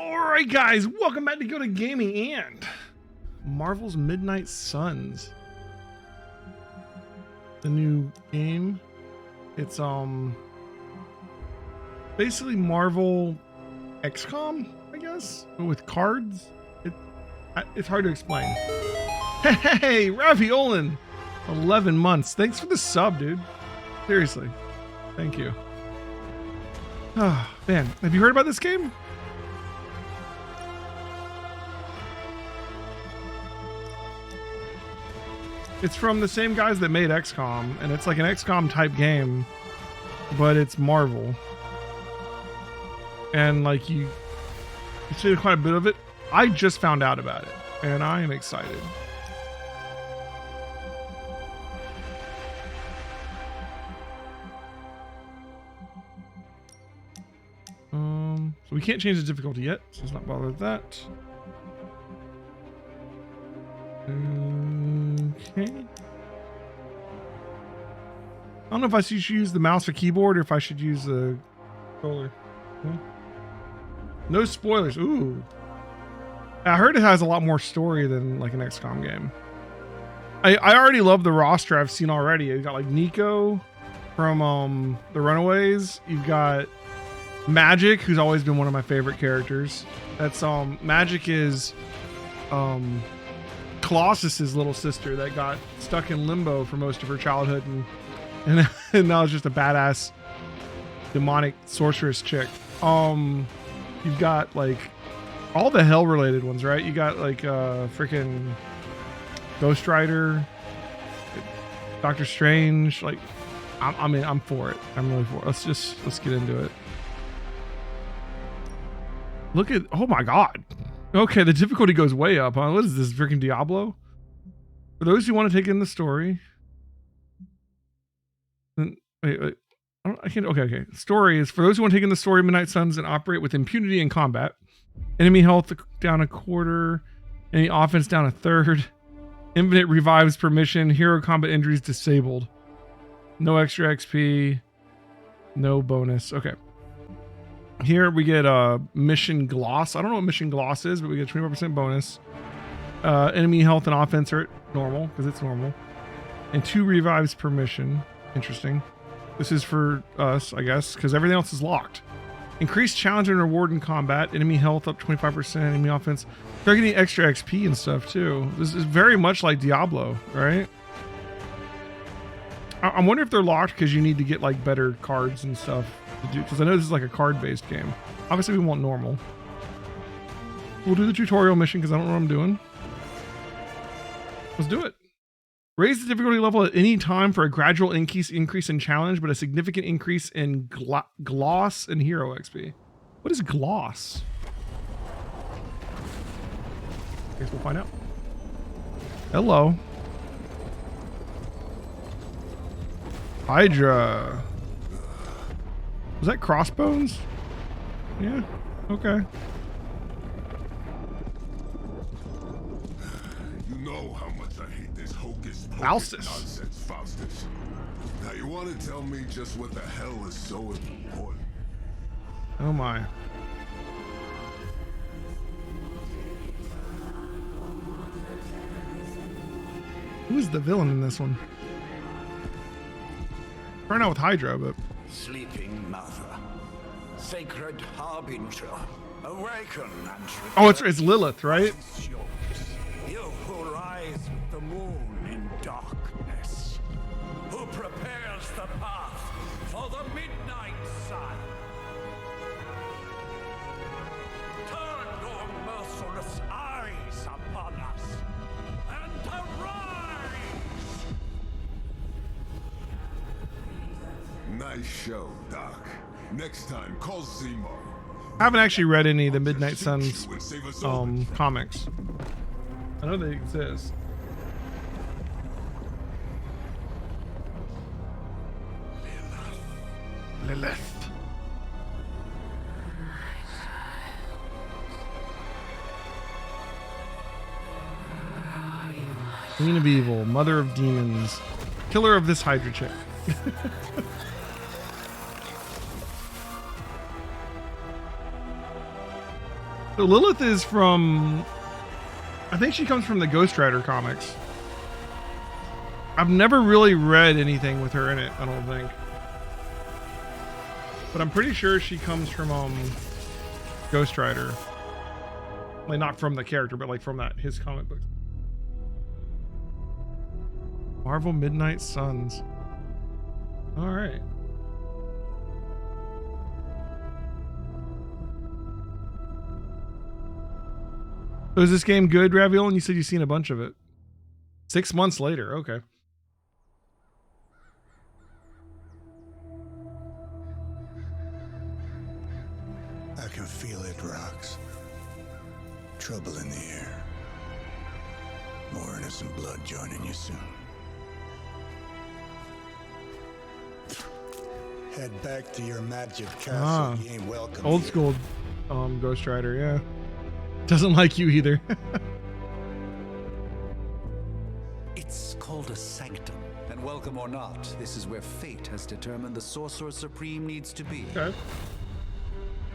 Alright guys, welcome back to Gilded Gaming and Marvel's Midnight Suns. The new game. It's basically Marvel XCOM, I guess, but with cards. It's hard to explain. Hey, Raviolan, 11 months. Thanks for the sub, dude. Seriously, thank you. Oh man, have you heard about this game? It's from the same guys that made XCOM, and it's like an XCOM type game, but it's Marvel. And like you see quite a bit of it. I just found out about it, and I am excited. So we can't change the difficulty yet, so let's not bother with that. Okay. I don't know if I should use the mouse or keyboard or if I should use the controller. No spoilers. Ooh. I heard it has a lot more story than like an XCOM game. I already love the roster I've seen already. You got like Nico from the Runaways. You've got Magik, who's always been one of my favorite characters. That's Magik is Colossus's little sister that got stuck in limbo for most of her childhood and now is just a badass demonic sorceress chick. You've got like all the hell related ones, right? You got like freaking Ghost Rider, Doctor Strange. Like I'm for it. I'm really for it. Let's get into it. Look at, oh my god. Okay, the difficulty goes way up, huh? What is this, freaking Diablo? For those who want to take in the story. Wait. I can't, okay. Story is, for those who want to take in the story of Midnight Suns and operate with impunity in combat. Enemy health down a quarter. Any offense down a third. Infinite revives per mission. Hero combat injuries disabled. No extra XP. No bonus. Okay. Here we get mission gloss. I don't know what mission gloss is, but we get 25% bonus. Enemy health and offense are normal because it's normal. And 2 revives per mission. Interesting. This is for us, I guess, because everything else is locked. Increased challenge and reward in combat. Enemy health up 25%. Enemy offense. They're getting extra XP and stuff too. This is very much like Diablo, right? I wonder if they're locked because you need to get like better cards and stuff to do, because I know this is like a card-based game. Obviously we want normal. We'll do the tutorial mission because I don't know what I'm doing. Let's do it. Raise the difficulty level at any time for a gradual increase in challenge, but a significant increase in gloss and hero XP. What is gloss? I guess we'll find out. Hello. Hydra. Was that Crossbones? Yeah. Okay. You know how much I hate this hocus pocus Faustus. nonsense, Faustus. Now you want to tell me just what the hell is so important? Oh my. Who's the villain in this one? Starting out with Hydra, but Sleeping mother, sacred harbinger, awaken and oh, it's Lilith, right? you who rise with the moon in darkness, who prepares the path for the midnight sun. Turn your merciless eyes upon us and arise! Nice show, Doc. Next time, call Zemo. I haven't actually read any of the Midnight Suns comics. I know they exist. Lilith. Queen of Evil, Mother of Demons, killer of this Hydra chick. So Lilith is from, I think she comes from the Ghost Rider comics. I've never really read anything with her in it, I don't think. But I'm pretty sure she comes from Ghost Rider. Like not from the character, but like from his comic book. Marvel Midnight Suns. All right. So is this game good, Raviol? And you said you've seen a bunch of it. 6 months later, okay. I can feel it, Rox. Trouble in the air. More innocent blood joining you soon. Head back to your Magik castle. You ain't welcome old here. school Ghost Rider, yeah. Doesn't like you either. It's called a sanctum. And welcome or not, this is where fate has determined the Sorcerer Supreme needs to be. Okay.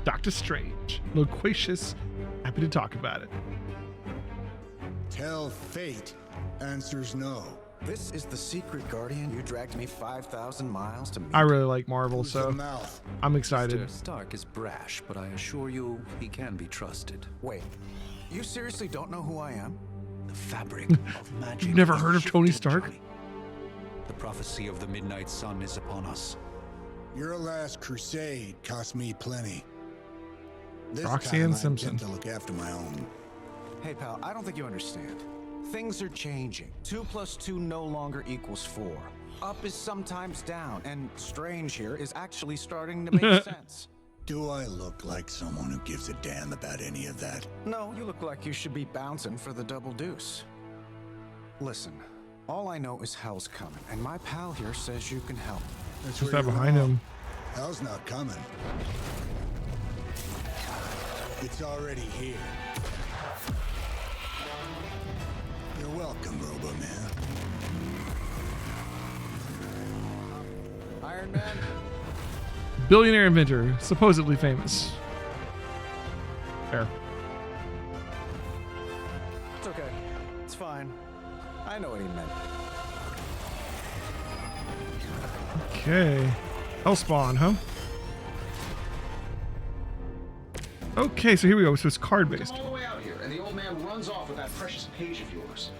Doctor Strange. Loquacious. Happy to talk about it. Tell fate. Answers no. This is the secret guardian you dragged me 5,000 miles to meet. I really like Marvel, Who's the so mouth? I'm excited. Mr. Stark is brash, but I assure you, he can be trusted. Wait, you seriously don't know who I am? The fabric of magic. You've never is heard of Tony shifted, Stark? Johnny. The prophecy of the Midnight Sun is upon us. Your last crusade cost me plenty. This Roxanne time I Simpson. intend to look after my own. Hey pal, I don't think you understand. Things are changing. 2 + 2 no longer equals 4. Up is sometimes down, and Strange here is actually starting to make sense. Do I look like someone who gives a damn about any of that? No, you look like you should be bouncing for the double deuce. Listen, all I know is hell's coming, and my pal here says you can help. That's Who's where that you're behind wrong. him? Hell's not coming. It's already here. You're welcome, Robo-Man. Iron Man? Billionaire inventor, supposedly famous. Fair. It's okay. It's fine. I know what he meant. Okay. Hellspawn, huh? Okay, so here we go. So it's card based. All the way out here, and the old man runs off with that precious page of yours.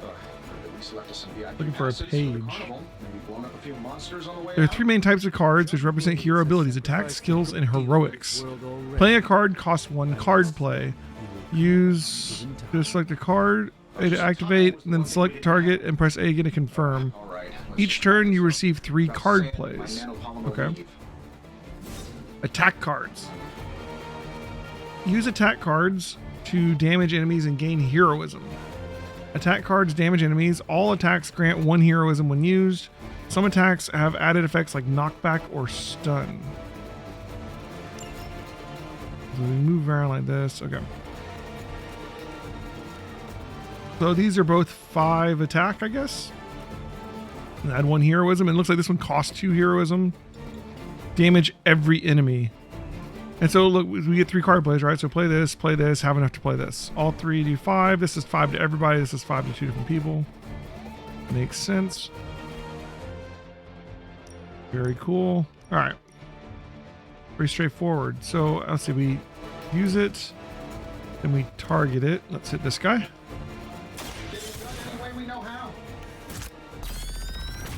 At least left us some VIP Looking for a passes the page. carnival. Maybe blown up a few monsters on the way There are out. 3 main types of cards which represent hero abilities: attack, skills, and heroics. Playing a card costs 1 card play. Use to select a card, A to activate, and then select the target and press A again to confirm. All right, let's Each turn you receive 3 card plays. Okay. Attack cards. Use attack cards to damage enemies and gain heroism. Attack cards damage enemies. All attacks grant 1 heroism when used. Some attacks have added effects like knockback or stun. So we move around like this. Okay. So these are both 5 attack, I guess. And add 1 heroism. And it looks like this one costs 2 heroism. Damage every enemy. And so look, we get 3 card plays, right? So play this, have enough to play this. All 3 do 5. This is 5 to everybody. This is 5 to 2 different people. Makes sense. Very cool. All right. Pretty straightforward. So let's see, we use it, then we target it. Let's hit this guy.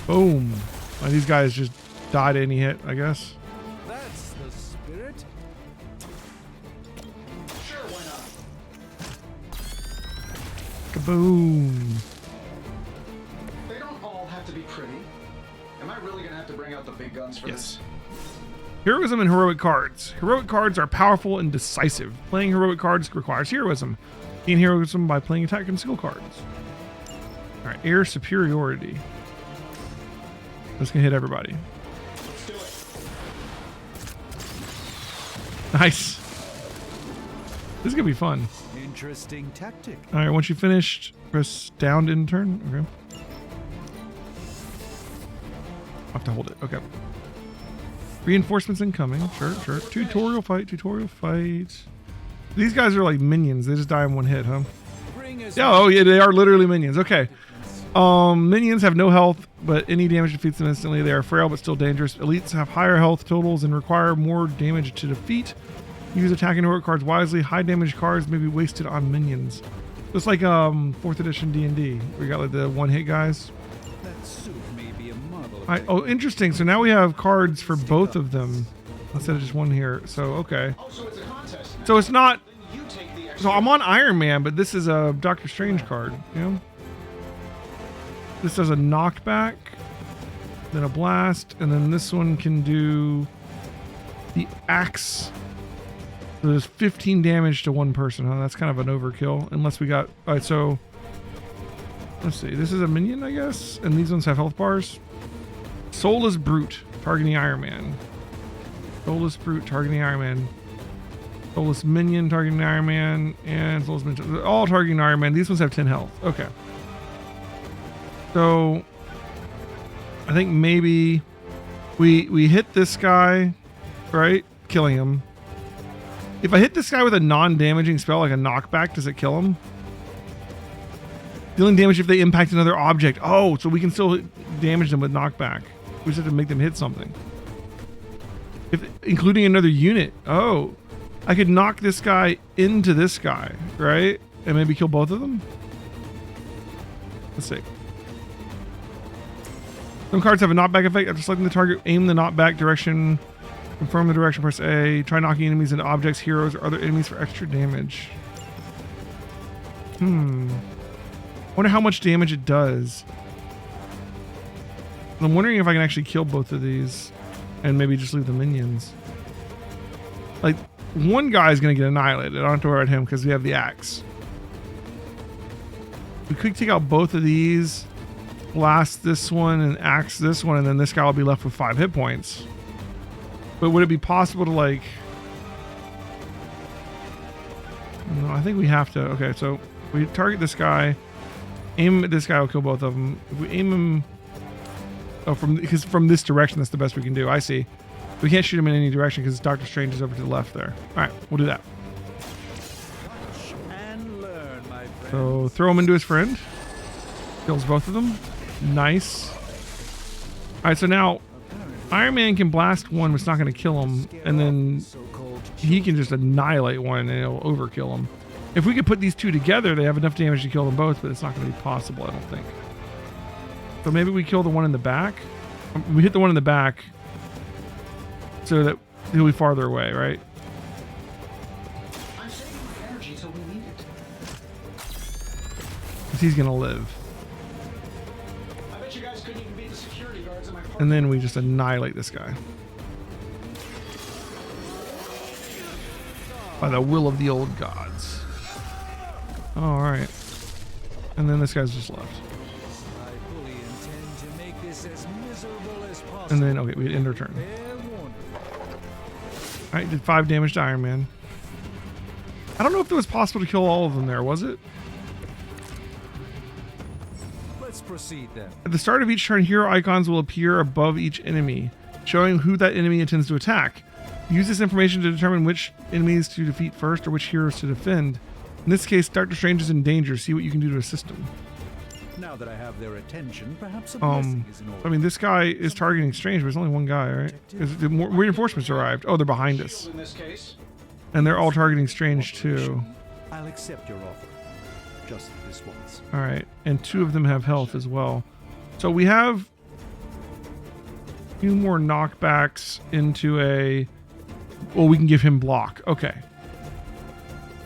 Boom. Well, these guys just died any hit, I guess. That's the spirit. Sure, why not? Kaboom. They don't all have to be pretty. Am I really gonna have to bring out the big guns for Yes. this? Heroism and heroic cards. Heroic cards are powerful and decisive. Playing heroic cards requires heroism. Gain heroism by playing attack and skill cards. All right, air superiority. This can hit everybody. Let's do it. Nice. This is gonna be fun. Interesting tactic. All right, once you finished, press down to end turn. Okay. I'll have to hold it. Okay. Reinforcements incoming. Sure. Tutorial fight. This These guys are like minions. They just die in one hit, huh? Yeah, oh yeah, they are literally minions. Okay. Minions have no health, but any damage defeats them instantly. They are frail but still dangerous. Elites have higher health totals and require more damage to defeat. Use attacking heroic cards wisely. High damage cards may be wasted on minions. Just like 4th edition D&D, where you got like the one-hit guys. That suit may be a model. Oh, interesting. So now we have cards for both of them instead of just one here. So okay. Oh, so it's a contest now. So it's not. Then you take the extra. So I'm on Iron Man, but this is a Doctor Strange card. You know. This does a knockback, then a blast, and then this one can do the axe. So there's 15 damage to one person, huh? That's kind of an overkill, unless we got... All right, so... Let's see. This is a minion, I guess? And these ones have health bars. Soulless Brute, targeting Iron Man. Soulless Brute, targeting Iron Man. Soulless Minion, targeting Iron Man. And Soulless Minion. They're all targeting Iron Man. These ones have 10 health. Okay. So... I think maybe... We hit this guy, right? Killing him. If I hit this guy with a non-damaging spell like a knockback, does it kill him? Dealing damage if they impact another object. Oh, so we can still damage them with knockback. We just have to make them hit something. Including another unit. Oh, I could knock this guy into this guy, right? And maybe kill both of them? Let's see. Some cards have a knockback effect. After selecting the target, aim the knockback direction. Confirm the direction, press A. Try knocking enemies into objects, heroes, or other enemies for extra damage. I wonder how much damage it does. I'm wondering if I can actually kill both of these and maybe just leave the minions. Like, one guy is going to get annihilated. I don't have to worry about him because we have the axe. We could take out both of these, blast this one, and axe this one, and then this guy will be left with 5 hit points. But would it be possible to, like... No, I think we have to. Okay, so we target this guy. Aim at this guy will kill both of them. If we aim him... Oh, because from this direction, that's the best we can do. I see. We can't shoot him in any direction because Doctor Strange is over to the left there. All right, we'll do that. And learn, my friend. So throw him into his friend. Kills both of them. Nice. All right, so now... Iron Man can blast one, but it's not going to kill him, and then he can just annihilate one, and it'll overkill him. If we could put these two together, they have enough damage to kill them both, but it's not going to be possible, I don't think. So maybe we kill the one in the back. We hit the one in the back so that he'll be farther away, right? I'm saving my energy till we need it. Because he's going to live. I bet you guys couldn't even beat the security guards in my park. And then we just annihilate this guy. By the will of the old gods. Alright. And then this guy's just left. I fully intend to make this as miserable as possible. And then, okay, we end our turn. Fair warning. Alright, did 5 damage to Iron Man. I don't know if it was possible to kill all of them there, was it? Let's proceed then. At the start of each turn, hero icons will appear above each enemy, showing who that enemy intends to attack. Use this information to determine which enemies to defeat first or which heroes to defend. In this case, Doctor Strange is in danger. See what you can do to assist him. Now that I have their attention, perhaps a blessing is in order. I mean, this guy is targeting Strange, but there's only one guy, right? The more reinforcements arrived. Oh, they're behind us. In this case, And they're all targeting Strange, too. I'll accept your offer. Just this once. All right, and 2 of them have health as well. So we have a few more knockbacks into a... Well, we can give him block. Okay.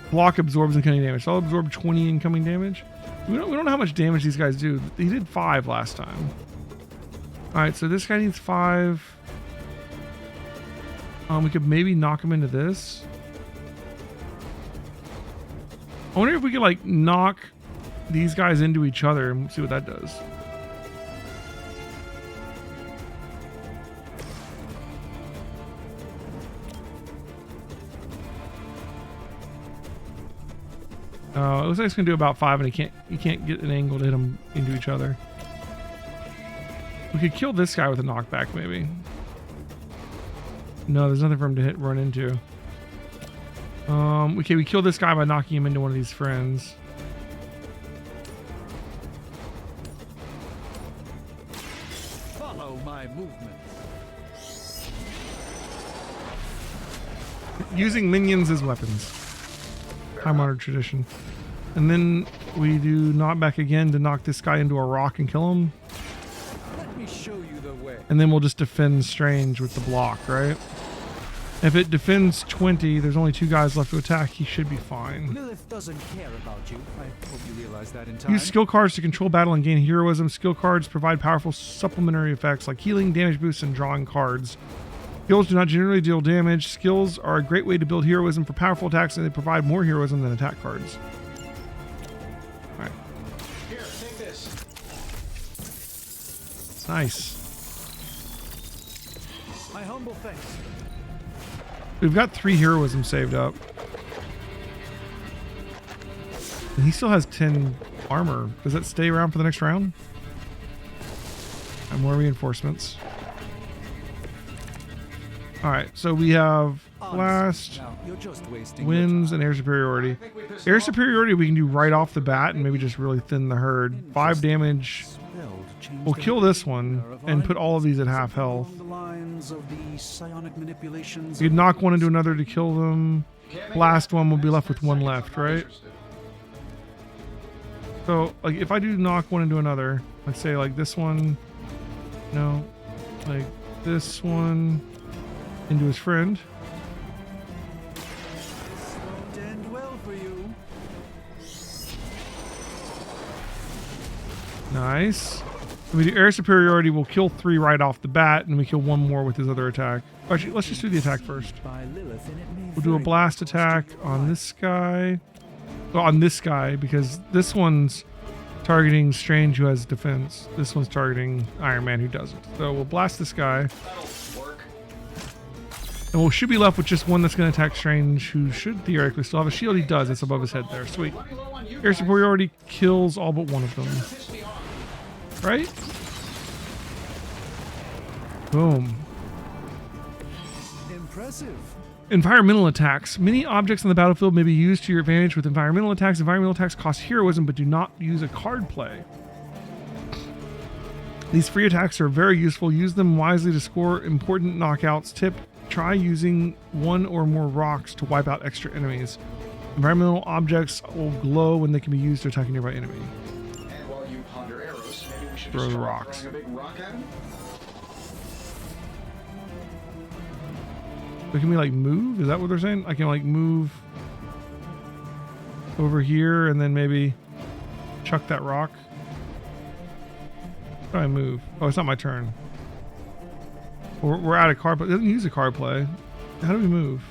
Block absorbs incoming damage. So I'll absorb 20 incoming damage. We don't know how much damage these guys do. He did 5 last time. All right, so this guy needs 5. We could maybe knock him into this. I wonder if we could, like, knock these guys into each other and see what that does. It looks like it's gonna do about 5, and you can't get an angle to hit them into each other. We could kill this guy with a knockback, maybe. No, there's nothing for him to run into. Okay, we kill this guy by knocking him into one of these friends. Follow my movements. Using minions as weapons. Time honored tradition. And then we do knock back again to knock this guy into a rock and kill him. Let me show you the way. And then we'll just defend Strange with the block, right? If it defends 20, there's only 2 guys left to attack, he should be fine. Lilith doesn't care about you. I hope you realize that in time. Use skill cards to control battle and gain heroism. Skill cards provide powerful supplementary effects like healing, damage boosts, and drawing cards. Skills do not generally deal damage. Skills are a great way to build heroism for powerful attacks, and they provide more heroism than attack cards. Alright. Here, take this. Nice. My humble thanks. We've got 3 heroism saved up. And he still has 10 armor. Does that stay around for the next round? And more reinforcements. Alright, so we have blast, Now, you're just wasting winds, and air superiority. Air superiority we can do right off the bat and maybe just really thin the herd. 5 damage. We'll kill this one and put all of these at half health. We could knock one into another to kill them. Blast one, we'll be left with 1 left, right? So, like, if I do knock one into another, let's say like this one, no, like this one into his friend. Won't end well for you. Nice. If we do air superiority, we'll kill 3 right off the bat, and we kill 1 more with his other attack. Actually, let's just do the attack first. By Lilith, and it may We'll do a very blast well attack stick your on life. this guy. Well, on this guy, because this one's targeting Strange, who has defense. This one's targeting Iron Man, who doesn't. So we'll blast this guy. That'll work. And we should be left with just one that's going to attack Strange, who should theoretically still have a shield. He does. It's above his head there. Sweet. Running low on you Air guys. superiority kills all but one of them. Piss me off. Right? Boom. Impressive. Environmental attacks. Many objects on the battlefield may be used to your advantage with environmental attacks. Environmental attacks cost heroism but do not use a card play. These free attacks are very useful. Use them wisely to score important knockouts. Tip: try using 1 or more rocks to wipe out extra enemies. Environmental objects will glow when they can be used to attack a nearby enemy. And while you ponder arrows, maybe we should Throw just the try rocks. throwing a big rock at him? But can we like move? Is that what they're saying? I can like move over here and then maybe chuck that rock. How do I move? Oh, it's not my turn. We're out of card play. It doesn't use a card play. How do we move?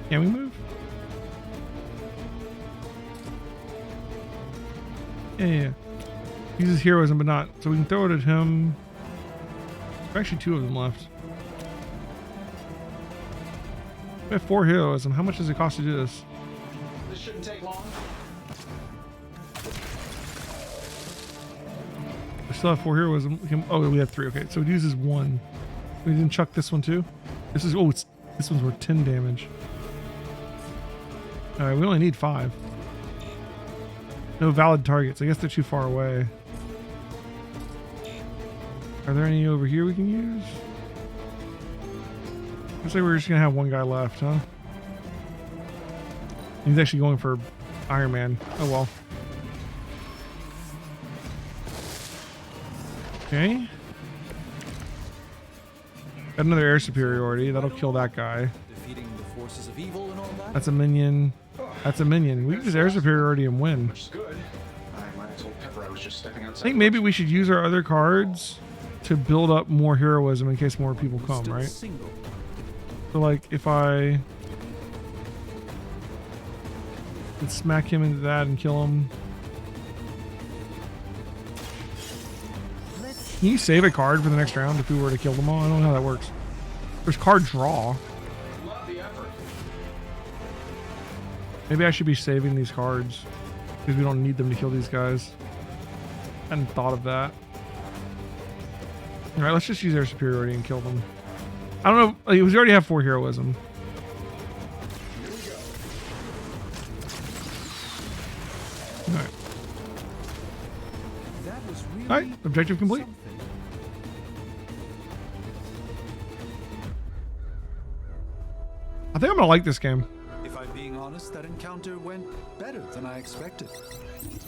Can we move? Yeah. Uses heroism, but not. So we can throw it at him. There's actually 2 of them left. We have 4 heroism. How much does it cost to do this? This shouldn't take long. We still have 4 heroism. Oh, we have 3. Okay, so it uses 1. We didn't chuck this one too. This is this one's worth 10 damage. All right, we only need 5. No valid targets. I guess they're too far away. Are there any over here we can use? Looks like we're just gonna have 1 guy left, huh? He's actually going for Iron Man. Oh well. Okay. Got another air superiority. That'll kill that guy. Defeating the forces of evil and all that. That's a minion. That's a minion. We can just air superiority and win. Which is good. I might have told Pepper I was just stepping outside. I think maybe we should use our other cards to build up more heroism in case more people come, Still right? single. So like if I could smack him into that and kill him. Can you save a card for the next round if we were to kill them all? I don't know how that works. There's card draw. Love the effort. Maybe I should be saving these cards because we don't need them to kill these guys. I hadn't thought of that. All right, let's just use air superiority and kill them. I don't know. Like, we already have 4 heroism. Alright. That was really Alright, objective complete. something. I think I'm gonna like this game. If I'm being honest, that encounter went better than I expected.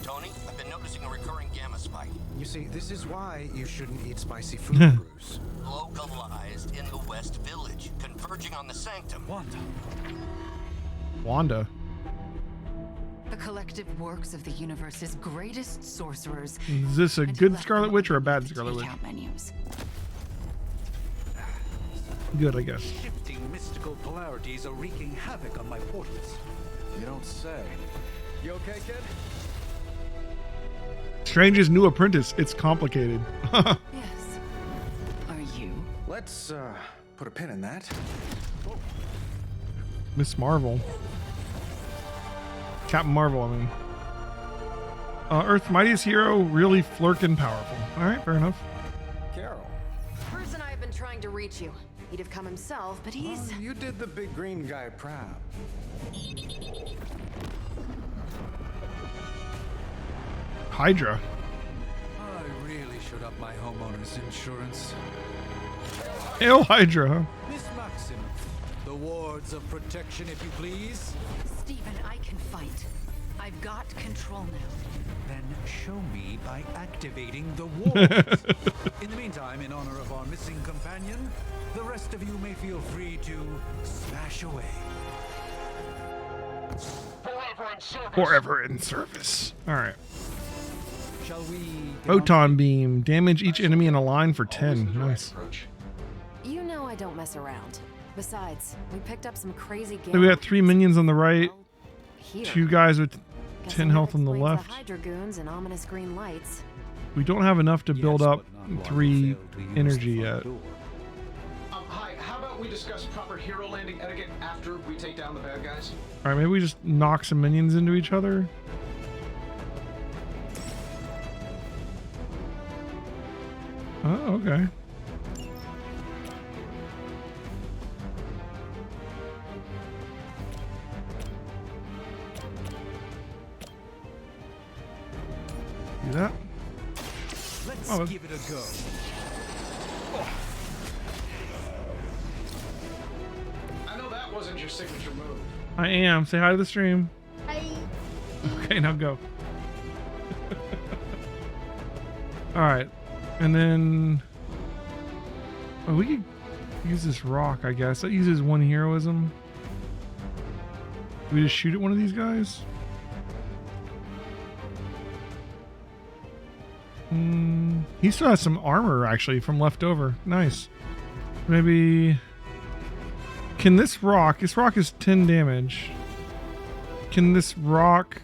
Tony, I've been noticing a recurring gamma spike. You see, this is why you shouldn't eat spicy food, Bruce. Localized in the West Village, converging on the Sanctum. Wanda. The collective works of the universe's greatest sorcerers. Is this a and good left Scarlet them Witch or a with bad the Scarlet Witch? takeout menus. Good, I guess. Shifting mystical polarities are wreaking havoc on my portals. You don't say. You okay, kid? Strange's new apprentice. It's complicated. Yes. Are you? Let's put a pin in that. Miss Marvel. Captain Marvel, I mean. Earth's mightiest hero, really flirkin' powerful. Alright, fair enough. Carol. Bruce and I have been trying to reach you. He'd have come himself, but he's... You did the big green guy proud. Hydra. I really should up my homeowner's insurance. Hail Hydra, huh? Miss Maxim, the wards of protection, if you please. Stephen, I can fight. I've got control now. Then show me by activating the wards. In the meantime, in honor of our missing companion, the rest of you may feel free to smash away. Forever in service. Alright. Shall we? Photon beam. Damage each enemy in a line for 10. Nice. You know I don't mess around. Besides, we picked up some crazy So we got 3 minions on the right. Here. 2 guys with Guessing 10 that health on the explains left. The Hydra goons and ominous green lights. We don't have enough to build Yes, up but not while 3 you failed to use energy the yet. front door. Hi, how about we discuss proper hero landing etiquette after we take down the bad guys? Alright, maybe we just knock some minions into each other. Oh, okay. Do that. Let's Oh, give it a go. I know that wasn't your signature move. I am. Say hi to the stream. Hi. Okay, now go. Alright. And then... Oh, we could use this rock, I guess. That uses 1 heroism. Do we just shoot at one of these guys? He still has some armor, actually, from leftover. Nice. Maybe... Can this rock... This rock is 10 damage. Can this rock...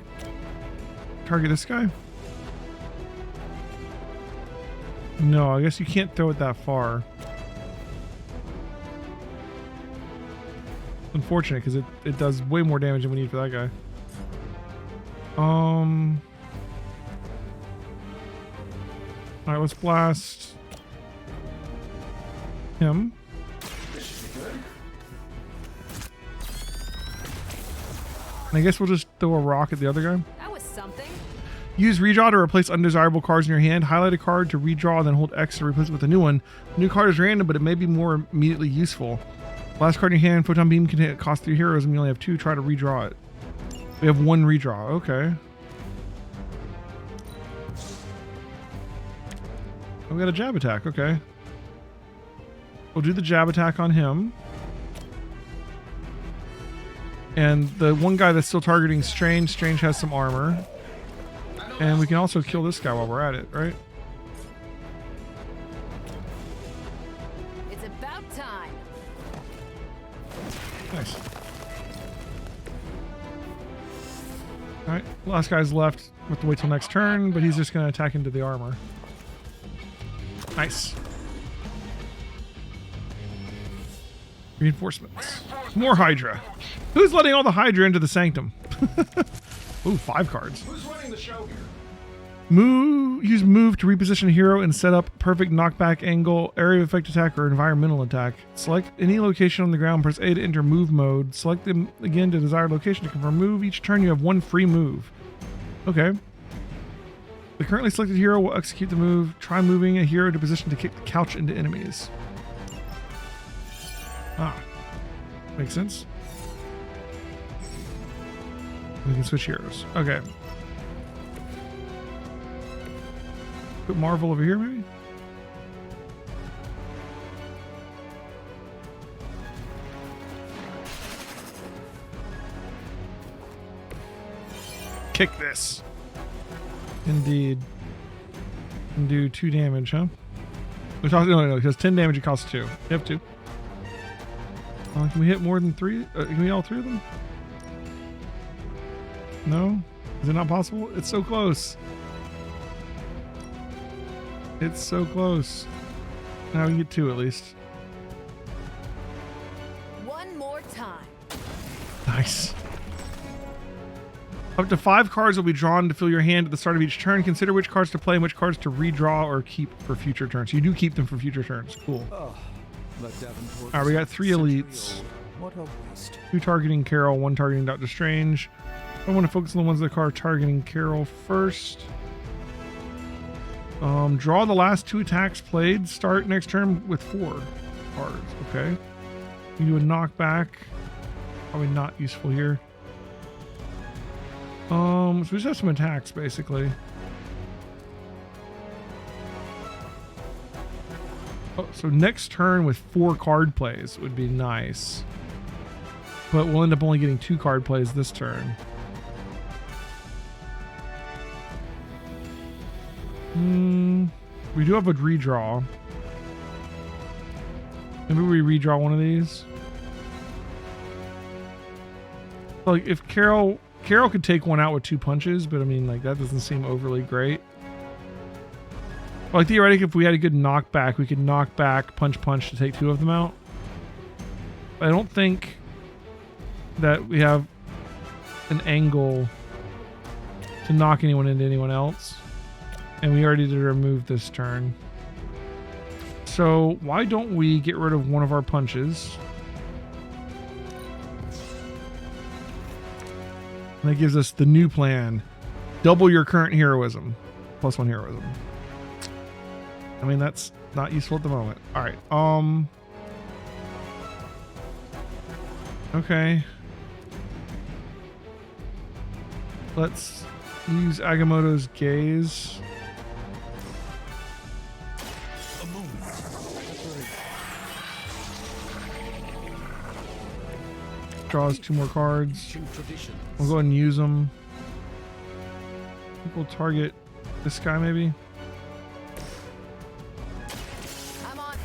target this guy? No, I guess you can't throw it that far. Unfortunate, because it does way more damage than we need for that guy. Alright, let's blast him. And I guess we'll just throw a rock at the other guy. That was something. Use redraw to replace undesirable cards in your hand. Highlight a card to redraw, then hold X to replace it with a new one. The new card is random, but it may be more immediately useful. Last card in your hand, Photon Beam can cost 3 heroes, and you only have 2. Try to redraw it. We have 1 redraw. Okay. We got a jab attack. Okay. We'll do the jab attack on him. And the one guy that's still targeting Strange. Strange has some armor. And we can also kill this guy while we're at it, right? It's about time. Nice. Alright, last guy's left. We have to wait till next turn, but he's just going to attack into the armor. Nice. Reinforcements. More Hydra. Who's letting all the Hydra into the Sanctum? Ooh, 5 cards. Who's running the show here? Use move to reposition a hero and set up perfect knockback angle, area of effect attack, or environmental attack. Select any location on the ground, press A to enter move mode. Select them again to desired location to confirm move. Each turn you have 1 free move. Okay. The currently selected hero will execute the move. Try moving a hero to position to kick the couch into enemies. Ah. Makes sense. We can switch heroes. Okay. Put Marvel over here, maybe? Kick this. Indeed. Can do 2 damage, huh? We talked, no, because 10 damage it costs 2. You have 2. Can we hit more than 3? Can we hit all 3 of them? No? Is it not possible? It's so close. It's so close. Now we can get 2 at least. One more time. Nice. Up to 5 cards will be drawn to fill your hand at the start of each turn. Consider which cards to play and which cards to redraw or keep for future turns. So you do keep them for future turns. Cool. Oh, all right, we got 3 elites. What a waste. 2 targeting Carol, 1 targeting Doctor Strange. I want to focus on the ones that are targeting Carol first. Draw the last 2 attacks played. Start next turn with 4 cards. Okay. You do a knockback. Probably not useful here. So we just have some attacks basically. Oh, so next turn with 4 card plays would be nice. But we'll end up only getting 2 card plays this turn. We do have a redraw. Maybe we redraw one of these. Like if Carol could take one out with 2 punches, but I mean like that doesn't seem overly great. Like theoretically, if we had a good knockback, we could knock back, punch to take 2 of them out. But I don't think that we have an angle to knock anyone into anyone else. And we already did remove this turn. So why don't we get rid of one of our punches? And that gives us the new plan. Double your current heroism. Plus 1 heroism. I mean, that's not useful at the moment. All right. Okay. Let's use Agamotto's gaze. Draws 2 more cards. We'll go ahead and use them. I think we'll target this guy maybe. I'm on.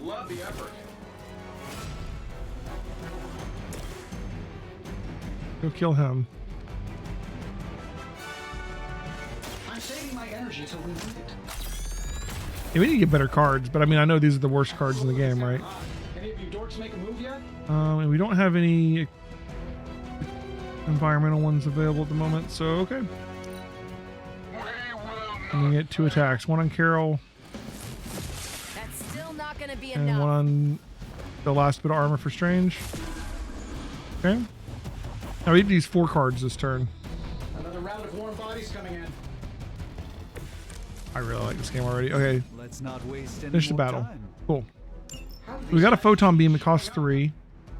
Love the effort. Go kill him. I'm saving my energy till we need it. Yeah, we need to get better cards, but I mean, I know these are the worst cards in the game, right? Any of you dorks make a move yet? And we don't have any environmental ones available at the moment, so okay. And we get 2 attacks, 1 on Carol, That's still not gonna be and enough. 1 on the last bit of armor for Strange. Okay. Now we need to use 4 cards this turn. Another round of warm bodies coming in. I really like this game already. Okay, Let's not waste any finish the more battle. time. Cool. We got a photon beam that costs 3.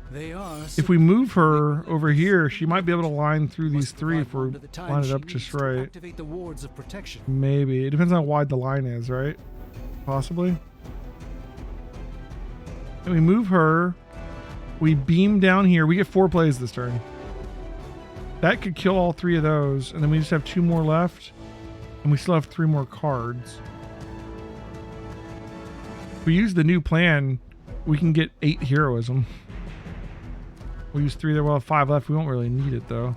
They are. If we move her over here, she might be able to line through these 3 if we're the time line it she up needs just to right. Activate the wards of protection. Maybe. It depends on how wide the line is, right? Possibly. And we move her. We beam down here. We get 4 plays this turn. That could kill all 3 of those. And then we just have 2 more left. And we still have 3 more cards. If we use the new plan, we can get 8 heroism. We'll use 3 there. We'll have 5 left. We won't really need it though.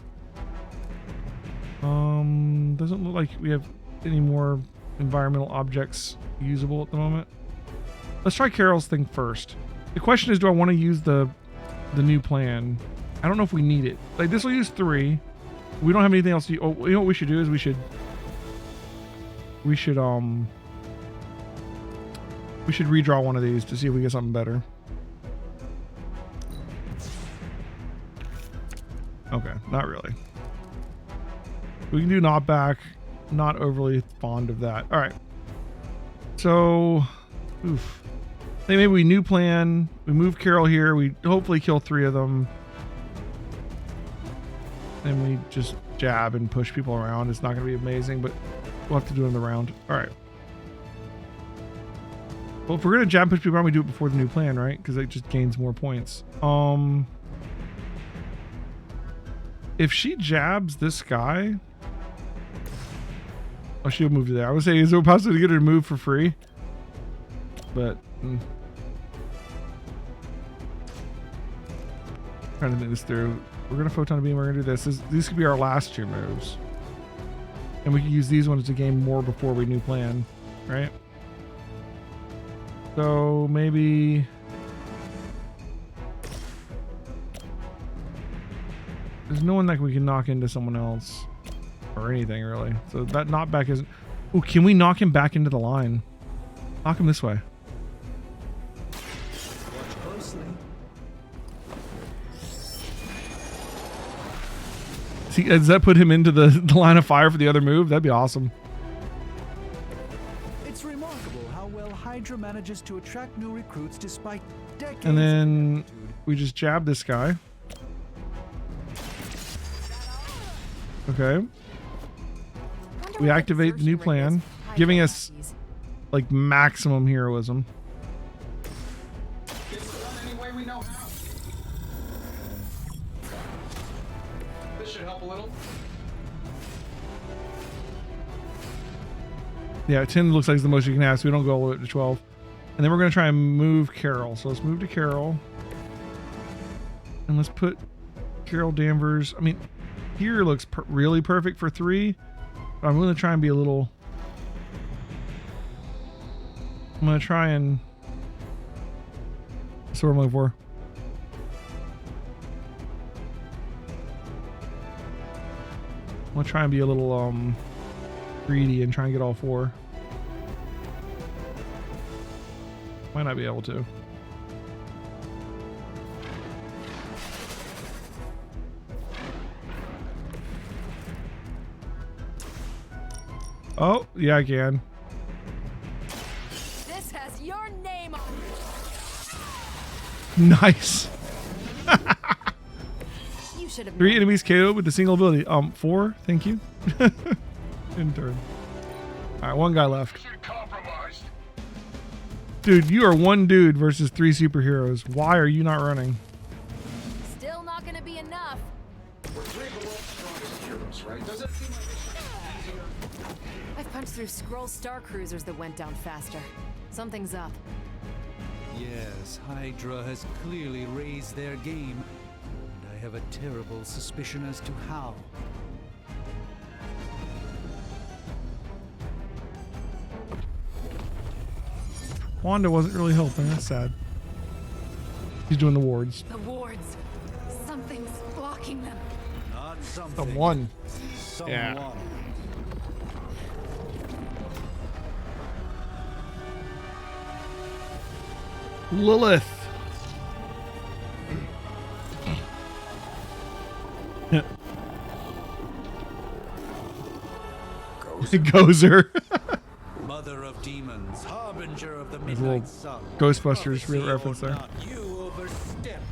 Doesn't look like we have any more environmental objects usable at the moment. Let's try Carol's thing first. The question is, do I want to use the new plan? I don't know if we need it. Like this will use 3. We don't have anything else to use. Oh, you know what we should do is we should redraw one of these to see if we get something better. Okay, not really. We can do knockback. Not overly fond of that. All right. So, oof. I think maybe we new plan. We move Carol here. We hopefully kill 3 of them. And we just jab and push people around. It's not going to be amazing, but we'll have to do it in the round. All right. Well, if we're going to jab and push people around, we do it before the new plan, right? Because it just gains more points. If she jabs this guy... Oh, she'll move to there. I would say, is there a possibility to get her to move for free? But... Trying to think this through. We're going to photon beam. We're going to do this. These could be our last 2 moves. And we can use these ones to gain more before we new plan. Right? So maybe... There's no one that we can knock into someone else. Or anything, really. So that knockback isn't... Ooh, can we knock him back into the line? Knock him this way. Watch closely. See, does that put him into the line of fire for the other move? That'd be awesome. It's remarkable how well Hydra manages to attract new recruits despite decades And then of ineptitude. we just jab this guy. Okay. We activate the new plan, giving us like maximum heroism. It's done any way we know how. This should help a little. Yeah, 10 looks like it's the most you can have, so we don't go all the way up to 12. And then we're going to try and move Carol. So let's move to Carol. And let's put Carol Danvers. I mean, here looks really perfect for 3. But I'm going to try and be a little... I'm going to try and... That's what I'm looking for. I'm going to try and be a little greedy and try and get all 4. Might not be able to. Oh, yeah, I can. This has your name on it. Nice. You should have 3 known. enemies KO'd with a single ability. 4, thank you. In turn. Alright, 1 guy left. Dude, you are 1 dude versus 3 superheroes. Why are you not running? Still not gonna be enough. We're 3 of the world's strongest heroes, right? Does it seem like it should be easier? I've punched through Skrull star cruisers that went down faster. Something's up. Yes, Hydra has clearly raised their game, and I have a terrible suspicion as to how. Wanda wasn't really helping. That's sad. He's doing the wards. The wards. Something's blocking them. Not something. Someone. Someone. Yeah. Lilith. Gozer. Mother of demons, harbinger of the There's a little midnight sun. Ghostbusters Prophecy reference or there. not, you overstep,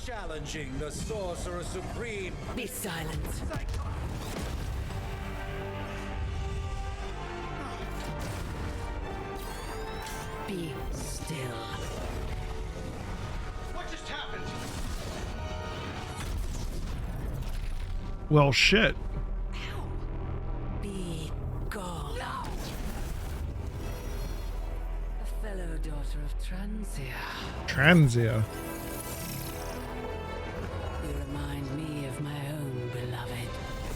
challenging the sorcerer supreme. Be silent. Be still. What just happened? Well, shit. Be gone. No. A fellow daughter of Transia. Transia. You remind me of my own beloved.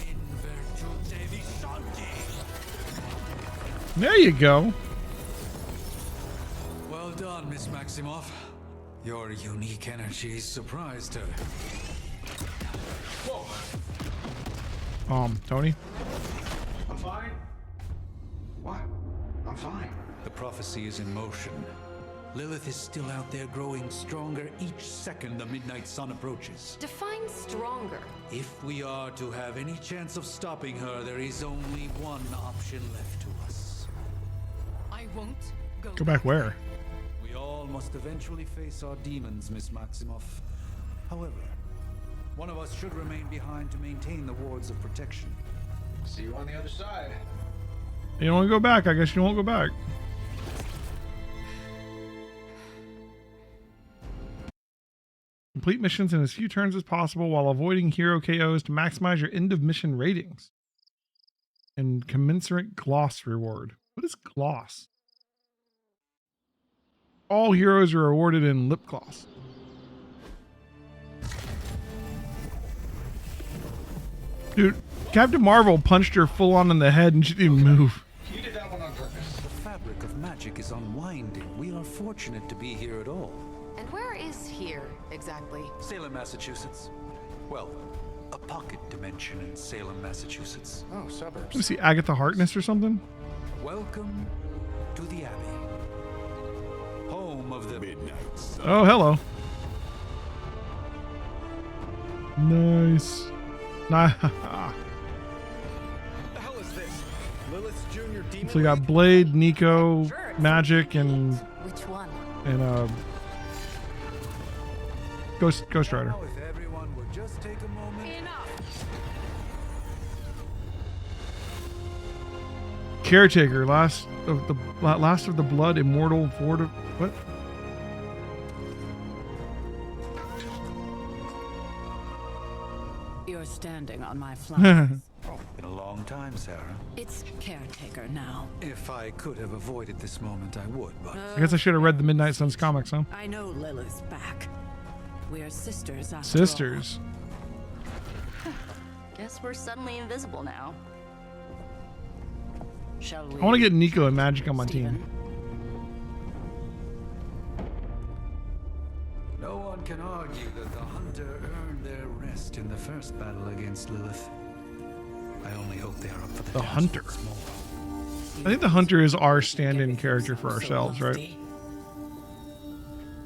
In virtute di Shanti. There you go. Well done, Miss Maximoff. Your unique energy surprised her. Whoa. Tony. I'm fine. What? I'm fine. The prophecy is in motion. Lilith is still out there growing stronger each second the midnight sun approaches. Define stronger. If we are to have any chance of stopping her, there is only one option left to us. I won't Go back where? We all must eventually face our demons, Miss Maximoff. However, one of us should remain behind to maintain the wards of protection. See you on the other side. You don't want to go back. I guess you won't go back. Complete missions in as few turns as possible while avoiding hero KOs to maximize your end of mission ratings. And commensurate gloss reward. What is gloss? All heroes are awarded in lip gloss. Dude, Captain Marvel punched her full on in the head and she didn't even move. You did that one on purpose. The fabric of magic is unwinding. We are fortunate to be here at all. And where is here, exactly? Salem, Massachusetts. Well, a pocket dimension in Salem, Massachusetts. Oh, Let me suburbs. see, Agatha Harkness or something? Welcome to the Abbey. Home of the Midnight Sun. Oh, hello. Nice. Nah. What the hell is this? Lilith's junior demon. So we got Blade, Nico, Magik, and Which one? Ghost Rider. Now, if everyone would just take a moment. Caretaker, last of the blood, immortal, Ford of what? You're standing on my flank. Oh, been a long time, Sarah. It's caretaker now. If I could have avoided this moment, I would, but I guess I should have read the Midnight Suns comics, huh? I know Lilith's back. We're sisters after Sisters. Guess we're suddenly invisible now. Shall we? I want to get Nico and Magik on my team. no one can argue that the Hunter earned their rest in the first battle against Lilith. I only hope they are up for the The task Hunter. once more. I think the Hunter is our stand-in character for ourselves, right?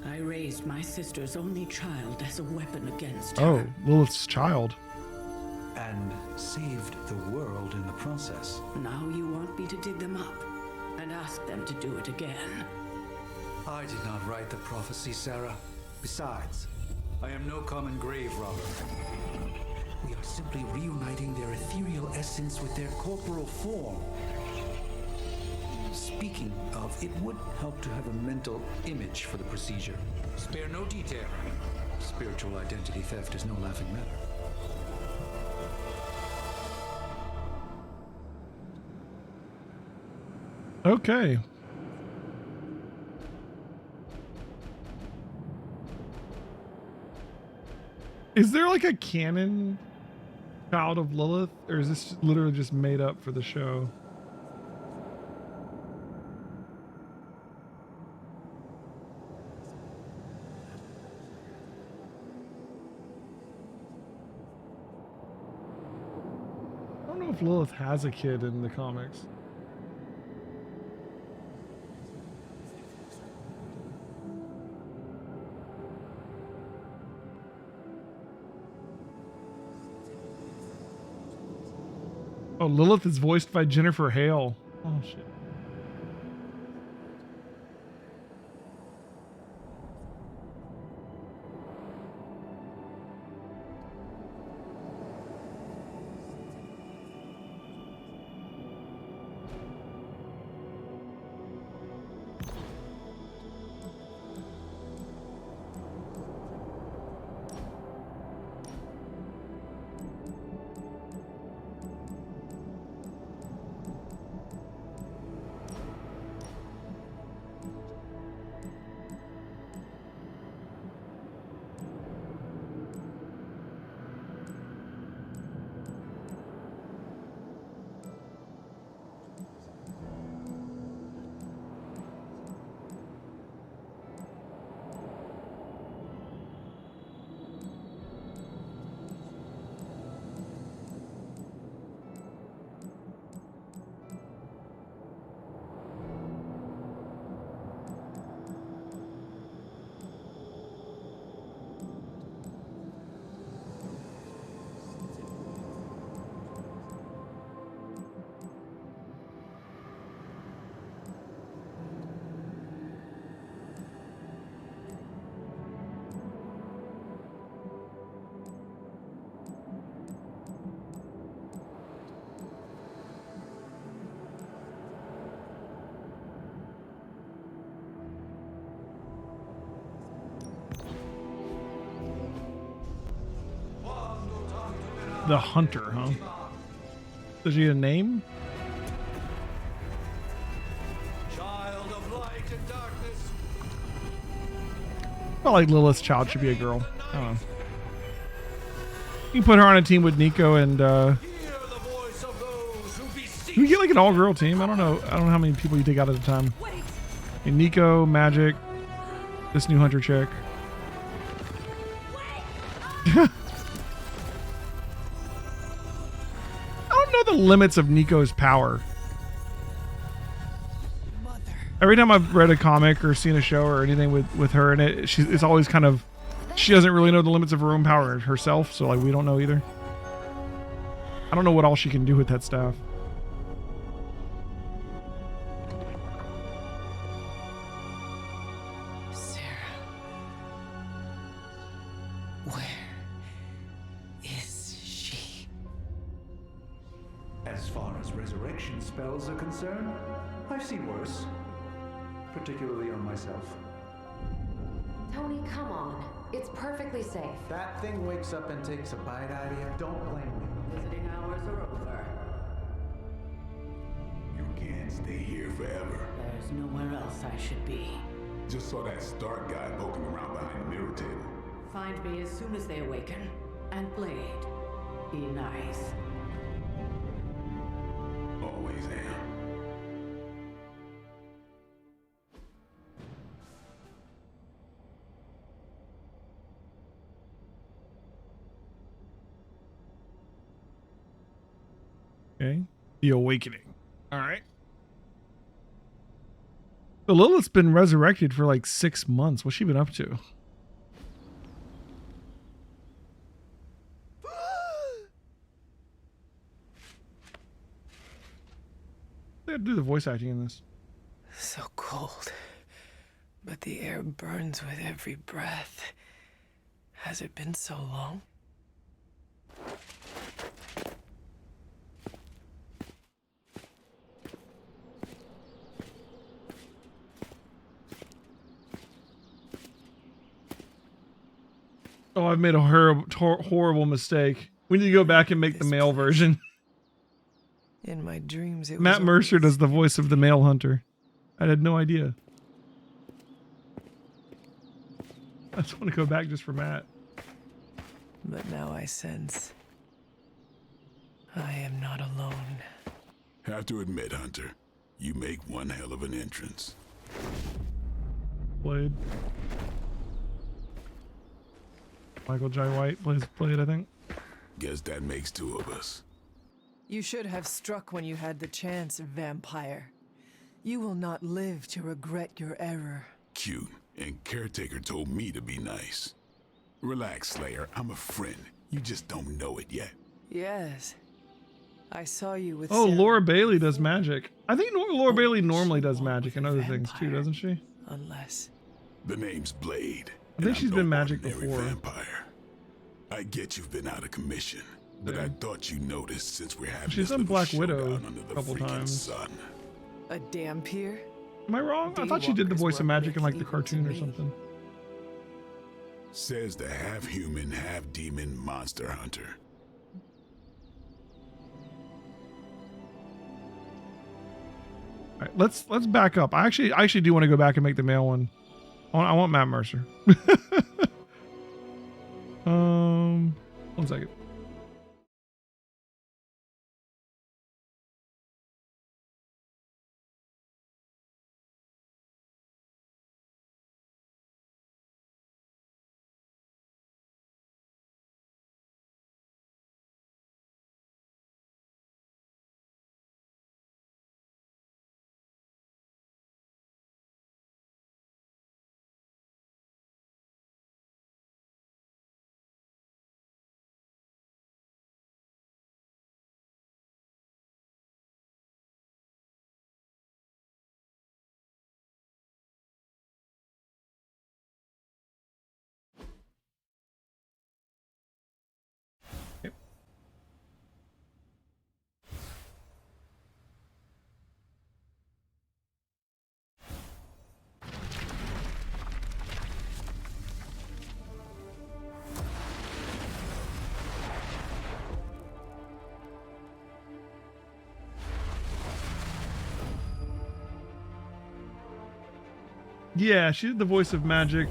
I raised my sister's only child as a weapon against her. Oh, Lilith's child. And saved the world in the process. Now you want me to dig them up and ask them to do it again. I did not write the prophecy, Sarah. Besides, I am no common grave robber. We are simply reuniting their ethereal essence with their corporal form. Speaking of, it would help to have a mental image for the procedure. Spare no detail. Spiritual identity theft is no laughing matter. Okay. Is there like a canon child of Lilith, or is this literally just made up for the show? I don't know if Lilith has a kid in the comics. Oh, Lilith is voiced by Jennifer Hale. Oh, shit. The Hunter, huh? Does she get a name? Child of light and darkness. I felt like Lilith's child should be a girl. I don't know. You can put her on a team with Nico and you get like an all-girl team. I don't know how many people you take out at a time. And Nico, Magik, this new Hunter chick. I don't know the limits of Nico's power. Every time I've read a comic or seen a show or anything with her in it, it's always kind of, she doesn't really know the limits of her own power herself, so like we don't know either. I don't know what all she can do with that staff. As far as resurrection spells are concerned, I've seen worse. Particularly on myself. Tony, come on. It's perfectly safe. That thing wakes up and takes a bite out of you. Don't blame me. Visiting hours are over. You can't stay here forever. There's nowhere else I should be. Just saw that Stark guy poking around behind the mirror table. Find me as soon as they awaken. And Blade, be nice. Always am. Okay. The Awakening. All right. So Lilith's been resurrected for like 6 months. What's she been up to? They had to do the voice acting in this. So cold, but the air burns with every breath. Has it been so long? Oh, I've made a horrible mistake. We need to go back and make the male version. In my dreams, it Matt was Mercer does the voice of the male hunter. I had no idea. I just want to go back just for Matt. But now I sense I am not alone. Have to admit, Hunter, you make one hell of an entrance. Blade. Michael J. White plays Blade, I think. Guess that makes 2 of us. You should have struck when you had the chance, vampire. You will not live to regret your error. Cute, and Caretaker told me to be nice. Relax, Slayer, I'm a friend. You just don't know it yet. Yes. I saw you with Oh, Sam. Laura Bailey does magic. I think Laura Bailey normally does magic and other things too, doesn't she? Unless. The name's Blade. I think she's been magic ordinary before. Vampire. I get you've been out of commission, but I thought you noticed since we're having She's this done little Black Widow showdown under the a couple freaking times. sun. A dampier? Am I wrong? I thought she did the voice of magic in like the cartoon or something. Says the half-human, half-demon monster hunter. All right, let's back up. I actually do want to go back and make the male one. I want Matt Mercer. 1 second. Yeah, she did the voice of Magik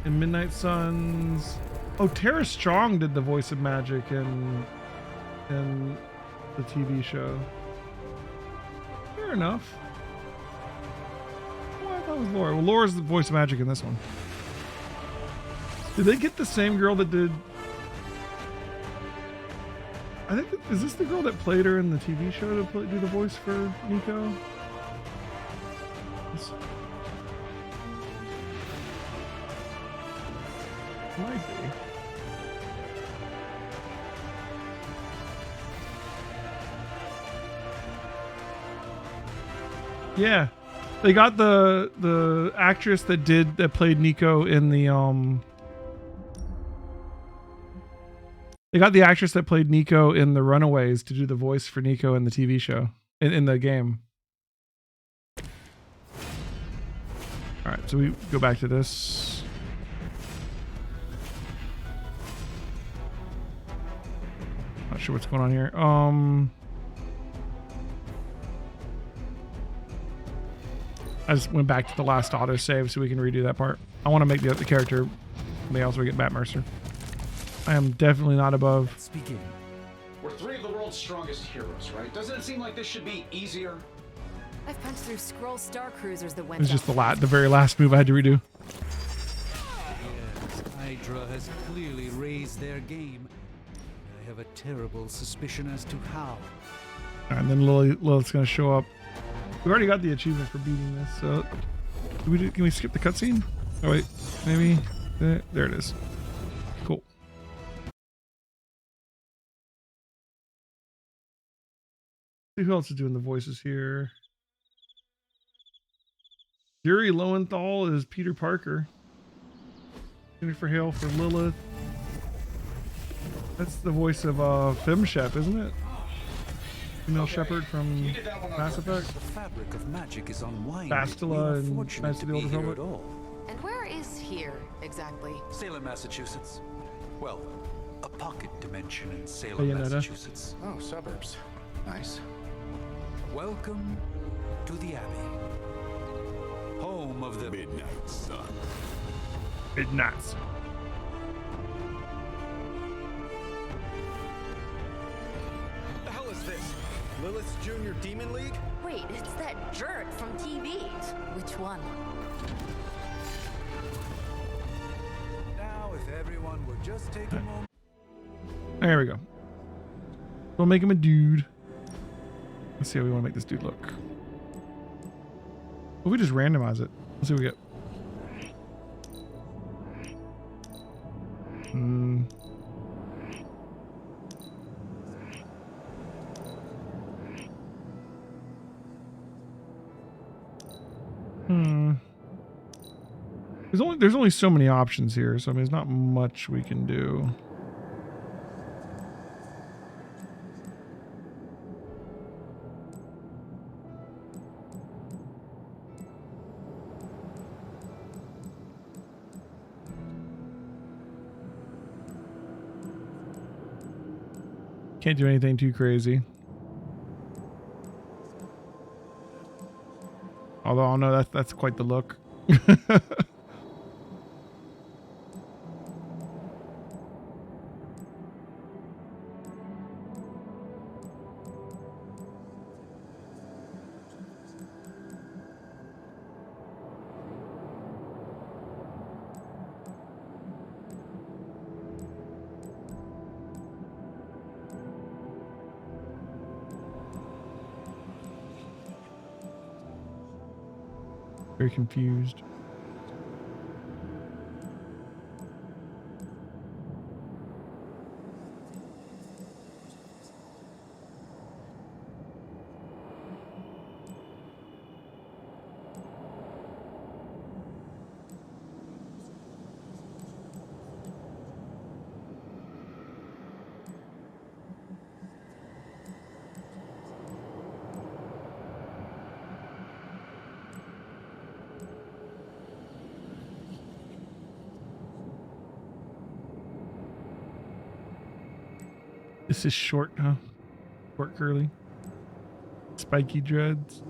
in Midnight Suns. Oh, Tara Strong did the voice of Magik in the TV show. Fair enough. Well, I thought it was Laura. Well, Laura's the voice of Magik in this one. Did they get the same girl that did... I think, is this the girl that played her in the TV show to do the voice for Nico? Might be. Yeah, they got the actress that played Nico in the They got the actress that played Nico in the Runaways to do the voice for Nico in the TV show in the game. All right, so we go back to this. Not sure what's going on here. I just went back to the last autosave so we can redo that part. I want to make the character somebody else. We get Matt Mercer. I am definitely not above. Let's begin. We're three of the world's strongest heroes, right? Doesn't it seem like this should be easier? I've punched through Skrull Star Cruisers that It went was just up. the very last move I had to redo. Yes, Hydra has clearly raised their game. I have a terrible suspicion as to how. All right, and then Lilith's gonna show up. We already got the achievement for beating this, so can we skip the cutscene? Oh wait, maybe there it is. Cool. See who else is doing the voices here. Yuri Lowenthal is Peter Parker. Jennifer Hale for Lilith. That's the voice of Femshep, isn't it? Female Shepherd from Mass Effect. The fabric of magic is unwinding. Bastila and Fortunate Knights to of the be Old here Republic. at all. And where is here exactly? Salem, Massachusetts. Well, a pocket dimension in Salem, Bayonetta. Massachusetts. Oh, suburbs. Nice. Welcome to the Abbey, home of the Midnight Sun. Midnights. The hell is this? Lilith's Junior Demon League? Wait, it's that jerk from TV. Which one? Now, if everyone would just take a moment. There we go. We'll make him a dude. Let's see how we want to make this dude look. Well, we just randomize it. Let's see what we get. There's only so many options here, so I mean, there's not much we can do. Can't do anything too crazy. Although I know that's quite the look. Very confused. This is short, huh? Short curly. Spiky dreads.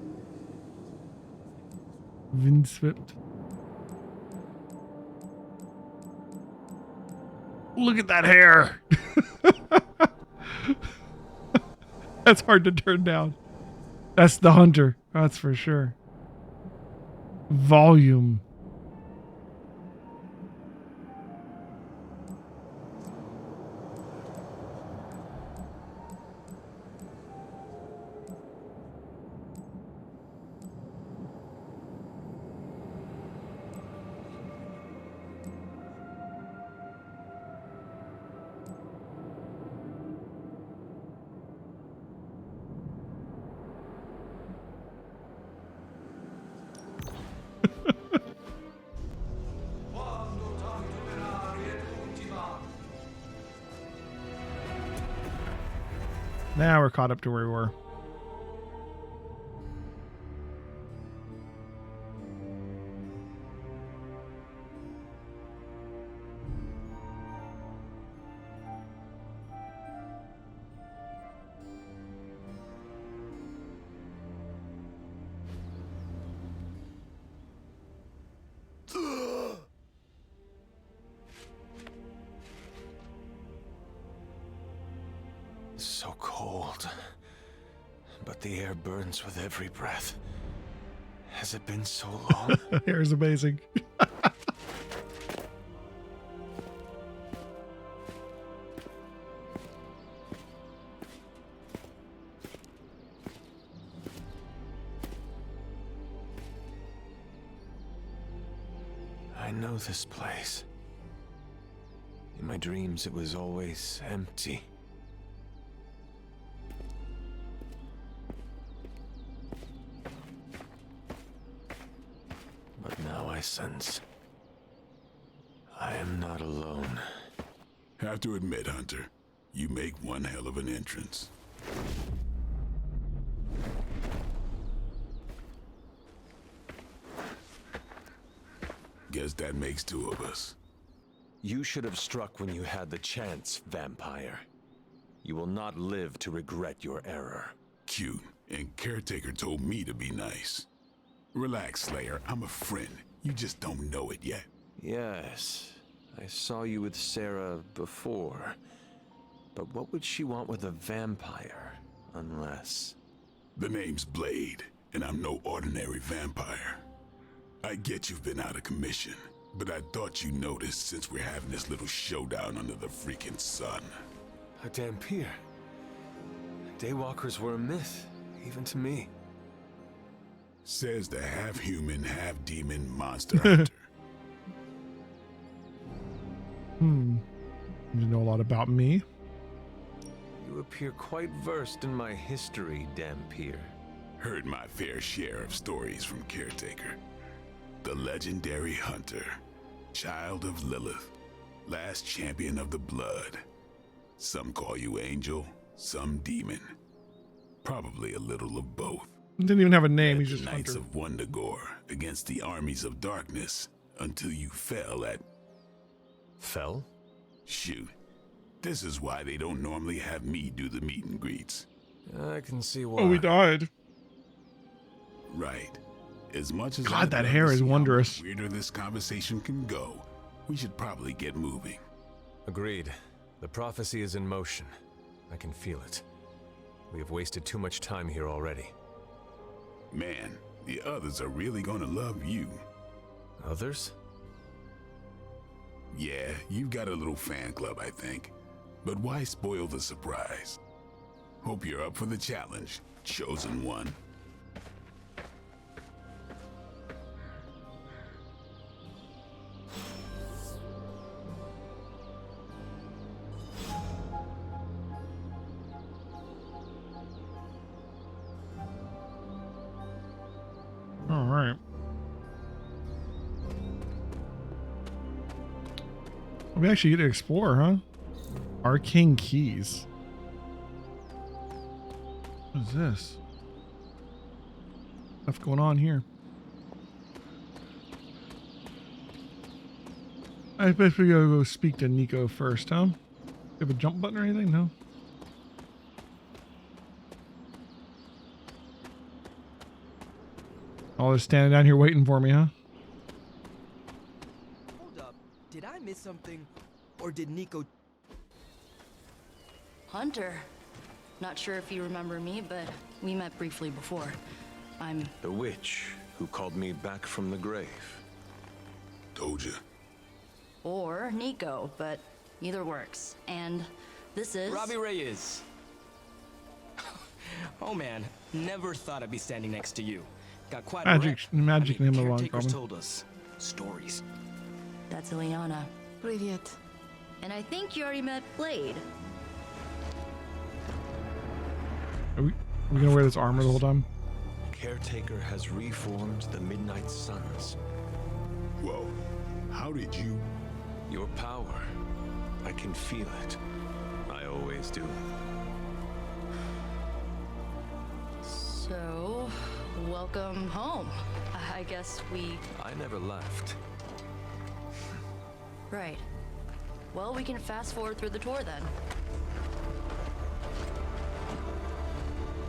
Windswept. Look at that hair. That's hard to turn down. That's the hunter. That's for sure. Volume. Now we're caught up to where we were. So cold, but the air burns with every breath. Has it been so long? Hair is amazing. I know this place. In my dreams, it was always empty. But now I sense I am not alone. Have to admit, Hunter, you make one hell of an entrance. Guess that makes two of us. You should have struck when you had the chance, vampire. You will not live to regret your error. Cute, and Caretaker told me to be nice. Relax, Slayer. I'm a friend. You just don't know it yet. Yes, I saw you with Sarah before. But what would she want with a vampire, unless... The name's Blade, and I'm no ordinary vampire. I get you've been out of commission, but I thought you noticed since we're having this little showdown under the freaking sun. A Dampier. Daywalkers were a myth, even to me. Says the half-human, half-demon monster hunter. You know a lot about me. You appear quite versed in my history, Dampier. Heard my fair share of stories from Caretaker. The legendary hunter, child of Lilith, last champion of the blood. Some call you angel, some demon. Probably a little of both. Didn't even have a name. He's just Knights hunter. of Wundagore against the armies of darkness until you fell at... Fell? Shoot. This is why they don't normally have me do the meet and greets. I can see why. Oh, we died. Right. As much as God, I'd that love hair to is see how wondrous. much weirder this conversation can go, we should probably get moving. Agreed. The prophecy is in motion. I can feel it. We have wasted too much time here already. Man, the others are really gonna love you. Others? Yeah, you've got a little fan club, I think. But why spoil the surprise? Hope you're up for the challenge, chosen one. All right. We actually get to explore, huh? Arcane keys. What is this? Stuff going on here. I bet we gotta go speak to Nico first, huh? You have a jump button or anything? No. Oh, they're standing down here waiting for me, huh? Hold up. Did I miss something? Or did Nico... Hunter. Not sure if you remember me, but we met briefly before. I'm... The witch who called me back from the grave. Told you. Or Nico, but either works. And this is... Robbie Reyes. Oh man, never thought I'd be standing next to you. Got quite Magik name along, caretakers probably. told us stories. That's Ileana. Привет. And I think you already met Blade. Are we gonna wear this armor the whole time? Caretaker has reformed the Midnight Suns. Whoa, how did you? Your power. I can feel it. I always do. So, welcome home. I guess we... I never left. Right. Well, we can fast forward through the tour then.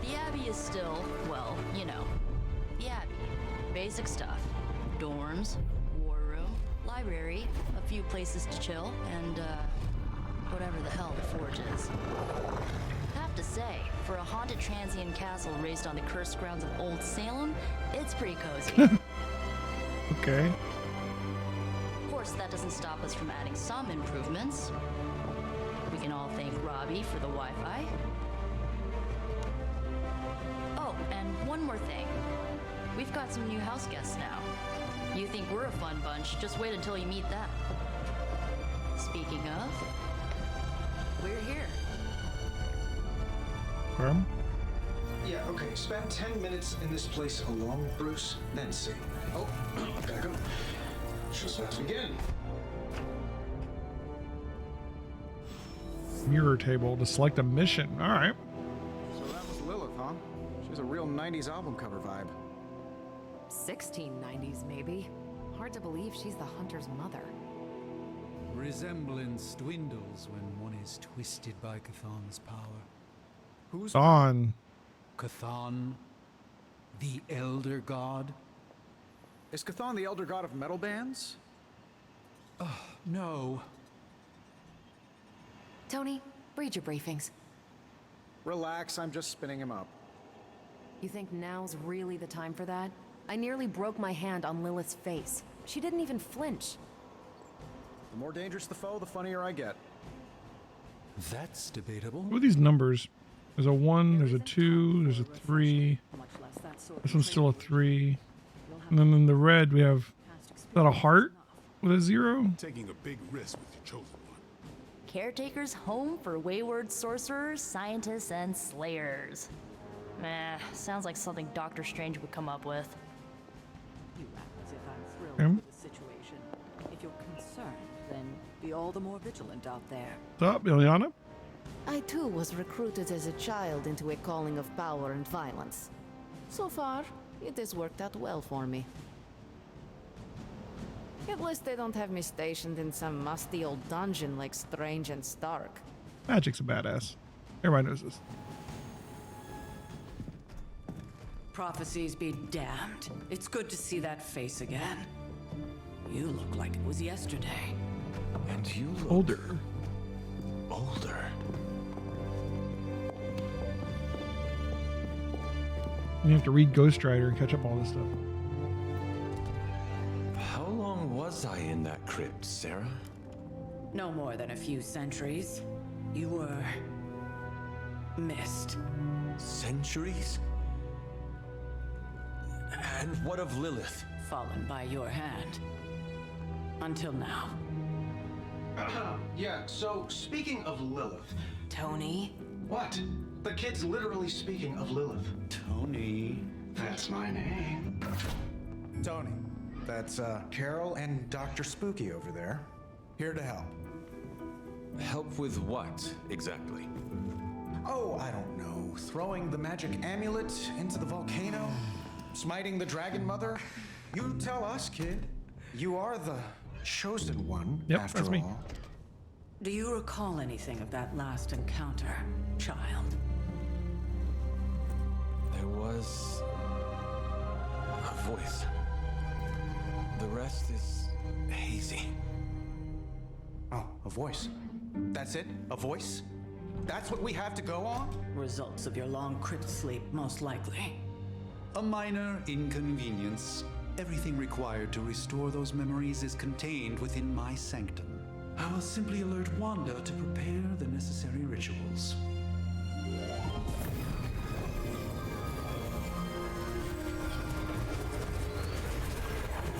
The Abbey is still, well, you know, the Abbey. Basic stuff. Dorms, war room, library, a few places to chill, and, whatever the hell the Forge is. Have to say, for a haunted transient castle raised on the cursed grounds of Old Salem, it's pretty cozy. Okay. Of course, that doesn't stop us from adding some improvements. We can all thank Robbie for the Wi-Fi. Oh, and one more thing. We've got some new house guests now. You think we're a fun bunch, just wait until you meet them. Speaking of, we're here. Yeah, okay. Spend 10 minutes in this place alone, Bruce, then see. Oh, gotta go. Just let's begin. Mirror table to select a mission. All right. So that was Lilith, huh? She has a real 90s album cover vibe. 1690s, maybe. Hard to believe she's the hunter's mother. Resemblance dwindles when one is twisted by Cathan's power. Who's Dawn? Cathan, the Elder God? Is Cathan the elder god of metal bands? No. Tony, read your briefings. Relax, I'm just spinning him up. You think now's really the time for that? I nearly broke my hand on Lilith's face. She didn't even flinch. The more dangerous the foe, the funnier I get. That's debatable. What are these numbers? There's a 1, there's a 2, there's a 3. This one's still a 3. And then in the red, we have, is that a heart with a 0? Taking a big risk with your chosen one. Caretaker's home for wayward sorcerers, scientists, and slayers. Sounds like something Doctor Strange would come up with. You act as if I'm thrilled with the situation. If you're concerned, then be all the more vigilant out there. What's up, Ileana? I too was recruited as a child into a calling of power and violence. So far, it has worked out well for me. At least they don't have me stationed in some musty old dungeon like Strange and Stark. Magik's a badass. Everybody knows this. Prophecies be damned. It's good to see that face again. You look like it was yesterday. And you look... Older. Older. You have to read Ghost Rider and catch up all this stuff. How long was I in that crypt, Sarah? No more than a few centuries. You were... missed. Centuries? And what of Lilith? Fallen by your hand. Until now. Yeah, so speaking of Lilith... Tony? What? The kid's literally speaking of Lilith. Tony. That's my name. Tony. That's, Carol and Dr. Spooky over there. Here to help. Help with what, exactly? Oh, I don't know. Throwing the magic amulet into the volcano? Smiting the dragon mother? You tell us, kid. You are the chosen one, after that's me. all. Do you recall anything of that last encounter, child? There was A voice. The rest is hazy. Oh, a voice. That's it? A voice? That's what we have to go on? Results of your long crypt sleep, most likely. A minor inconvenience. Everything required to restore those memories is contained within my sanctum. I will simply alert Wanda to prepare the necessary rituals.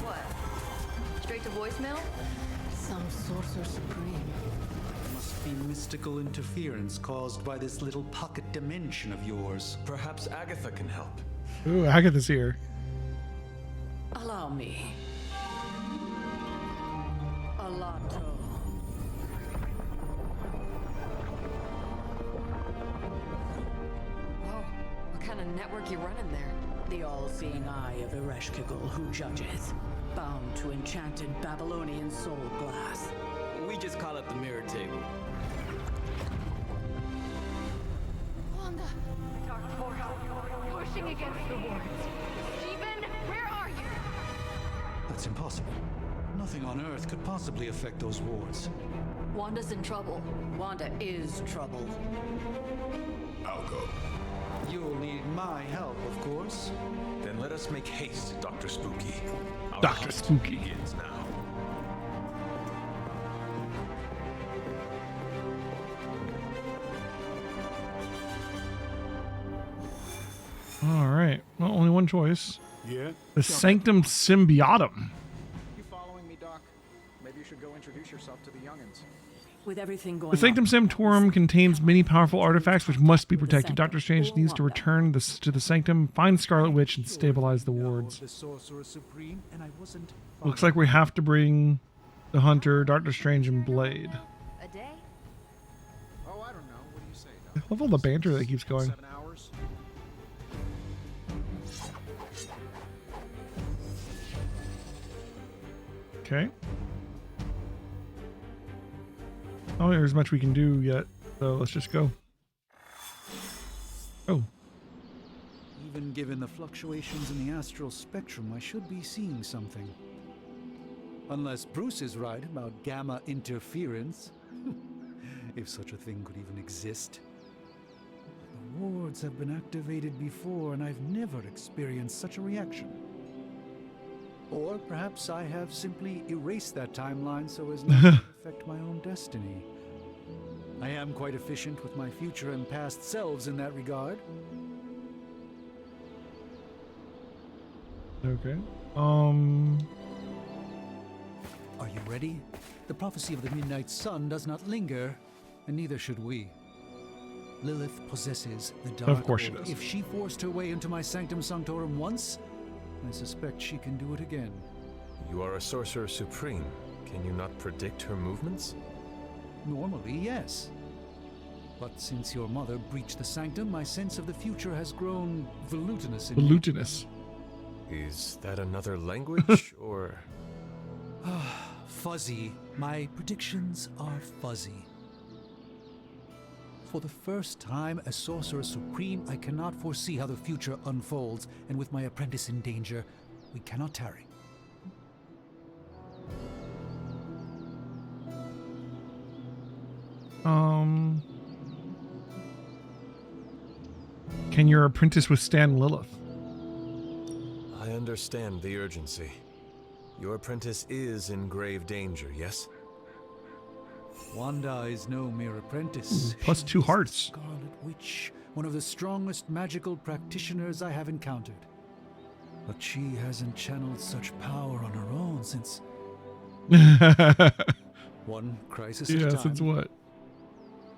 What? Straight to voicemail? Some Sorcerer Supreme. Must be mystical interference caused by this little pocket dimension of yours. Perhaps Agatha can help. Ooh, Agatha's here. Allow me. Alato. Whoa, what kind of network you running there? The all-seeing eye of Ereshkigal who judges. Bound to enchanted Babylonian soul glass. We just call it the mirror table. Wanda! Dark portal, pushing against the wards. Steven, where are you? That's impossible. Nothing on Earth could possibly affect those wards. Wanda's in trouble. Wanda is troubled. I'll go. You'll need my help, of course. Then let us make haste, Dr. Spooky. Our Dr. hunt Spooky. begins now. All right. Well, only one choice. Yeah? The Sanctum Symbiotum. You following me, Doc? Maybe you should go introduce yourself to the youngins. With everything going The Sanctum on, Sanctorum contains many powerful artifacts which must be protected. Doctor Strange needs to return to the Sanctum, find Scarlet Witch, and stabilize the wards. The Sorcerer Supreme, and I wasn't. Looks like we have to bring the Hunter, Doctor Strange, and Blade. A day? Oh, I don't know. What do you say, I Doc? love all the banter that keeps going. 7 hours? Okay. Oh, there's much we can do yet, so let's just go. Oh. Even given the fluctuations in the astral spectrum, I should be seeing something. Unless Bruce is right about gamma interference. If such a thing could even exist. The wards have been activated before, and I've never experienced such a reaction. Or perhaps I have simply erased that timeline so as not to affect my own destiny. I am quite efficient with my future and past selves in that regard. Okay. Are you ready? The prophecy of the Midnight Sun does not linger, and neither should we. Lilith possesses the Dark Of course she Order. does. If she forced her way into my Sanctum Sanctorum once, I suspect she can do it again. You are a Sorcerer Supreme. Can you not predict her movements? Normally, yes. But since your mother breached the Sanctum, my sense of the future has grown volutinous. Volutinous. Is that another language, or...? Fuzzy. My predictions are fuzzy. For the first time as Sorcerer Supreme, I cannot foresee how the future unfolds, and with my apprentice in danger, we cannot tarry. Can your apprentice withstand Lilith? I understand the urgency. Your apprentice is in grave danger, yes? Wanda is no mere apprentice. Plus She 2 is the hearts. Scarlet Witch, one of the strongest magical practitioners I have encountered. But she hasn't channeled such power on her own since one crisis at a Yeah, time. since what?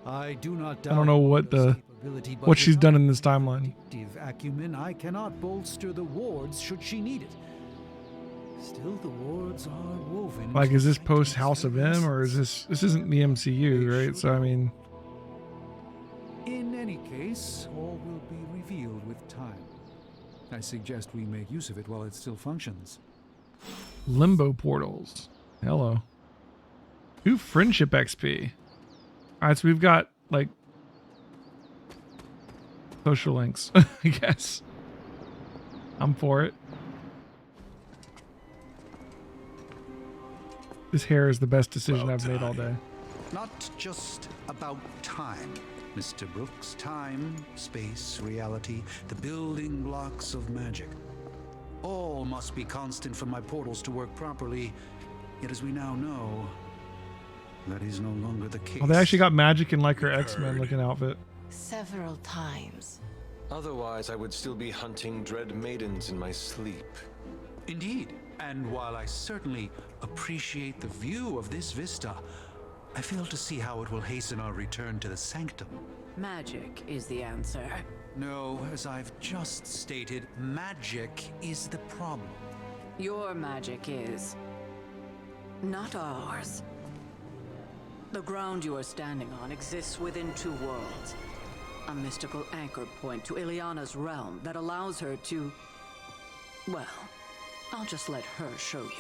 I do not doubt I don't know what Wanda's capability, but what she's without done in this timeline. predictive acumen, I cannot bolster the wards should she need it. Still, the wards are woven. Like, into is this the post Sanctum's House of very M, or is essence. this isn't the MCU, right? So I mean, In any case, all will be revealed with time. I suggest we make use of it while it still functions. limbo portals. Hello. 2 friendship XP. All right, so we've got like social links, I guess. I'm for it. This hair is the best decision I've made all day. Not just about time, Mr. Brooks. Time, space, reality, the building blocks of magic. All must be constant for my portals to work properly. Yet as we now know, that is no longer the case. Oh, they actually got Magik in like her X-Men looking outfit. Several times. Otherwise, I would still be hunting dread maidens in my sleep. Indeed. And while I certainly appreciate the view of this vista, I fail to see how it will hasten our return to the sanctum. Magic is the answer. No, as I've just stated, magic is the problem. Your magic is not ours. The ground you are standing on exists within two worlds. A mystical anchor point to Ileana's realm that allows her to... Well, I'll just let her show you.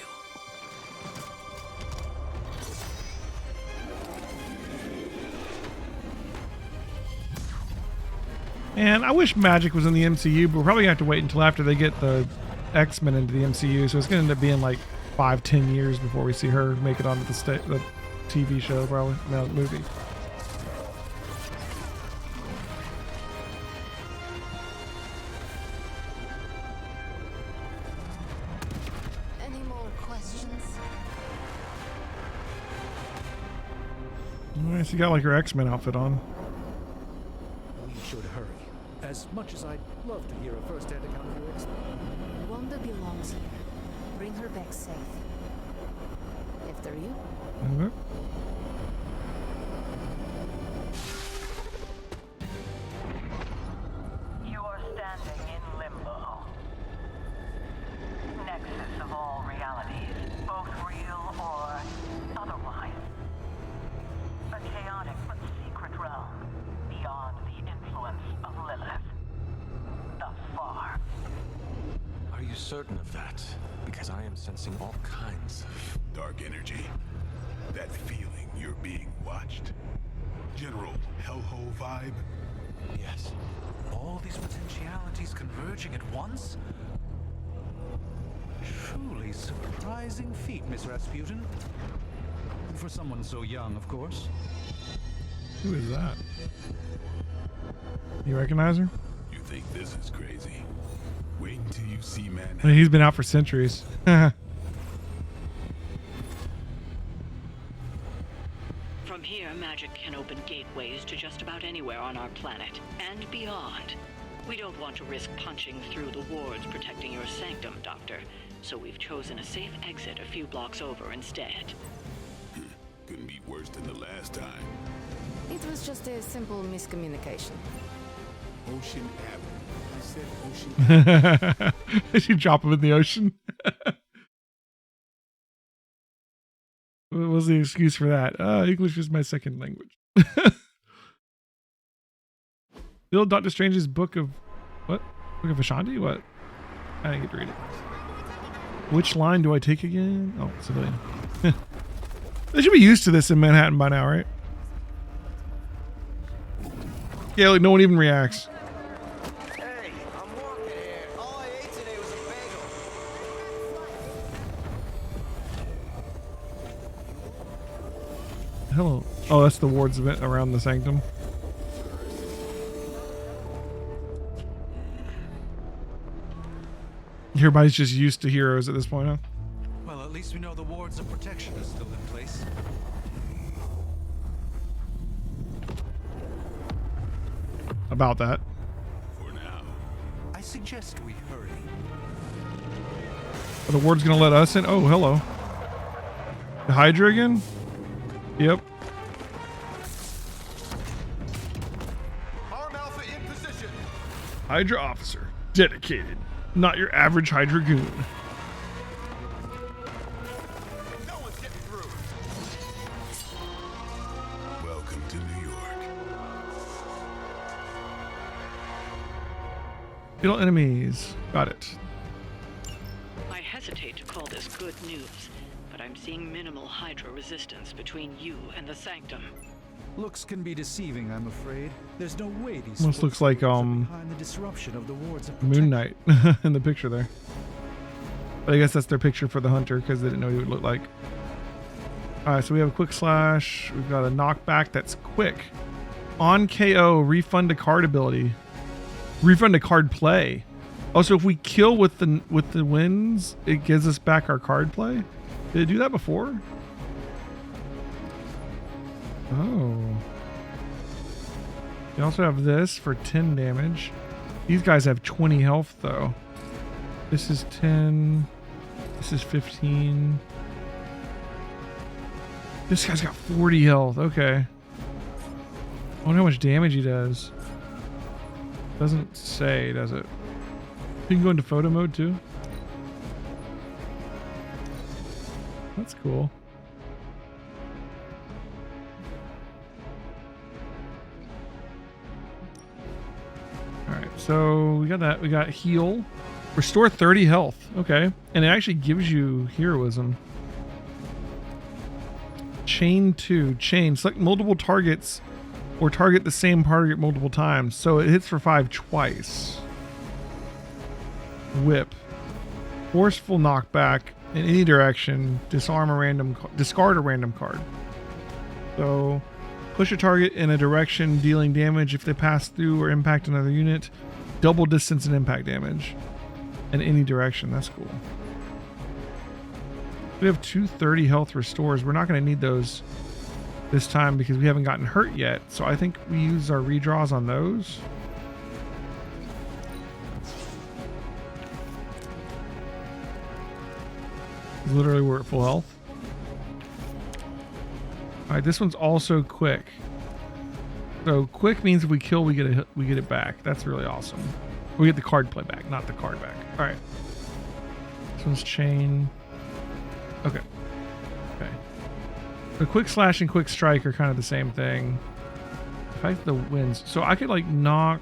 And I wish Magik was in the MCU, but we're probably gonna have to wait until after they get the X-Men into the MCU. So it's gonna end up being like 5-10 years before we see her make it onto the TV show, probably. No, movie. Any more questions? Alright, so you got like her X-Men outfit on. We should hurry. As much as I'd love to hear a first-hand account of your experience. Wanda belongs here. Bring her back safe. After you. Okay. You are standing in limbo. Nexus of all realities, both real or otherwise. A chaotic but secret realm beyond the influence of Lilith. Thus far. Are you certain of that? Because I am sensing all kinds of dark energy. That feeling you're being watched. General hellhole vibe. Yes. All these potentialities converging at once? Truly surprising feat, Miss Rasputin. For someone so young, of course. Who is that? You recognize her? You think this is crazy? Wait until you see I mean, Manhattan. he's been out for centuries. From here, magic can open gateways to just about anywhere on our planet, and beyond. We don't want to risk punching through the wards protecting your sanctum, Doctor, so we've chosen a safe exit a few blocks over instead. Couldn't be worse than the last time. It was just a simple miscommunication. Ocean Avenue. I said Ocean They should drop him in the ocean. What was the excuse for that? English is my second language. Bill Doctor Strange's book of what? Book of Ashanti? What? I didn't get to read it. Which line do I take again? Oh, civilian. They should be used to this in Manhattan by now, right? Yeah, like no one even reacts. Hey, I'm walking here. All I ate today was a bagel. Hello. Oh, that's the wards event around the sanctum. Everybody's just used to heroes at this point, huh? Well, at least we know the wards of protection are still in place. About that. For now. I suggest we hurry. Are the ward's gonna let us in? Oh, hello. The Hydra again? Yep. Arm Alpha in position. Hydra officer. Dedicated. Not your average Hydra goon. No one's getting through. Welcome to New York. Fatal enemies. Got it. I hesitate to call this good news, but I'm seeing minimal Hydra resistance between you and the Sanctum. Looks can be deceiving, I'm afraid. There's no way these Almost looks like behind the disruption of the wards of Moon Knight in the picture there. But I guess that's their picture for the hunter because they didn't know who it looked like. All right, so we have a quick slash. We've got a knockback that's quick. On KO, refund a card ability. Refund a card play. Also, if we kill with the wins, it gives us back our card play. Did it do that before? Oh. You also have this for 10 damage. These guys have 20 health though. This is 10. This is 15. This guy's got 40 health. Okay. I wonder how much damage he does. Doesn't say, does it? You can go into photo mode too. That's cool. Alright, so we got that. We got heal. Restore 30 health. Okay. And it actually gives you heroism. Chain 2. Chain. Select multiple targets or target the same target multiple times. So it hits for 5 twice. Whip. Forceful knockback in any direction. Discard a random card. So push a target in a direction, dealing damage if they pass through or impact another unit. Double distance and impact damage in any direction. That's cool. We have 230 health restores. We're not going to need those this time because we haven't gotten hurt yet. So I think we use our redraws on those. Literally we're at full health. All right, this one's also quick. So quick means if we kill, we get it back. That's really awesome. We get the card play back, not the card back. All right. This one's chain. Okay. Okay. The quick slash and quick strike are kind of the same thing. If I get the wins, so I could like knock.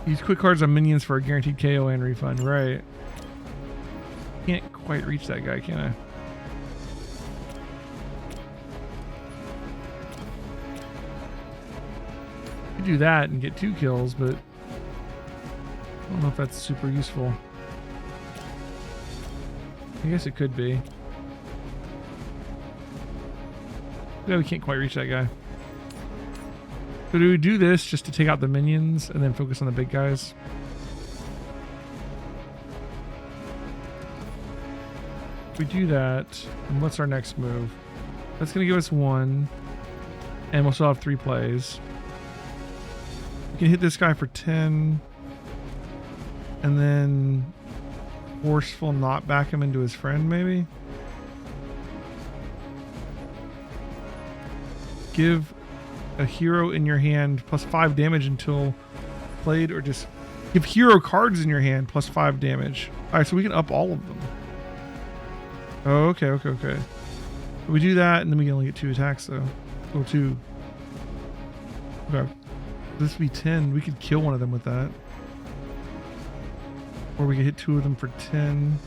Use quick cards on minions for a guaranteed KO and refund. Right. Can't quite reach that guy, can I? I could do that and get 2 kills, but I don't know if that's super useful. I guess it could be. Yeah, we can't quite reach that guy. So do we do this just to take out the minions and then focus on the big guys? If we do that, and what's our next move? That's going to give us 1, and we'll still have 3 plays. We can hit this guy for 10, and then forceful not back him into his friend, maybe? Give a hero in your hand plus 5 damage until played, or just give hero cards in your hand plus 5 damage. Alright, so we can up all of them. Oh, okay. We do that, and then we can only get 2 attacks, though. Or 2. Okay. This would be 10. We could kill one of them with that. Or we could hit 2 of them for 10.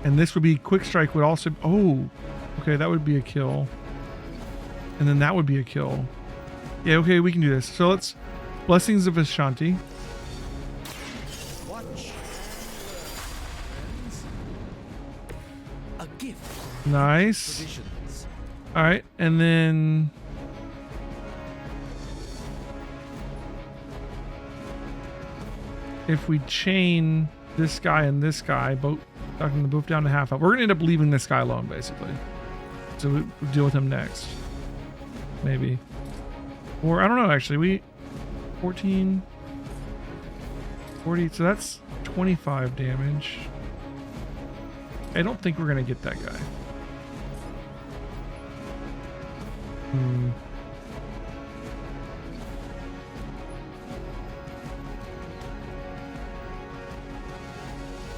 And this would be quick strike would also... Oh! Okay, that would be a kill. And then that would be a kill. Yeah, okay, we can do this. So let's... Blessings of Ashanti. A gift. Nice. Alright, and then... If we chain this guy and this guy, both knocking them both down to half health, we're gonna end up leaving this guy alone, basically. So we'll deal with him next. Maybe. Or, I don't know, actually. We... 14... 40... So that's 25 damage. I don't think we're gonna get that guy.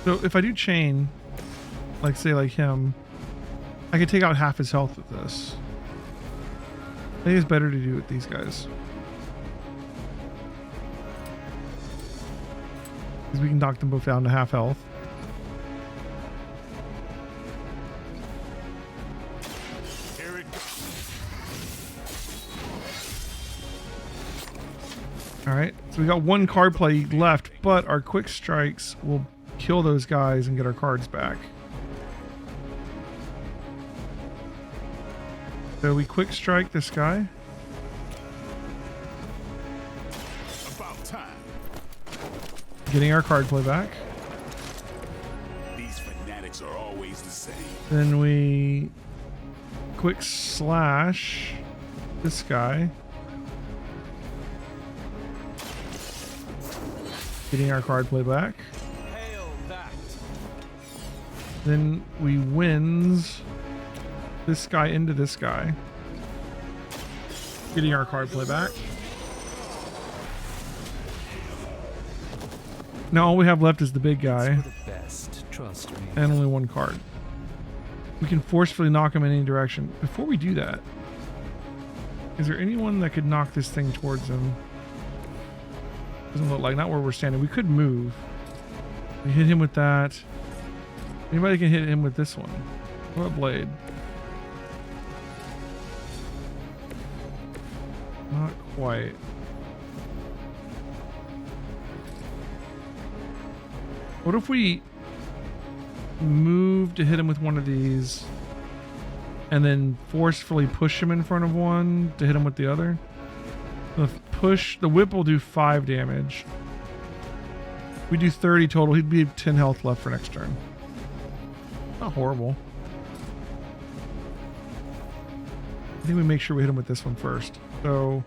So if I do chain, like say like him, I could take out half his health with this. I think it's better to do it with these guys. Because we can knock them both down to half health. Here it goes. Alright, So we got one card play left, but our quick strikes will kill those guys and get our cards back. So we quick strike this guy. About time. Getting our card play back. These fanatics are always the same. Then we quick slash this guy. Getting our card play back. Then we wins this guy into this guy. Getting our card play back. Now all we have left is the big guy. Trust me. And only one card. We can forcefully knock him in any direction. Before we do that, is there anyone that could knock this thing towards him? Doesn't look like, not where we're standing. We could move. We hit him with that. Anybody can hit him with this one. What a blade. Not quite. What if we move to hit him with one of these and then forcefully push him in front of one to hit him with the other? The whip will do 5 damage. We do 30 total. He'd be 10 health left for next turn. Not horrible. I think we make sure we hit him with this one first. So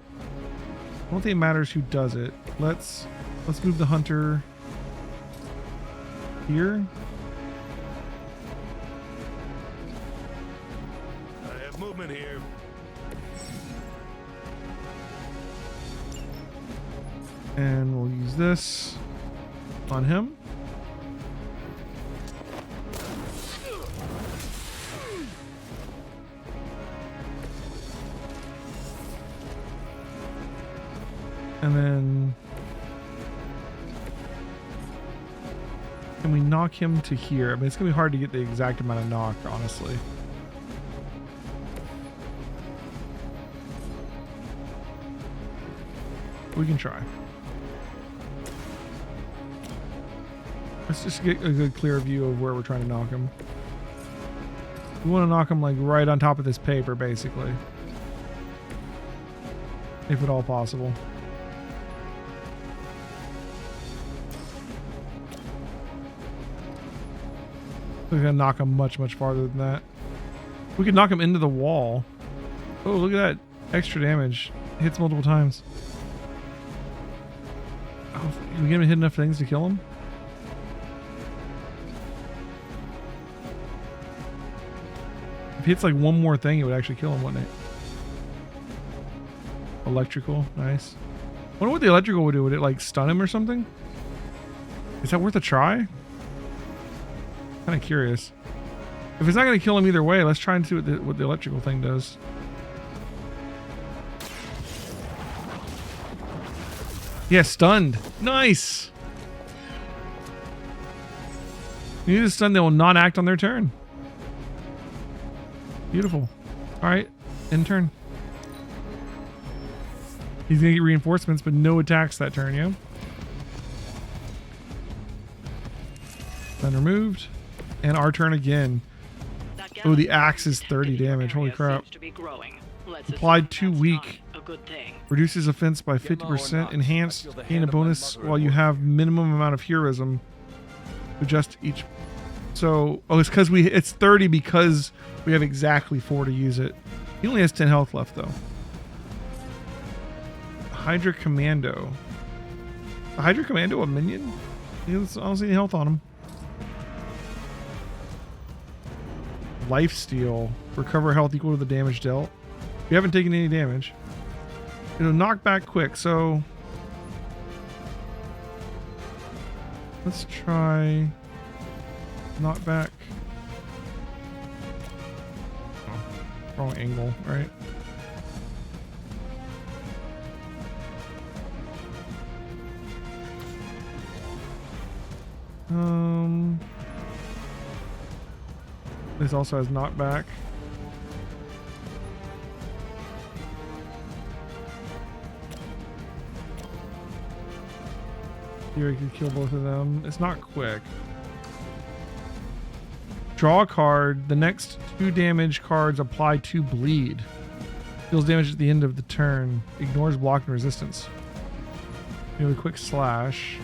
I don't think it matters who does it. Let's move the hunter here. I have movement here. And we'll use this on him. And then can we knock him to here? I mean, it's gonna be hard to get the exact amount of knock, honestly. We can try. Let's just get a good clear view of where we're trying to knock him. We want to knock him like right on top of this paper, basically. If at all possible. We're gonna knock him much, much farther than that. We could knock him into the wall. Oh, look at that extra damage. Hits multiple times. Oh, can we get him to hit enough things to kill him? If he hits like one more thing, it would actually kill him, wouldn't it? Electrical, nice. I wonder what the electrical would do. Would it like stun him or something? Is that worth a try? Kind of curious. If it's not going to kill him either way, let's try and see what the electrical thing does. Yeah, stunned. Nice. You need a stun, they will not act on their turn. Beautiful. All right, end turn. He's going to get reinforcements, but no attacks that turn, yeah? Then removed. And our turn again. Oh, the axe is 30 damage. Holy crap. Applied 2 weak. Reduces offense by 50%. Enhanced. Gain a bonus while you have minimum amount of heroism. Adjust each. So, oh, it's because it's 30 because we have exactly 4 to use it. He only has 10 health left, though. Hydra Commando. A Hydra Commando a minion? I don't see any health on him. Lifesteal. Recover health equal to the damage dealt. We haven't taken any damage. It'll knock back quick, so let's try knock back. Oh, wrong angle, right? This also has knockback. Here I could kill both of them. It's not quick. Draw a card. The next 2 damage cards apply 2 bleed. Deals damage at the end of the turn. Ignores block and resistance. Do a quick slash.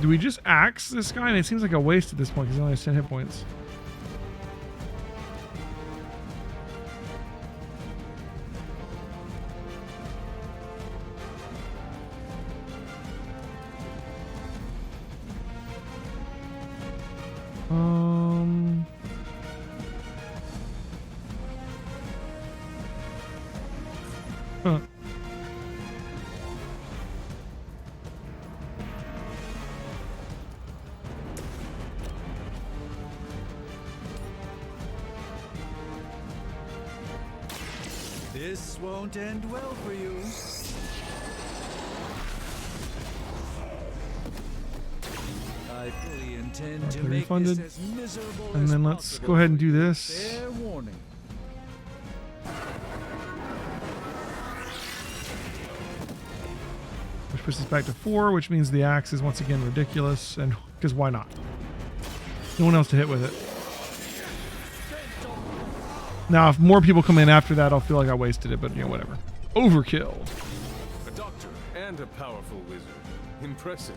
Do we just axe this guy? And it seems like a waste at this point because he only has 10 hit points. Huh. This won't end well for you. I fully intend to make this as miserable and as then let's possible go ahead and for do you. this. Fair warning. Which pushes us back to 4, which means the axe is once again ridiculous, and because why not? No one else to hit with it. Now, if more people come in after that, I'll feel like I wasted it, but you know, whatever. Overkill. A doctor and a powerful wizard. Impressive.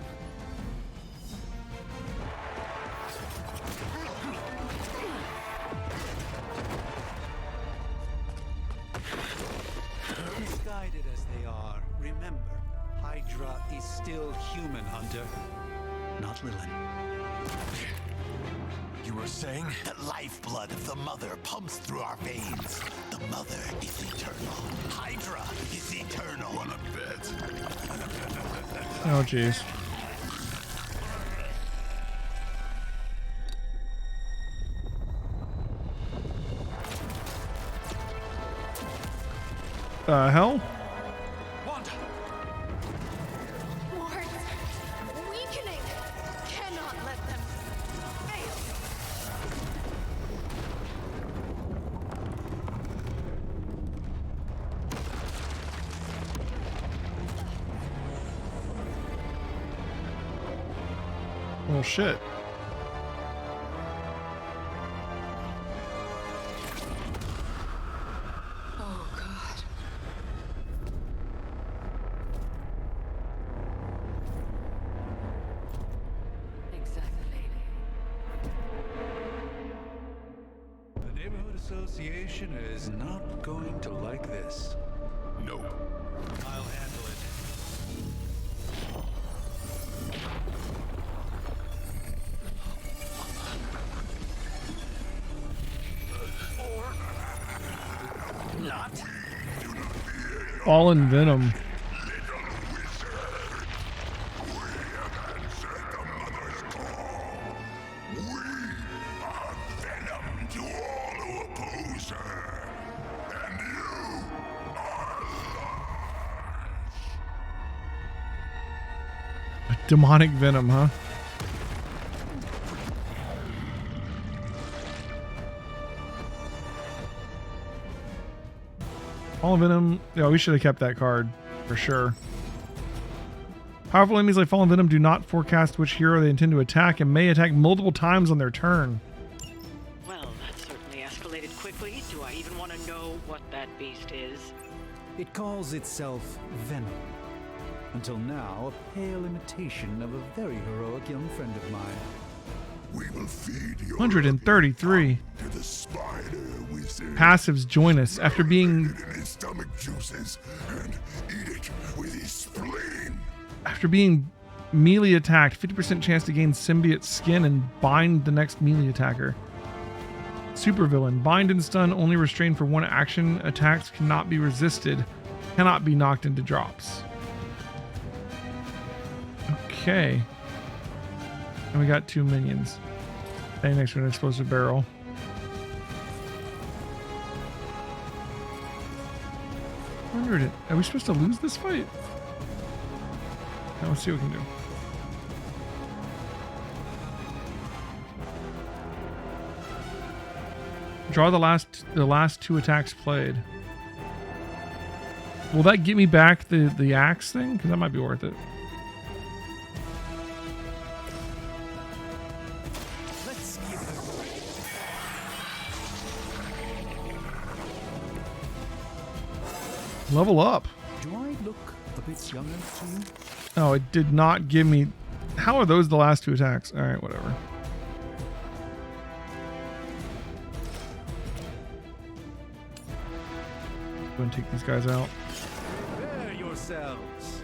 Misguided as they are, remember, Hydra is still human, Hunter. Not Lilin. You were saying? The lifeblood of the Mother pumps through our veins. The Mother is eternal. Hydra is eternal. Wanna bet? Oh, jeez. Hell? Wards. Weakening. Cannot let them fail. Well, shit. Oh, God. Exactly. The neighborhood association is not going to like this. Nope. I'll handle it. Not. Fallen Venom. Venom to all who oppose her. And you are Demonic Venom, huh? Fallen Venom. Yeah, we should have kept that card for sure. Powerful enemies like Fallen Venom do not forecast which hero they intend to attack and may attack multiple times on their turn. Well, that certainly escalated quickly. Do I even want to know what that beast is? It calls itself Venom. Until now, a pale imitation of a very heroic young friend of mine. We will feed your 133. to the spider wizard. Passives join us after being In his stomach juices and eat it with his spleen. after being melee attacked, 50% chance to gain symbiote skin and bind the next melee attacker. Supervillain. Bind and stun only restrained for 1 action. Attacks cannot be resisted. Cannot be knocked into drops. Okay. And we got 2 minions. Staying next to an explosive barrel. Are we supposed to lose this fight? Now let's see what we can do. Draw the last 2 attacks played. Will that get me back the axe thing? Because that might be worth it. Let's give it a Level up. Do I look a bit younger to you? Oh, it did not give me... How are those the last 2 attacks? All right, whatever. Go and take these guys out. Prepare yourselves.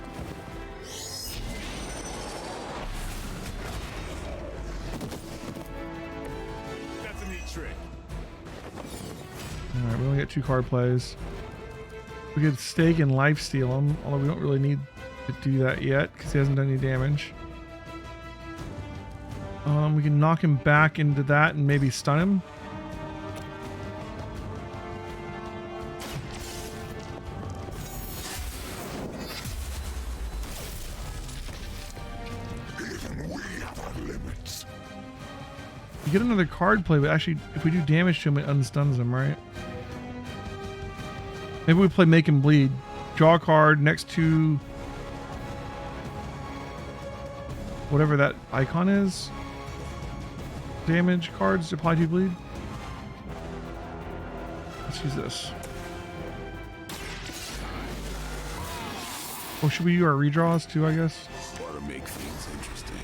That's a neat trick. All right, we only get 2 card plays. We could stake and lifesteal him, although we don't really need to do that yet because he hasn't done any damage. We can knock him back into that and maybe stun him. Even we have our limits. You get another card play, but actually, if we do damage to him, it unstuns him, right? Maybe we play Make Him Bleed. Draw a card next to whatever that icon is. Damage cards apply to bleed. Let's use this. Oh, should we do our redraws too, I guess? Ought to make things interesting.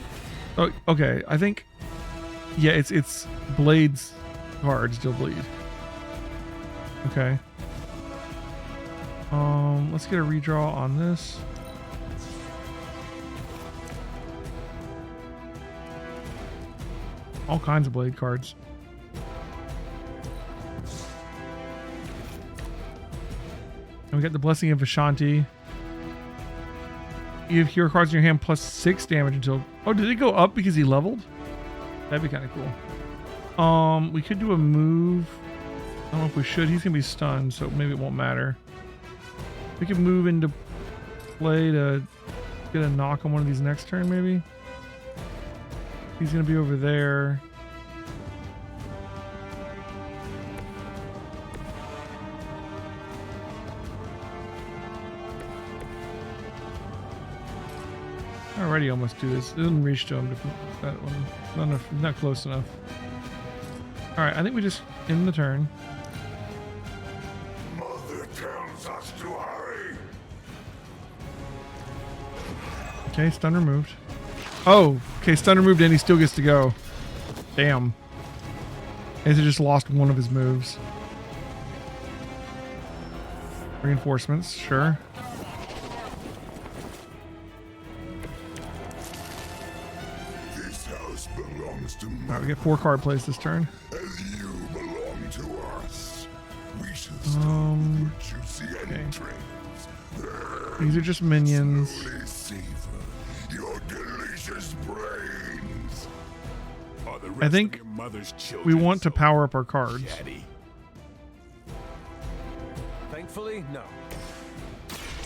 Oh, okay. I think, yeah, it's blades cards deal bleed. Okay. Let's get a redraw on this. All kinds of blade cards. And we got the Blessing of Ashanti. You have hero cards in your hand plus 6 damage until... Oh, did it go up because he leveled? That'd be kind of cool. We could do a move. I don't know if we should. He's going to be stunned, so maybe it won't matter. We could move into play to get a knock on one of these next turn, maybe. He's going to be over there. Already almost do this. It doesn't reach to him. That one. Not close enough. Alright, I think we just end the turn. Mother tells us to hurry. Okay, stun removed. Oh, okay, stun removed and he still gets to go. Damn. He just lost one of his moves. Reinforcements, sure. This house belongs to me. Alright, we get 4 card plays this turn. As you belong to us. We shall start with your juicy entrails. These are just minions. Slowly savor your delicious brains. I think we want to power up our cards. Thankfully, no.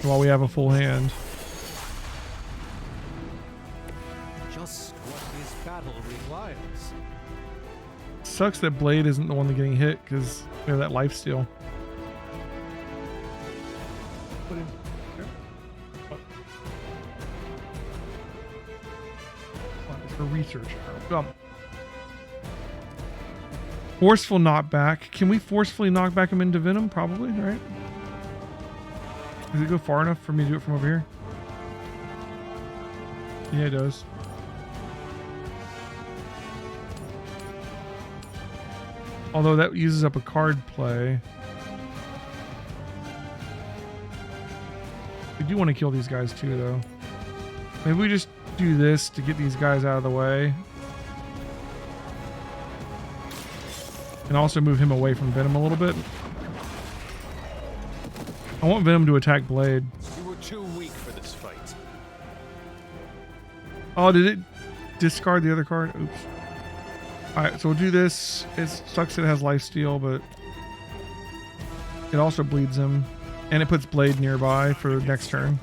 While we have a full hand. just what this battle requires. Sucks that Blade isn't the one that's getting hit because we have that life steal. For research. Forceful knockback. Can we forcefully knock back him into Venom? Probably, right? Does it go far enough for me to do it from over here? Yeah, it does. Although that uses up a card play. We do want to kill these guys too, though. Maybe we just do this to get these guys out of the way. And also move him away from Venom a little bit. I want Venom to attack Blade. You were too weak for this fight. Oh, did it discard the other card? Oops. Alright, so we'll do this. It sucks that it has lifesteal, but it also bleeds him. And it puts Blade nearby for next turn.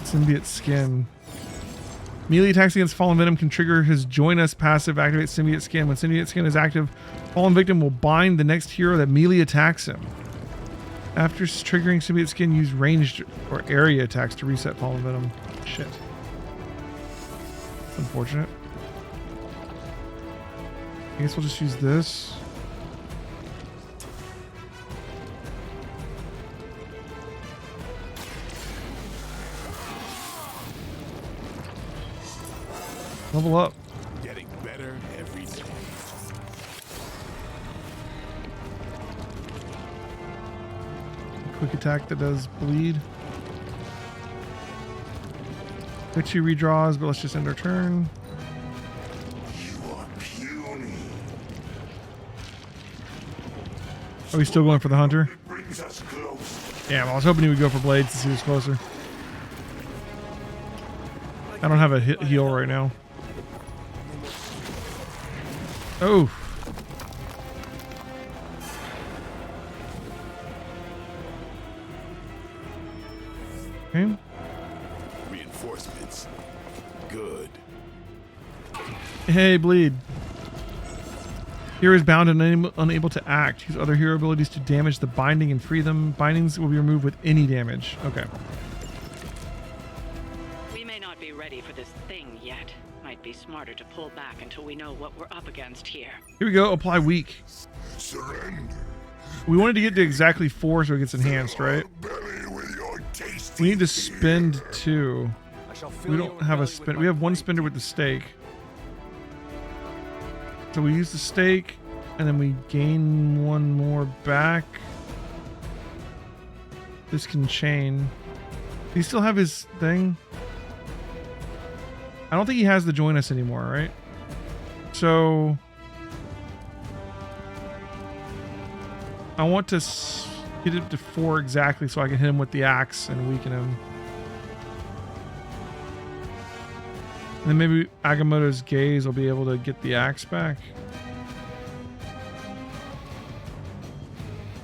Symbiote skin. Melee attacks against Fallen Venom can trigger his Join Us passive, activate Symbiote Skin. When Symbiote Skin is active, Fallen Victim will bind the next hero that melee attacks him. After triggering Symbiote Skin, use ranged or area attacks to reset Fallen Venom. Shit. That's unfortunate. I guess we'll just use this. Level up. Getting better every day. Quick attack that does bleed. Quick 2 redraws, but let's just end our turn. You are puny. Are we still going for the hunter? Brings us close. Yeah, well, I was hoping he would go for blades to see who's closer. I don't have a heal right now. Oh. Okay. Reinforcements. Good. Hey, bleed. Hero is bound and unable to act. Use other hero abilities to damage the binding and free them. Bindings will be removed with any damage. Okay. We may not be ready for this thing yet. Might be smarter to pull back until we know what we're up against here. Here we go. Apply weak. Surrender. We wanted to get to exactly 4 so it gets enhanced, right? We need to spend 2. We don't have a spin. We have 1 spender with the stake. So we use the stake, and then we gain 1 more back. This can chain. Does he still have his thing? I don't think he has the Join Us anymore, right? So I want to get it to 4 exactly so I can hit him with the axe and weaken him. And then maybe Agamotto's gaze will be able to get the axe back.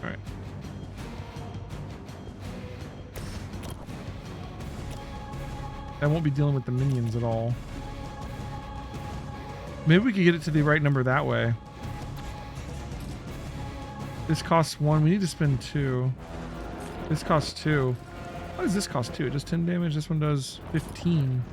Alright. I won't be dealing with the minions at all. Maybe we could get it to the right number that way. This costs 1. We need to spend 2. This costs 2. Why does this cost 2? It does 10 damage. This one does 15.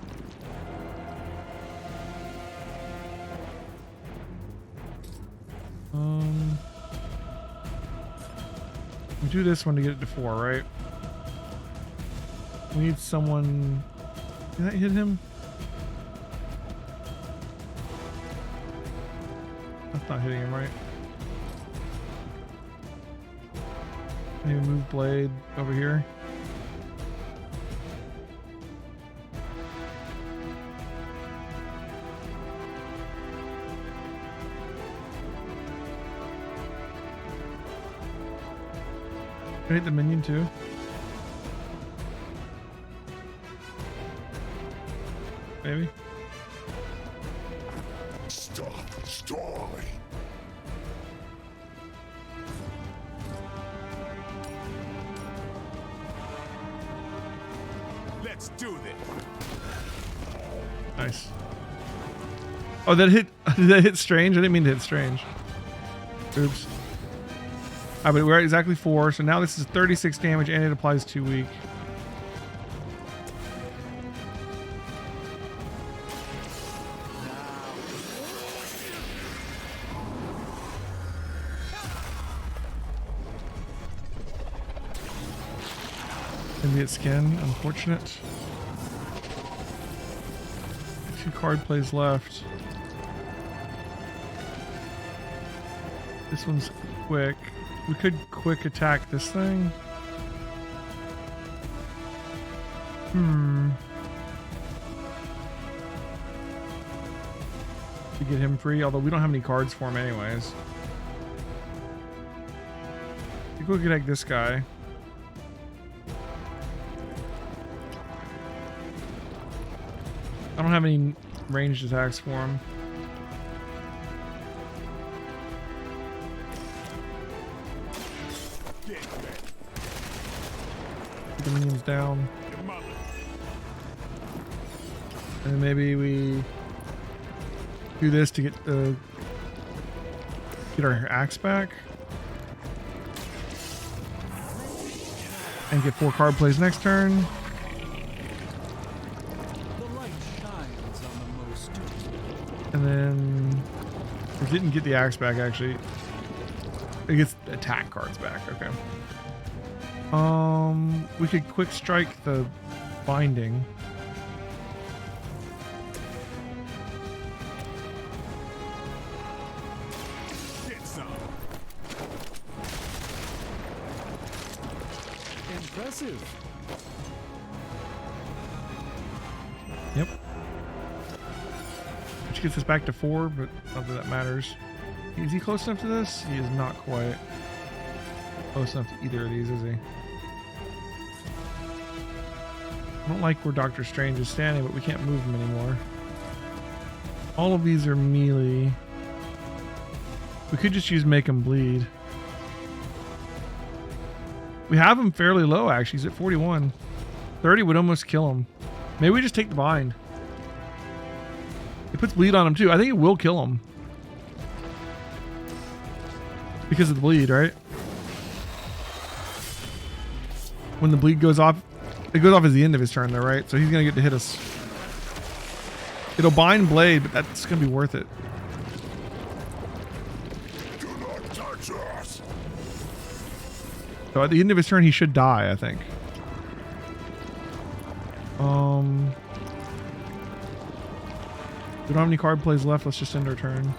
We do this one to get it to 4, right? We need someone. Did that hit him? That's not hitting him, right? Maybe move blade over here. Can I hit the minion too? Maybe. Stop stalling. Let's do this. Nice. Oh, that hit. Did that hit Strange? I didn't mean to hit Strange. Oops. Ah, but we're at exactly 4, so now this is 36 damage and it applies 2 weak. Symbiote Skin, unfortunate. 2 card plays left. This one's quick. We could quick attack this thing. To get him free, although we don't have any cards for him anyways. We could attack this guy. I don't have any ranged attacks for him. Get the minions down. And then maybe we do this to get our axe back. And get 4 card plays next turn. The light shines on the most. And then we didn't get the axe back actually. It gets attack cards back, okay. We could quick strike the binding. Get some. Impressive. Yep. Which gets us back to 4, but not that that matters. Is he close enough to this? He is not quite close enough to either of these, is he? I don't like where Doctor Strange is standing, but we can't move him anymore. All of these are melee. We could just use Make Him Bleed. We have him fairly low, actually. He's at 41. 30 would almost kill him. Maybe we just take the bind. It puts bleed on him, too. I think it will kill him. Because of the bleed, right? When the bleed goes off, it goes off at the end of his turn, though, right? So he's going to get to hit us. It'll bind Blade, but that's going to be worth it. Do not touch us. So at the end of his turn, he should die, I think. We don't have any card plays left. Let's just end our turn.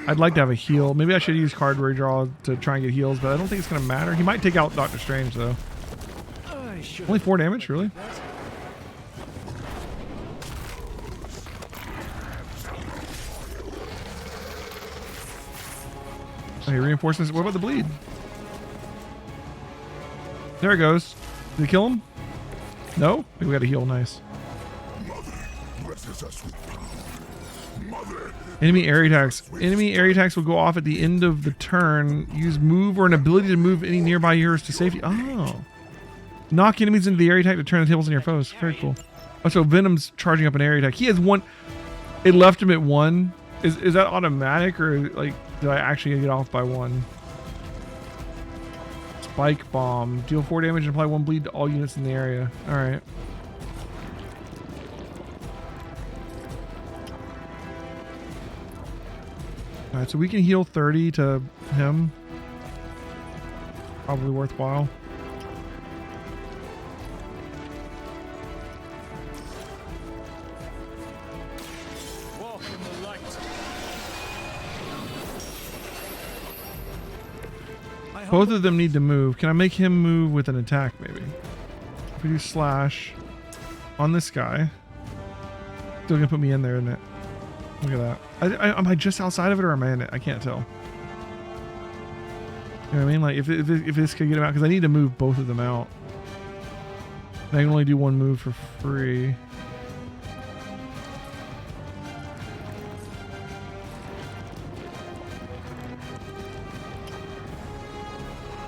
I'd like to have a heal. Maybe I should use card redraw to try and get heals, but I don't think it's going to matter. He might take out Doctor Strange, though. Only 4 damage, really? Okay, reinforcements. What about the bleed? There it goes. Did it kill him? No? We got a heal. Nice. Enemy area attacks. Enemy area attacks will go off at the end of the turn. Use move or an ability to move any nearby heroes to safety. Oh. Knock enemies into the area attack to turn the tables on your foes. Very cool. Oh, so Venom's charging up an area attack. He has 1. It left him at 1. Is that automatic or like did I actually get off by 1? Spike bomb. Deal 4 damage and apply 1 bleed to all units in the area. Alright. Alright, so we can heal 30 to him. Probably worthwhile. Walk in the light. Both of them need to move. Can I make him move with an attack, maybe? If we do slash on this guy. Still gonna put me in there, isn't it? Look at that. Am I just outside of it or am I in it? I can't tell. You know what I mean? Like, if this could get him out, because I need to move both of them out. And I can only do 1 move for free.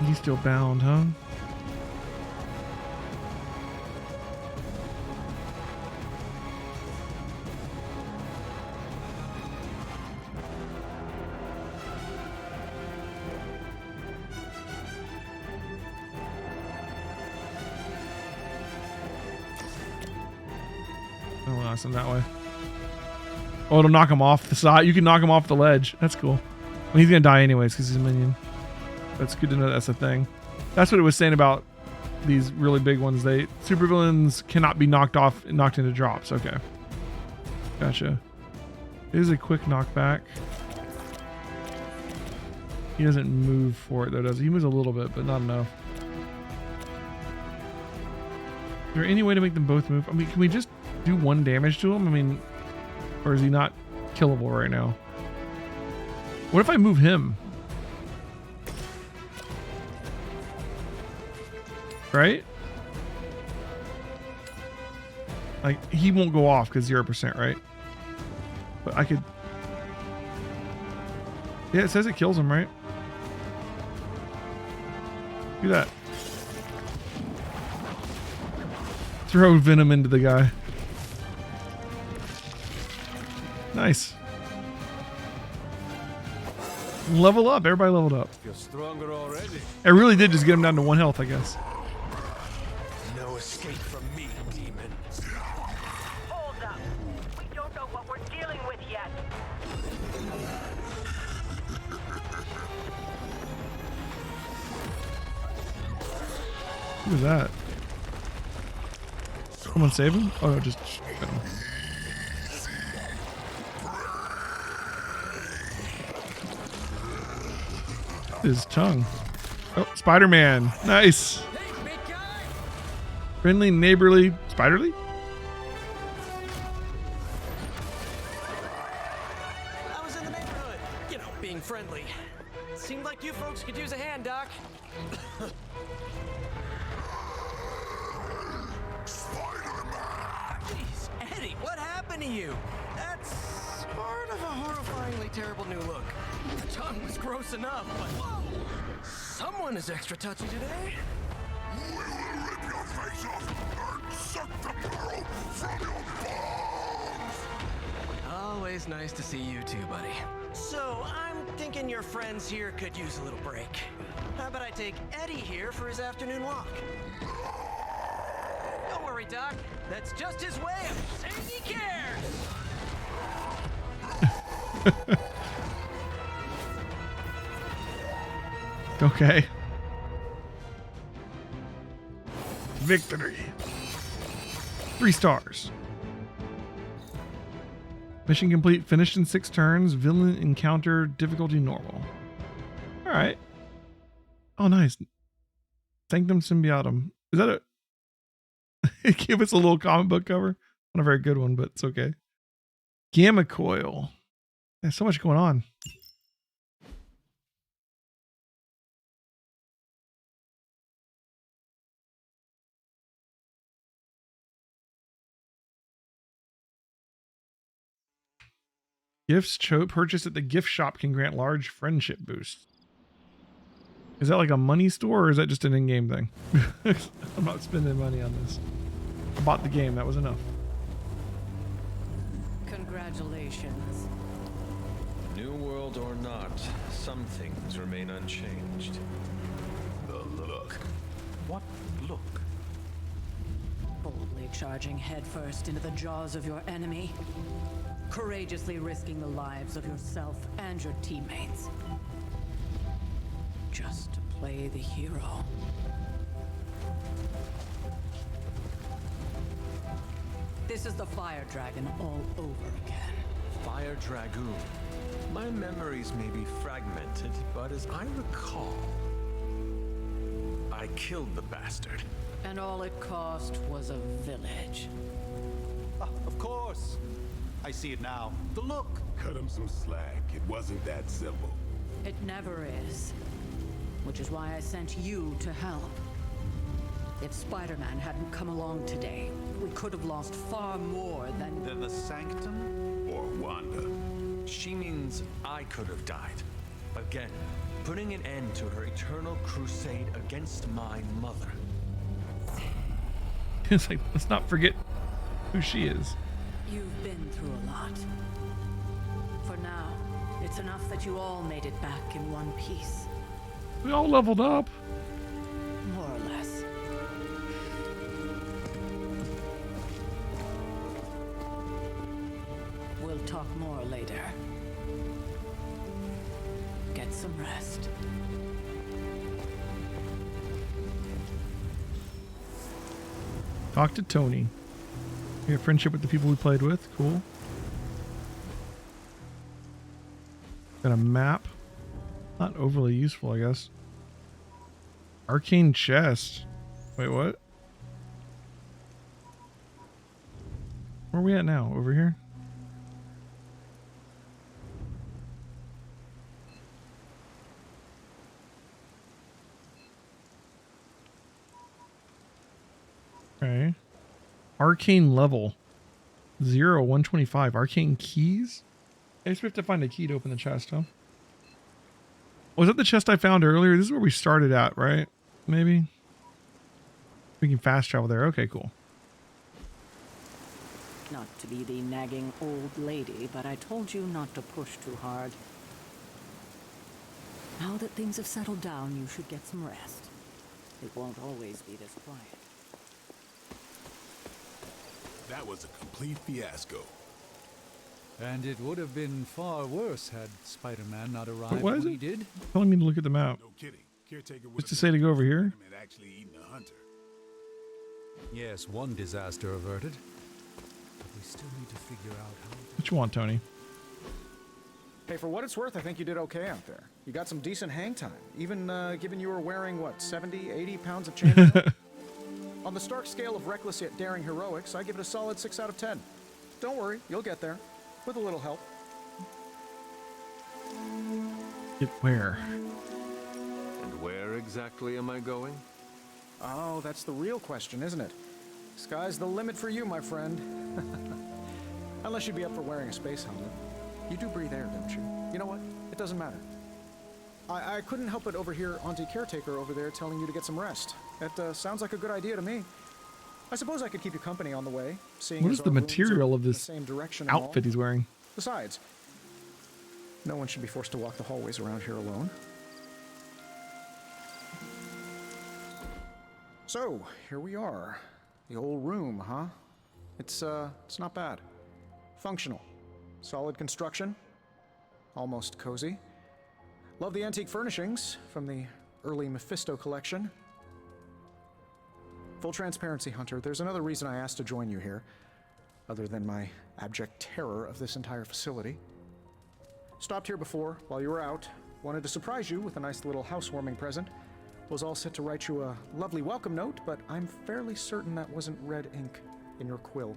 He's still bound, huh? Oh, awesome that way. Oh, it'll knock him off the side. You can knock him off the ledge. That's cool. Well, he's gonna die anyways because he's a minion. That's good to know that's a thing. That's what it was saying about these really big ones. Supervillains cannot be knocked into drops. Okay. Gotcha. It is a quick knockback. He doesn't move for it though, does he? He moves a little bit, but not enough. Is there any way to make them both move? I mean, can we just do 1 damage to him? I mean, or is he not killable right now? What if I move him? Right? Like, he won't go off because 0%, right? But I could... Yeah, it says it kills him, right? Do that. Throw Venom into the guy. Nice. Level up. Everybody leveled up. Feel stronger already. I really did just get him down to 1 health, I guess. No escape from me, demon. Hold up. We don't know what we're dealing with yet. Who was that? Someone save him? Oh no, just him. His tongue. Oh, Spider-Man. Nice. Friendly, neighborly, spiderly? I was in the neighborhood. You know, being friendly. Seemed like you folks could use a hand, Doc. Jeez, Eddie, what happened to you? That's sort of a horrifyingly terrible new look. The tongue was gross enough, but whoa! Someone is extra touchy today. We will rip your face off and suck the marrow from your bones! Always nice to see you too, buddy. So, I'm thinking your friends here could use a little break. How about I take Eddie here for his afternoon walk? Don't worry, Doc. That's just his way of saying he cares! Okay. Victory. 3 stars. Mission complete. Finished in 6 turns. Villain encounter difficulty normal. All right. Oh, nice. Sanctum Symbiotum. Is that a... Give us a little comic book cover. Not a very good one, but it's okay. Gamma Coil. There's so much going on. Gifts purchased at the gift shop can grant large friendship boosts. Is that like a money store or is that just an in-game thing? I'm not spending money on this. I bought the game. That was enough. Congratulations. New world or not, some things remain unchanged. The look. What look? Boldly charging headfirst into the jaws of your enemy. Courageously risking the lives of yourself and your teammates. Just to play the hero. This is the Fire Dragon all over again. Fire Dragoon. My memories may be fragmented, but as I recall, I killed the bastard. And all it cost was a village. Of course. I see it now. The look. Cut him some slack. It wasn't that simple. It never is. Which is why I sent you to help. If Spider-Man hadn't come along today, we could have lost far more than the Sanctum? Or Wanda. She means I could have died. Again, putting an end to her eternal crusade against my mother. It's like, let's not forget who she is. You've been through a lot. For now, it's enough that you all made it back in one piece. We all leveled up. More or less. We'll talk more later. Get some rest. Talk to Tony. We have friendship with the people we played with. Cool. Got a map. Not overly useful, I guess. Arcane chest. Wait, what? Where are we at now? Over here? Okay. Arcane level. 0, 125. Arcane keys? I guess we have to find a key to open the chest, huh? Was that the chest I found earlier? This is where we started at, right? Maybe? We can fast travel there. Okay, cool. Not to be the nagging old lady, but I told you not to push too hard. Now that things have settled down, you should get some rest. It won't always be this quiet. That was a complete fiasco. And it would have been far worse had Spider-Man not arrived What is when it? he did. Telling me to look at the map. No kidding. Caretaker Just to say to go over here. had actually eaten a hunter. Yes, one disaster averted. But we still need to figure out how. What you want, Tony? Hey, for what it's worth, I think you did okay out there. You got some decent hang time, even given you were wearing, what, 70, 80 pounds of chain? On the Stark scale of reckless yet daring heroics, I give it a solid 6 out of 10. Don't worry, you'll get there. With a little help. Get where? And where exactly am I going? Oh, that's the real question, isn't it? Sky's the limit for you, my friend. Unless you'd be up for wearing a space helmet. You do breathe air, don't you? You know what? It doesn't matter. I couldn't help but overhear Auntie Caretaker over there telling you to get some rest. That sounds like a good idea to me. I suppose I could keep you company on the way. Seeing What as is the our rooms material are of in this the same direction and all. outfit he's wearing? Besides, no one should be forced to walk the hallways around here alone. So, here we are. The old room, huh? It's not bad. Functional. Solid construction. Almost cozy. Love the antique furnishings from the early Mephisto collection. Full transparency, Hunter, there's another reason I asked to join you here, other than my abject terror of this entire facility. Stopped here before, while you were out. Wanted to surprise you with a nice little housewarming present. Was all set to write you a lovely welcome note, but I'm fairly certain that wasn't red ink in your quill.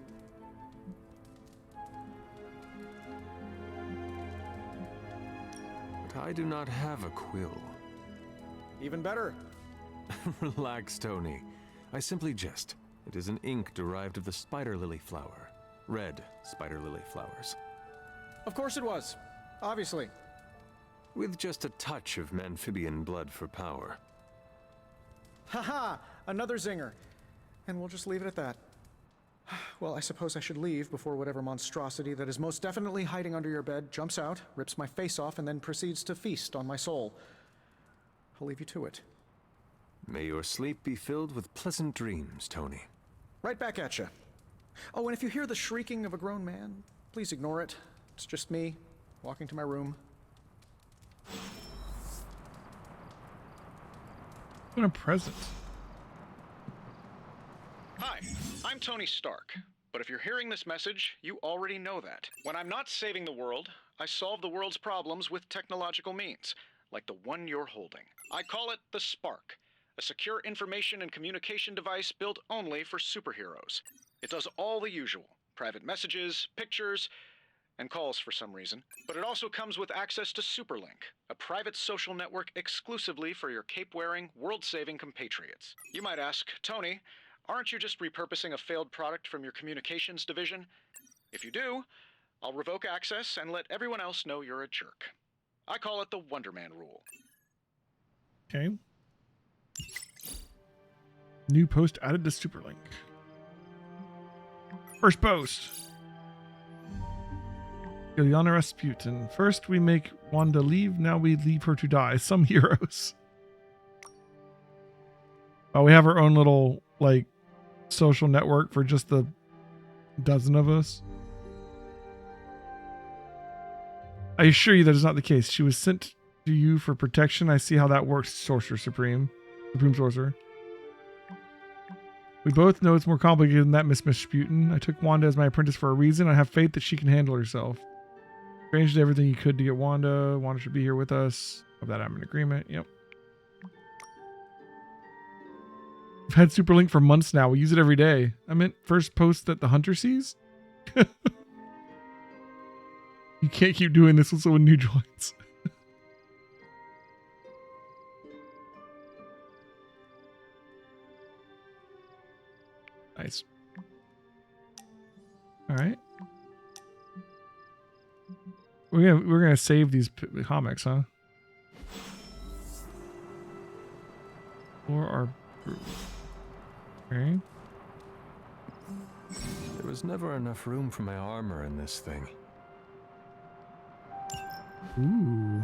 But I do not have a quill. Even better. Relax, Tony. I simply jest. It is an ink derived of the spider lily flower. Red spider lily flowers. Of course it was. Obviously. With just a touch of amphibian blood for power. Haha! Another zinger. And we'll just leave it at that. Well, I suppose I should leave before whatever monstrosity that is most definitely hiding under your bed jumps out, rips my face off, and then proceeds to feast on my soul. I'll leave you to it. May your sleep be filled with pleasant dreams, Tony. Right back at you. Oh, and if you hear the shrieking of a grown man, please ignore it. It's just me, walking to my room. What a present. Hi, I'm Tony Stark. But if you're hearing this message, you already know that. When I'm not saving the world, I solve the world's problems with technological means, like the one you're holding. I call it the Spark, a secure information and communication device built only for superheroes. It does all the usual, private messages, pictures, and calls for some reason. But it also comes with access to Superlink, a private social network exclusively for your cape-wearing, world-saving compatriots. You might ask, Tony, aren't you just repurposing a failed product from your communications division? If you do, I'll revoke access and let everyone else know you're a jerk. I call it the Wonder Man rule. Okay. New post added to Superlink. First post. Ilyana Rasputin. First we make Wanda leave, now we leave her to die. Some heroes. Oh, we have our own little, like, social network for just the dozen of us. I assure you that is not the case. She was sent to you for protection. I see how that works, Sorcerer Supreme. Supreme Sorcerer. We both know it's more complicated than that, Miss Rasputin. I took Wanda as my apprentice for a reason. I have faith that she can handle herself. Arranged did everything you could to get Wanda. Wanda should be here with us. Of that, I'm in agreement. Yep. I've had Superlink for months now. We use it every day. I meant first post that the hunter sees. You can't keep doing this with someone new joins. Nice. All right. We're gonna save these comics, huh? For our group. Okay. There was never enough room for my armor in this thing. Ooh.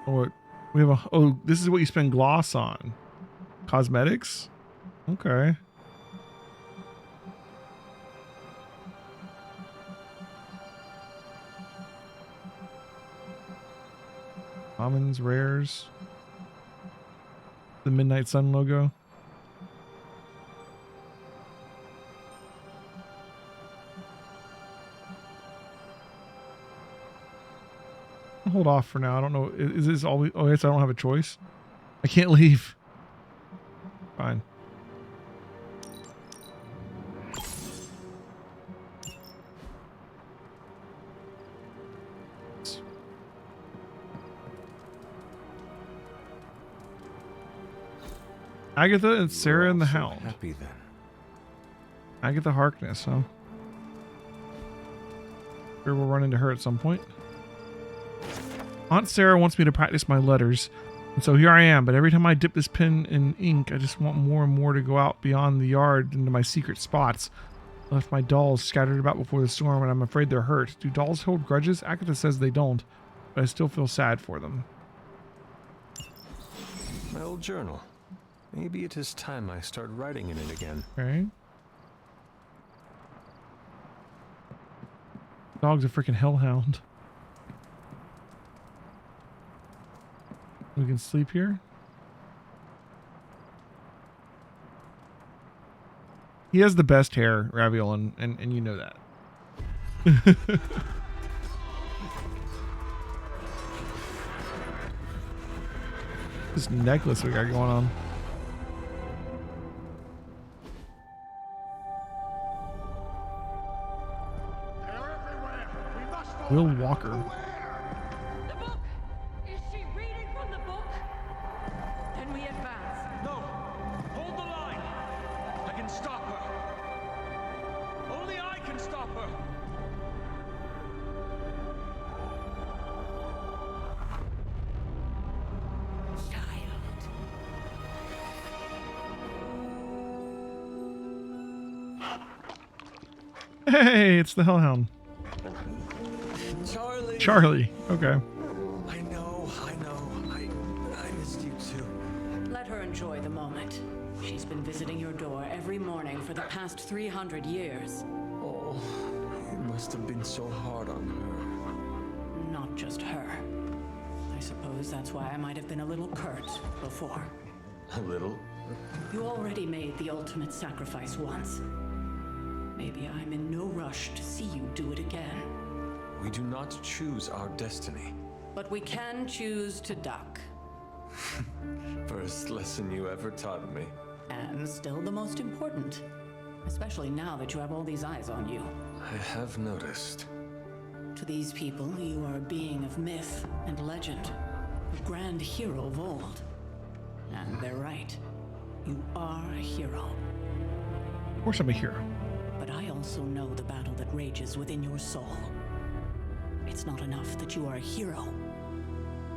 Oh, we have a. Oh, this is what you spend gloss on. Cosmetics. Okay. Commons, rares. The Midnight Sun logo. I'll hold off for now. I don't know. Is this always? Oh, yes, I don't have a choice. I can't leave. Fine. Agatha and Sarah and the Hound. Happy then. Agatha Harkness, huh? Sure, we'll run into her at some point. Aunt Sarah wants me to practice my letters, and so here I am, but every time I dip this pen in ink, I just want more and more to go out beyond the yard into my secret spots. I left my dolls scattered about before the storm, and I'm afraid they're hurt. Do dolls hold grudges? Agatha says they don't, but I still feel sad for them. My old journal. Maybe it is time I start writing in it again. Okay. Dog's a freaking hellhound. We can sleep here. He has the best hair, Raviol, and you know that. This necklace we got going on. Will Walker. The book! Is she reading from the book? Then we advance. No! Hold the line! I can stop her! Only I can stop her! Hey, it's the hellhound. Charlie. Charlie. Okay. I know. I missed you too. Let her enjoy the moment. She's been visiting your door every morning for the past 300 years. Oh, it must have been so hard on her. Not just her. I suppose that's why I might have been a little curt before. A little? You already made the ultimate sacrifice once. Maybe I'm in no rush to see you do it again. We do not choose our destiny. But we can choose to duck. First lesson you ever taught me. And still the most important. Especially now that you have all these eyes on you. I have noticed. To these people, you are a being of myth and legend. A grand hero of old. And they're right. You are a hero. Of course I'm a hero. But I also know the battle that rages within your soul. It's not enough that you are a hero.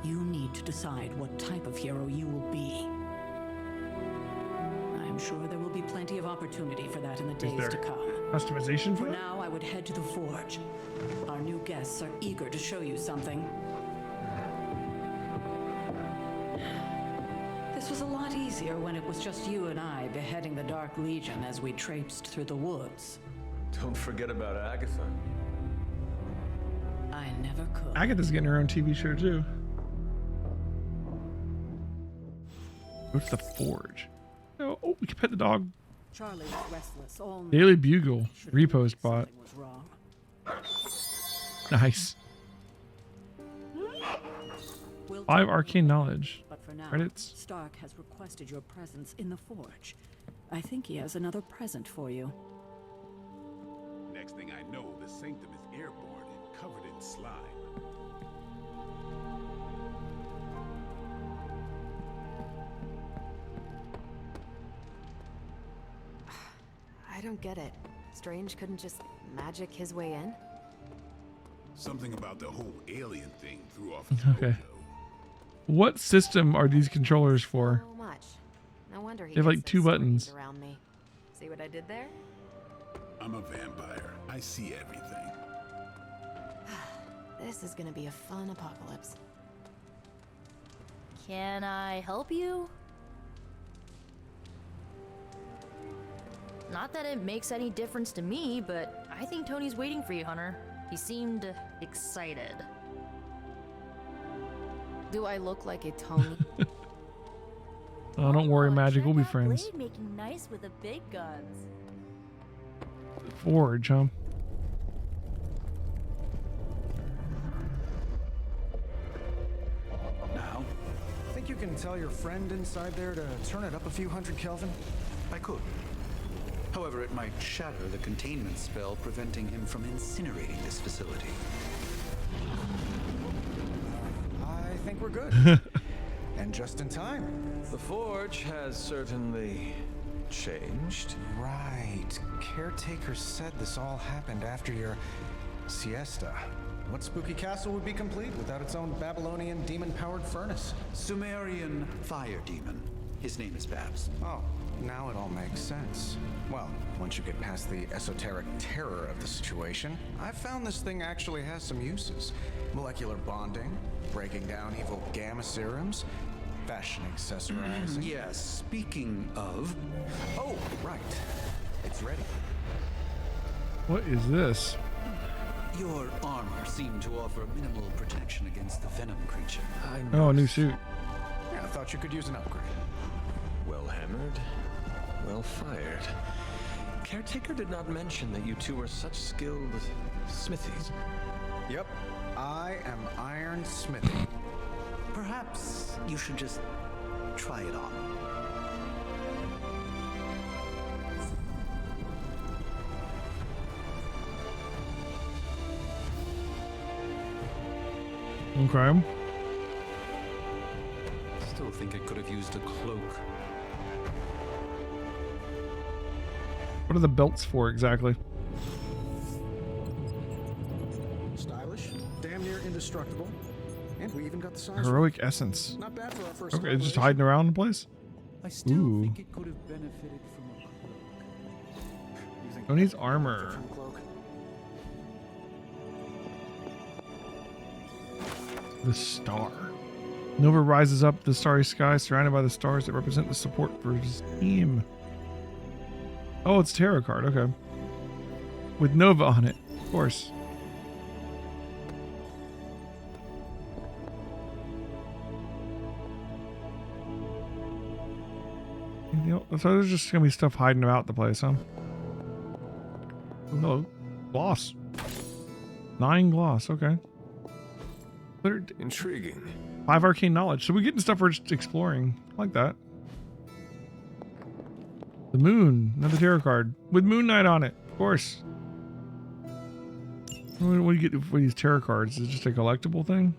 You need to decide what type of hero you will be. I'm sure there will be plenty of opportunity for that in the days to come. Customization for For that? now, I would head to the forge. Our new guests are eager to show you something. This was a lot easier when it was just you and I beheading the Dark Legion as we traipsed through the woods. Don't forget about Agatha. I never could. Agatha's getting her own TV show too. Go to the forge. Oh, we can pet the dog. Charlie was restless all night. Daily Bugle repost bot. Was wrong. Nice. 5 arcane knowledge. But for now, Credits. Stark has requested your presence in the forge. I think he has another present for you. Next thing I know, the sanctum is airborne and covered in slime. I don't get it. Strange couldn't just magic his way in? Something about the whole alien thing threw off. Okay. What system are these controllers for? So much. No wonder he They have like gets 2 those buttons. stories around me. See what I did there? I'm a vampire. I see everything. This is gonna be a fun apocalypse. Can I help you? Not that it makes any difference to me, but I think Tony's waiting for you, Hunter. He seemed excited. Do I look like a Tony? Oh, don't worry, Magik. We'll be friends. Blade making nice with the big guns. Forge, huh? Now, think you can tell your friend inside there to turn it up a few hundred Kelvin? I could. However, it might shatter the containment spell preventing him from incinerating this facility. I think we're good. And just in time. The forge has certainly changed. Right. Caretaker said this all happened after your siesta. What spooky castle would be complete without its own Babylonian demon-powered furnace? Sumerian fire demon. His name is Babs. Oh, now it all makes sense. Well, once you get past the esoteric terror of the situation, I've found this thing actually has some uses. Molecular bonding, breaking down evil gamma serums, fashion accessorizing. Yes, speaking of... Oh, right. It's ready. What is this? Your armor seemed to offer minimal protection against the venom creature. Oh, a new suit. Yeah, I thought you could use an upgrade. Well hammered, well fired. Caretaker did not mention that you two were such skilled smithies. Yep, I am Iron Smithy. Perhaps you should just try it on. Okay. Still think I could have used a cloak. What are the belts for exactly? Stylish, damn near indestructible, and we even got the size. Heroic essence. Not bad for our first. Okay, it's just hiding around the place. I still Ooh. think it could have benefited from a cloak. Tony's armor. The star. Nova rises up the starry sky, surrounded by the stars that represent the support for his team. Oh, it's a tarot card. Okay. With Nova on it, of course. So there's just gonna be stuff hiding about the place, huh? Oh, hello. Gloss. 9 gloss, okay. Intriguing. 5 arcane knowledge. So we're getting stuff we're just exploring. I like that. The moon. Another tarot card. With Moon Knight on it. Of course. What do you get for these tarot cards? Is it just a collectible thing?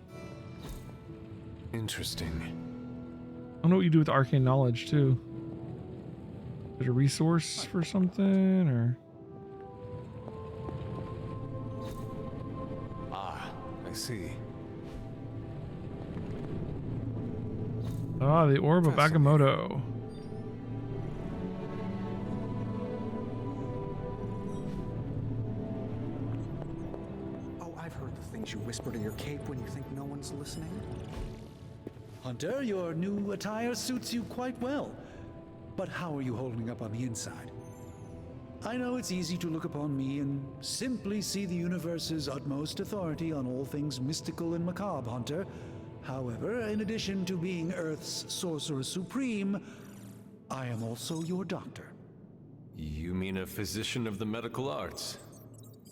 Interesting. I don't know what you do with arcane knowledge, too. Is it a resource for something, or... Ah, I see. Ah, the Orb of Agamotto. Oh, I've heard the things you whisper to your cape when you think no one's listening. Hunter, your new attire suits you quite well. But how are you holding up on the inside? I know it's easy to look upon me and simply see the universe's utmost authority on all things mystical and macabre, Hunter. However, in addition to being Earth's Sorcerer Supreme, I am also your doctor. You mean a physician of the medical arts?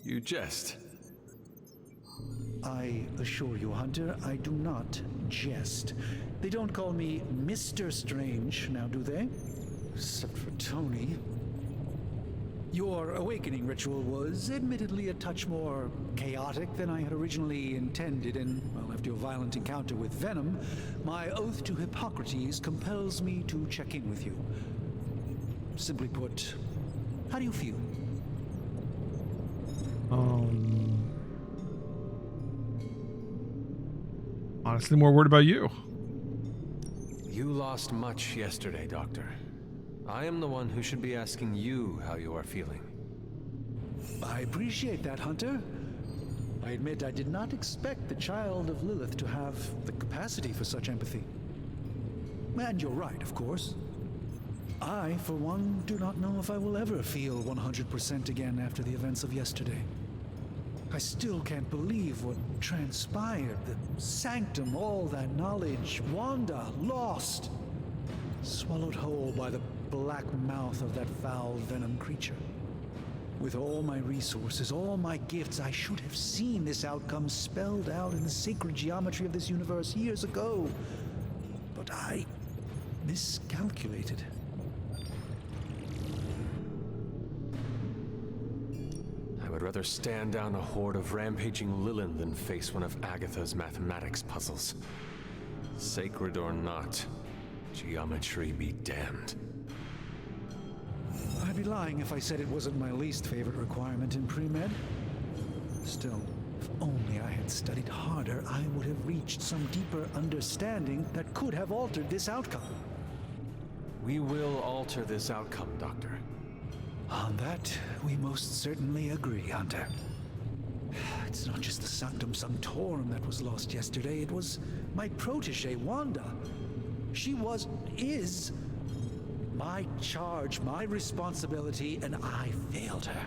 You jest. I assure you, Hunter, I do not jest. They don't call me Mr. Strange, now do they? Except for Tony. Your awakening ritual was admittedly a touch more chaotic than I had originally intended, and, well, after your violent encounter with Venom, my oath to Hippocrates compels me to check in with you. Simply put, how do you feel? Honestly, more worried about you. You lost much yesterday, Doctor. I am the one who should be asking you how you are feeling. I appreciate that, Hunter. I admit I did not expect the child of Lilith to have the capacity for such empathy. And you're right, of course. I, for one, do not know if I will ever feel 100% again after the events of yesterday. I still can't believe what transpired. The sanctum, all that knowledge, Wanda, lost. Swallowed whole by the black mouth of that foul venom creature. With all my resources, all my gifts, I should have seen this outcome spelled out in the sacred geometry of this universe years ago. But I miscalculated. I would rather stand down a horde of rampaging Lilin than face one of Agatha's mathematics puzzles. Sacred or not, geometry be damned. I'd be lying if I said it wasn't my least favorite requirement in pre-med. Still, if only I had studied harder, I would have reached some deeper understanding that could have altered this outcome. We will alter this outcome, Doctor. On that, we most certainly agree, Hunter. It's not just the Sanctum Sanctorum that was lost yesterday, it was my protege, Wanda. She is my charge, my responsibility, and I failed her.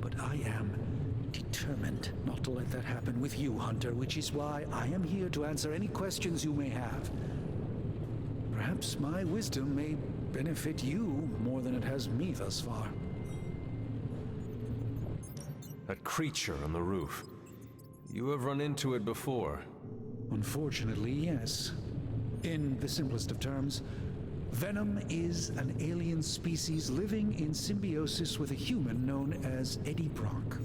But I am determined not to let that happen with you, Hunter, which is why I am here to answer any questions you may have. Perhaps my wisdom may benefit you more than it has me thus far. That creature on the roof. You have run into it before. Unfortunately, yes. In the simplest of terms, Venom is an alien species living in symbiosis with a human known as Eddie Brock.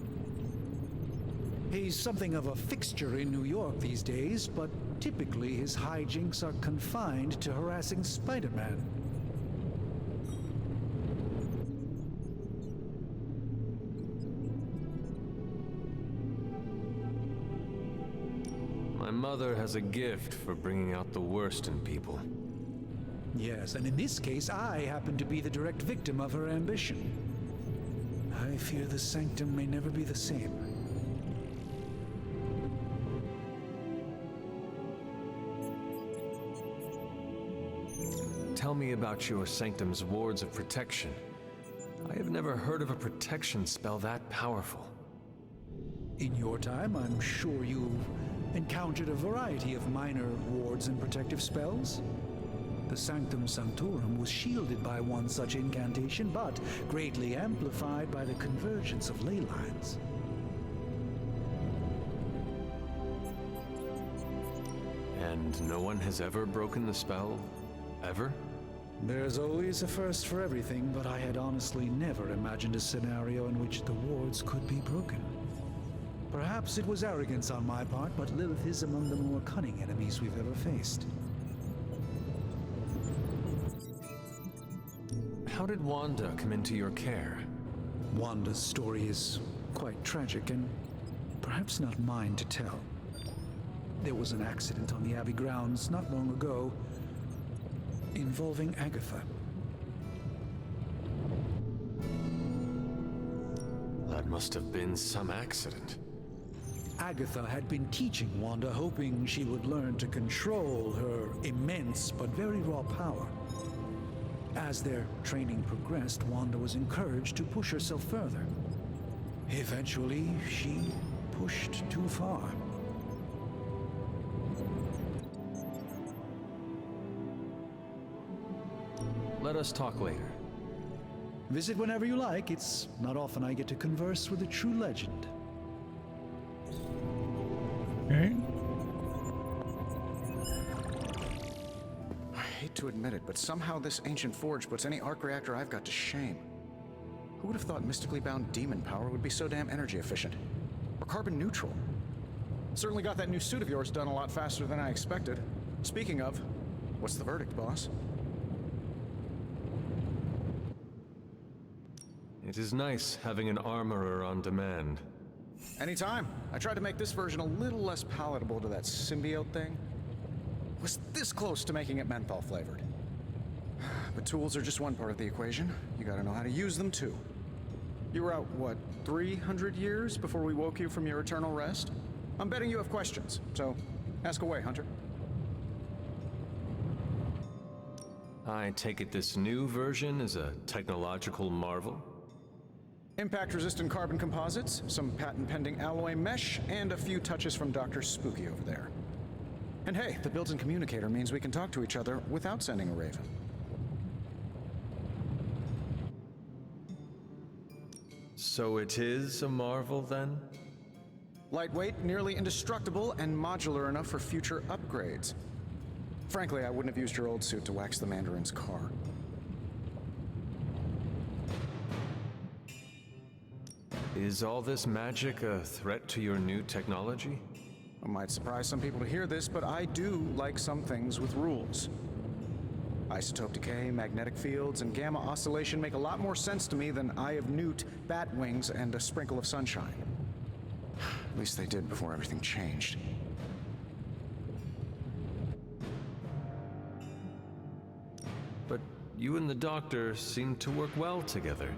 He's something of a fixture in New York these days, but typically his hijinks are confined to harassing Spider-Man. My mother has a gift for bringing out the worst in people. Yes, and in this case, I happen to be the direct victim of her ambition. I fear the Sanctum may never be the same. Tell me about your Sanctum's wards of protection. I have never heard of a protection spell that powerful. In your time, I'm sure you've encountered a variety of minor wards and protective spells. The Sanctum Sanctorum was shielded by one such incantation, but greatly amplified by the convergence of ley lines. And no one has ever broken the spell? Ever? There's always a first for everything, but I had honestly never imagined a scenario in which the wards could be broken. Perhaps it was arrogance on my part, but Lilith is among the more cunning enemies we've ever faced. How did Wanda come into your care? Wanda's story is quite tragic and perhaps not mine to tell. There was an accident on the Abbey grounds not long ago involving Agatha. That must have been some accident. Agatha had been teaching Wanda, hoping she would learn to control her immense but very raw power. As their training progressed, Wanda was encouraged to push herself further. Eventually, she pushed too far. Let us talk later. Visit whenever you like. It's not often I get to converse with a true legend. Okay. I hate to admit it, but somehow this ancient forge puts any arc reactor I've got to shame. Who would have thought mystically bound demon power would be so damn energy efficient? Or carbon neutral? Certainly got that new suit of yours done a lot faster than I expected. Speaking of, what's the verdict, boss? It is nice having an armorer on demand. Anytime. I tried to make this version a little less palatable to that symbiote thing. Was this close to making it menthol flavored. but tools are just one part of the equation. You gotta know how to use them too. You were out, what, 300 years before we woke you from your eternal rest? I'm betting you have questions, so ask away, Hunter. I take it this new version is a technological marvel? Impact-resistant carbon composites, some patent-pending alloy mesh, and a few touches from Dr. Spooky over there. And hey, the built-in communicator means we can talk to each other without sending a raven. So it is a marvel, then? Lightweight, nearly indestructible, and modular enough for future upgrades. Frankly, I wouldn't have used your old suit to wax the Mandarin's car. Is all this magic a threat to your new technology? It might surprise some people to hear this, but I do like some things with rules. Isotope decay, magnetic fields, and gamma oscillation make a lot more sense to me than Eye of Newt, bat wings, and a sprinkle of sunshine. At least they did before everything changed. But you and the doctor seem to work well together.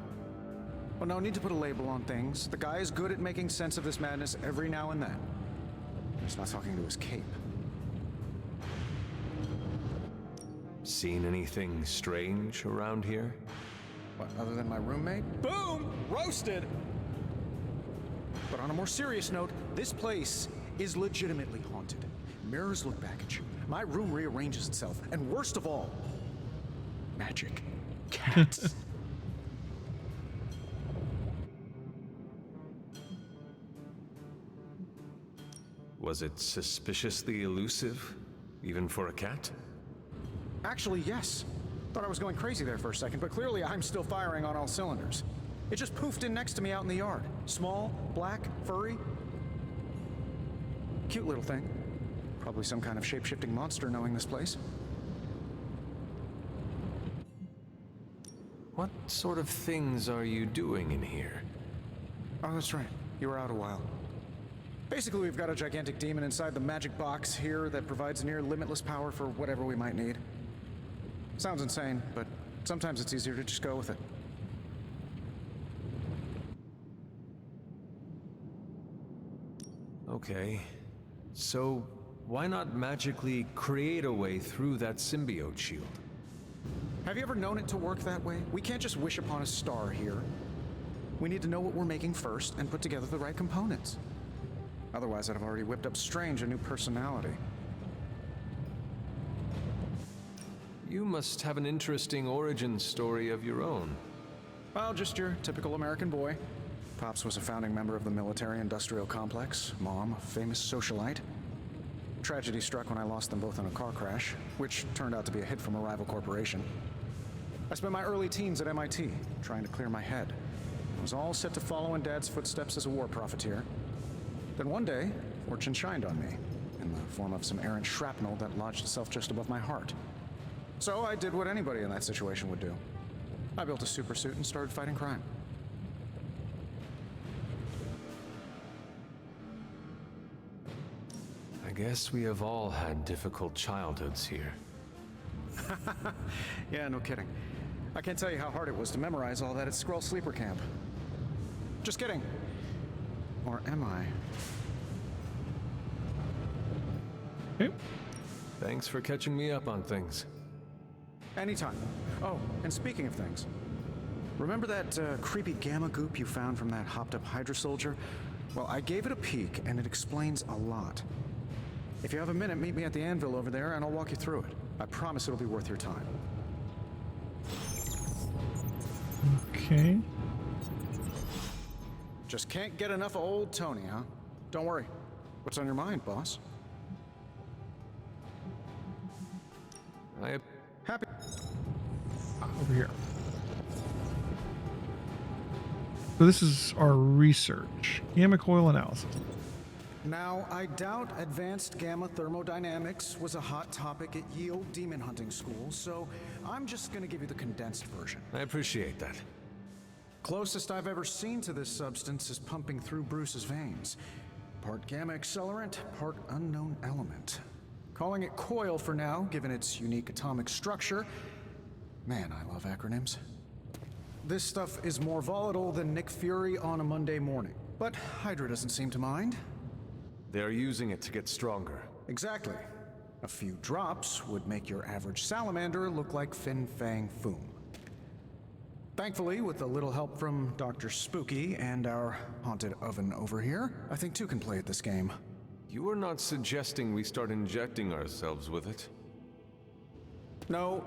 Well, no need to put a label on things. The guy is good at making sense of this madness every now and then. He's not talking to his cape. Seen anything strange around here? What, other than my roommate? Boom! Roasted! But on a more serious note, this place is legitimately haunted. Mirrors look back at you. My room rearranges itself. And worst of all, magic. Cats. Was it suspiciously elusive, even for a cat? Actually, yes. Thought I was going crazy there for a second, but clearly I'm still firing on all cylinders. It just poofed in next to me out in the yard. Small, black, furry. Cute little thing. Probably some kind of shape-shifting monster knowing this place. What sort of things are you doing in here? Oh, that's right. You were out a while. Basically, we've got a gigantic demon inside the magic box here that provides near limitless power for whatever we might need. Sounds insane, but sometimes it's easier to just go with it. Okay. So, why not magically create a way through that symbiote shield? Have you ever known it to work that way? We can't just wish upon a star here. We need to know what we're making first and put together the right components. Otherwise, I'd have already whipped up Strange a new personality. You must have an interesting origin story of your own. Well, just your typical American boy. Pops was a founding member of the military-industrial complex. Mom, a famous socialite. Tragedy struck when I lost them both in a car crash, which turned out to be a hit from a rival corporation. I spent my early teens at MIT, trying to clear my head. I was all set to follow in Dad's footsteps as a war profiteer. Then one day, fortune shined on me, in the form of some errant shrapnel that lodged itself just above my heart. So I did what anybody in that situation would do. I built a supersuit and started fighting crime. I guess we have all had difficult childhoods here. Yeah, no kidding. I can't tell you how hard it was to memorize all that at Skrull Sleeper Camp. Just kidding. Or am I? Okay. Thanks for catching me up on things. Anytime. Oh, and speaking of things, remember that creepy gamma goop you found from that hopped-up Hydra soldier? Well, I gave it a peek, and it explains a lot. If you have a minute, meet me at the anvil over there, and I'll walk you through it. I promise it'll be worth your time. Okay. Just can't get enough of old Tony, huh? Don't worry. What's on your mind, boss? Happy. Over here. So this is our research. Gamma coil analysis. Now, I doubt advanced gamma thermodynamics was a hot topic at ye old demon hunting school, so I'm just gonna give you the condensed version. I appreciate that. Closest I've ever seen to this substance is pumping through Bruce's veins. Part gamma accelerant, part unknown element. Calling it coil for now, given its unique atomic structure. Man, I love acronyms. This stuff is more volatile than Nick Fury on a Monday morning. But Hydra doesn't seem to mind. They're using it to get stronger. Exactly. A few drops would make your average salamander look like Fin Fang Foom. Thankfully, with a little help from Dr. Spooky and our haunted oven over here, I think two can play at this game. You are not suggesting we start injecting ourselves with it? No,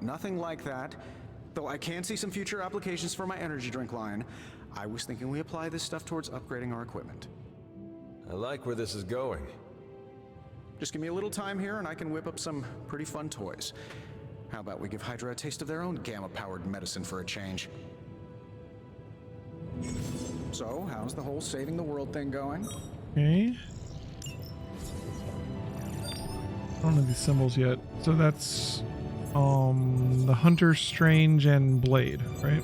nothing like that. Though I can see some future applications for my energy drink line. I was thinking we apply this stuff towards upgrading our equipment. I like where this is going. Just give me a little time here and I can whip up some pretty fun toys. How about we give Hydra a taste of their own gamma-powered medicine for a change? So, how's the whole saving the world thing going? Okay. I don't know these symbols yet. So that's the Hunter, Strange, and Blade, right?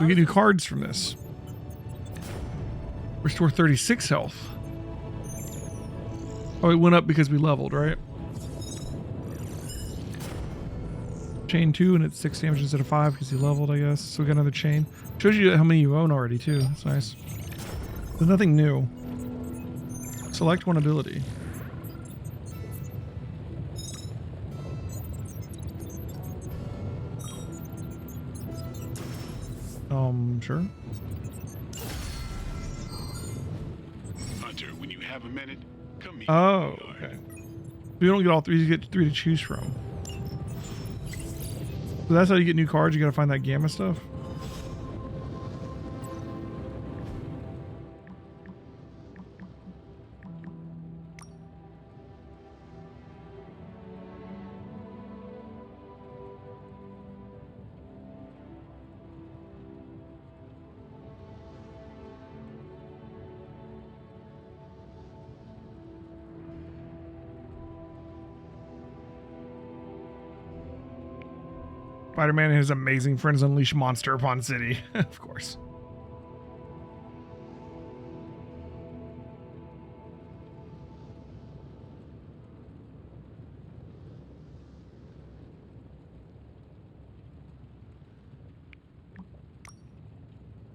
We get new cards from this. Restore 36 health. Oh, it went up because we leveled, right? Chain 2 and it's 6 damage instead of 5 because he leveled, I guess. So we got another chain. Shows you how many you own already too. That's nice. There's nothing new. Select one ability. Sure. Hunter, when you have a minute, come meet Oh, okay. You don't get all three, you get 3 to choose from. So that's how you get new cards, you gotta find that gamma stuff. Spider-Man and his amazing friends unleash monster upon city. Of course.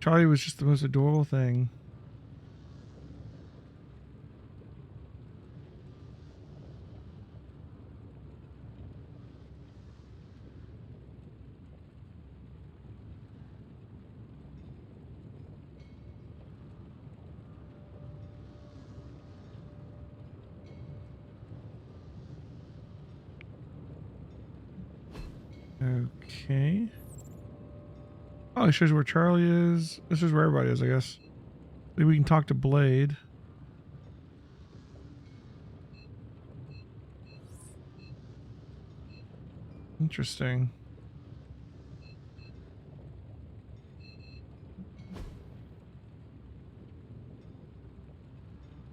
Charlie was just the most adorable thing. Okay. Oh, it shows where Charlie is. This is where everybody is, I guess. Maybe we can talk to Blade. Interesting.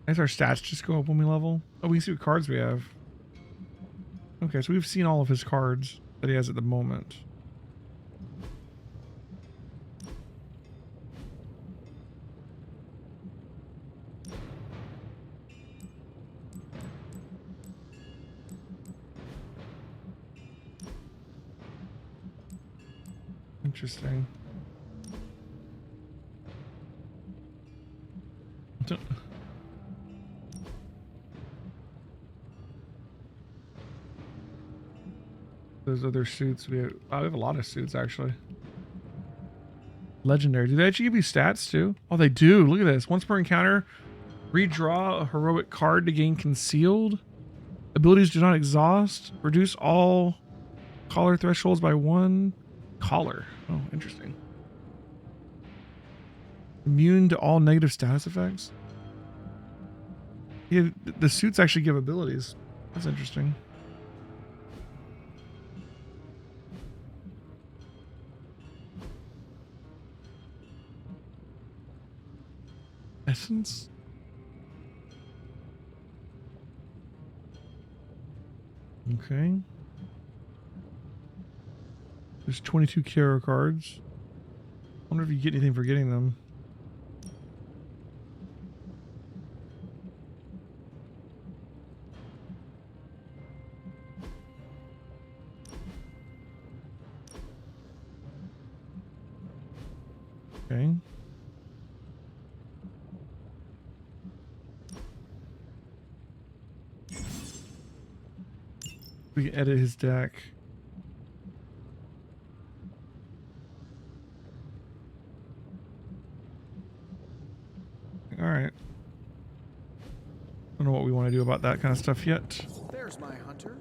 I guess our stats just go up when we level. Oh, we can see what cards we have. Okay, so we've seen all of his cards that he has at the moment. Interesting. Those other suits we have a lot of suits actually. Legendary. Do they actually give you stats too? Oh, they do. Look at this. Once per encounter, redraw a heroic card to gain concealed. Abilities do not exhaust. Reduce all collar thresholds by 1 collar. Oh, interesting. Immune to all negative status effects. Yeah, the suits actually give abilities. That's interesting. Essence? Okay. There's 22 Kara cards. wonder if you get anything for getting them. Okay. We can edit his deck. All right. Don't know what we want to do about that kind of stuff yet. There's my hunter.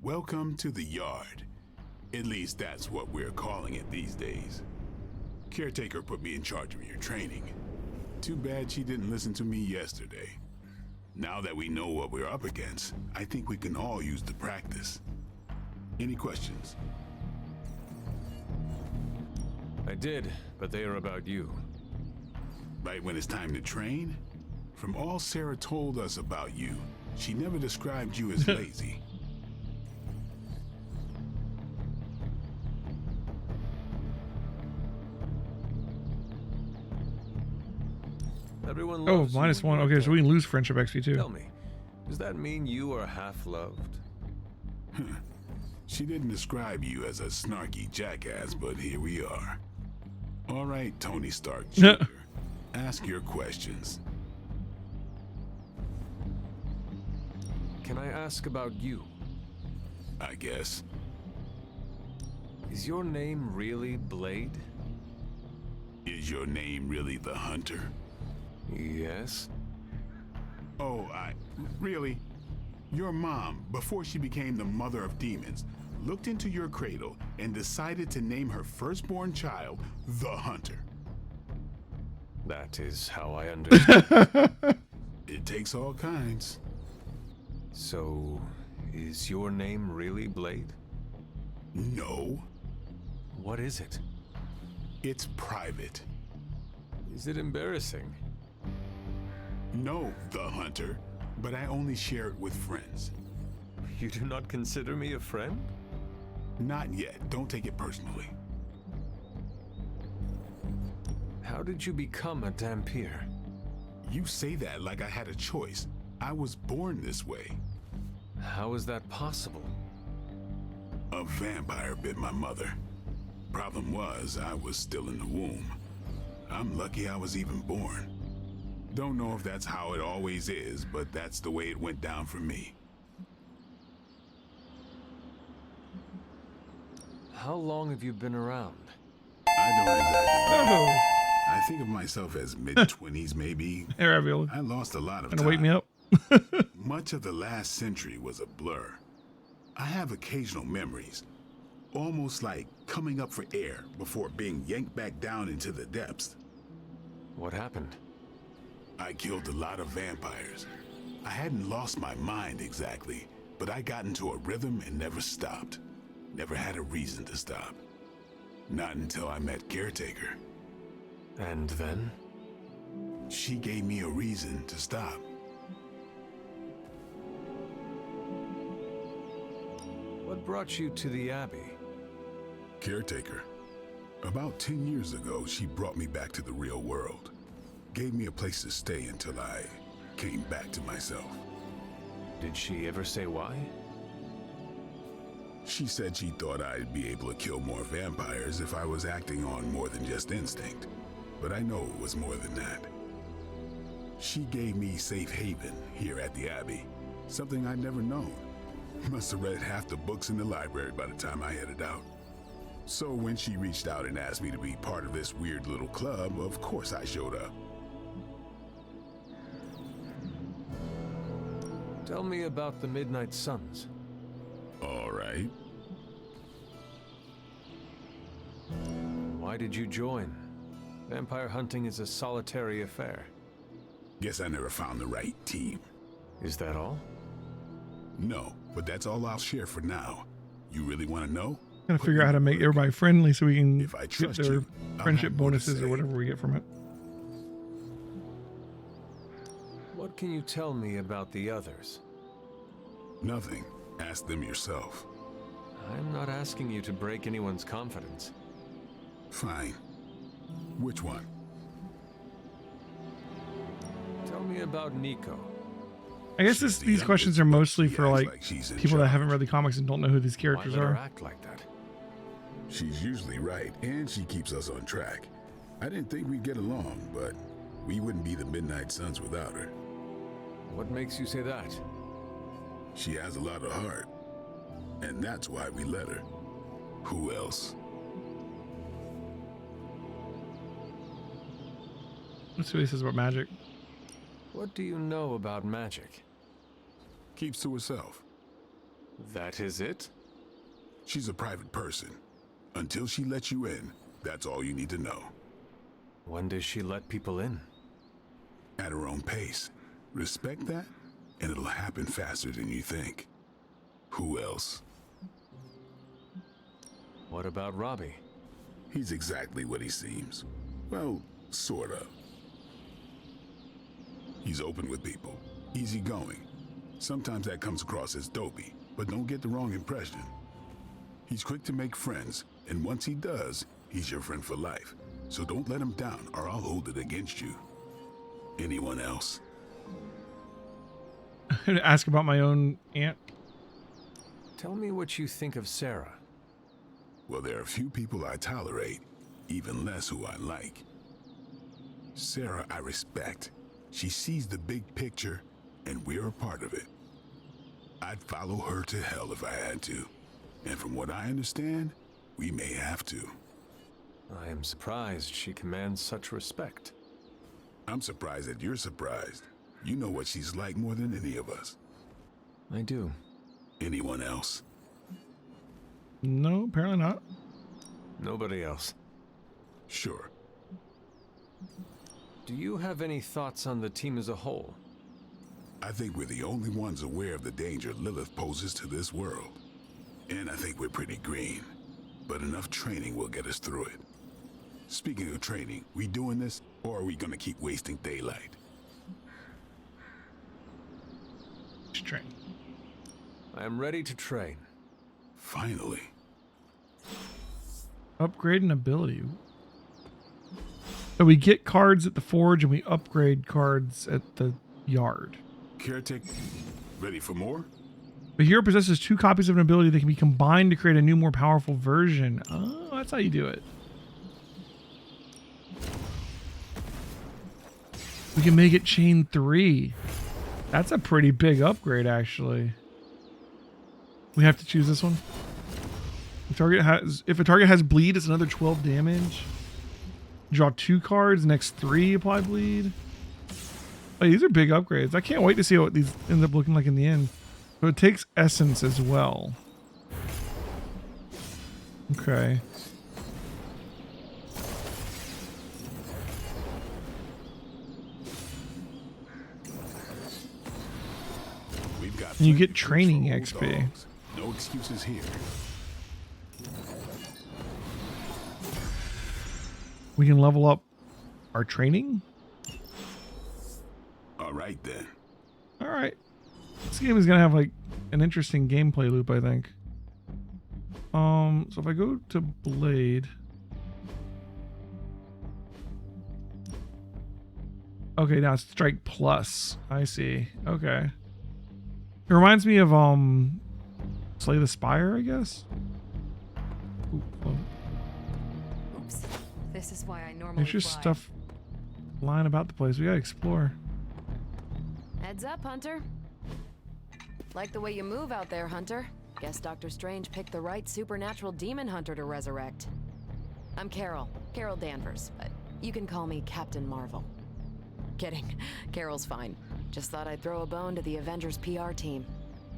Welcome to the yard. At least that's what we're calling it these days. Caretaker put me in charge of your training. Too bad she didn't listen to me yesterday. Now that we know what we're up against, I think we can all use the practice. Any questions? I did, but they are about you. Right when it's time to train? From all Sarah told us about you, she never described you as lazy. Everyone Oh, loves you -1. when you're Okay, so we dead. can lose friendship XP too. Tell me, does that mean you are half-loved? She didn't describe you as a snarky jackass, but here we are. All right, Tony Stark Jr. Ask your questions. Can I ask about you? I guess. Is your name really Blade? Is your name really the Hunter? Yes. Oh, really? Your mom, before she became the mother of demons, looked into your cradle and decided to name her firstborn child the Hunter. That is how I understand. It takes all kinds. So, is your name really Blade? No. What is it? It's private. Is it embarrassing? No, the Hunter, but I only share it with friends. You do not consider me a friend? Not yet. Don't take it personally. How did you become a Dampier? You say that like I had a choice. I was born this way. How is that possible? A vampire bit my mother. Problem was, I was still in the womb. I'm lucky I was even born. Don't know if that's how it always is, but that's the way it went down for me. How long have you been around? I don't exactly know. Oh. I think of myself as mid-20s, maybe. Hey, Ravioli. I lost a lot of Gonna time. wake me up. Much of the last century was a blur. I have occasional memories, almost like coming up for air before being yanked back down into the depths. What happened? I killed a lot of vampires. I hadn't lost my mind exactly, but I got into a rhythm and never stopped. Never had a reason to stop. Not until I met Caretaker. And then? She gave me a reason to stop. What brought you to the Abbey? Caretaker. About 10 years ago, she brought me back to the real world. Gave me a place to stay until I came back to myself. Did she ever say why? She said she thought I'd be able to kill more vampires if I was acting on more than just instinct. But I know it was more than that. She gave me safe haven here at the Abbey. Something I'd never known. Must have read half the books in the library by the time I headed out. So when she reached out and asked me to be part of this weird little club, of course I showed up. Tell me about the Midnight Suns. All right. Why did you join? Vampire hunting is a solitary affair. Guess I never found the right team. Is that all? No, but that's all I'll share for now. You really want to know? Gotta figure out how to make everybody friendly so we can If I get trust their you, I'll friendship have more to bonuses or say. whatever we get from it. What can you tell me about the others? Nothing. Ask them yourself. I'm not asking you to break anyone's confidence. Fine. Which one? Tell me about Nico. I guess these questions are mostly for like people that haven't read the comics and don't know who these characters Why let her are. act like that? She's usually right, and she keeps us on track. I didn't think we'd get along, but we wouldn't be the Midnight Suns without her. What makes you say that? She has a lot of heart, and that's why we let her. Who else? Let's see what he says about Magik. What do you know about Magik? Keeps to herself. That is it? She's a private person. Until she lets you in, that's all you need to know. When does she let people in? At her own pace. Respect that, and it'll happen faster than you think. Who else? What about Robbie? He's exactly what he seems. Well, sort of. He's open with people, easygoing. Sometimes that comes across as dopey, but don't get the wrong impression. He's quick to make friends, and once he does, he's your friend for life. So don't let him down, or I'll hold it against you. Anyone else? I'm gonna ask about my own aunt. Tell me what you think of Sarah. Well, there are few people I tolerate, even less who I like. Sarah, I respect. She sees the big picture, and we're a part of it. I'd follow her to hell if I had to. And from what I understand, we may have to. I am surprised she commands such respect. I'm surprised that you're surprised. You know what she's like more than any of us. I do. Anyone else? No, apparently not. Nobody else. Sure. Do you have any thoughts on the team as a whole? I think we're the only ones aware of the danger Lilith poses to this world. And I think we're pretty green. But enough training will get us through it. Speaking of training, we doing this, or are we gonna keep wasting daylight? Train. I am ready to train. Finally. Upgrade an ability. So we get cards at the forge and we upgrade cards at the yard. Caretaker, ready for more? The hero possesses 2 copies of an ability that can be combined to create a new, more powerful version. Oh, that's how you do it. We can make it chain 3. That's a pretty big upgrade, actually. We have to choose this one. If a target has bleed, it's another 12 damage. Draw 2 cards, next 3 apply bleed. Oh, these are big upgrades. I can't wait to see what these end up looking like in the end. So it takes essence as well. Okay. And you get training XP. No excuses here. We can level up our training. All right then. All right. This game is gonna have like an interesting gameplay loop, I think. So if I go to Blade. Okay, now it's Strike Plus. I see. Okay. It reminds me of Slay the Spire, I guess. Oops. This is why I normally There's just stuff lying about the place. We gotta explore. Heads up, Hunter. Like the way you move out there, Hunter. Guess Dr. Strange picked the right supernatural demon hunter to resurrect. I'm Carol Danvers, but you can call me Captain Marvel. Kidding. Carol's fine. Just thought I'd throw a bone to the Avengers PR team.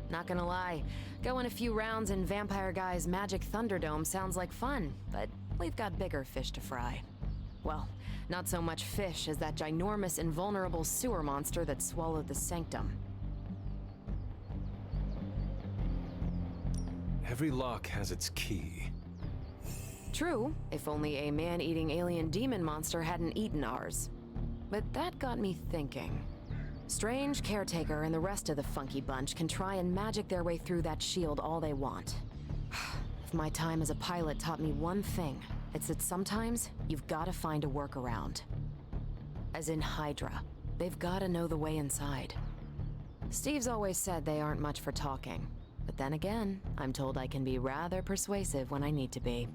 Not gonna lie, going a few rounds in Vampire Guy's Magic Thunderdome sounds like fun, but we've got bigger fish to fry. Well, not so much fish as that ginormous invulnerable sewer monster that swallowed the Sanctum. Every lock has its key. True, if only a man-eating alien demon monster hadn't eaten ours. But that got me thinking. Strange, Caretaker, and the rest of the funky bunch can try and magic their way through that shield all they want. If my time as a pilot taught me one thing, it's that sometimes you've got to find a workaround. As in Hydra, they've got to know the way inside. Steve's always said they aren't much for talking, but then again, I'm told I can be rather persuasive when I need to be.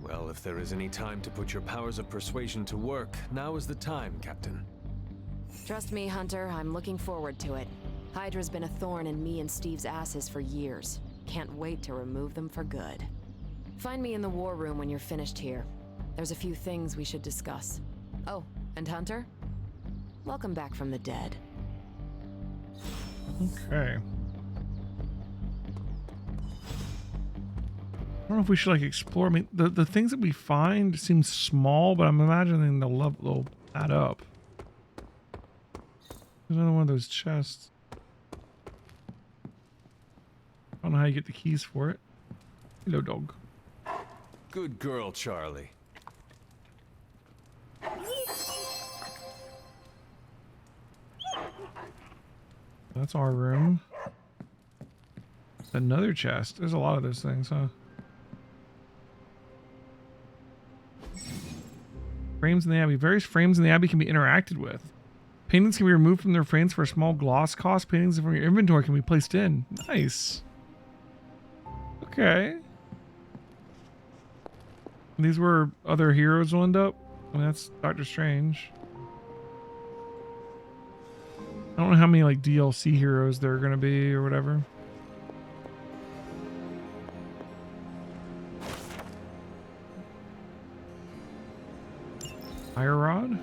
Well, if there is any time to put your powers of persuasion to work, now is the time, Captain. Trust me, Hunter, I'm looking forward to it. Hydra's been a thorn in me and Steve's asses for years. Can't wait to remove them for good. Find me in the war room when you're finished here. There's a few things we should discuss. Oh, and Hunter? Welcome back from the dead. Okay. I don't know if we should like explore. I mean, the things that we find seem small, but I'm imagining they'll add up. There's another one of those chests. I don't know how you get the keys for it. Hello, dog. Good girl, Charlie. That's our room. Another chest. There's a lot of those things, huh? Frames in the Abbey. Various frames in the Abbey can be interacted with. Paintings can be removed from their frames for a small gloss cost. Paintings from your inventory can be placed in. Nice. Okay. These were other heroes will end up. I mean, that's Doctor Strange. I don't know how many like DLC heroes there are going to be or whatever. Fire Rod?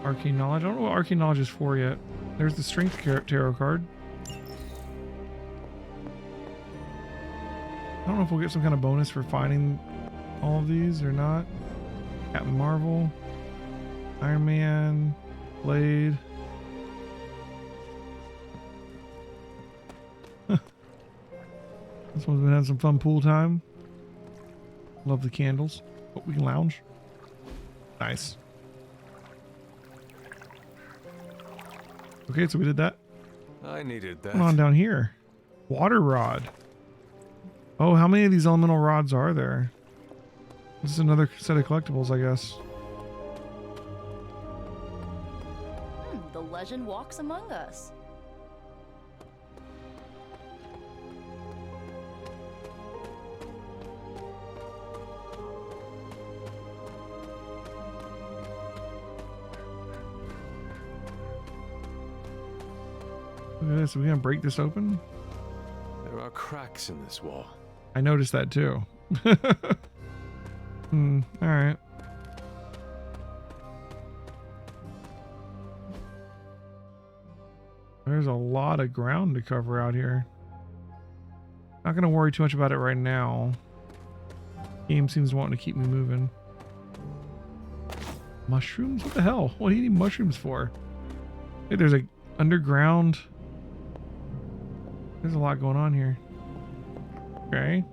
Arcane Knowledge? I don't know what Arcane Knowledge is for yet. There's the Strength Tarot card. I don't know if we'll get some kind of bonus for finding all of these or not. Captain Marvel. Iron Man. Blade. This one's been having some fun pool time. Love the candles. Oh, we can lounge. Nice. Okay, so we did that. I needed that. Come on down here. Water rod. Oh, how many of these elemental rods are there? This is another set of collectibles, I guess. The legend walks among us. Look at this. Are we gonna break this open? There are cracks in this wall. I noticed that too. Alright. There's a lot of ground to cover out here. Not gonna worry too much about it right now. Game seems wanting to keep me moving. Mushrooms? What the hell? What do you need mushrooms for? Hey, there's a underground. There's a lot going on here. Okay.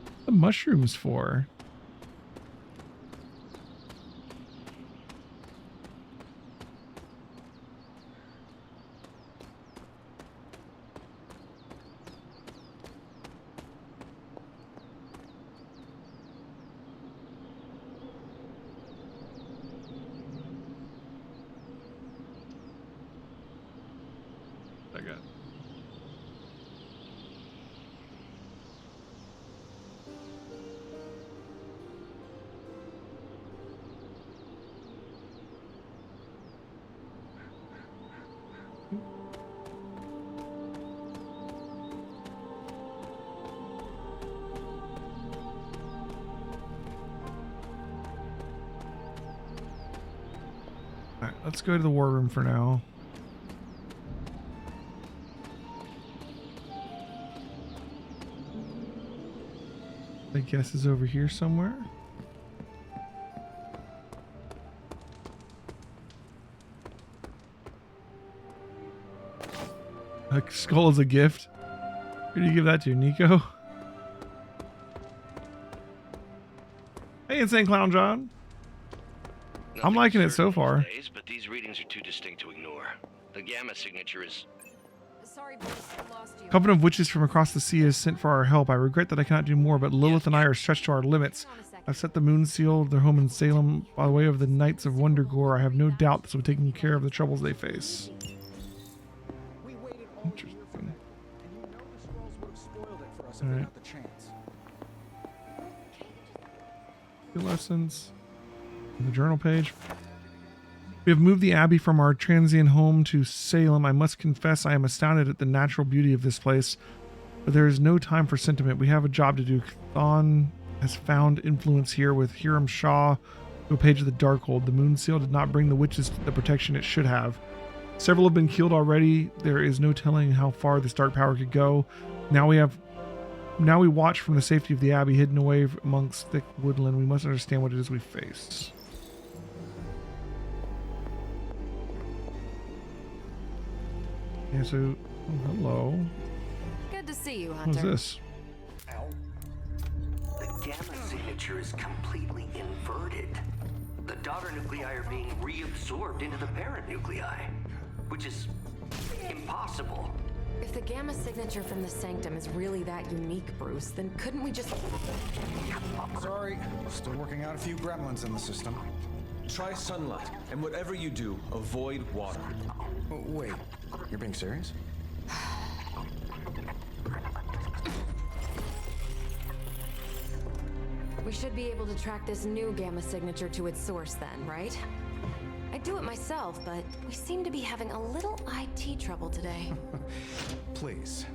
What are the mushrooms for? Let's go to the war room for now. I guess is over here somewhere. A skull is a gift. Who do you give that to, Nico? Hey, Insane Clown John. I'm liking it so far. Days, but these readings are too distinct to ignore. The gamma signature is... Sorry, Bruce, I lost you. Company of witches from across the sea has sent for our help. I regret that I cannot do more, but Lilith and I are stretched to our limits. I've set the moon seal, their home in Salem, by the way of the Knights of Wondergore. I have no doubt this will be taking care of the troubles they face. Interesting. Alright. Lessons. The journal page. We have moved the Abbey from our transient home to Salem. I must confess I am astounded at the natural beauty of this place, but there is no time for sentiment. We have a job to do. Thon has found influence here with Hiram Shaw to a page of the Darkhold. The moon seal did not bring the witches the protection it should have. Several have been killed already. There is no telling how far this dark power could go. Now we watch from the safety of the Abbey, hidden away amongst thick woodland. We must understand what it is we face. Yeah, so, oh, hello. Good to see you, Hunter. What's this? The gamma signature is completely inverted. The daughter nuclei are being reabsorbed into the parent nuclei, which is impossible. If the gamma signature from the Sanctum is really that unique, Bruce, then couldn't we just... Sorry, still working out a few gremlins in the system. Try sunlight, and whatever you do, avoid water. Oh, wait, you're being serious? We should be able to track this new gamma signature to its source then, right? I'd do it myself, but we seem to be having a little IT trouble today. Please.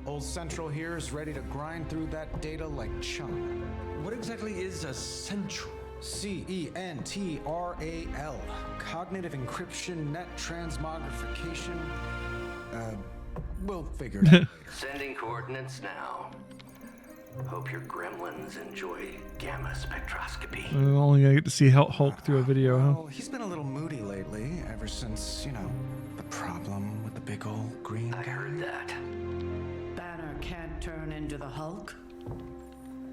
Old Central here is ready to grind through that data like chum. What exactly is a central? CENTRAL. Cognitive encryption, net transmogrification. We'll figure it out later. Sending coordinates now. Hope your gremlins enjoy gamma spectroscopy. I'm only gonna get to see Hulk through a video, huh? Well, he's been a little moody lately, ever since, you know, the problem with the big old green guy. I heard that. Banner can't turn into the Hulk?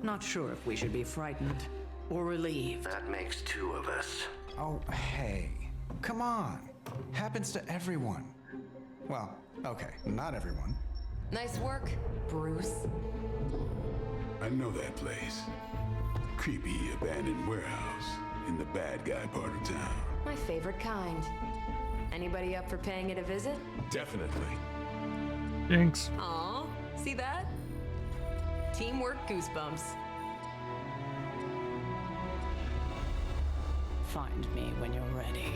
Not sure if we should be frightened or relieved. That makes two of us. Oh, hey. Come on. Happens to everyone. Well, okay, not everyone. Nice work, Bruce. I know that place. Creepy abandoned warehouse in the bad guy part of town. My favorite kind. Anybody up for paying it a visit? Definitely. Thanks. Aw, see that? Teamwork goosebumps. Find me when you're ready.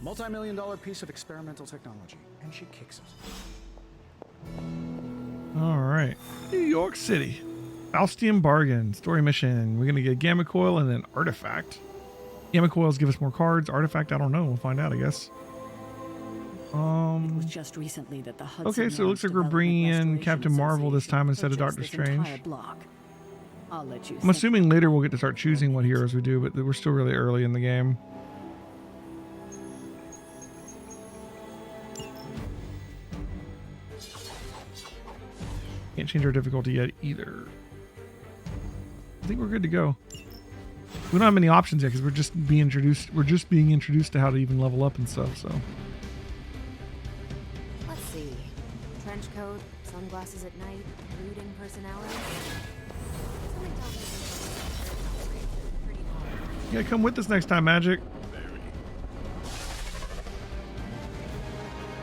Multi-million-dollar piece of experimental technology, and she kicks us. All right. New York City. Faustian Bargain. Story mission. We're going to get Gamma Coil and then Artifact. Gamma Coils give us more cards. Artifact, I don't know. We'll find out, I guess. It was just recently that the Hudson Okay, so it looks like we're Yards bringing in Development Captain Restoration Marvel this time instead of purchased Doctor this Strange. entire block. I'll let you I'm think. assuming later we'll get to start choosing what heroes we do, but we're still really early in the game. Can't change our difficulty yet either. I think we're good to go. We don't have many options yet because we're just being introduced. We're just being introduced to how to even level up and stuff. So Let's see. Trench coat, sunglasses at night, brooding personality. yeah, come with us next time, Magik.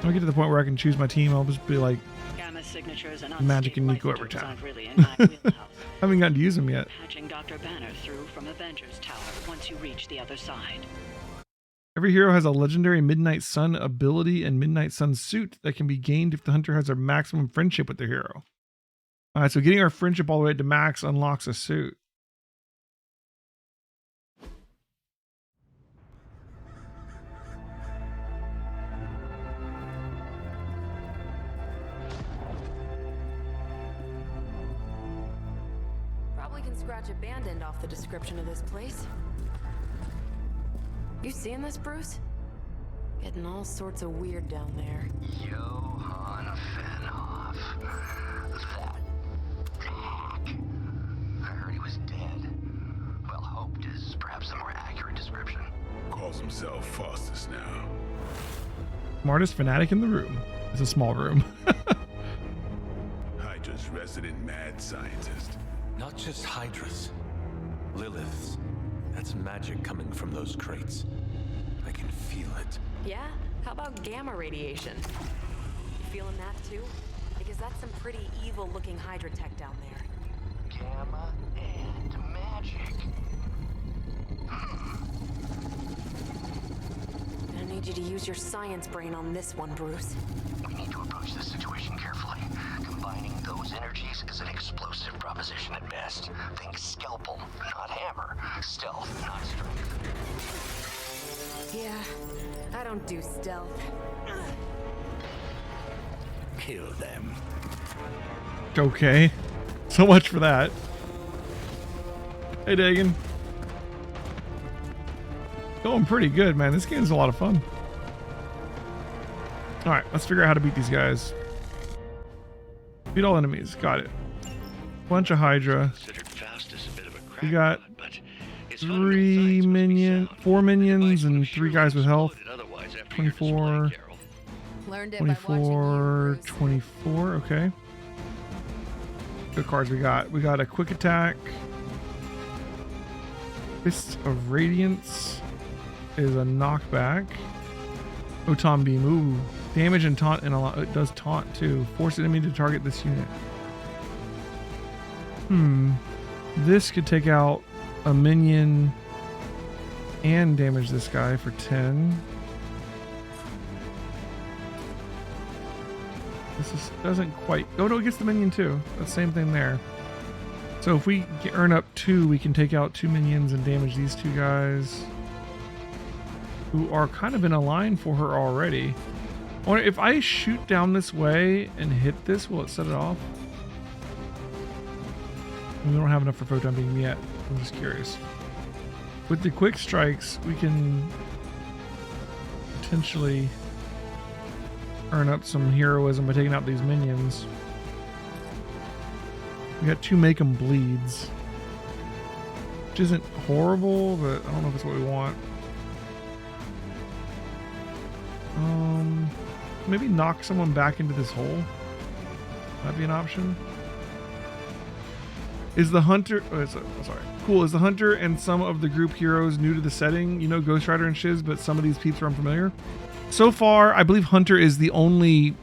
When I get to the point where I can choose my team, I'll just be like Gamma signatures and Magik and Nico every time. really in my wheelhouse. I haven't gotten to use them yet. Patching Dr. Banner through from Avengers Tower once you reach the other side. Every hero has a legendary Midnight Sun ability and Midnight Sun suit that can be gained if the hunter has a maximum friendship with the hero. All right, so getting our friendship all the way to max unlocks a suit. Probably can scratch a band end off the description of this place. You seeing this, Bruce? Getting all sorts of weird down there. Johann Fenhoff. himself Faustus now. Smartest fanatic in the room. It's a small room. Hydra's resident mad scientist. Not just Hydra's. Lilith's. That's magic coming from those crates. I can feel it. Yeah? How about gamma radiation? You feeling that too? Because that's some pretty evil-looking Hydra tech down there. Gamma and magic. I need you to use your science brain on this one, Bruce. We need to approach this situation carefully. Combining those energies is an explosive proposition at best. Think scalpel, not hammer. Stealth, not strength. Yeah, I don't do stealth. Kill them. Okay. So much for that. Hey, Dagan. Going pretty good, man. This game's a lot of fun. Alright, let's figure out how to beat these guys. Beat all enemies. Got it. Bunch of Hydra. We got 4 minions and 3 guys with health. 24. 24. 24. Okay. Good cards we got. We got a quick attack. Fist of Radiance is a knockback. Otom Beam. Ooh. Damage and taunt, and it does taunt too. Force enemy to target this unit. This could take out a minion and damage this guy for 10. This doesn't quite. Oh no, it gets the minion too. The same thing there. So if we earn up 2, we can take out 2 minions and damage these 2 guys, who are kind of in a line for her already. I wonder if I shoot down this way and hit this, will it set it off? We don't have enough for photon beam yet. I'm just curious. With the quick strikes, we can potentially earn up some heroism by taking out these minions. We got 2 make 'em bleeds, which isn't horrible, but I don't know if it's what we want. Maybe knock someone back into this hole. That'd be an option. Is the hunter? Oh, sorry. Cool. Is the hunter and some of the group heroes new to the setting? You know, Ghost Rider and Shiz, but some of these peeps are unfamiliar. So far, I believe Hunter is the only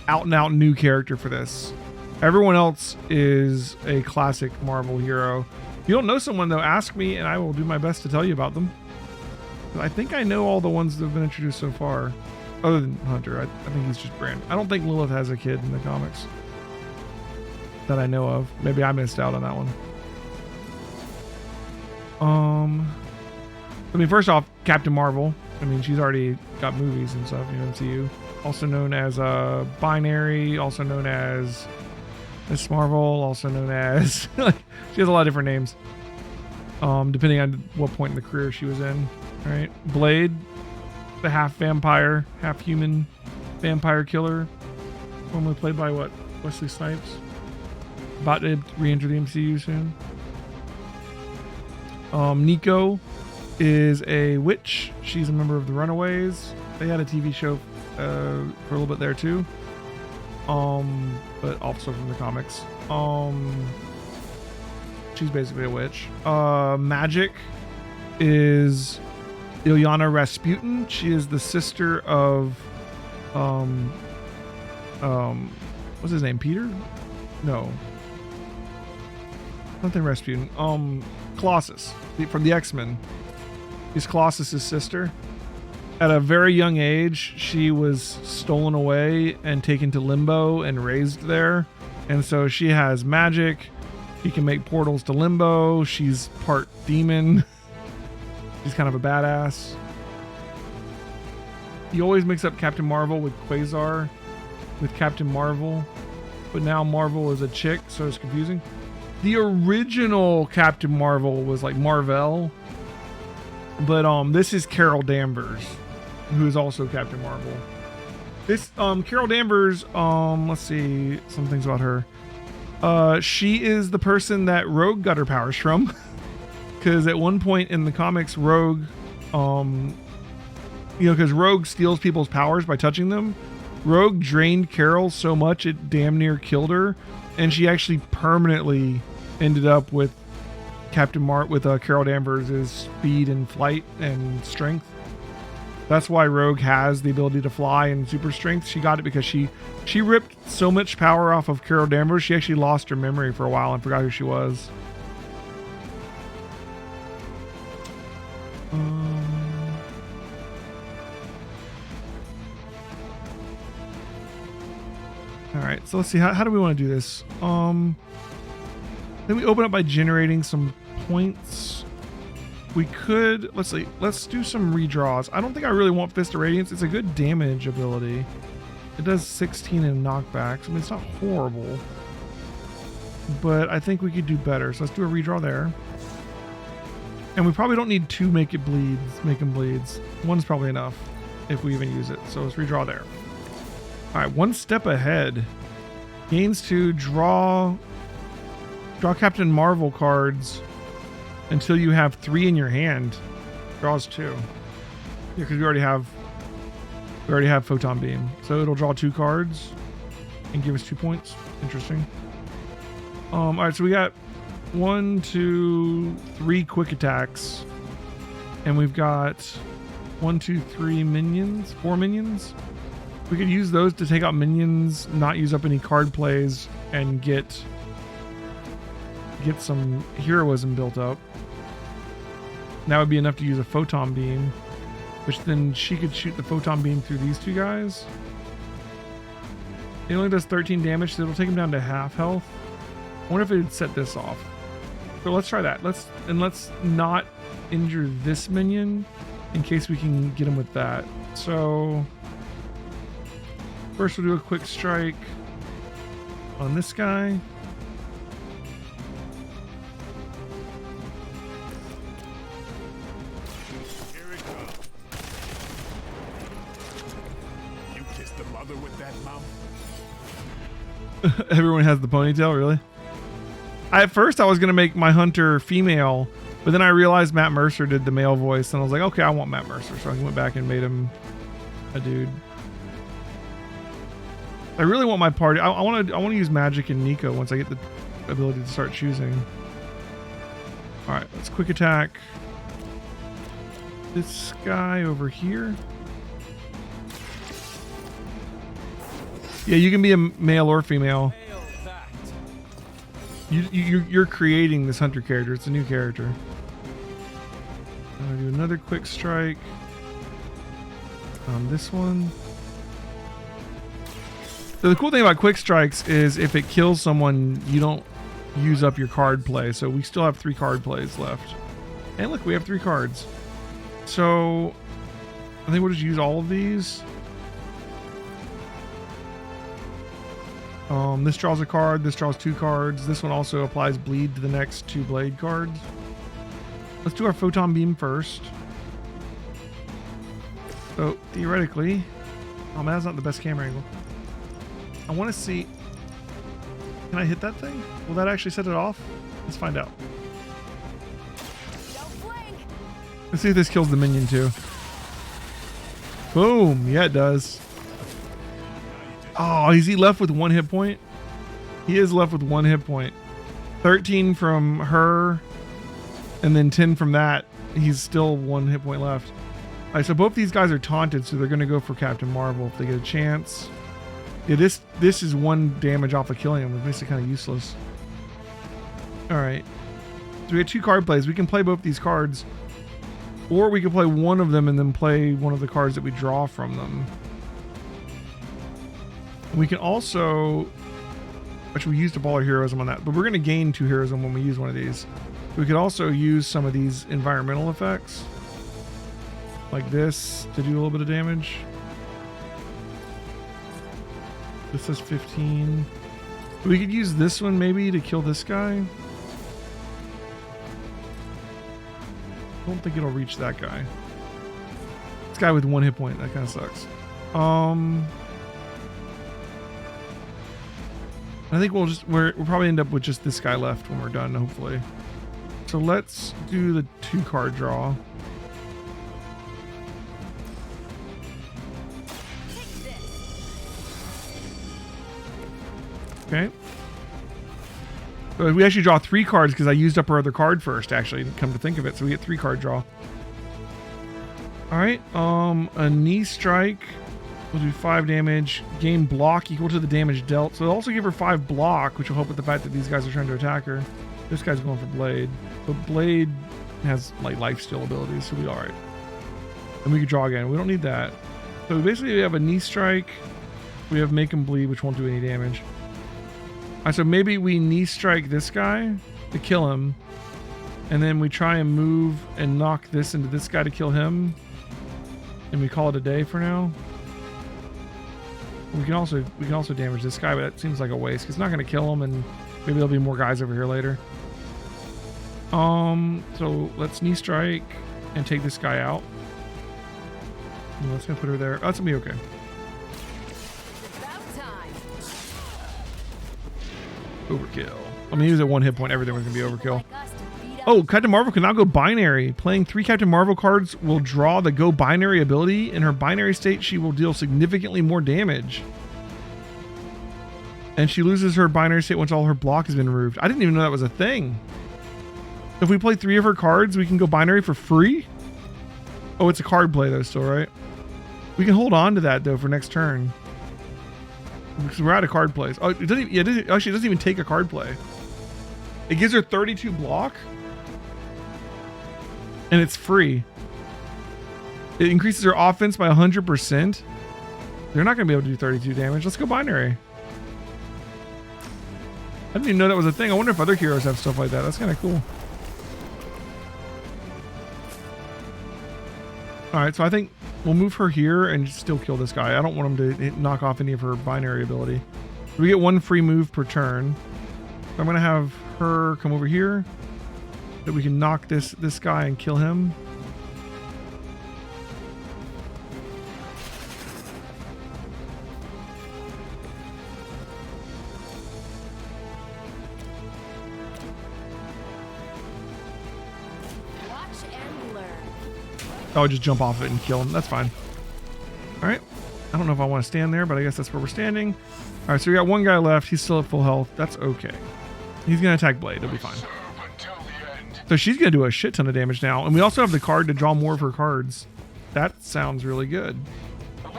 out-and-out new character for this. Everyone else is a classic Marvel hero. If you don't know someone, though, ask me, and I will do my best to tell you about them. I think I know all the ones that have been introduced so far. Other than Hunter, I think he's just brand. I don't think Lilith has a kid in the comics that I know of. Maybe I missed out on that one. I mean, first off, Captain Marvel. I mean, she's already got movies and stuff in MCU. Also known as Binary, also known as Miss Marvel, also known as... she has a lot of different names. Depending on what point in the career she was in. All right, Blade, the half vampire, half human vampire killer, formerly played by what? Wesley Snipes. About to re-enter the MCU soon. Nico is a witch. She's a member of the Runaways. They had a TV show for a little bit there too. But also from the comics. She's basically a witch. Magik is Ilyana Rasputin. She is the sister of what's his name? Peter? No. Nothing Rasputin. Colossus from the X-Men. She's Colossus's sister. At a very young age, she was stolen away and taken to Limbo and raised there. And so she has magic. She can make portals to Limbo. She's part demon. She's kind of a badass. He always mix up Captain Marvel with Quasar, with Captain Marvel. But now Marvel is a chick, so it's confusing. The original Captain Marvel was like Marvel. But this is Carol Danvers, who is also Captain Marvel. This Carol Danvers, let's see some things about her. She is the person that Rogue got her powers from. Because at one point in the comics, Rogue you know, because Rogue steals people's powers by touching them. Rogue drained Carol so much it damn near killed her, and she actually permanently ended up with Carol Danvers' speed and flight and strength. That's why Rogue has the ability to fly and super strength. She got it because she ripped so much power off of Carol Danvers, she actually lost her memory for a while and forgot who she was. All right, so let's see. How do we want to do this? Then we open up by generating some points. We could, let's see, let's do some redraws. I don't think I really want Fist of Radiance. It's a good damage ability. It does 16 in knockbacks. I mean, it's not horrible, but I think we could do better. So let's do a redraw there. And we probably don't need two make them bleeds. One's probably enough if we even use it. So let's redraw there. All right, one step ahead. Gains to draw Captain Marvel cards until you have 3 in your hand. Draws 2. Yeah, because we already have Photon Beam. So it'll draw 2 cards and give us 2 points. Interesting. All right, so we got 1, 2, 3 quick attacks. And we've got 1, 2, 3 minions, 4 minions. We could use those to take out minions, not use up any card plays, and get some heroism built up. And that would be enough to use a photon beam, which then she could shoot the photon beam through these 2 guys. It only does 13 damage, so it'll take him down to half health. I wonder if it'd set this off. So let's try that. Let's not injure this minion in case we can get him with that. So first we'll do a quick strike on this guy. Here it comes. You kissed the mother with that mouth? Everyone has the ponytail, really? At first I was going to make my hunter female, but then I realized Matt Mercer did the male voice, and I was like, okay, I want Matt Mercer. So I went back and made him a dude. I really want my party. I want to use Magik and Nico once I get the ability to start choosing. All right, let's quick attack this guy over here. Yeah, you can be a male or female. You're creating this hunter character. It's a new character. I'm gonna do another quick strike on this one. So the cool thing about quick strikes is if it kills someone, you don't use up your card play. So we still have 3 card plays left. And look, we have 3 cards. So I think we'll just use all of these. This draws a card. This draws 2 cards. This one also applies bleed to the next 2 blade cards. Let's do our photon beam first. So theoretically, oh man, that's not the best camera angle. I want to see. Can I hit that thing? Will that actually set it off? Let's find out. Let's see if this kills the minion too. Boom! Yeah, it does. Oh, is he left with 1 hit point? He is left with 1 hit point. 13 from her, and then 10 from that. He's still 1 hit point left. All right, so both these guys are taunted, so they're going to go for Captain Marvel if they get a chance. Yeah, this is 1 damage off of killing him, which makes it kind of useless. All right, so we have 2 card plays. We can play both these cards, or we can play one of them and then play one of the cards that we draw from them. We can also, actually we used a ball of heroism on that, but we're going to gain 2 heroism when we use one of these. We could also use some of these environmental effects, like this, to do a little bit of damage. This says 15. We could use this one maybe to kill this guy. I don't think it'll reach that guy. This guy with 1 hit point, that kind of sucks. I think we'll probably end up with just this guy left when we're done, hopefully. So let's do the 2 card draw. Okay. So we actually draw 3 cards because I used up our other card first, actually, come to think of it. So we get 3 card draw. All right. A knee strike will do 5 damage. Gain block equal to the damage dealt. So it'll also give her 5 block, which will help with the fact that these guys are trying to attack her. This guy's going for Blade. But Blade has like lifesteal abilities, so we'll be all right. And we can draw again. We don't need that. So basically we have a knee strike. We have make him bleed, which won't do any damage. All right, so maybe we knee strike this guy to kill him. And then we try and move and knock this into this guy to kill him. And we call it a day for now. We can also damage this guy, but that seems like a waste. It's not going to kill him, and maybe there'll be more guys over here later. So let's knee strike and take this guy out. And that's gonna put her there. Oh, that's gonna be okay. Overkill. I mean, he was at 1 hit point. Everything was gonna be overkill. Oh, Captain Marvel can now go binary. Playing 3 Captain Marvel cards will draw the go binary ability. In her binary state, she will deal significantly more damage. And she loses her binary state once all her block has been removed. I didn't even know that was a thing. If we play 3 of her cards, we can go binary for free? Oh, it's a card play though still, right? We can hold on to that though for next turn. Because we're out of card plays. Oh, it doesn't, yeah, actually, it doesn't even take a card play. It gives her 32 block. And it's free. It increases her offense by 100%. They're not going to be able to do 32 damage. Let's go binary. I didn't even know that was a thing. I wonder if other heroes have stuff like that. That's kind of cool. Alright, so I think we'll move her here and still kill this guy. I don't want him to knock off any of her binary ability. We get 1 free move per turn. So I'm going to have her come over here. That we can knock this guy and kill him. Oh, just jump off it and kill him. That's fine. All right. I don't know if I want to stand there, but I guess that's where we're standing. All right, so we got 1 guy left. He's still at full health. That's okay. He's going to attack Blade. It'll be fine. So she's going to do a shit ton of damage now. And we also have the card to draw more of her cards. That sounds really good. All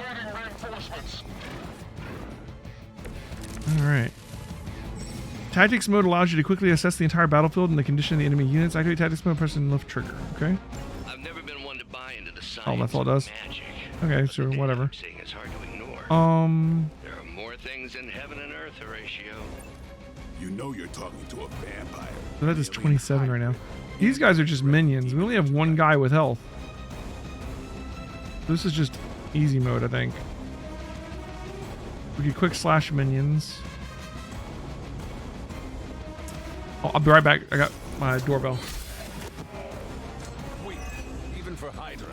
right. Tactics mode allows you to quickly assess the entire battlefield and the condition of the enemy units. Activate tactics mode, press and lift trigger. Okay. I've never been one to buy into the science Oh, that's all it does. Magic, okay, so whatever. is hard to ignore. There are more things in heaven and earth, Horatio. You know you're talking to a vampire. So that is 27 right now. These guys are just minions. We only have 1 guy with health. This is just easy mode, I think. We can quick slash minions. Oh, I'll be right back. I got my doorbell. Wait, even for Hydra.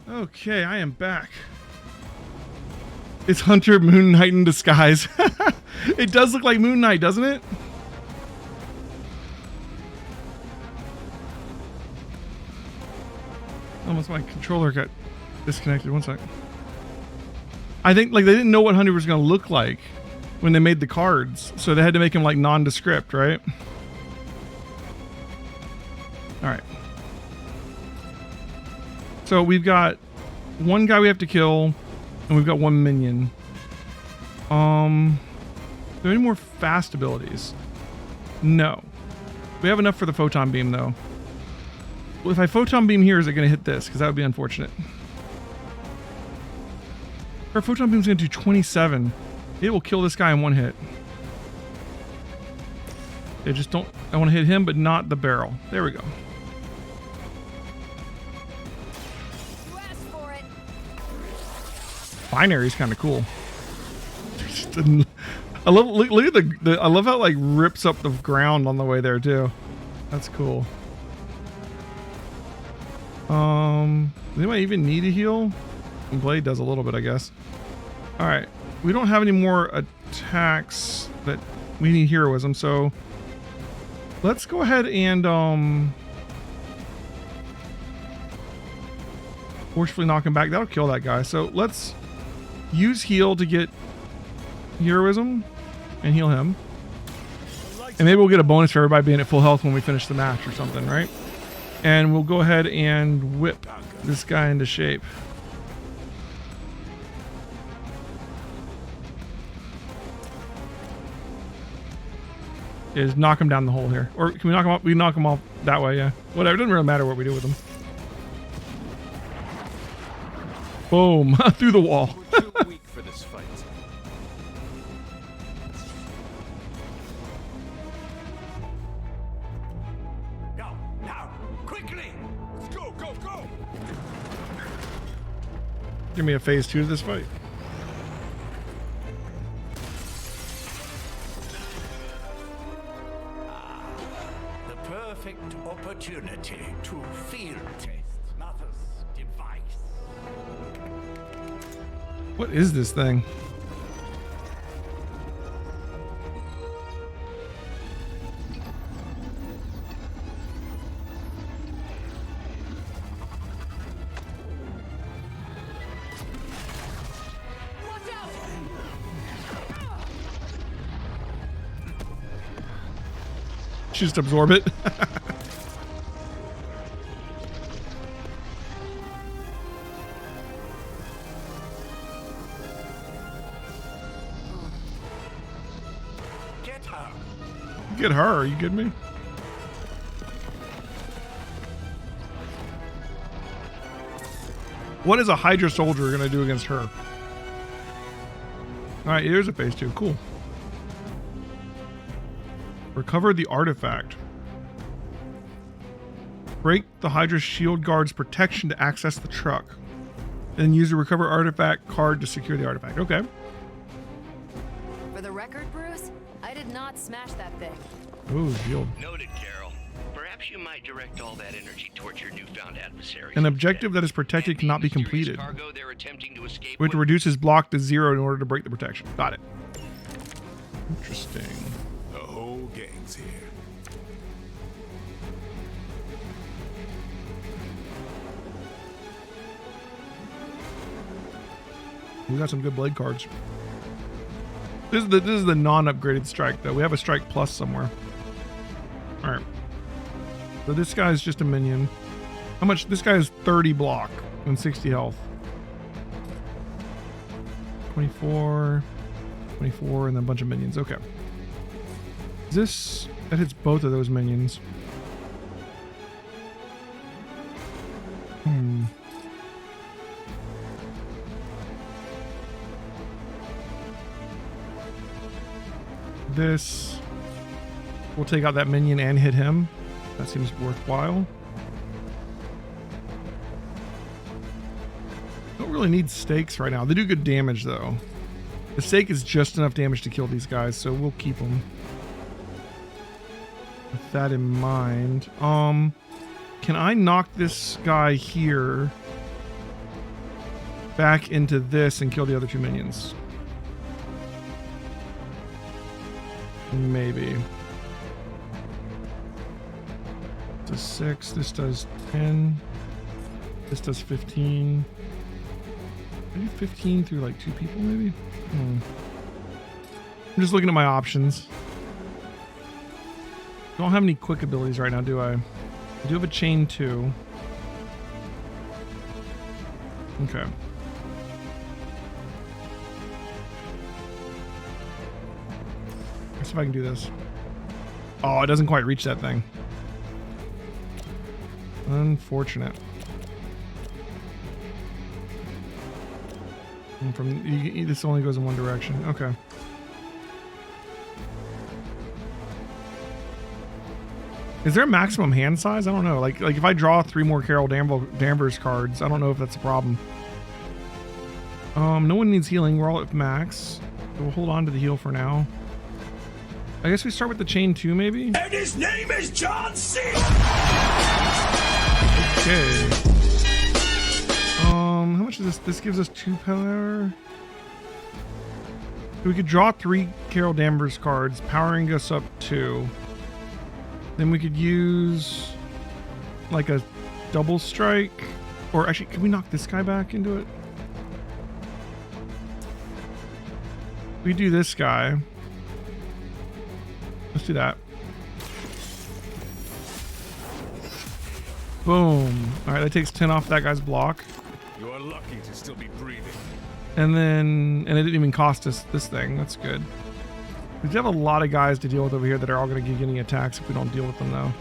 Okay, I am back. It's Hunter Moon Knight in disguise. It does look like Moon Knight, doesn't it? Unless my controller got disconnected. One sec. I think like they didn't know what Hunter was going to look like when they made the cards, so they had to make him like nondescript, right? All right. So we've got one guy we have to kill, and we've got one minion. Are there any more fast abilities? No. We have enough for the photon beam, though. Well, if I photon beam here, is it going to hit this? Because that would be unfortunate. Our photon beam's going to do 27. It will kill this guy in one hit. They just don't... I want to hit him, but not the barrel. There we go. You asked for it. Binary's kind of cool. I love look at the I love how it like rips up the ground on the way there too. That's cool. Does anybody even need a heal? And Blade does a little bit, I guess. All right, we don't have any more attacks that we need heroism, so let's go ahead and forcefully knock him back. That'll kill that guy. So let's use heal to get heroism and heal him, and maybe we'll get a bonus for everybody being at full health when we finish the match or something, right? And we'll go ahead and whip this guy into shape. Yeah, just knock him down the hole here, or can we knock him off? We knock him off that way, yeah. Whatever, it doesn't really matter what we do with him. Boom. Through the wall. We're too weak for this fight. Go, now, quickly! Let's go, go, go! Give me a phase 2 to this fight. The perfect opportunity to field test Mother's device. What is this thing? Just absorb it. Get her. Get her, are you kidding me? What is a Hydra soldier gonna do against her? Alright, here's a phase 2. Cool. Recover the artifact. Break the Hydra shield guard's protection to access the truck. Then use the recover artifact card to secure the artifact. Okay. For the record, Bruce, I did not smash that thing. Ooh, shield. Noted, Carol. Perhaps you might direct all that energy towards your newfound adversaries. An objective that is protected cannot be completed. Cargo they're attempting to escape We have to reduce his block to 0 in order to break the protection. Got it. Interesting. The whole gang's here. We got some good blade cards. This is the non-upgraded strike though. We have a strike plus somewhere. All right. So this guy's just a minion. How much? This guy has 30 block and 60 health. 24, 24, and then a bunch of minions. Okay. This that hits both of those minions. This will take out that minion and hit him. That seems worthwhile. Don't really need stakes right now. They do good damage though. The stake is just enough damage to kill these guys, so we'll keep them. With that in mind, can I knock this guy here back into this and kill the other two minions? Maybe. It's a 6. This does 10. This does 15. I do 15 through like 2 people maybe? I'm just looking at my options. Don't have any quick abilities right now, do I? I do have a chain 2. Okay. Let's see if I can do this. Oh, it doesn't quite reach that thing. Unfortunate. And from this only goes in one direction. Okay. Is there a maximum hand size? I don't know. Like if I draw 3 more Carol Danvers cards, I don't know if that's a problem. No one needs healing. We're all at max. So we'll hold on to the heal for now. I guess we start with the chain 2 maybe? And his name is John C. Okay. How much is this? This gives us 2 power. We could draw 3 Carol Danvers cards, powering us up 2. Then we could use like a double strike. Or actually, can we knock this guy back into it? We do this guy. Let's do that. Boom. All right, that takes 10 off that guy's block. You are lucky to still be breathing. And then, it didn't even cost us this thing. That's good. We do have a lot of guys to deal with over here that are all going to get getting attacks if we don't deal with them, though.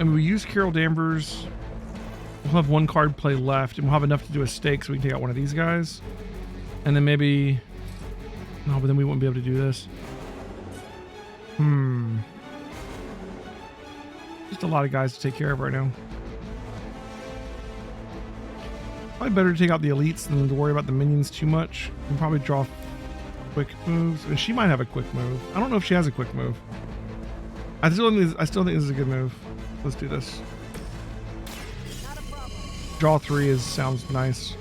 And we use Carol Danvers. We'll have 1 card play left, and we'll have enough to do a stake so we can take out one of these guys. And then maybe... No, but then we won't be able to do this. Just a lot of guys to take care of right now. Probably better to take out the elites than to worry about the minions too much. We can probably draw quick moves. And she might have a quick move. I don't know if she has a quick move. I still think this is a good move. Let's do this. Draw 3 sounds nice.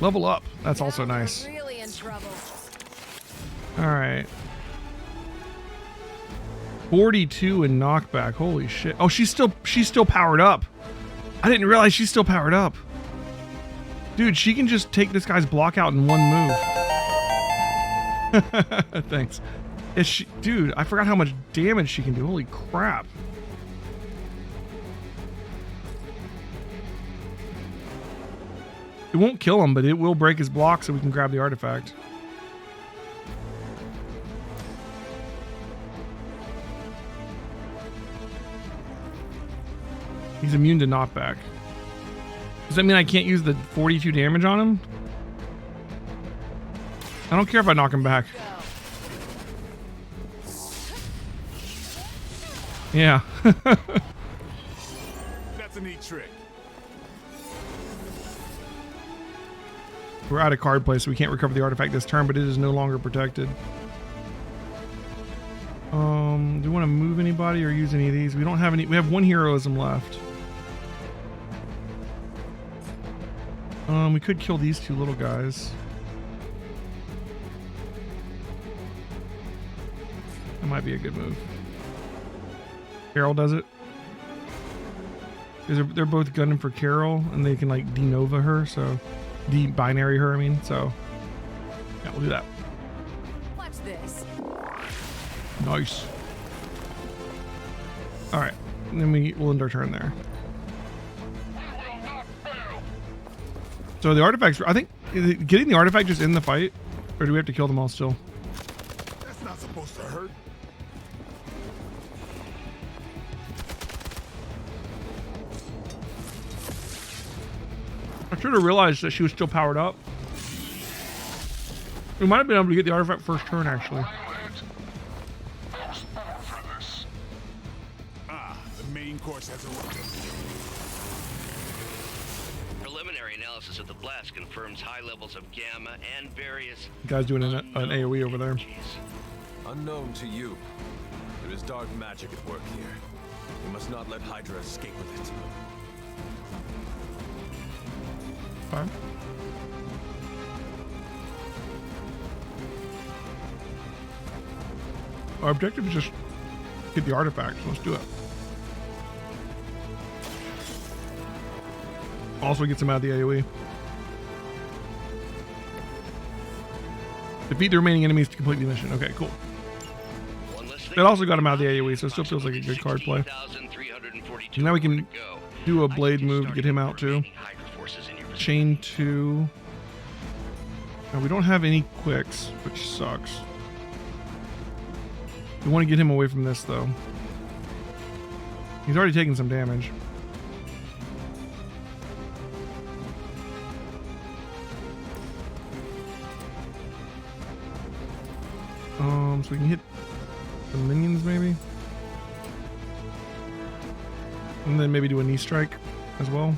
Level up. That's also nice. Really in trouble. All right. 42 in knockback. Holy shit. Oh, she's still powered up. I didn't realize she's still powered up. Dude, she can just take this guy's block out in 1 move. Thanks. Dude, I forgot how much damage she can do. Holy crap. It won't kill him, but it will break his block so we can grab the artifact. He's immune to knockback. Does that mean I can't use the 42 damage on him? I don't care if I knock him back. Yeah. That's a neat trick. We're out of card play, so we can't recover the artifact this turn, but it is no longer protected. Do you want to move anybody or use any of these? We don't have any. We have 1 heroism left. We could kill these 2 little guys. That might be a good move. Carol does it. They're both gunning for Carol, and they can like de-nova her, so de-binary her. I mean, so yeah, we'll do that. Watch this. Nice. All right, and then we'll end our turn there. So the artifacts, I think, getting the artifact just in the fight, or do we have to kill them all still? That's not supposed to hurt. I should have realized that she was still powered up. We might have been able to get the artifact first turn, actually. The main course has arrived. Preliminary analysis of the blast confirms high levels of gamma and various... The guy's doing an AoE over there. Unknown to you, there is dark magic at work here. You must not let Hydra escape with it. Fine. Our objective is just get the artifact, so let's do it. Also gets him out of the AoE. Defeat the remaining enemies to complete the mission. Okay, cool. That also got him out of the AoE, so it still feels like a good card play. And now we can do a blade move to get him out too. Chain 2. Now we don't have any quicks, which sucks. We want to get him away from this though. He's already taken some damage. So we can hit the minions maybe. And then maybe do a knee strike as well.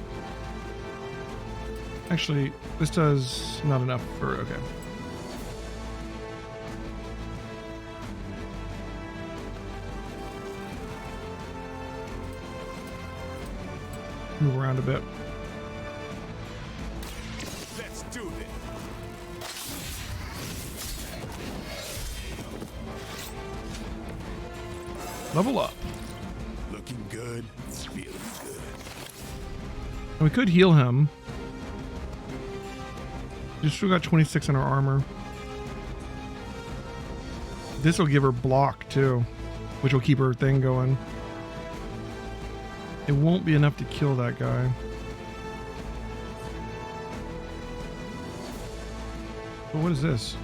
Actually, this does not enough for, okay. Move around a bit. Let's do this. Level up. Looking good, feeling good. And we could heal him. Just still got 26 in our armor. This will give her block too, which will keep her thing going. It won't be enough to kill that guy. But what is this?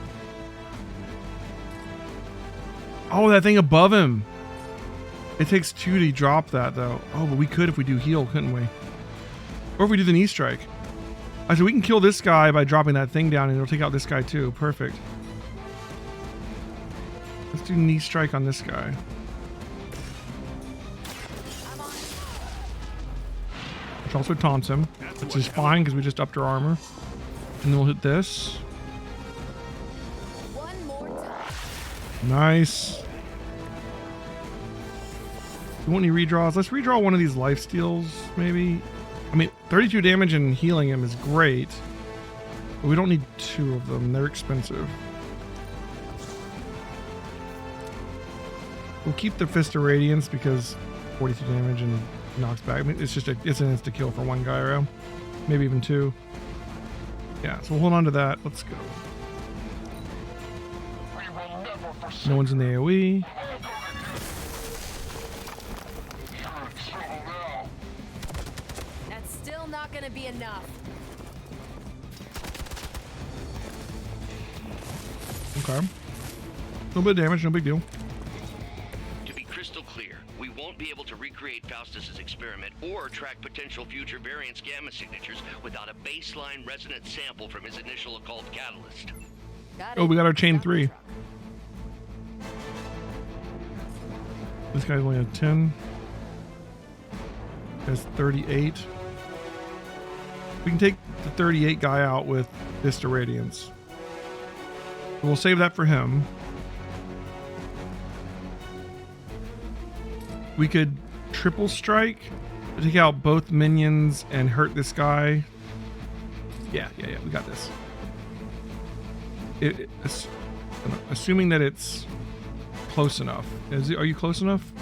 Oh, that thing above him. It takes 2 to drop that though. Oh, but we could if we do heal, couldn't we? Or if we do the knee strike. I said we can kill this guy by dropping that thing down and it'll take out this guy too. Perfect. Let's do knee strike on this guy. Which also taunts him, which is fine because we just upped our armor. And then we'll hit this. Nice. You want any redraws? Let's redraw one of these life steals, maybe. I mean, 32 damage and healing him is great, but we don't need 2 of them. They're expensive. We'll keep the Fist of Radiance because 42 damage and knocks back. I mean, it's just it's an insta kill for one guy, right? Maybe even 2. Yeah, so we'll hold on to that. Let's go. No one's in the AoE. That's still not gonna be enough. Okay. A little bit of damage, no big deal. To be crystal clear, we won't be able to recreate Faustus's experiment or track potential future variance gamma signatures without a baseline resonant sample from his initial occult catalyst. Oh, we got our chain 3. This guy's only at 10. Has 38. We can take the 38 guy out with Vista Radiance. We'll save that for him. We could triple strike to take out both minions and hurt this guy. Yeah, we got this. Assuming that it's close enough. Are you close enough?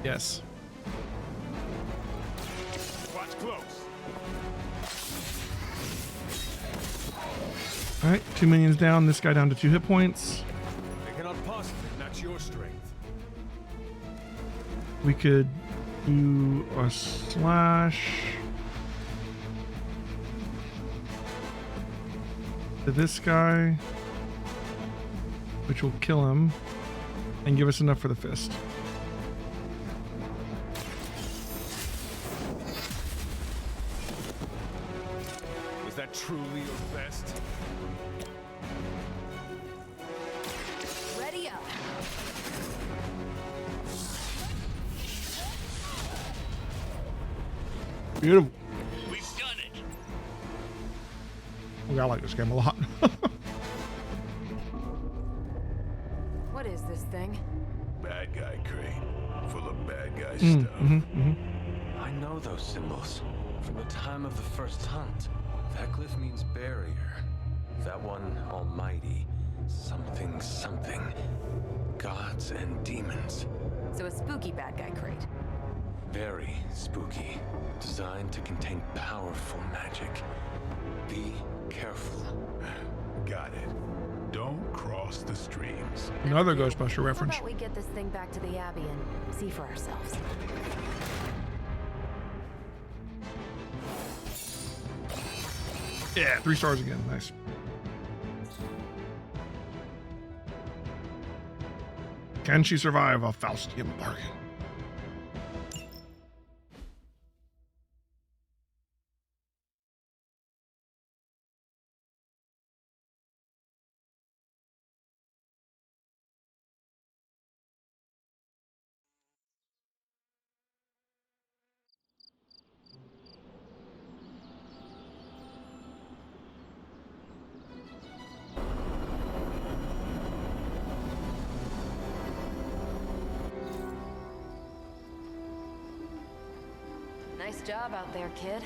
Yes. Watch close. All right, 2 minions down. This guy down to 2 hit points. They cannot possibly match your strength. We could do a slash to this guy, which will kill him and give us enough for the fist. Was that truly your best? Ready up. Beautiful. We've done it. I like this game a lot. What is this thing? Bad guy crate. Full of bad guy stuff. I know those symbols from the time of the first hunt. That glyph means barrier. That one, almighty. Something, something. Gods and demons. So a spooky bad guy crate. Very spooky. Designed to contain powerful magic. Be careful. Got it. Don't cross the streams. Another Ghostbuster How reference. about we get this thing back to the Abbey and see for ourselves? Yeah, 3 stars again. Nice. Can she survive a Faustian bargain? Nice job out there, kid.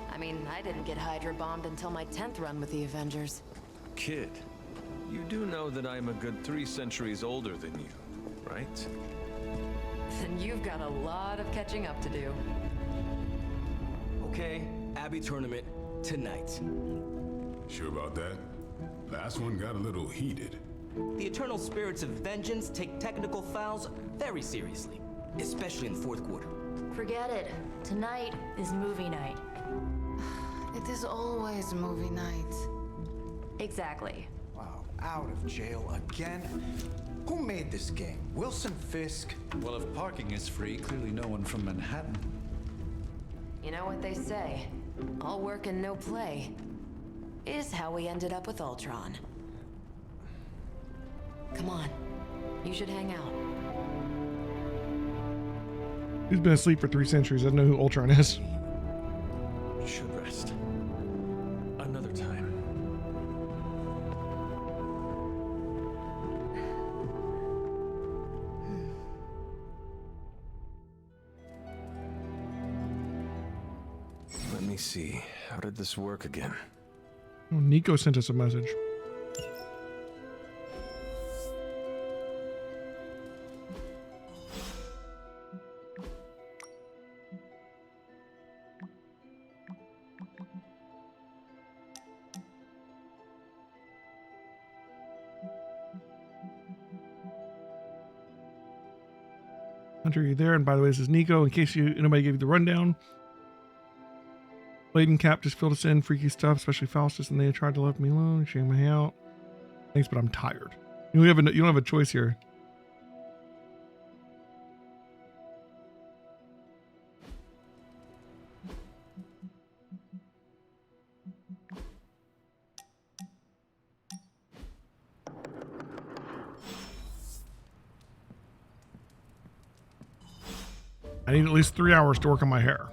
I mean, I didn't get Hydra bombed until my 10th run with the Avengers. Kid, you do know that I'm a good 3 centuries older than you, right? Then you've got a lot of catching up to do. Okay, Abbey tournament tonight. Sure about that? Last one got a little heated. The eternal spirits of vengeance take technical fouls very seriously, especially in the fourth quarter. Forget it. Tonight is movie night. It is always movie night. Exactly. Wow, out of jail again? Who made this game? Wilson Fisk? Well, if parking is free, clearly no one from Manhattan. You know what they say? All work and no play is how we ended up with Ultron. Come on, you should hang out. He's been asleep for 3 centuries. Doesn't know who Ultron is. Should rest. Another time. Let me see. How did this work again? Oh, Nico sent us a message. Hunter, you there? And by the way, this is Nico. In case anybody gave you the rundown, Blade and Cap just filled us in. Freaky stuff, especially Faustus, and they tried to let me alone. Shame me out. Thanks, but I'm tired. You don't have a choice here. I need at least 3 hours to work on my hair.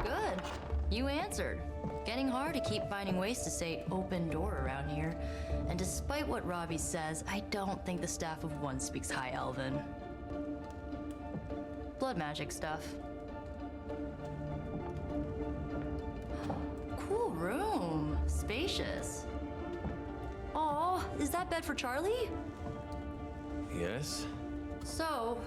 Good. You answered. Getting hard to keep finding ways to say open door around here. And despite what Robbie says, I don't think the staff of one speaks High Elven. Blood magic stuff. Cool room. Spacious. Aw, is that bed for Charlie? Yes? So,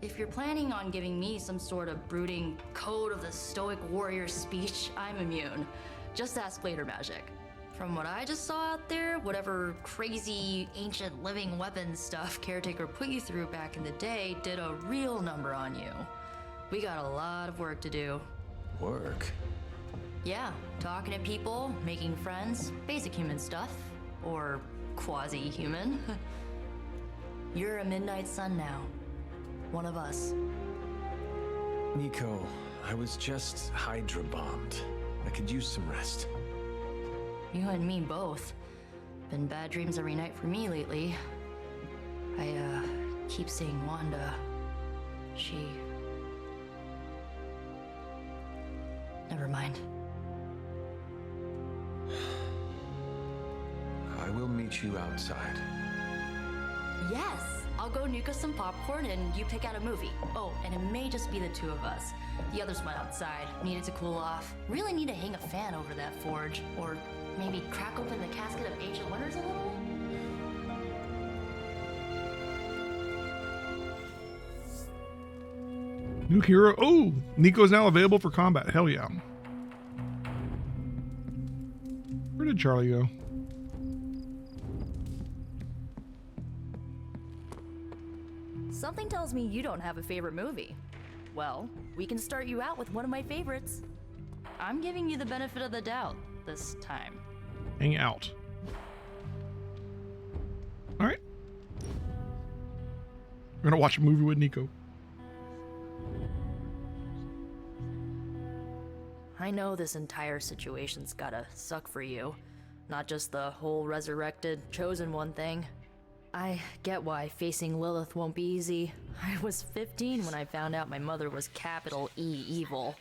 if you're planning on giving me some sort of brooding code of the stoic warrior speech, I'm immune. Just ask Blader Magic. From what I just saw out there, whatever crazy ancient living weapons stuff Caretaker put you through back in the day did a real number on you. We got a lot of work to do. Work? Yeah, talking to people, making friends, basic human stuff. Or quasi-human. You're a Midnight Sun now. One of us. Nico, I was just Hydra bombed. I could use some rest. You and me both. Been bad dreams every night for me lately. I, keep seeing Wanda. She... Never mind. I will meet you outside. Yes! I'll go nuke us some popcorn and you pick out a movie. Oh, and it may just be the two of us. The others went outside, needed to cool off. Really need to hang a fan over that forge. Or maybe crack open the casket of ancient wonders a little? New hero. Oh, Nico's now available for combat. Hell yeah. Where did Charlie go? Something tells me you don't have a favorite movie. Well, we can start you out with one of my favorites. I'm giving you the benefit of the doubt this time. Hang out. All right. We're gonna watch a movie with Nico. I know this entire situation's gotta suck for you. Not just the whole resurrected, chosen one thing. I get why facing Lilith won't be easy. I was 15 when I found out my mother was capital E evil.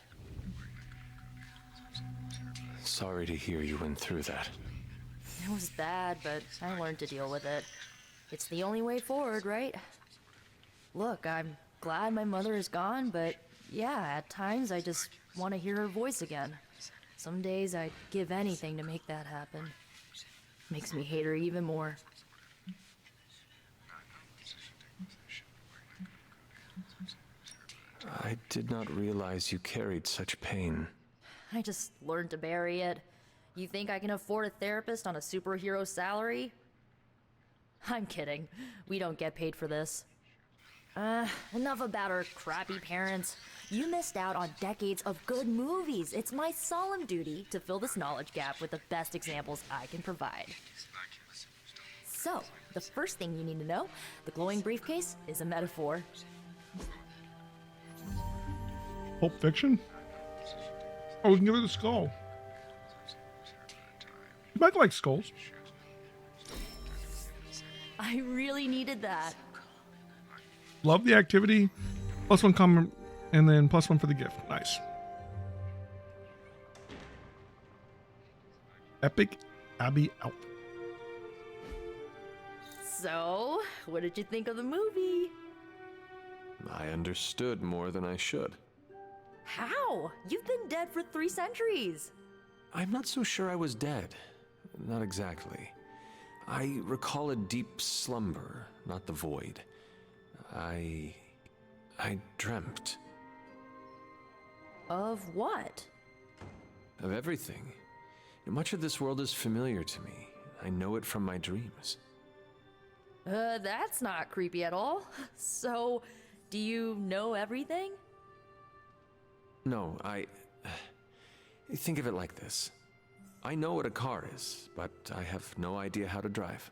Sorry to hear you went through that. It was bad, but I learned to deal with it. It's the only way forward, right? Look, I'm glad my mother is gone, but yeah, at times I just want to hear her voice again. Some days I'd give anything to make that happen. Makes me hate her even more. I did not realize you carried such pain. I just learned to bury it. You think I can afford a therapist on a superhero salary? I'm kidding. We don't get paid for this. Enough about our crappy parents. You missed out on decades of good movies. It's my solemn duty to fill this knowledge gap with the best examples I can provide. So, the first thing you need to know, the glowing briefcase is a metaphor. Pulp Fiction? Oh, we can give her the skull. You might like skulls. I really needed that. Love the activity. +1 comment, and then +1 for the gift. Nice. Epic Abbey out. So, what did you think of the movie? I understood more than I should. How? You've been dead for 3 centuries. I'm not so sure I was dead. Not exactly. I recall a deep slumber, not the void. I dreamt. Of what? Of everything. Much of this world is familiar to me. I know it from my dreams. That's not creepy at all. So, do you know everything? No, think of it like this. I know what a car is, but I have no idea how to drive.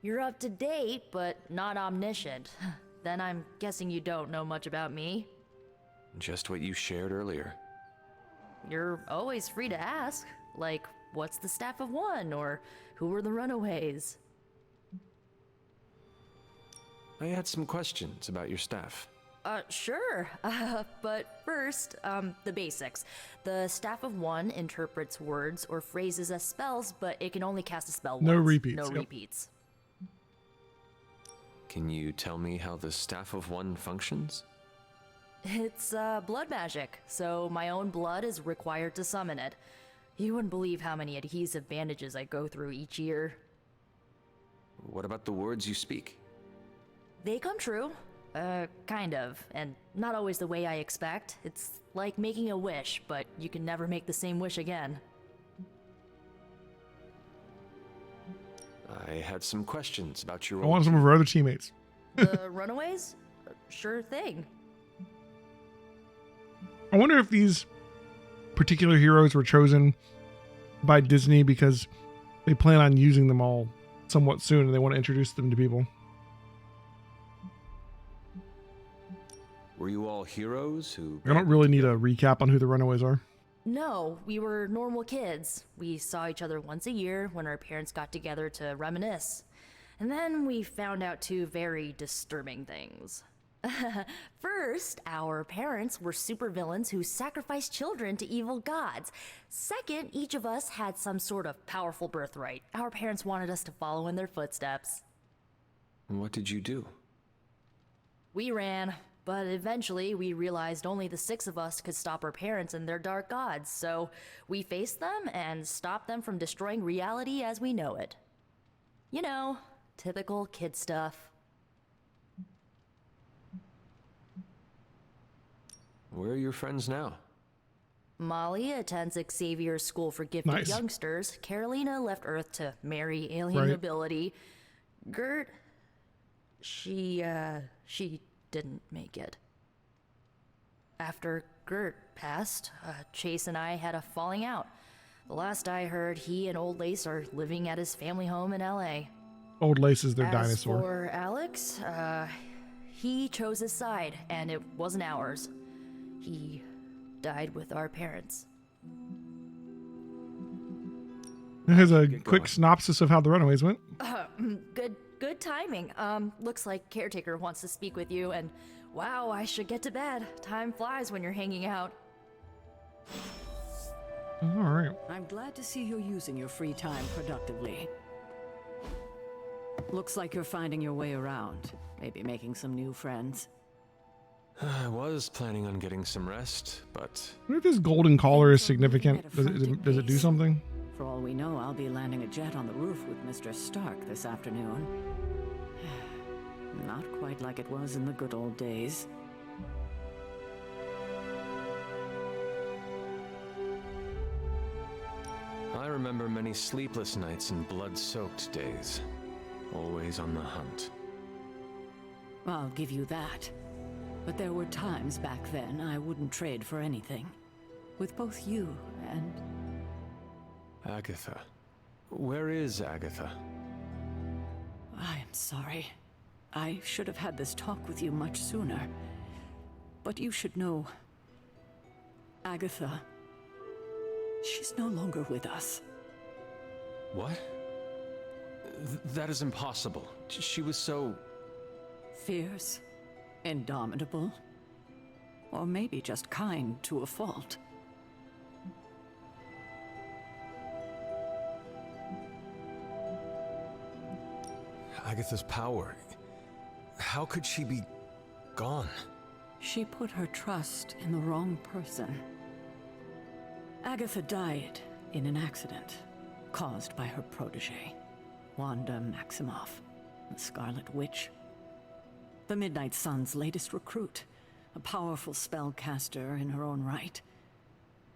You're up to date, but not omniscient. Then I'm guessing you don't know much about me. Just what you shared earlier. You're always free to ask. Like, what's the Staff of One? Or who were the Runaways? I had some questions about your staff. Sure. But first, the basics. The Staff of One interprets words or phrases as spells, but it can only cast a spell No once. repeats, No yep. repeats. Can you tell me how the Staff of One functions? It's, blood magic, so my own blood is required to summon it. You wouldn't believe how many adhesive bandages I go through each year. What about the words you speak? They come true. Kind of, and not always the way I expect. It's like making a wish, but you can never make the same wish again. I had some questions about your I want some of her other teammates. The Runaways? Sure thing. I wonder if these particular heroes were chosen by Disney because they plan on using them all somewhat soon and they want to introduce them to people. Were you all heroes who... I don't really need a recap on who the Runaways are. No, we were normal kids. We saw each other once a year when our parents got together to reminisce. And then we found out 2 very disturbing things. First, our parents were supervillains who sacrificed children to evil gods. Second, each of us had some sort of powerful birthright. Our parents wanted us to follow in their footsteps. What did you do? We ran, but eventually we realized only the 6 of us could stop our parents and their dark gods, so we faced them and stopped them from destroying reality as we know it. You know, typical kid stuff. Where are your friends now? Molly attends Xavier's School for Gifted Nice. Youngsters. Carolina left Earth to marry alien Right. nobility. Gert, she didn't make it. After Gert passed, Chase and I had a falling out. The last I heard, he and Old Lace are living at his family home in LA. Old Lace is their As dinosaur. for Alex, he chose his side, and it wasn't ours. He died with our parents. Here's a quick synopsis of how the Runaways went. Good timing. Looks like Caretaker wants to speak with you, and wow, I should get to bed. Time flies when you're hanging out. All right. I'm glad to see you're using your free time productively. Looks like you're finding your way around. Maybe making some new friends. I was planning on getting some rest, but... I wonder if this golden collar is significant. Does it do something? For all we know, I'll be landing a jet on the roof with Mr. Stark this afternoon. Not quite like it was in the good old days. I remember many sleepless nights and blood-soaked days. Always on the hunt. I'll give you that. But there were times back then I wouldn't trade for anything. With both you and... Agatha. Where is Agatha? I am sorry. I should have had this talk with you much sooner. But you should know... Agatha... She's no longer with us. What? That is impossible. She was so... Fierce, indomitable, or maybe just kind to a fault. Agatha's power. How could she be gone? She put her trust in the wrong person. Agatha died in an accident caused by her protege, Wanda Maximoff, the Scarlet Witch. The Midnight Sun's latest recruit, a powerful spellcaster in her own right.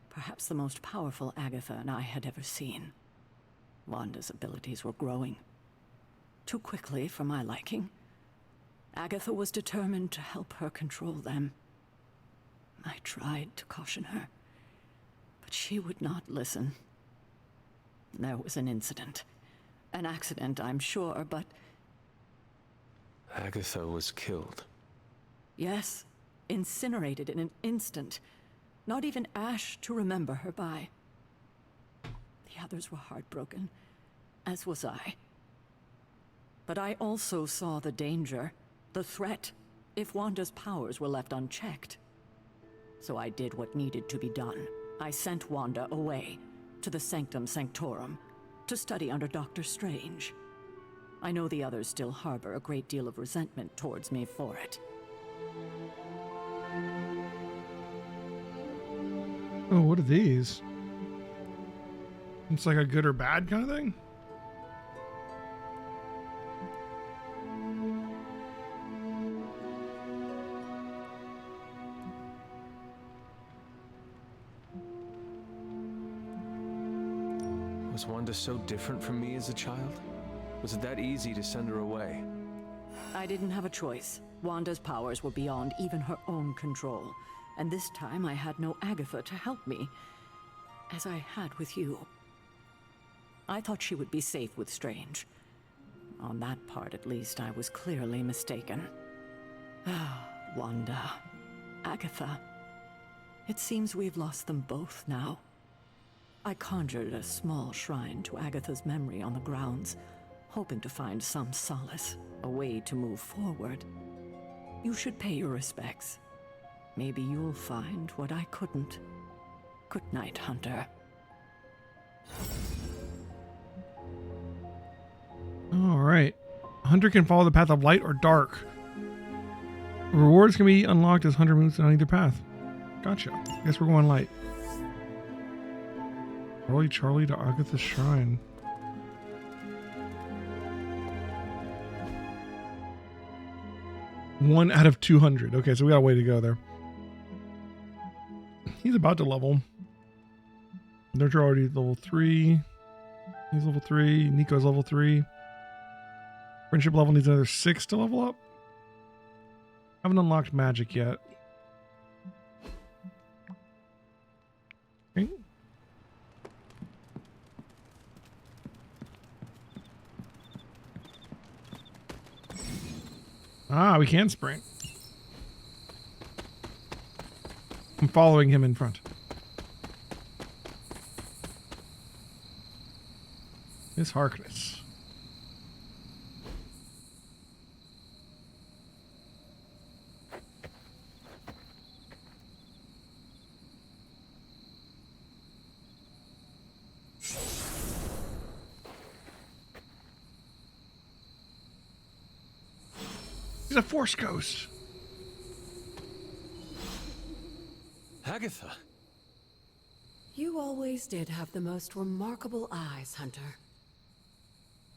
Perhaps the most powerful Agatha and I had ever seen. Wanda's abilities were growing. Too quickly for my liking. Agatha was determined to help her control them. I tried to caution her, but she would not listen. There was an incident. An accident, I'm sure, but... Agatha was killed. Yes, incinerated in an instant. Not even ash to remember her by. The others were heartbroken, as was I. But I also saw the danger, the threat, if Wanda's powers were left unchecked. So I did what needed to be done. I sent Wanda away, to the Sanctum Sanctorum, to study under Dr. Strange. I know the others still harbor a great deal of resentment towards me for it. Oh, what are these? It's like a good or bad kind of thing? Was Wanda so different from me as a child? Was it that easy to send her away? I didn't have a choice. Wanda's powers were beyond even her own control. And this time I had no Agatha to help me, as I had with you. I thought she would be safe with Strange. On that part, at least, I was clearly mistaken. Ah, Wanda. Agatha. It seems we've lost them both now. I conjured a small shrine to Agatha's memory on the grounds, hoping to find some solace, a way to move forward. You should pay your respects. Maybe you'll find what I couldn't. Good night, Hunter. All right. Hunter can follow the path of light or dark. Rewards can be unlocked as Hunter moves on either path. Gotcha. Guess we're going light. Charlie to Agatha's shrine. One out of 200. Okay, so we got a way to go there. He's about to level. They're already level 3. He's level 3. Nico's level 3. Friendship level needs another 6 to level up. Haven't unlocked Magik yet. Okay. Ah, we can sprint. I'm following him in front. Miss Harkness. He's a Force ghost. Agatha. You always did have the most remarkable eyes, Hunter.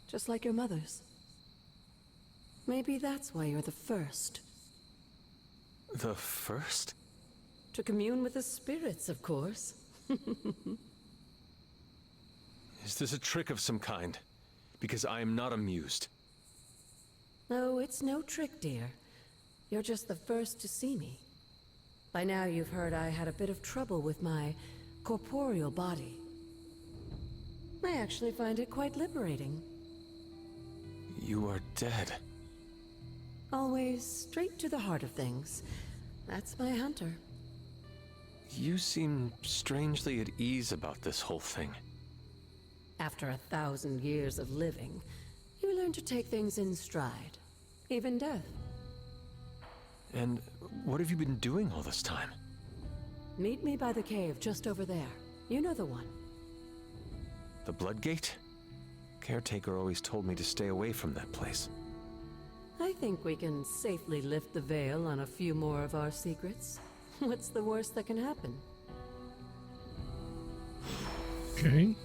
Just like your mother's. Maybe that's why you're the first. The first? To commune with the spirits, of course. Is this a trick of some kind? Because I am not amused. No, it's no trick, dear. You're just the first to see me. By now you've heard I had a bit of trouble with my corporeal body. I actually find it quite liberating. You are dead. Always straight to the heart of things. That's my Hunter. You seem strangely at ease about this whole thing. After 1,000 years of living, you learn to take things in stride. Even death. And what have you been doing all this time? Meet me by the cave just over there. You know the one. The Blood Gate? Caretaker always told me to stay away from that place. I think we can safely lift the veil on a few more of our secrets. What's the worst that can happen? Okay.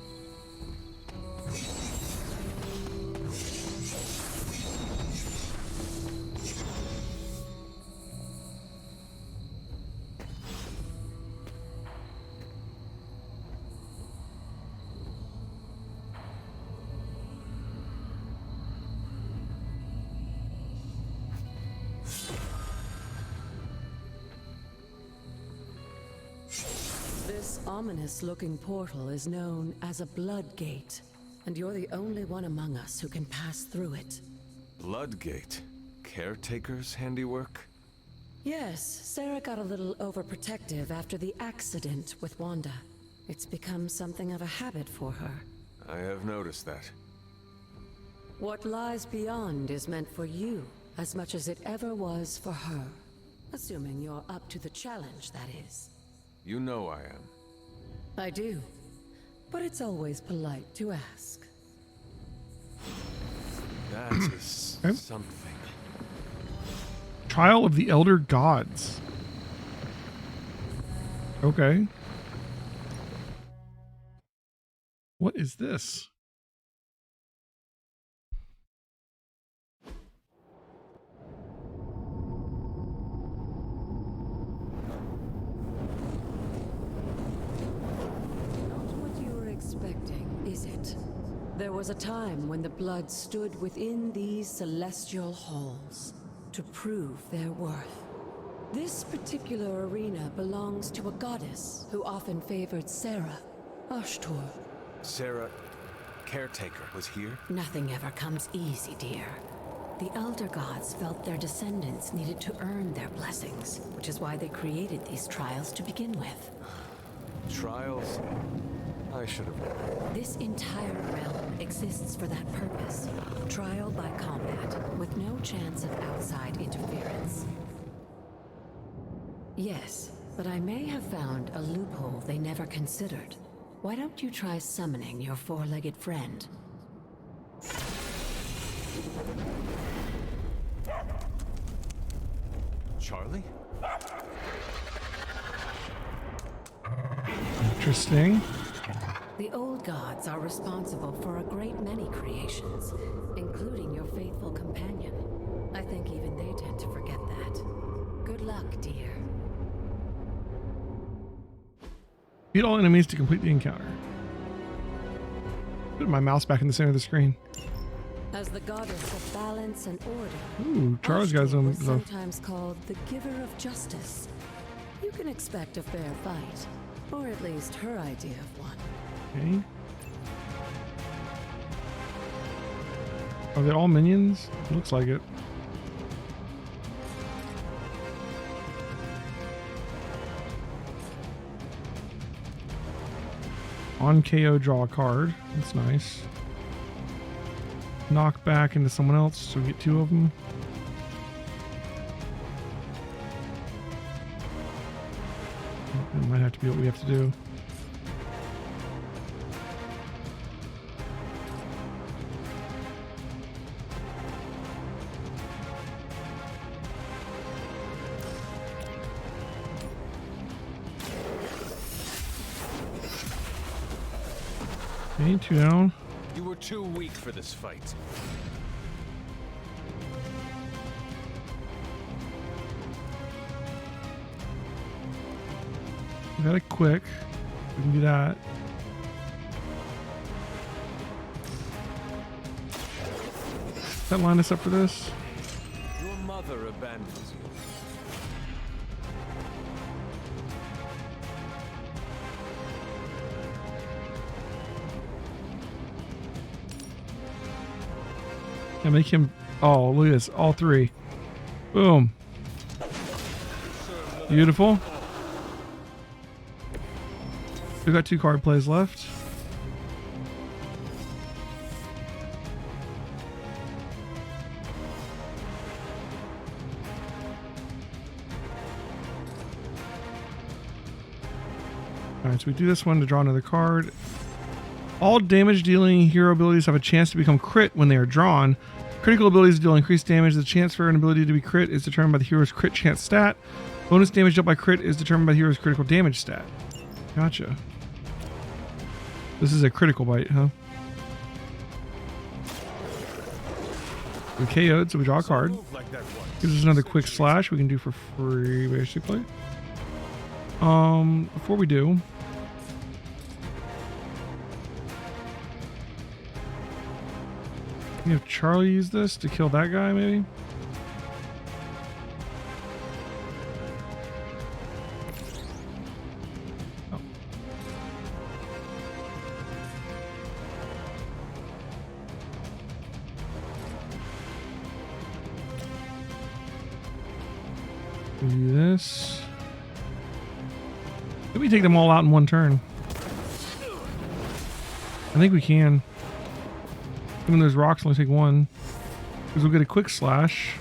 This ominous-looking portal is known as a Blood Gate, and you're the only one among us who can pass through it. Blood Gate? Caretaker's handiwork? Yes, Sarah got a little overprotective after the accident with Wanda. It's become something of a habit for her. I have noticed that. What lies beyond is meant for you, as much as it ever was for her. Assuming you're up to the challenge, that is. You know I am. I do. But it's always polite to ask. That is something. Trial of the Elder Gods. Okay. What is this? Is it? There was a time when the blood stood within these celestial halls to prove their worth. This particular arena belongs to a goddess who often favored Sarah, Ashtor. Sarah, Caretaker, was here? Nothing ever comes easy, dear. The Elder Gods felt their descendants needed to earn their blessings, which is why they created these trials to begin with. Trials? I should have known. This entire realm exists for that purpose. Trial by combat, with no chance of outside interference. Yes, but I may have found a loophole they never considered. Why don't you try summoning your four-legged friend? Charlie? Interesting. The old gods are responsible for a great many creations, including your faithful companion. I think even they tend to forget that. Good luck, dear. Beat all enemies to complete the encounter. Put my mouse back in the center of the screen. As the goddess of balance and order, Ooh, Charles got some was stuff. sometimes called the giver of justice. You can expect a fair fight, or at least her idea of one. Okay. Are they all minions? Looks like it. On KO, draw a card. That's nice. Knock back into someone else, so we get 2 of them. That might have to be what we have to do. Okay, 2 down. You were too weak for this fight. We got it quick. We can do that. Does that line us up for this? Your mother abandons you. Yeah, make him. Oh, look at this. All 3. Boom. Beautiful. We've got 2 card plays left. Alright, so we do this one to draw another card. All damage dealing hero abilities have a chance to become crit when they are drawn. Critical abilities deal increased damage. The chance for an ability to be crit is determined by the hero's crit chance stat. Bonus damage dealt by crit is determined by the hero's critical damage stat. Gotcha. This is a critical bite, huh? We KO'd, so we draw a card. Gives us another quick slash we can do for free, basically. Before we do, we have Charlie use this to kill that guy, maybe? Oh. We do this. Can we take them all out in one turn? I think we can. Even those rocks only take 1. Because we'll get a quick slash.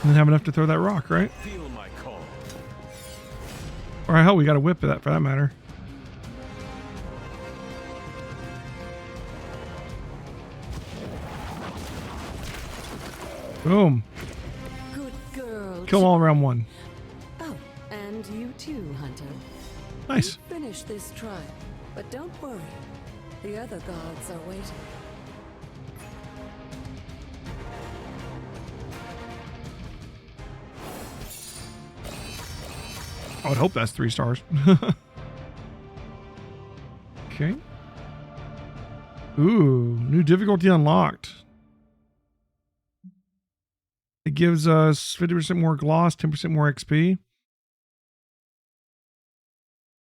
And then have enough to throw that rock, right? Feel my call. Or hell, we got a whip for that matter. Boom. Good girl. Kill them all round 1. Oh, and you too, Hunter. Nice. You finished this trial, but don't worry. The other gods are waiting. I would hope that's 3 stars. Okay. Ooh, new difficulty unlocked. It gives us 50% more gloss, 10% more XP.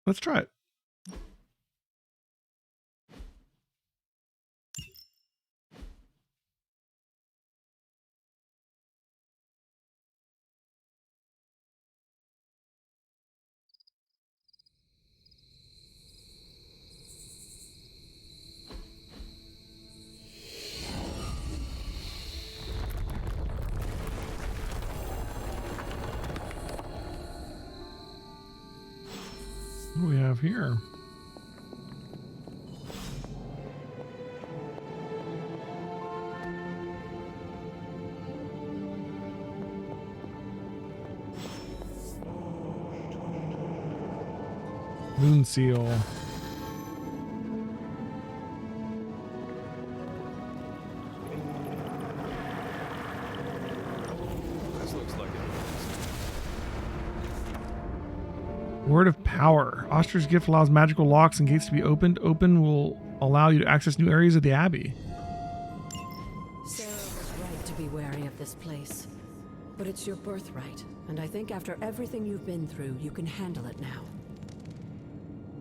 Let's try it. What do we have here? Moon seal. This looks like it. Word of Power. Oster's gift allows magical locks and gates to be opened. Open will allow you to access new areas of the Abbey. Sarah was right to be wary of this place. But it's your birthright, and I think after everything you've been through, you can handle it now.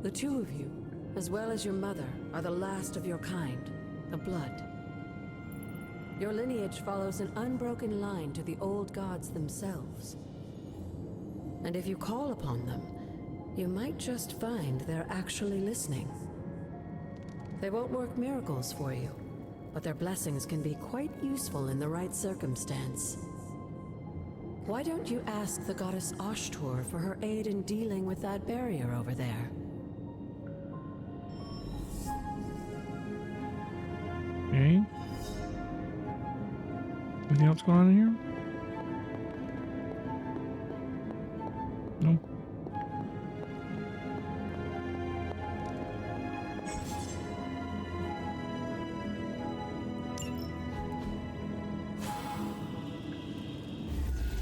The two of you, as well as your mother, are the last of your kind, the Blood. Your lineage follows an unbroken line to the old gods themselves. And if you call upon them, you might just find they're actually listening. They won't work miracles for you, but their blessings can be quite useful in the right circumstance. Why don't you ask the goddess Ashtur for her aid in dealing with that barrier over there? Okay. Anything else going on in here? Nope.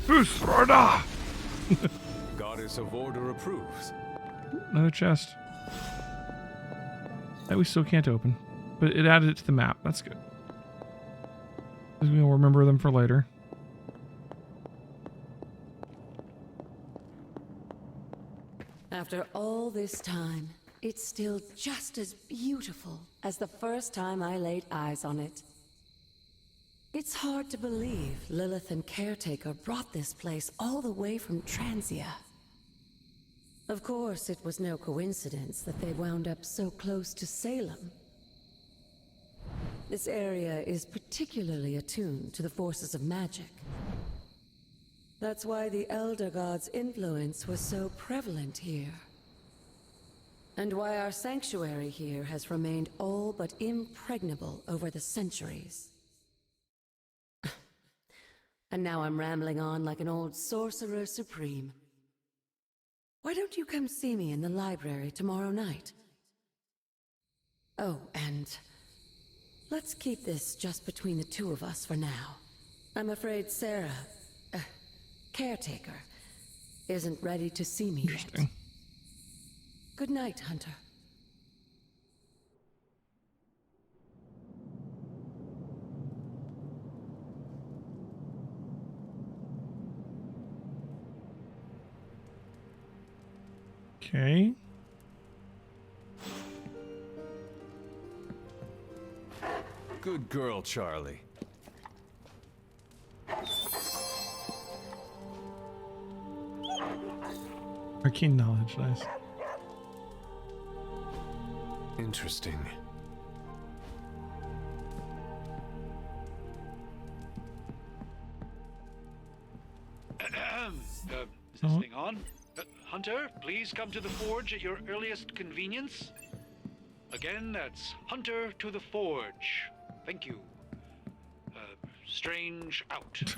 Fusrada! Goddess of Order approves. Another chest. That we still can't open. But it added it to the map. That's good. We'll remember them for later. After all this time, it's still just as beautiful as the first time I laid eyes on it. It's hard to believe Lilith and Caretaker brought this place all the way from Transia. Of course, it was no coincidence that they wound up so close to Salem. This area is particularly attuned to the forces of magic. That's why the Elder God's influence was so prevalent here. And why our sanctuary here has remained all but impregnable over the centuries. And now I'm rambling on like an old sorcerer supreme. Why don't you come see me in the library tomorrow night? Oh, and let's keep this just between the two of us for now. I'm afraid Sarah, Caretaker, isn't ready to see me yet. Good night, Hunter. Okay. Good girl, Charlie. Arcane knowledge, nice. Interesting. Is this thing on? Hunter, please come to the forge at your earliest convenience. Again, that's Hunter to the forge. Thank you. Strange out.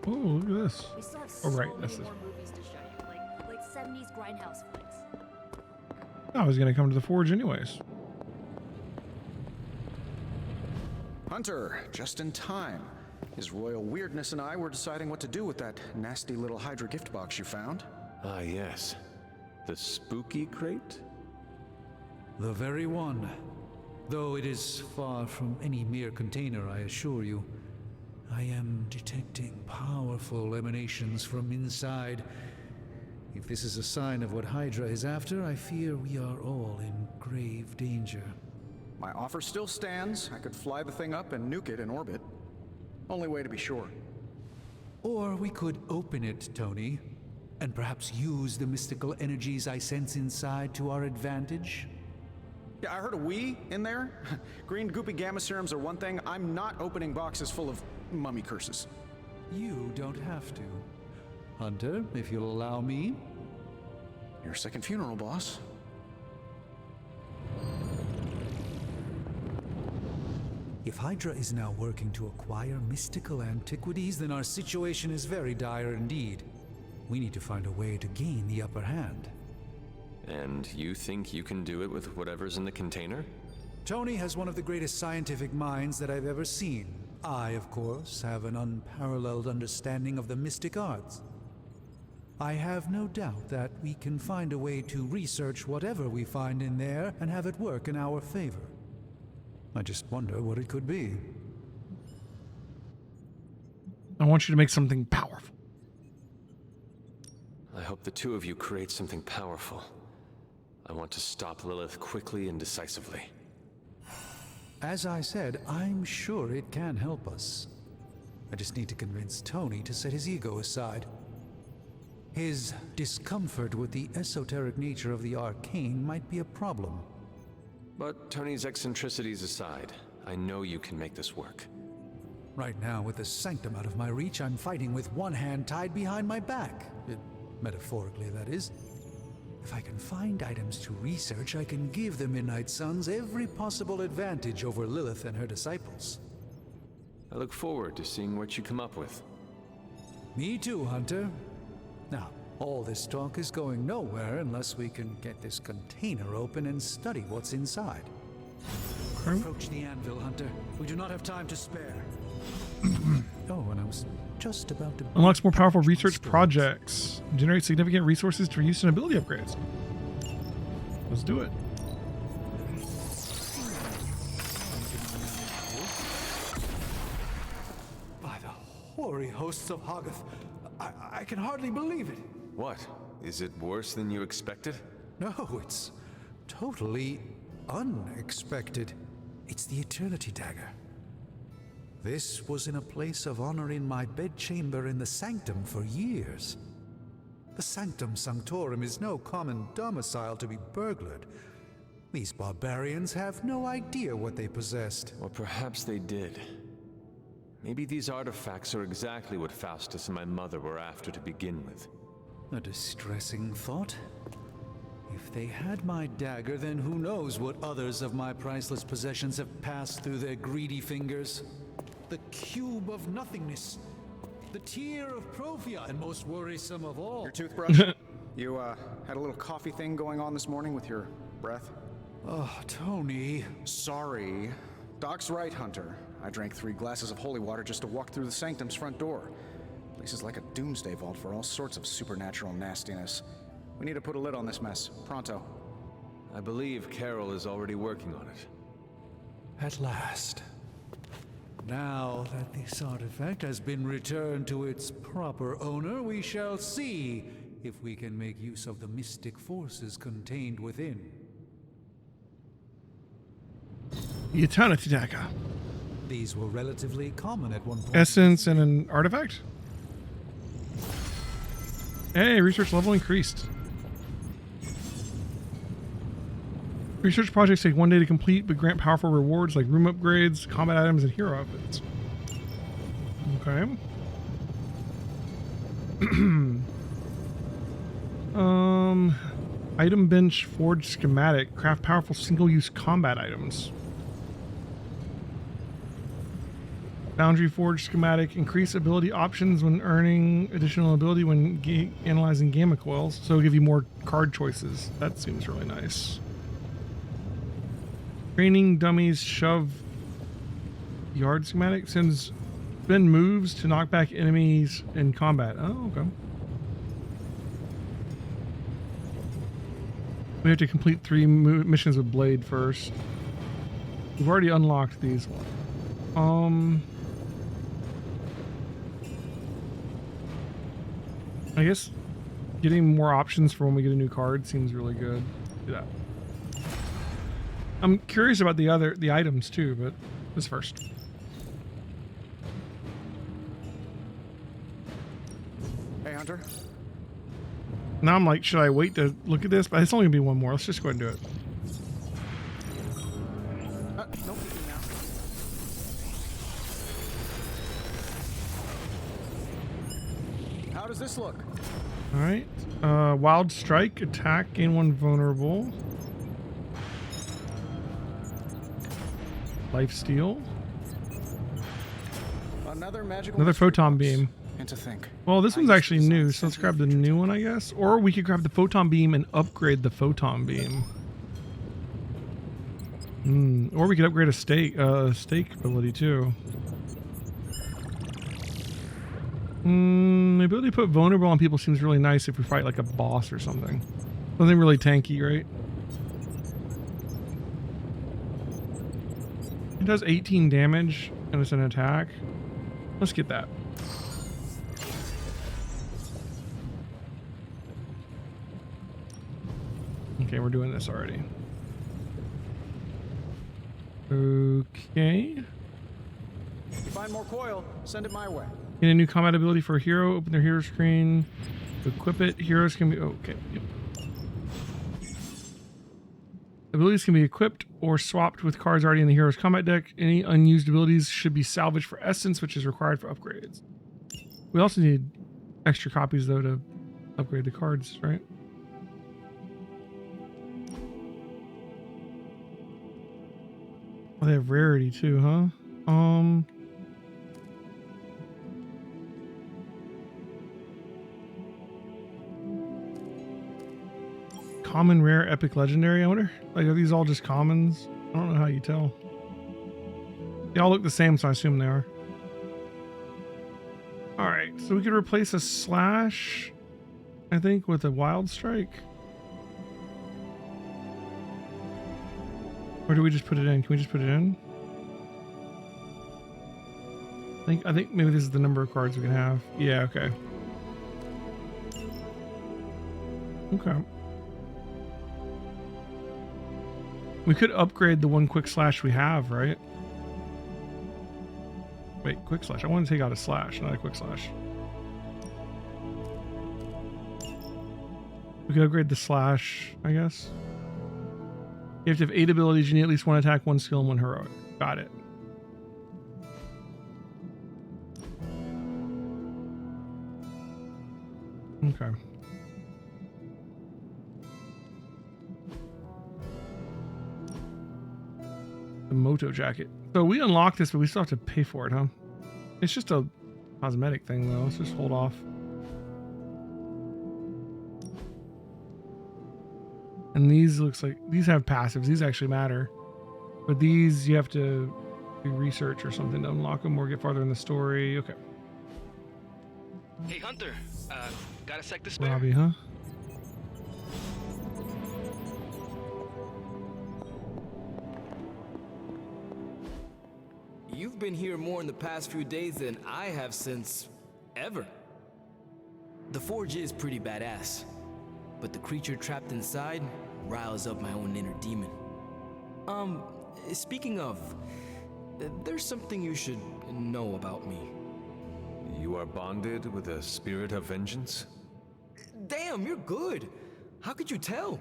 Oh, look at this. We still have Oh, so right, many that's this. more movies to show you, like 70s grindhouse flicks. I was gonna come to the forge anyways. Hunter, just in time. His royal weirdness and I were deciding what to do with that nasty little Hydra gift box you found. Ah, yes. The spooky crate? The very one. Though it is far from any mere container, I assure you. I am detecting powerful emanations from inside. If this is a sign of what Hydra is after, I fear we are all in grave danger. My offer still stands. I could fly the thing up and nuke it in orbit. Only way to be sure. Or we could open it, Tony, and perhaps use the mystical energies I sense inside to our advantage. Yeah, I heard a "we" in there. Green goopy gamma serums are one thing. I'm not opening boxes full of mummy curses. You don't have to. Hunter, if you'll allow me. Your second funeral, boss. If Hydra is now working to acquire mystical antiquities, then our situation is very dire indeed. We need to find a way to gain the upper hand. And you think you can do it with whatever's in the container? Tony has one of the greatest scientific minds that I've ever seen. I, of course, have an unparalleled understanding of the mystic arts. I have no doubt that we can find a way to research whatever we find in there and have it work in our favor. I just wonder what it could be. I want you to make something powerful. I hope the two of you create something powerful. I want to stop Lilith quickly and decisively. As I said, I'm sure it can help us. I just need to convince Tony to set his ego aside. His discomfort with the esoteric nature of the arcane might be a problem. But Tony's eccentricities aside, I know you can make this work. Right now, with the sanctum out of my reach, I'm fighting with one hand tied behind my back. Metaphorically, that is. If I can find items to research, I can give the Midnight Suns every possible advantage over Lilith and her disciples. I look forward to seeing what you come up with. Me too, Hunter. Now, all this talk is going nowhere unless we can get this container open and study what's inside. Approach the anvil, Hunter. We do not have time to spare. Oh, and I was just about to... Unlocks more powerful research projects. Generate significant resources for use in ability upgrades. Let's do it. By the hoary hosts of Hoggoth, I can hardly believe it. What? Is it worse than you expected? No, it's totally unexpected. It's the Eternity Dagger. This was in a place of honor in my bedchamber in the Sanctum for years. The Sanctum Sanctorum is no common domicile to be burglared. These barbarians have no idea what they possessed. Or perhaps they did. Maybe these artifacts are exactly what Faustus and my mother were after to begin with. A distressing thought. If they had my dagger, then who knows what others of my priceless possessions have passed through their greedy fingers. The cube of nothingness. The tear of Prophia, and most worrisome of all. Your toothbrush? You, had a little coffee thing going on this morning with your breath? Oh, Tony. Sorry. Doc's right, Hunter. I drank 3 glasses of holy water just to walk through the Sanctum's front door. Place is like a doomsday vault for all sorts of supernatural nastiness. We need to put a lid on this mess. Pronto. I believe Carol is already working on it. At last. Now that this artifact has been returned to its proper owner, we shall see if we can make use of the mystic forces contained within. The Eternity Dagger. These were relatively common at one point. Essence and an artifact? Hey, research level increased. Research projects take 1 day to complete, but grant powerful rewards like room upgrades, combat items, and hero outfits. Okay. Item bench, forge schematic, craft powerful single-use combat items. Foundry forge schematic, increase ability options when earning additional ability when analyzing gamma coils, so it'll give you more card choices. That seems really nice. Training dummies shove yard schematic sends spin moves to knock back enemies in combat. Oh, okay. We have to complete 3 missions with Blade first. We've already unlocked these. I guess getting more options for when we get a new card seems really good. Do that. I'm curious about the items too, but this first. Hey, Hunter. Now I'm like, should I wait to look at this? But it's only gonna be one more. Let's just go ahead and do it. No peeking now. How does this look? All right. Wild Strike, attack, gain 1 vulnerable. Life Steal. Another magical. Another photon beam. And to think. Well, this one's actually new, so let's grab the new one, I guess. Or we could grab the photon beam and upgrade the photon beam. Or we could upgrade a stake ability too. Maybe ability to put vulnerable on people seems really nice if we fight like a boss or something. Something really tanky, right? It does 18 damage and it's an attack. Let's get that. Okay, we're doing this already. Okay. If you find more coil, send it my way. Get a new combat ability for a hero. Open their hero screen. Equip it. Heroes can be... Okay. Yep. Abilities can be equipped or swapped with cards already in the hero's combat deck. Any unused abilities should be salvaged for essence, which is required for upgrades. We also need extra copies, though, to upgrade the cards, right? Oh, they have rarity, too, huh? Common, rare, epic, legendary. I wonder, like, are these all just commons? I don't know how you tell. They all look the same, so I assume they are. All right, so we could replace a slash, I think, with a wild strike. Or do we just put it in? Can we just put it in? I think maybe this is the number of cards we can have. Yeah, okay. Okay. We could upgrade the one quick slash we have, right? Wait, quick slash. I want to take out a slash, not a quick slash. We could upgrade the slash, I guess. You have to have 8 abilities. You need at least 1 attack, 1 skill, and 1 heroic. Got it. Okay. The Moto jacket. So we unlocked this, but we still have to pay for it, huh? It's just a cosmetic thing, though. Let's just hold off. And these looks like these have passives. These actually matter, but these you have to do research or something to unlock them or get farther in the story. Okay. Hey Hunter, got a sec to spare? Robbie, huh? You've been here more in the past few days than I have since ever. The forge is pretty badass, but the creature trapped inside riles up my own inner demon. Speaking of, there's something you should know about me. You are bonded with a spirit of vengeance? Damn, you're good. How could you tell?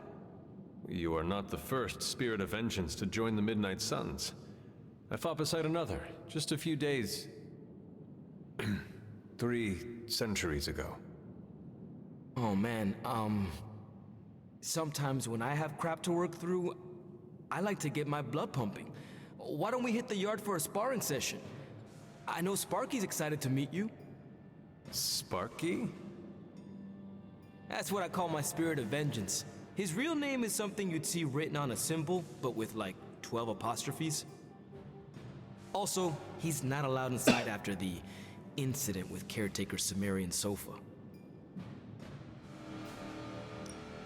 You are not the first spirit of vengeance to join the Midnight Suns. I fought beside another, just a few days... 3 centuries ago. Oh man, sometimes when I have crap to work through, I like to get my blood pumping. Why don't we hit the yard for a sparring session? I know Sparky's excited to meet you. Sparky? That's what I call my spirit of vengeance. His real name is something you'd see written on a symbol, but with like 12 apostrophes. Also, he's not allowed inside after the incident with caretaker Sumerian sofa.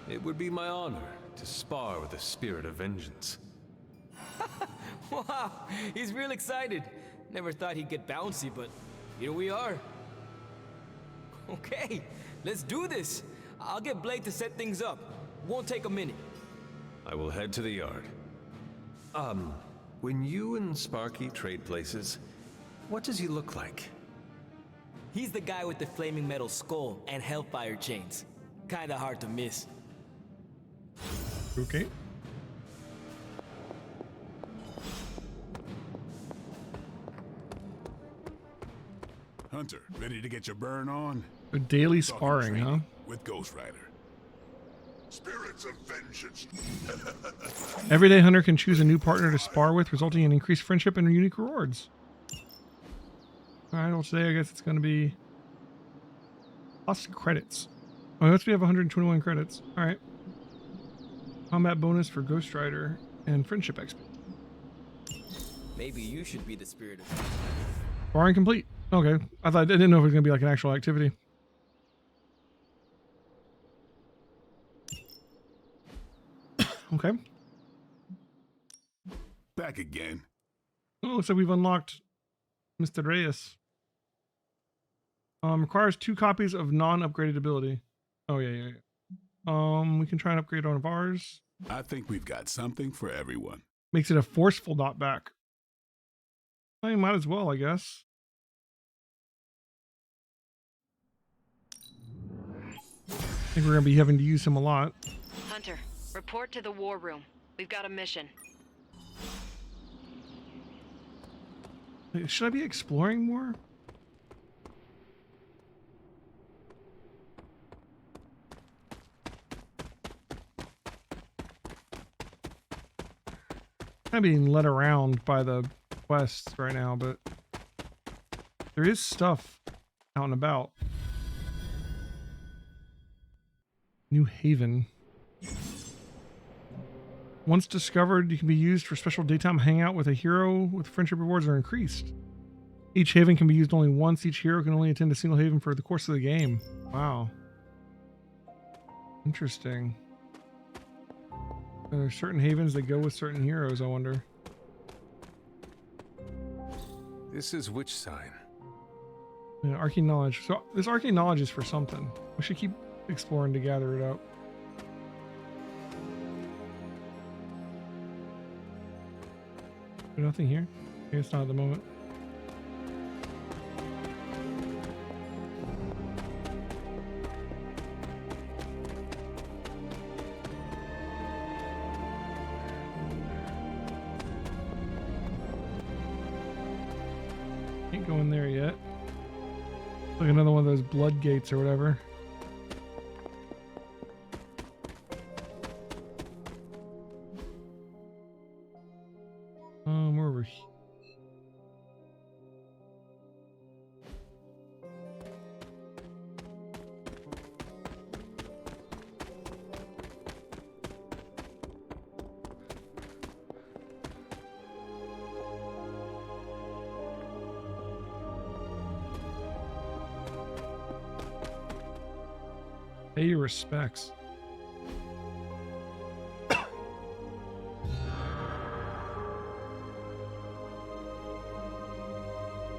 It would be my honor to spar with a spirit of vengeance. Wow, he's real excited. Never thought he'd get bouncy, but here we are. Okay, let's do this. I'll get Blake to set things up. Won't take a minute. I will head to the yard. When you and Sparky trade places, what does he look like? He's the guy with the flaming metal skull and hellfire chains. Kinda hard to miss. Okay. Hunter, ready to get your burn on? A daily sparring, huh? With Ghost Rider. Spirits of vengeance. Everyday hunter can choose a new partner to spar with, resulting in increased friendship and unique rewards. Alright, well today I guess it's going to be plus credits. Oh, let's we have 121 credits. Alright. Combat bonus for Ghost Rider and friendship XP. Maybe you should be the spirit of... Sparring complete. Okay. I didn't know if it was going to be like an actual activity. Okay. Back again. Oh, so we've unlocked Mr. Reyes. Requires 2 copies of non-upgraded ability. Oh, yeah. We can try and upgrade one of ours. I think we've got something for everyone. Makes it a forceful knockback. I might as well, I guess. I think we're going to be having to use him a lot. Hunter, report to the war room. We've got a mission. Should I be exploring more? I'm being led around by the quests right now, but there is stuff out and about. New Haven. Once discovered, you can be used for special daytime hangout with a hero with friendship rewards are increased. Each haven can be used only once. Each hero can only attend a single haven for the course of the game. Wow. Interesting. There are certain havens that go with certain heroes, I wonder. This is which sign? Yeah, arcane knowledge. So this arcane knowledge is for something. We should keep exploring to gather it up. There's nothing here? I guess not at the moment. Can't go in there yet. Like another one of those blood gates or whatever. We're over here. Pay your respects.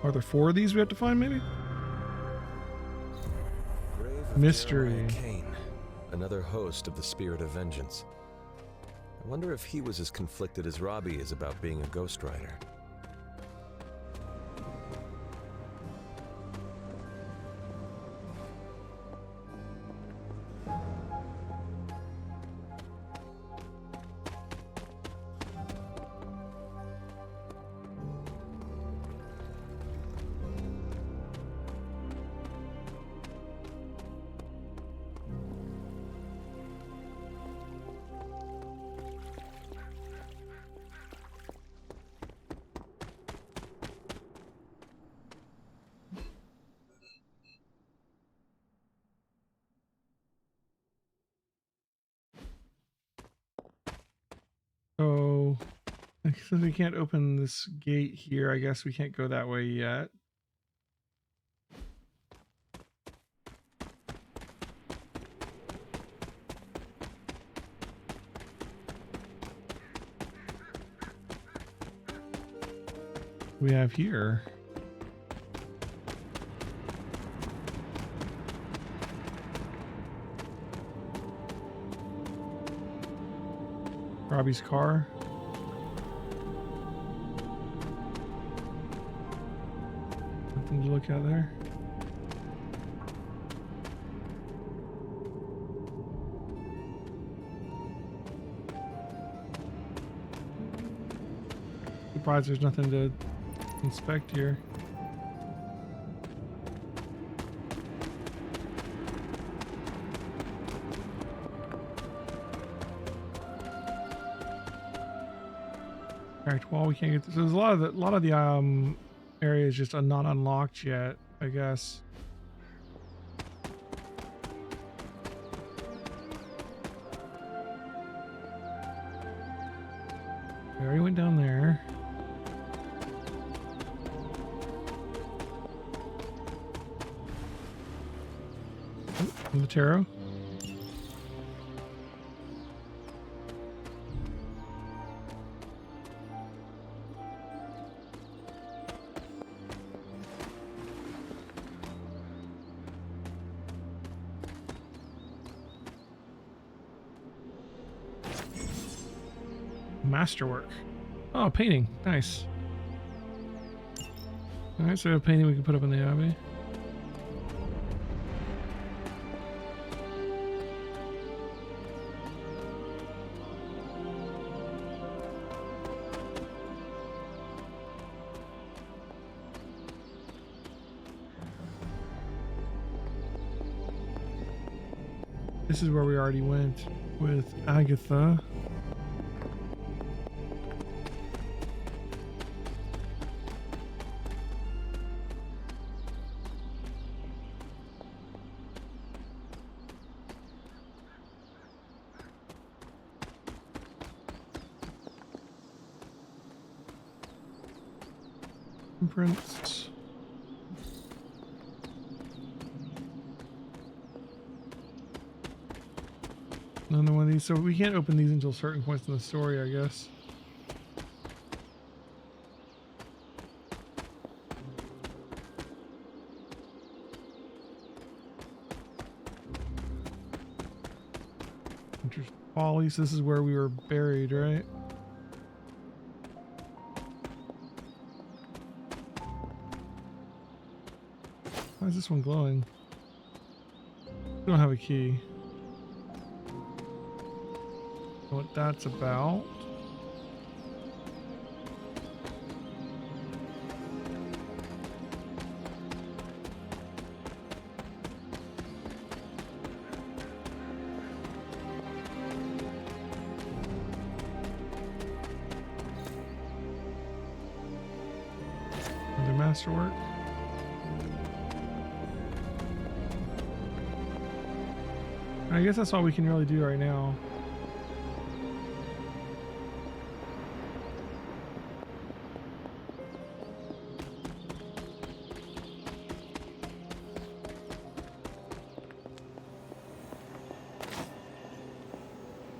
Are there 4 of these we have to find, maybe? Grave of Mystery. Jeremiah Kane, another host of the Spirit of Vengeance. I wonder if he was as conflicted as Robbie is about being a Ghost Rider. So, since we can't open this gate here, I guess we can't go that way yet. We have here. Robbie's car. Nothing to look at there. Surprised there's nothing to inspect here. Cracked wall, we can't get this. So there's a lot of the areas just not unlocked yet, I guess. We already went down there. Oh, the tarot. Masterwork. Oh, painting. Nice. Alright, so a painting we can put up in the Abbey. This is where we already went with Agatha. Prints. Another one of these. So we can't open these until certain points in the story, I guess. Folly. So this is where we were buried, right? Why is this one glowing? We don't have a key. What that's about. Another masterwork. I guess that's all we can really do right now.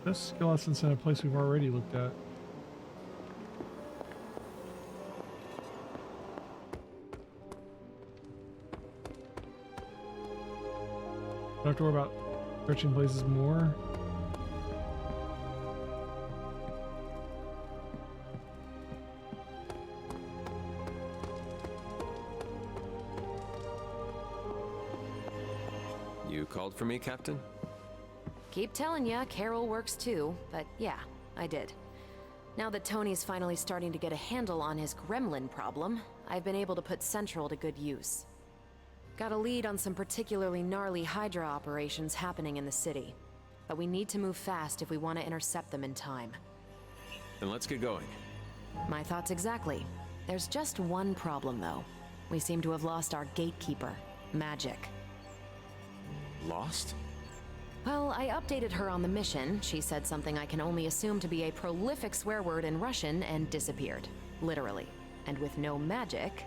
This skill lessons in a place we've already looked at. Don't have to worry about searching places more. You called for me, Captain? Keep telling ya, Carol works too, but yeah, I did. Now that Tony's finally starting to get a handle on his gremlin problem, I've been able to put Central to good use. Got a lead on some particularly gnarly Hydra operations happening in the city. But we need to move fast if we want to intercept them in time. Then let's get going. My thoughts exactly. There's just one problem though. We seem to have lost our gatekeeper, Magik. Lost? Well, I updated her on the mission. She said something I can only assume to be a prolific swear word in Russian and disappeared. Literally. And with no magic...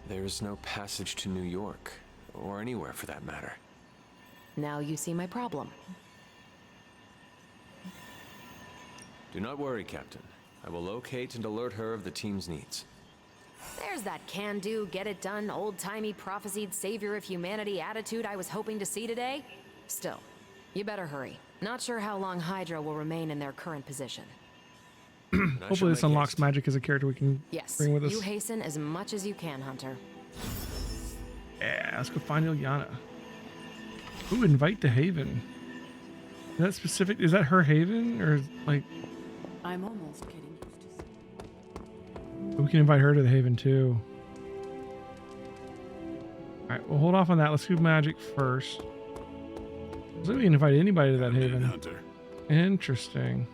There's no passage to New York, or anywhere for that matter. Now you see my problem. Do not worry, Captain. I will locate and alert her of the team's needs. There's that can-do, get-it-done, old-timey prophesied savior of humanity attitude I was hoping to see today. Still, you better hurry. Not sure how long Hydra will remain in their current position. Hopefully this unlocks Magik as a character we can bring with us. You hasten as much as you can, Hunter. Yeah, let's go find Ilyana. Ooh, invite to Haven. Is that specific? Is that her Haven? Or like... I'm almost getting used to... We can invite her to the Haven too. Alright, we'll hold off on that. Let's do Magik first. So we can invite anybody to that Haven. Hunter. Interesting.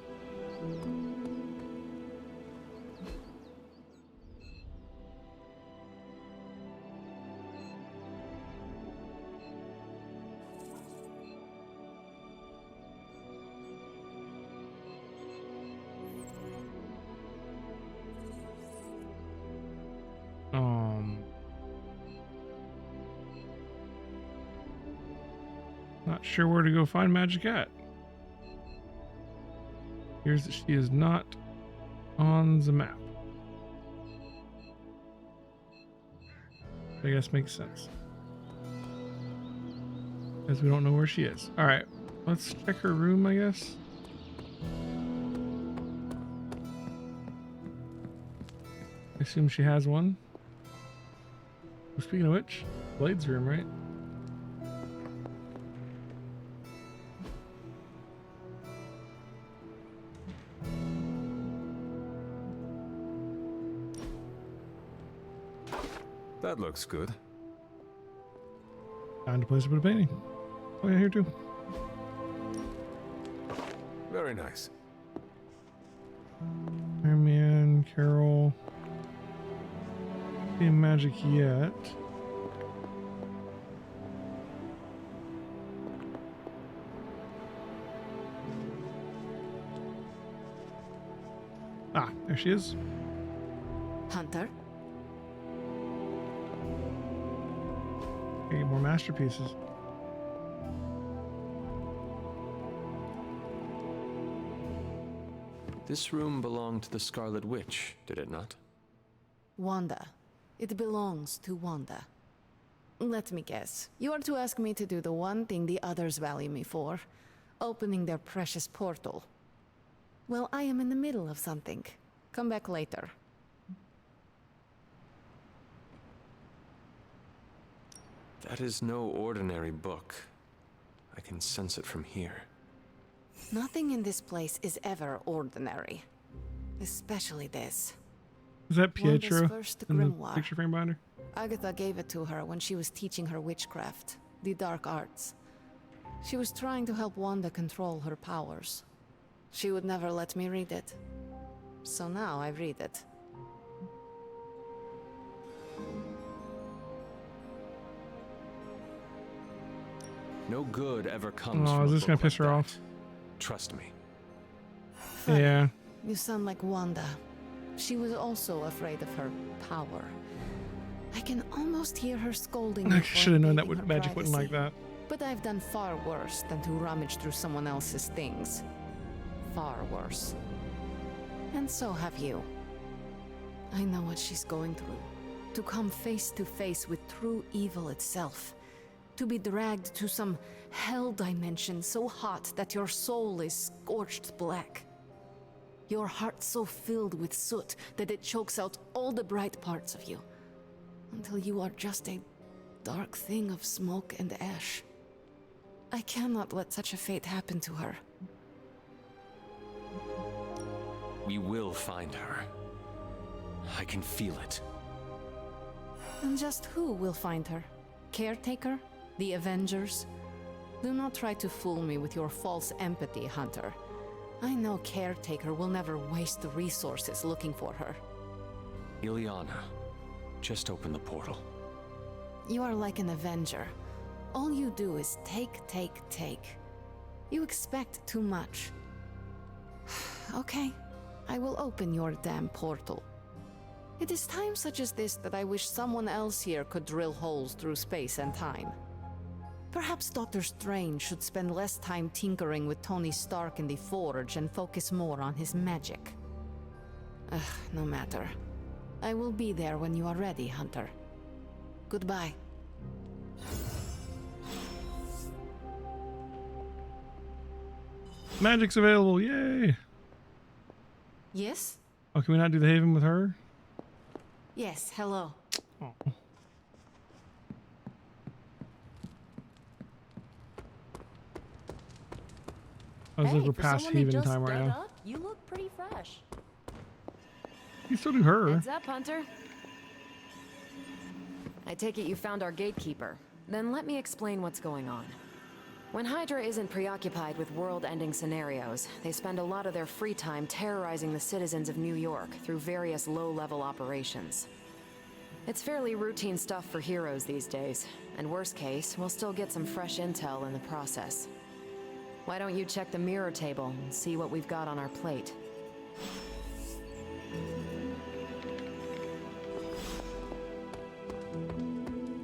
Not sure where to go find Magik at. Here's that she is not on the map. I guess makes sense. Because we don't know where she is. Alright, let's check her room, I guess. assume she has one. Speaking of which, Blade's room, right? That looks good. Found a place to put a painting. Oh yeah, here too. Very nice. Iron Man, Carol. Ain't Magik yet. Ah, there she is. Hunter? Get more masterpieces. This room belonged to the Scarlet Witch, did it not? Wanda. It belongs to Wanda. Let me guess. You are to ask me to do the one thing the others value me for. Opening their precious portal. Well, I am in the middle of something. Come back later. That is no ordinary book. I can sense it from here. Nothing in this place is ever ordinary. Especially this. Is that Pietro Wanda's first in the grimoire. picture frame behind her? Agatha gave it to her when she was teaching her witchcraft, the dark arts. She was trying to help Wanda control her powers. She would never let me read it. So now I read it. No good ever comes Oh, from is a this gonna book piss like her that. off? Trust me. Yeah. You sound like Wanda. She was also afraid of her power. I can almost hear her scolding me I for should have known that invading would her Magik wouldn't like privacy. that. But I've done far worse than to rummage through someone else's things. Far worse. And so have you. I know what she's going through. To come face to face with true evil itself. To be dragged to some hell dimension so hot that your soul is scorched black. Your heart so filled with soot that it chokes out all the bright parts of you. Until you are just a dark thing of smoke and ash. I cannot let such a fate happen to her. We will find her. I can feel it. And just who will find her? Caretaker? The Avengers? Do not try to fool me with your false empathy, Hunter. I know Caretaker will never waste the resources looking for her. Ileana, just open the portal. You are like an Avenger. All you do is take, take, take. You expect too much. Okay, I will open your damn portal. It is times such as this that I wish someone else here could drill holes through space and time. Perhaps Doctor Strange should spend less time tinkering with Tony Stark in the Forge and focus more on his magic. No matter. I will be there when you are ready, Hunter. Goodbye. Magic's available, yay! Yes? Oh, can we not do the Haven with her? Yes, hello. Oh. I was like, we're for past someone who Haven just time right got now. up, you look pretty fresh. You still do her. Heads up, Hunter. I take it you found our gatekeeper. Then let me explain what's going on. When Hydra isn't preoccupied with world-ending scenarios, they spend a lot of their free time terrorizing the citizens of New York through various low-level operations. It's fairly routine stuff for heroes these days, and worst case, we'll still get some fresh intel in the process. Why don't you check the mirror table and see what we've got on our plate?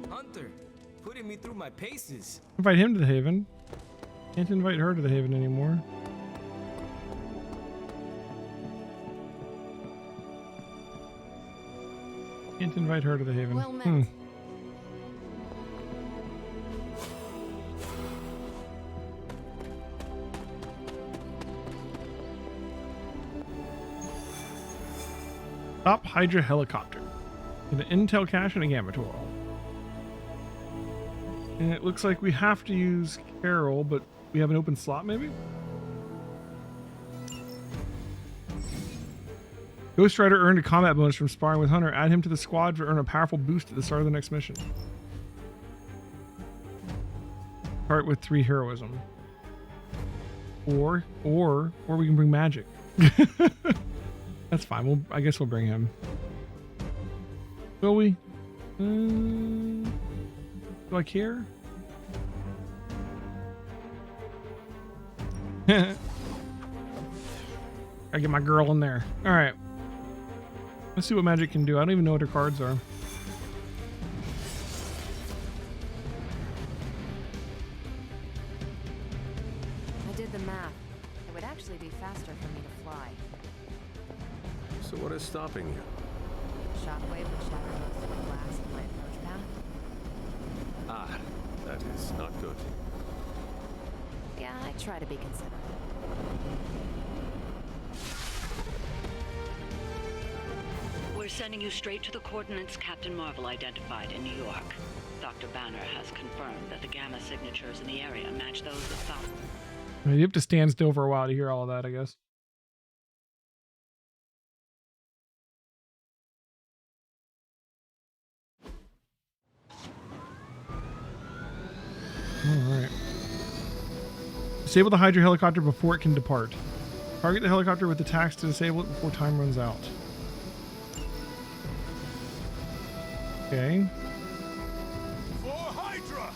Hunter, putting me through my paces. Invite him to the Haven. Can't invite her to the Haven anymore. Can't invite her to the Haven. Well met. Top Hydra helicopter. Get an intel cache and a gamma tool. And it looks like we have to use Carol, but we have an open slot maybe? Ghost Rider earned a combat bonus from sparring with Hunter. Add him to the squad to earn a powerful boost at the start of the next mission. Start with 3 heroism. Or we can bring Magik. That's fine. I guess we'll bring him. Will we? Do I care? I get my girl in there. All right. Let's see what Magik can do. I don't even know what her cards are. I did the math. It would actually be faster for me to fly. So what is stopping you? Shockwave would shatter most of the glass in my approach path. Ah, that is not good. Yeah, I try to be considerate. We're sending you straight to the coordinates Captain Marvel identified in New York. Dr. Banner has confirmed that the gamma signatures in the area match those of Falcon. You have to stand still for a while to hear all of that, I guess. Alright. Disable the Hydra helicopter before it can depart. Target the helicopter with attacks to disable it before time runs out. Okay. For Hydra!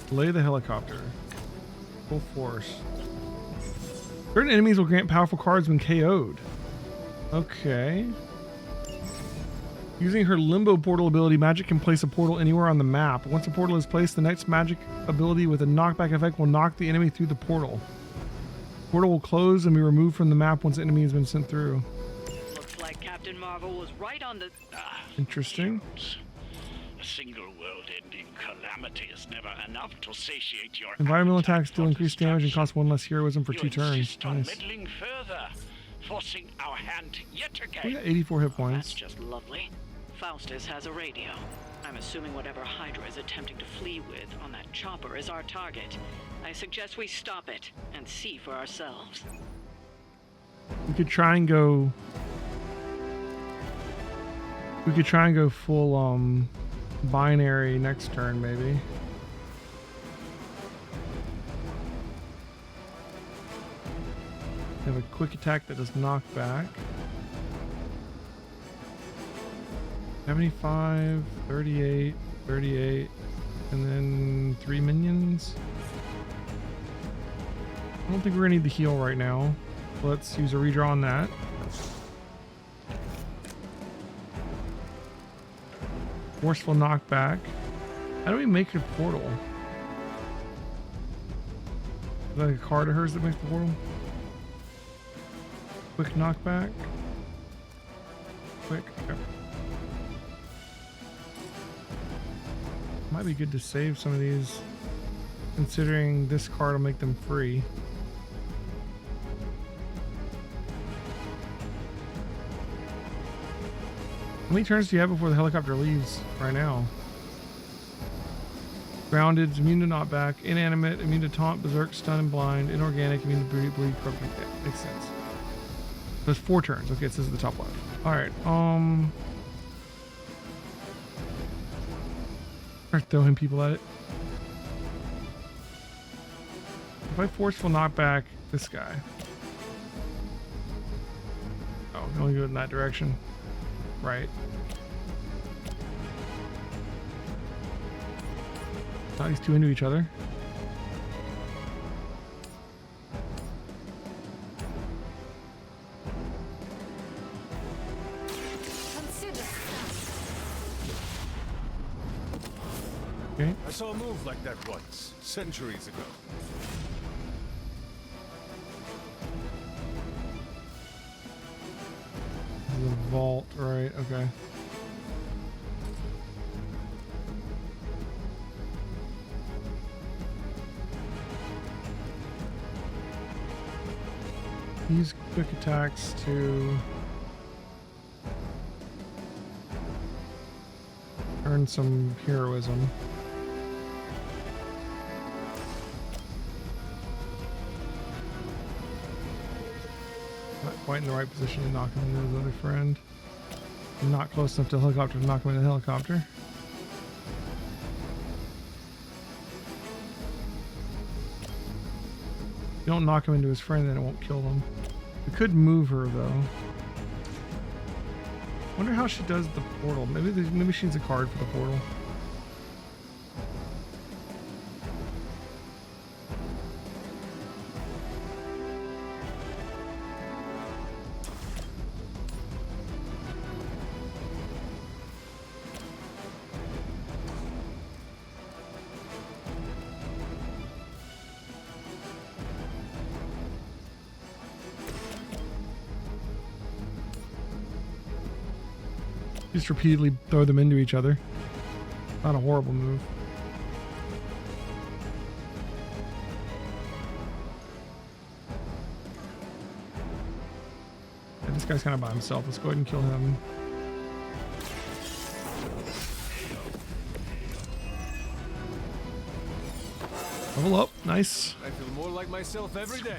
Delay the helicopter. Full force. Certain enemies will grant powerful cards when KO'd. Okay. Using her Limbo Portal ability, Magik can place a portal anywhere on the map. Once a portal is placed, the next Magik ability with a knockback effect will knock the enemy through the portal. The portal will close and be removed from the map once the enemy has been sent through. Looks like Captain Marvel was right on the... Interesting. A single world-ending calamity is never enough to satiate your Environmental attacks deal increased damage and cost 1 less heroism for 2 turns. insist on Nice. meddling further, forcing our hand yet again. We got 84 hit That's points. just lovely. Faustus has a radio. I'm assuming whatever Hydra is attempting to flee with on that chopper is our target. I suggest we stop it and see for ourselves. We could try and go... We could try and go full, binary next turn, maybe. Have a quick attack that does knockback. 75, 38, 38, and then 3 minions. I don't think we're gonna need the heal right now. Let's use a redraw on that. Forceful knockback. How do we make a portal? Is that a card of hers that makes the portal? Quick knockback. Quick. Okay. Might be good to save some of these, considering this card will make them free. How many turns do you have before the helicopter leaves right now? Grounded, immune to knockback, inanimate, immune to taunt, berserk, stun, and blind, inorganic, immune to bleed, corrupt. Yeah, makes sense. There's 4 turns. Okay, so this is the top left. Alright, start throwing people at it. If I forceful knockback this guy. Oh, I can only go in that direction. Right. Not these two into each other. Okay. I saw a move like that once, centuries ago. The vault, right, okay. Use quick attacks to Learn some heroism. Not quite in the right position to knock him into his other friend. Not close enough to the helicopter to knock him into the helicopter. If you don't knock him into his friend, then it won't kill them. We could move her though. Wonder how she does the portal. Maybe she needs a card for the portal. Just repeatedly throw them into each other. Not a horrible move. Yeah, this guy's kind of by himself. Let's go ahead and kill him. Level up. Nice. I feel more like myself every day.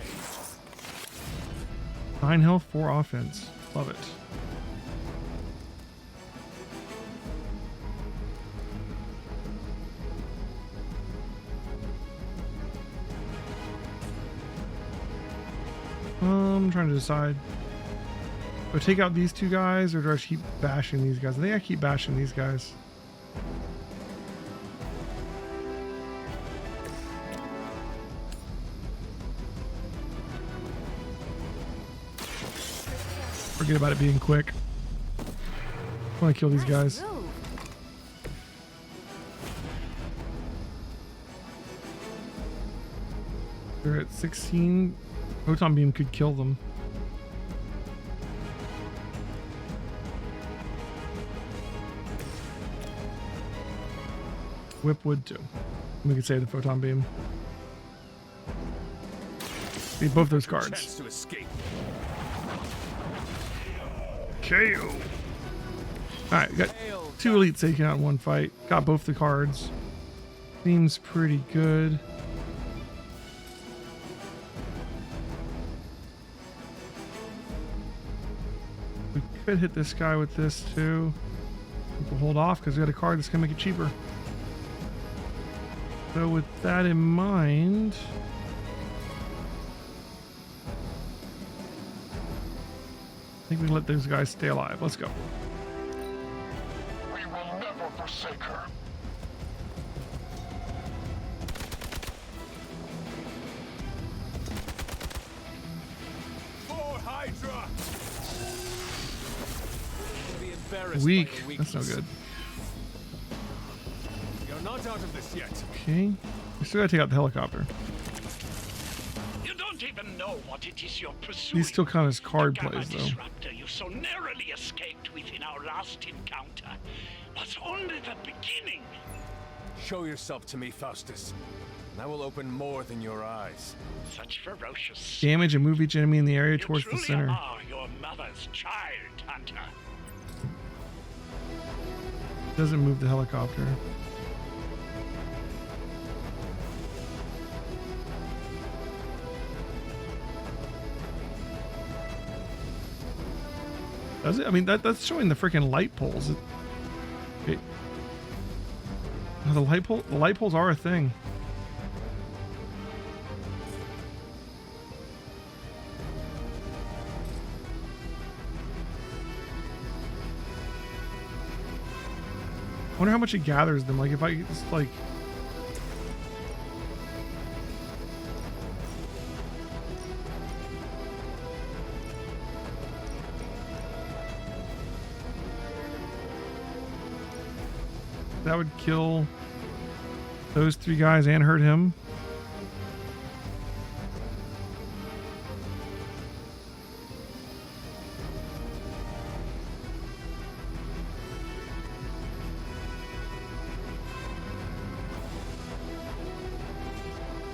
9 health, 4 offense. Love it. I'm trying to decide. Do I take out these two guys or do I keep bashing these guys? I think I keep bashing these guys. Forget about it being quick. I want to kill these guys. They're at 16. Photon beam could kill them. Whip would too. We could save the photon beam. Need both those cards. Chance to escape. KO. Alright, got 2 elites taking out in one fight. Got both the cards. Seems pretty good. We could hit this guy with this too. We'll hold off because we got a card that's going to make it cheaper. So with that in mind... I think we can let those guys stay alive. Let's go. We will never forsake her. For Hydra! Be embarrassed Weak. by your That's no weakness. good. You're not out of this yet. Okay. We still gotta take out the helicopter. You don't even know what it is you're pursuing. These still count as card The plays Gamma though. disruptor you so narrowly escaped within our last encounter was only the beginning. Show yourself to me, Faustus, and I will open more than your eyes. Such ferocious. Damage and move each enemy in the area You towards the truly center. are your mother's child, Hunter. Doesn't move the helicopter. Does it? I mean, that's showing the freaking light poles. Okay. Oh, the light poles are a thing. I wonder how much it gathers them. Like if I just like... That would kill those 3 guys and hurt him.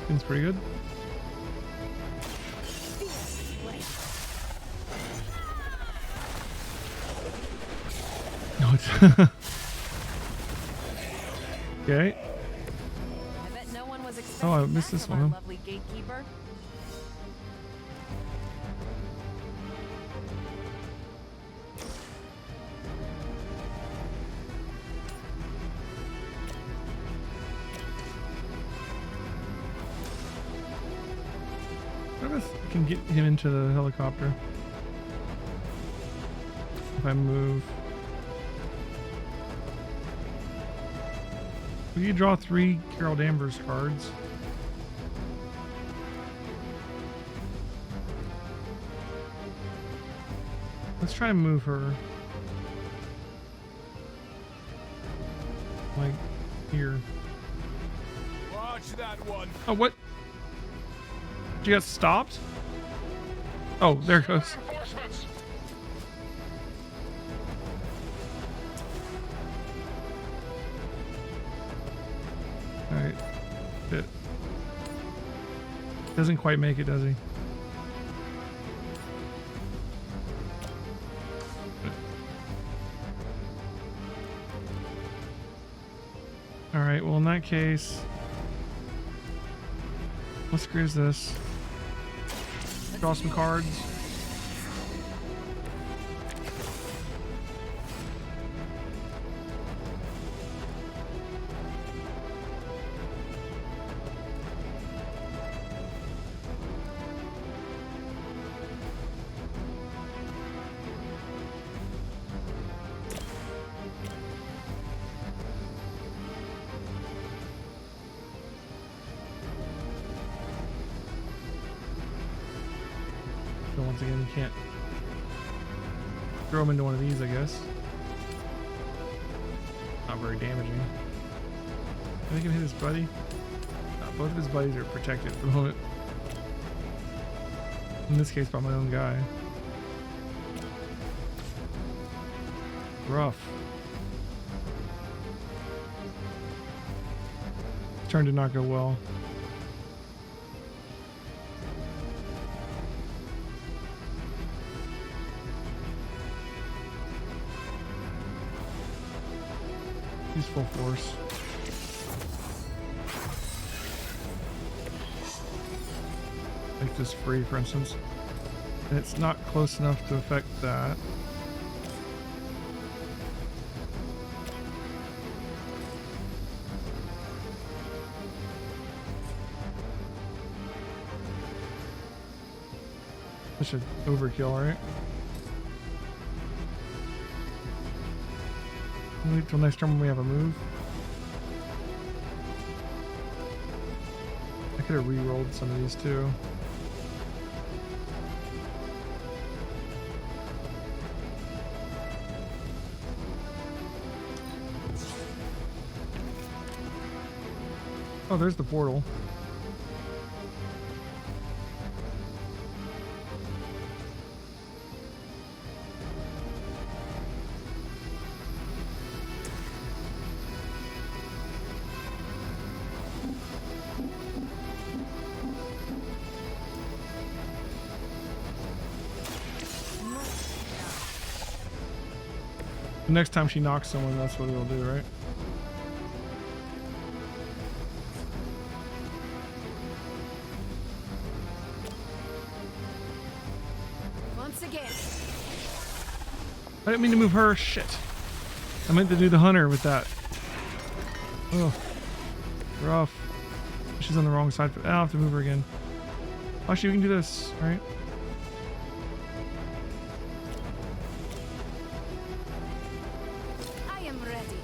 Seems pretty good. No, it's Okay. I bet no one was expecting Oh, I missed that this from our one. lovely gatekeeper. I wonder if I can get him into the helicopter. If I move. Will you draw 3 Carol Danvers cards? Let's try and move her. Like here. Watch that one. Oh, what? She got stopped? Oh, there it goes. Alright. It doesn't quite make it, does he? Alright, well in that case, let's grease this. Draw some cards. So once again, you can't throw him into one of these, I guess. Not very damaging. I think I can hit his buddy. Both of his buddies are protected for the moment. In this case, by my own guy. Rough. Turn did not go well. Use full force. Make this free, for instance. And it's not close enough to affect that. That should overkill, right? Wait till next turn when we have a move. I could have re-rolled some of these too. Oh, there's the portal. The next time she knocks someone, that's what it'll do, right? Once again. I didn't mean to move her. Shit. I meant to do the hunter with that. Oh, rough. She's on the wrong side. I'll have to move her again. Actually, we can do this, right? I am ready.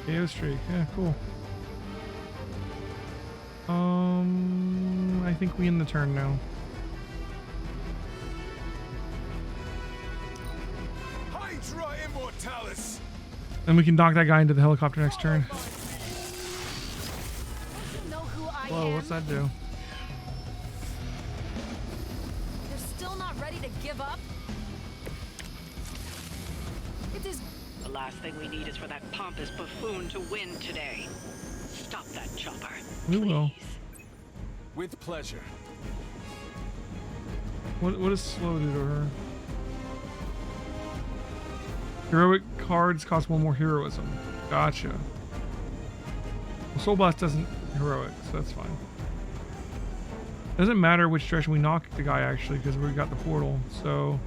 KO streak. Yeah, cool. I think we end the turn now. Hydra Immortalis. Then we can dock that guy into the helicopter next turn. Whoa, what's that do? You're still not ready to give up? It is. The last thing we need is for that pompous buffoon to win today. Stop that chopper. We will. With pleasure. What does slow do to her? Heroic cards cost 1 more heroism. Gotcha. Well, Soul Blast doesn't heroic, so that's fine. Doesn't matter which direction we knock the guy actually, because we got the portal. So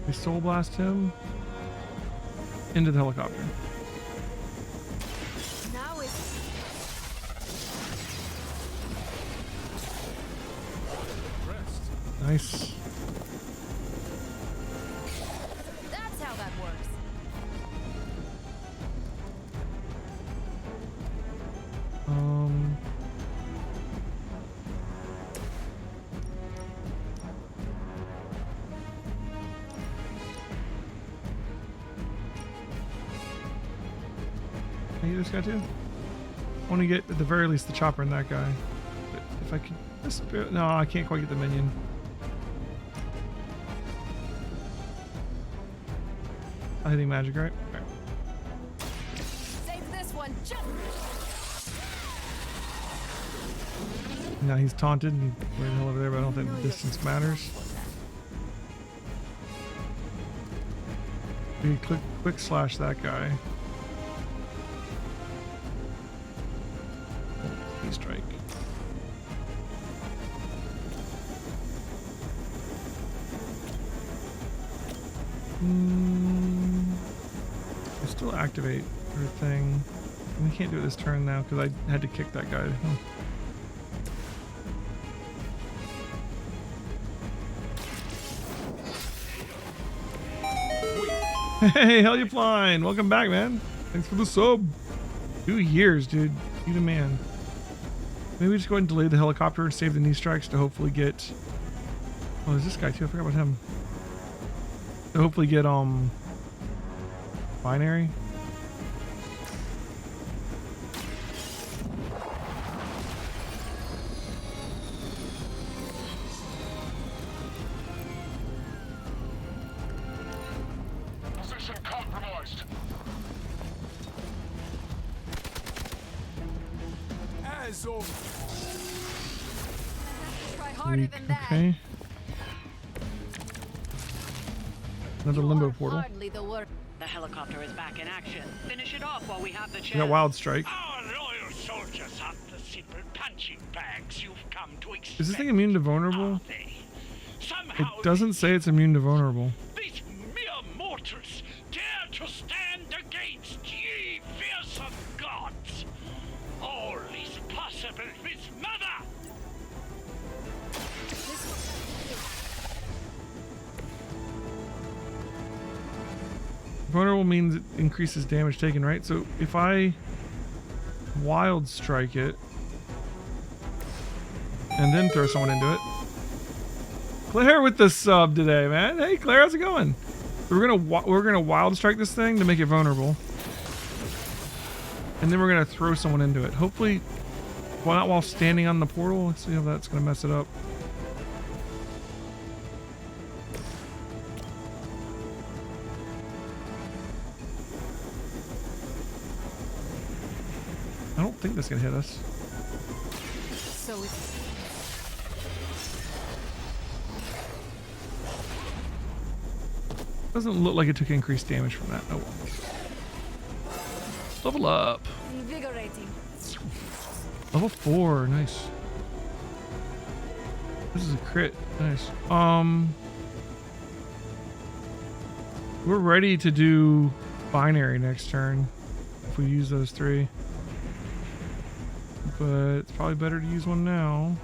we Soul Blast him into the helicopter. Now it's Nice. that's how that works. Can I get this guy too? I want to get at the very least the chopper and that guy. But if I can just, no, I can't quite get the minion. I think magic, right? Okay. Save this one. Now he's taunted and he's way the hell over there, but I don't think the distance matters. We quick slash that guy. Oh, strike. I still activate her thing. We can't do it this turn now because I had to kick that guy. Hey, hell you flying? Welcome back, man. Thanks for the sub. 2 years, dude. You the man. Maybe we just go ahead and delay the helicopter and save the knee strikes to hopefully get. Oh, there's this guy too. I forgot about him. To hopefully get binary. Position compromised. As of Try harder than that. Okay. Another limbo portal. Hardly the word. The helicopter is back in action. Finish it off while we have the We chance. got Wild Strike. our loyal soldiers have the simple punching bags you've come to expect. Is this thing immune to vulnerable? Somehow It doesn't say it's immune to vulnerable. these mere mortals dare to stand against ye fearsome gods. All is possible with Mother. Vulnerable means it increases damage taken, right? So if I Wild Strike it and then throw someone into it. Claire with the sub today, man. Hey Claire, how's it going? So we're gonna Wild Strike this thing to make it vulnerable, and then we're gonna throw someone into it. Hopefully, well, not while standing on the portal. Let's see if that's gonna mess it up. I don't think that's gonna hit us. So it's Doesn't look like it took increased damage from that. Oh well. Level up. invigorating. Level 4, nice. This is a crit, nice. We're ready to do binary next turn if we use those 3. But it's probably better to use one now.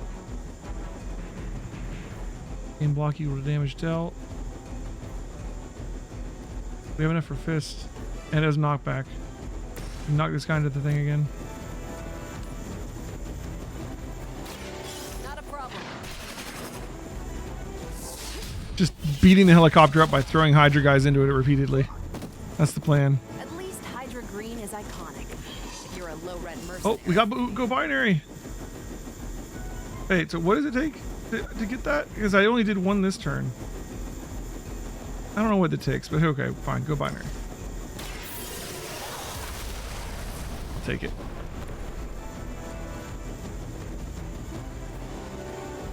Aim block equal to damage dealt. We have enough for fist, and it has knockback. Knock this guy into the thing again. Not a problem. Just beating the helicopter up by throwing Hydra guys into it repeatedly. That's the plan. At least Hydra Green is iconic. If you're a low rent mercenary. Oh, we got go binary. Wait, so what does it take to get that? Because I only did one this turn. I don't know what it takes, but okay, fine, go binary. I'll take it.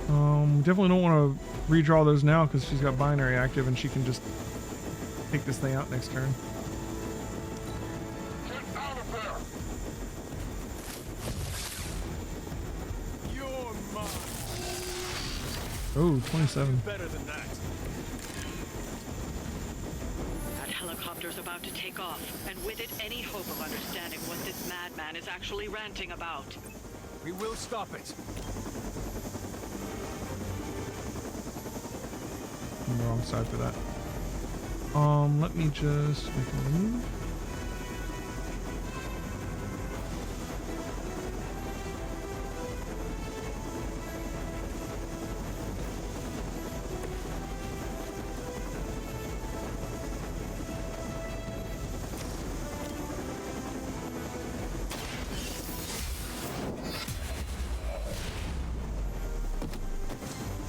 Definitely don't want to redraw those now because she's got binary active and she can just take this thing out next turn. Get out of there! You're mine. Oh, 27. Better than that. That helicopter's about to take off, and with it, any hope of understanding what this madman is actually ranting about. We will stop it. I'm the wrong side for that. Let me just make a move.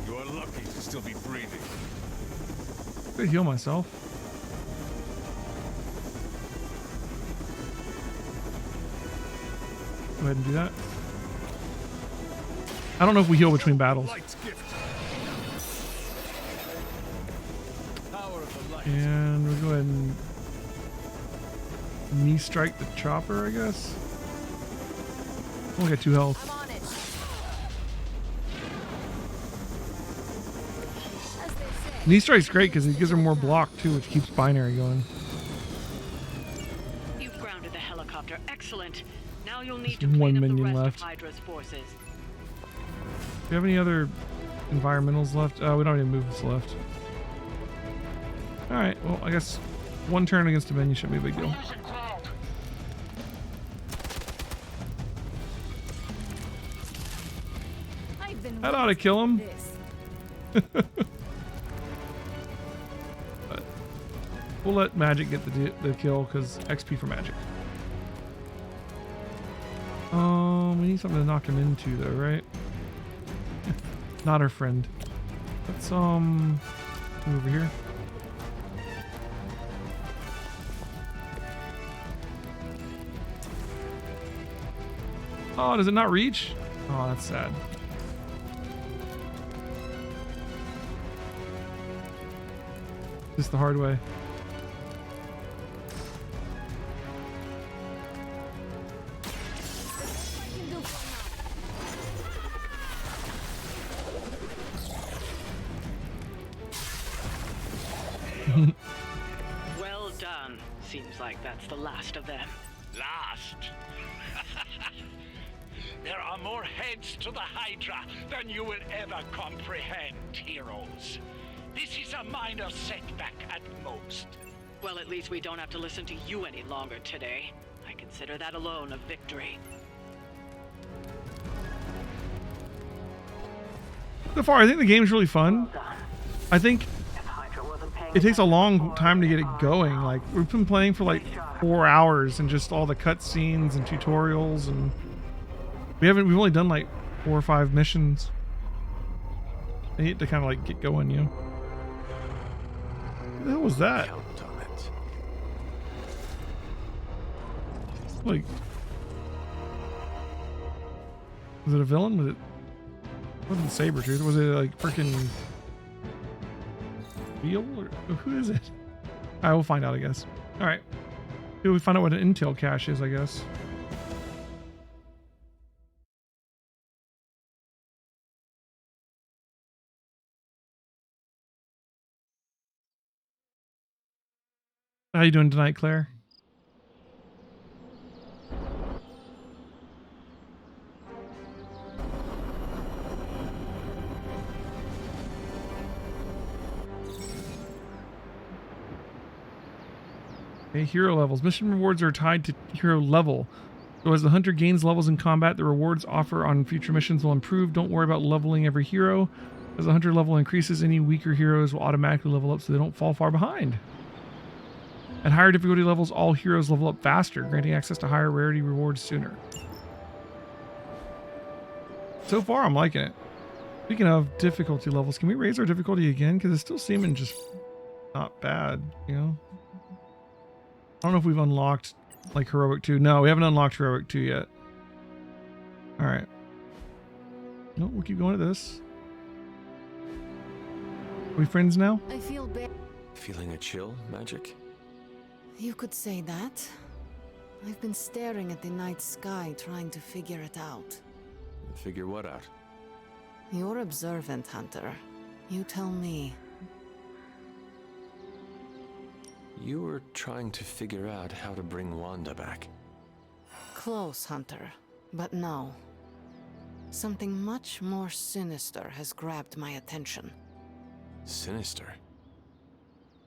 You are lucky to still be breathing. I'm gonna heal myself. Go ahead and do that. I don't know if we heal between battles. And we'll go ahead and knee strike the chopper, I guess. Only got 2 health. Knee strike's great because it gives her more block too, which keeps binary going. You've grounded the helicopter. Excellent. Now you'll need There's to one clean up the minion rest left. of Hydra's forces. Do you have any other environmentals left? We don't have any movements left. Alright, well, I guess one turn against a minion shouldn't be a big deal. That ought to kill him. But we'll let Magik get the kill because XP for Magik. We need something to knock him into though, right? Not our friend. Let's come over here. Oh, does it not reach? Oh, that's sad. Just the hard way. Well done. Seems like that's the last of them. Last? There are more heads to the Hydra than you will ever comprehend, heroes. This is a minor setback at most. Well, at least we don't have to listen to you any longer today. I consider that alone a victory. So far, I think the game's really fun. I think it takes a long time to get it going. Like, we've been playing for like 4 hours and just all the cutscenes and tutorials, and we've only done like 4 or 5 missions. I need to kind of like get going, you know. What the hell was that? Like, was it a villain? Was it? Wasn't Sabretooth? Was it like freaking Beal? Or who is it? Alright, we'll find out, I guess. Alright. We find out what an intel cache is, I guess. How you doing tonight, Claire? Okay, hero levels. Mission rewards are tied to hero level. So as the hunter gains levels in combat, the rewards offer on future missions will improve. Don't worry about leveling every hero. As the hunter level increases, any weaker heroes will automatically level up so they don't fall far behind. At higher difficulty levels, all heroes level up faster, granting access to higher rarity rewards sooner. So far, I'm liking it. Speaking of difficulty levels, can we raise our difficulty again? Because it's still seeming just not bad, you know? I don't know if we've unlocked like Heroic 2. No, we haven't unlocked Heroic 2 yet. Alright. No, we'll keep going to this. we friends now? I feel bad. Feeling a chill, Magik? You could say that. I've been staring at the night sky trying to figure it out. Figure what out? You're observant, Hunter. You tell me. You were trying to figure out how to bring Wanda back. Close, Hunter. But no. Something much more sinister has grabbed my attention. Sinister?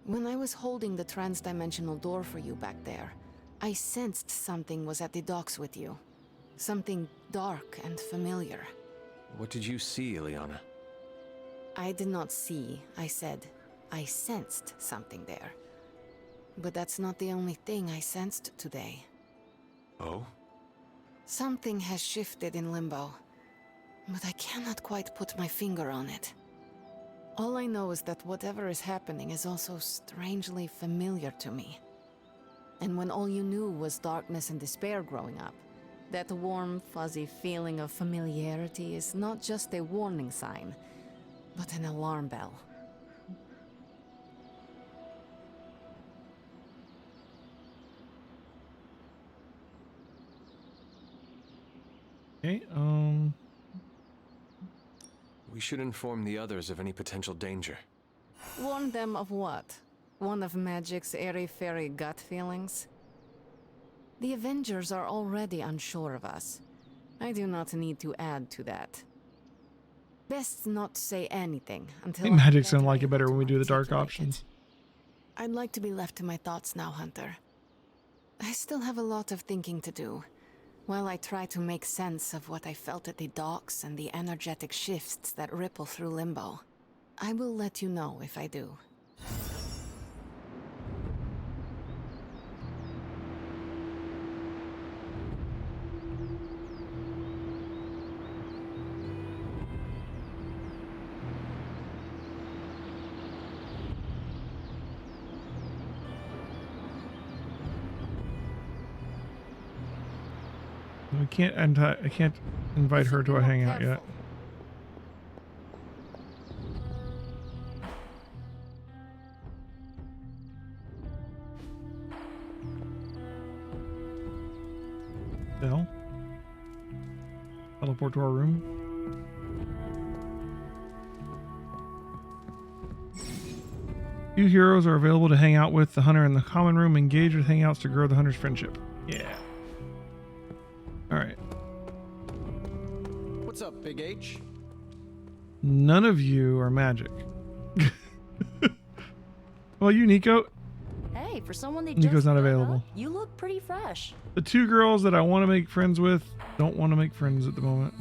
When I was holding the trans-dimensional door for you back there, I sensed something was at the docks with you. Something dark and familiar. What did you see, Ileana? I did not see, I said. I sensed something there. But that's not the only thing I sensed today. Oh? Something has shifted in Limbo, but I cannot quite put my finger on it. All I know is that whatever is happening is also strangely familiar to me. And when all you knew was darkness and despair growing up, that warm, fuzzy feeling of familiarity is not just a warning sign, but an alarm bell. Okay, We should inform the others of any potential danger. Warn them of what? One of Magik's airy-fairy gut feelings? The Avengers are already unsure of us. I do not need to add to that. Best not say anything until I think Magik's gonna like it better when we do the dark options. I'd like to be left to my thoughts now, Hunter. I still have a lot of thinking to do, while I try to make sense of what I felt at the docks and the energetic shifts that ripple through Limbo. I will let you know if I do. I can't invite her to a hangout yet. Bell. Teleport to our room. Few heroes are available to hang out with the hunter in the common room. Engage with hangouts to grow the hunter's friendship. Yeah. Alright. What's up, Big H? None of you are Magik. Well, you, Nico. Hey, for someone they Nico's just not dug available. up, you look pretty fresh. The two girls that I want to make friends with don't want to make friends at the moment.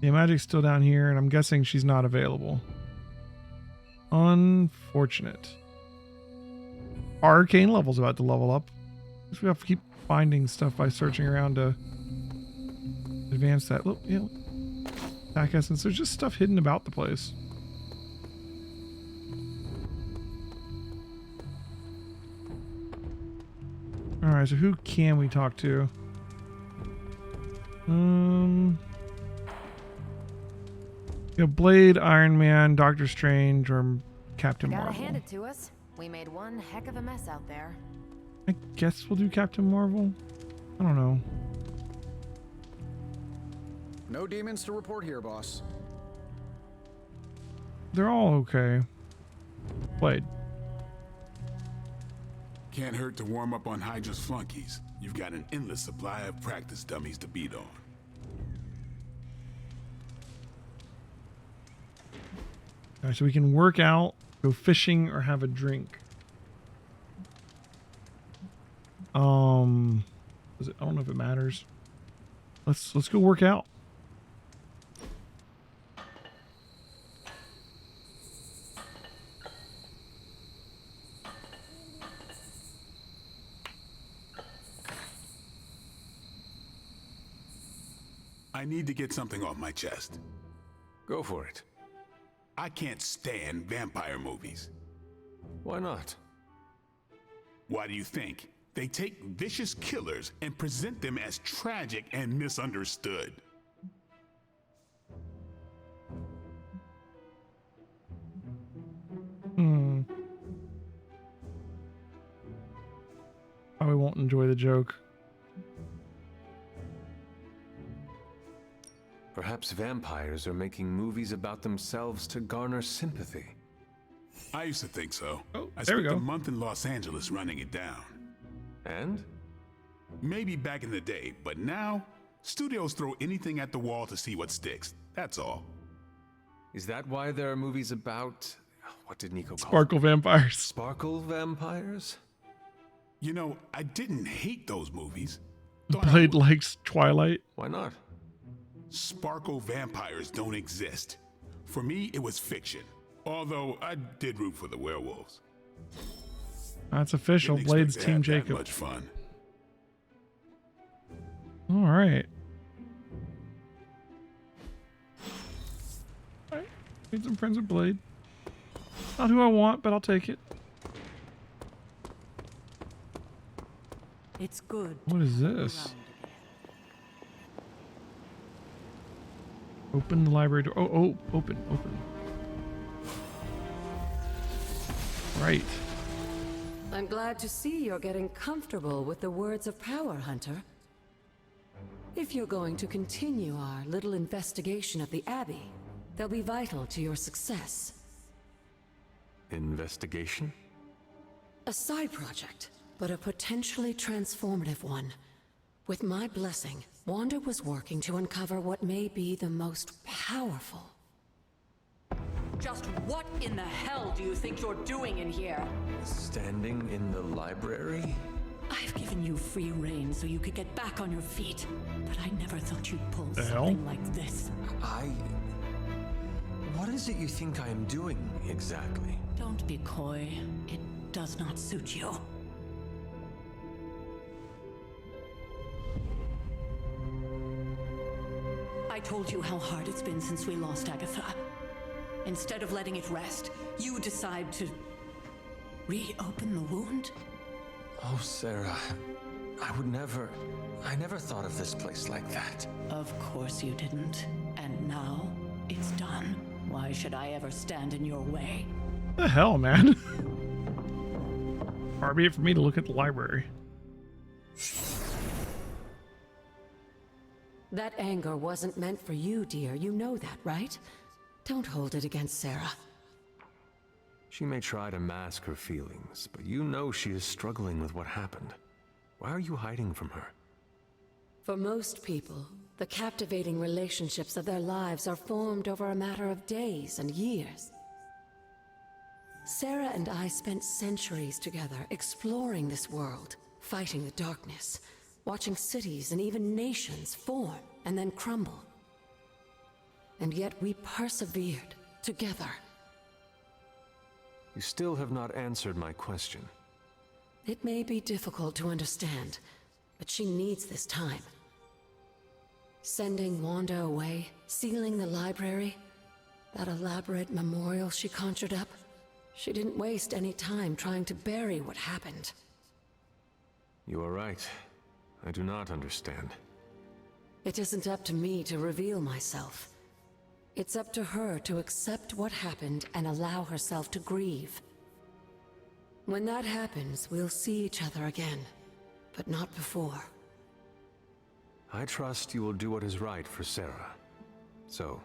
Yeah, Magik's still down here, and I'm guessing she's not available. Unfortunate. Our arcane level's about to level up. We have to keep finding stuff by searching around to advance that. Look, yeah, attack essence. There's just stuff hidden about the place. All right, so who can we talk to? You know, Blade, Iron Man, Doctor Strange, or Captain Gotta Marvel. hand it to us. We made one heck of a mess out there. I guess we'll do Captain Marvel. I don't know. No demons to report here, boss. They're all okay. Blade. Can't hurt to warm up on Hydra's flunkies. You've got an endless supply of practice dummies to beat on. All right, so we can work out, go fishing, or have a drink. I don't know if it matters. Let's go work out. I need to get something off my chest. Go for it. I can't stand vampire movies. Why not? Why do you think? They take vicious killers and present them as tragic and misunderstood. enjoy the joke. Perhaps vampires are making movies about themselves to garner sympathy. I used to think so. Oh, I there we spent go. a month in Los Angeles running it down. And? Maybe back in the day, but now, studios throw anything at the wall to see what sticks. That's all. Is that why there are movies about... What did Nico call Sparkle vampires. Sparkle vampires? You know, I didn't hate those movies. Blade likes Twilight. Why not? Sparkle vampires don't exist. For me, it was fiction. Although I did root for the werewolves. That's official. Didn't Blade's expect to Team have that Jacob. much fun. All right. All right. Made some friends with Blade. Not who I want, but I'll take it. It's good. What is this? Open the library door. Oh, open. Right. I'm glad to see you're getting comfortable with the words of power, Hunter. If you're going to continue our little investigation of the Abbey, they'll be vital to your success. Investigation? A side project, but a potentially transformative one. With my blessing, Wanda was working to uncover what may be the most powerful. Just what in the hell do you think you're doing in here? Standing in the library? I've given you free rein so you could get back on your feet, but I never thought you'd pull The something hell? like this. What is it you think I am doing, exactly? Don't be coy. It does not suit you. I told you how hard it's been since we lost Agatha. Instead of letting it rest, you decide to reopen the wound? Oh, Sarah, I never thought of this place like that. Of course you didn't. And now, it's done. Why should I ever stand in your way? The hell, man? Far be it for me to look at the library. That anger wasn't meant for you, dear. You know that, right? Don't hold it against Sarah. She may try to mask her feelings, but you know she is struggling with what happened. Why are you hiding from her? For most people, the captivating relationships of their lives are formed over a matter of days and years. Sarah and I spent centuries together exploring this world, fighting the darkness, watching cities and even nations form and then crumble. And yet we persevered together. You still have not answered my question. It may be difficult to understand, but she needs this time. Sending Wanda away, sealing the library, that elaborate memorial she conjured up, she didn't waste any time trying to bury what happened. You are right. I do not understand. It isn't up to me to reveal myself. It's up to her to accept what happened and allow herself to grieve. When that happens, we'll see each other again, but not before. I trust you will do what is right for Sarah. So,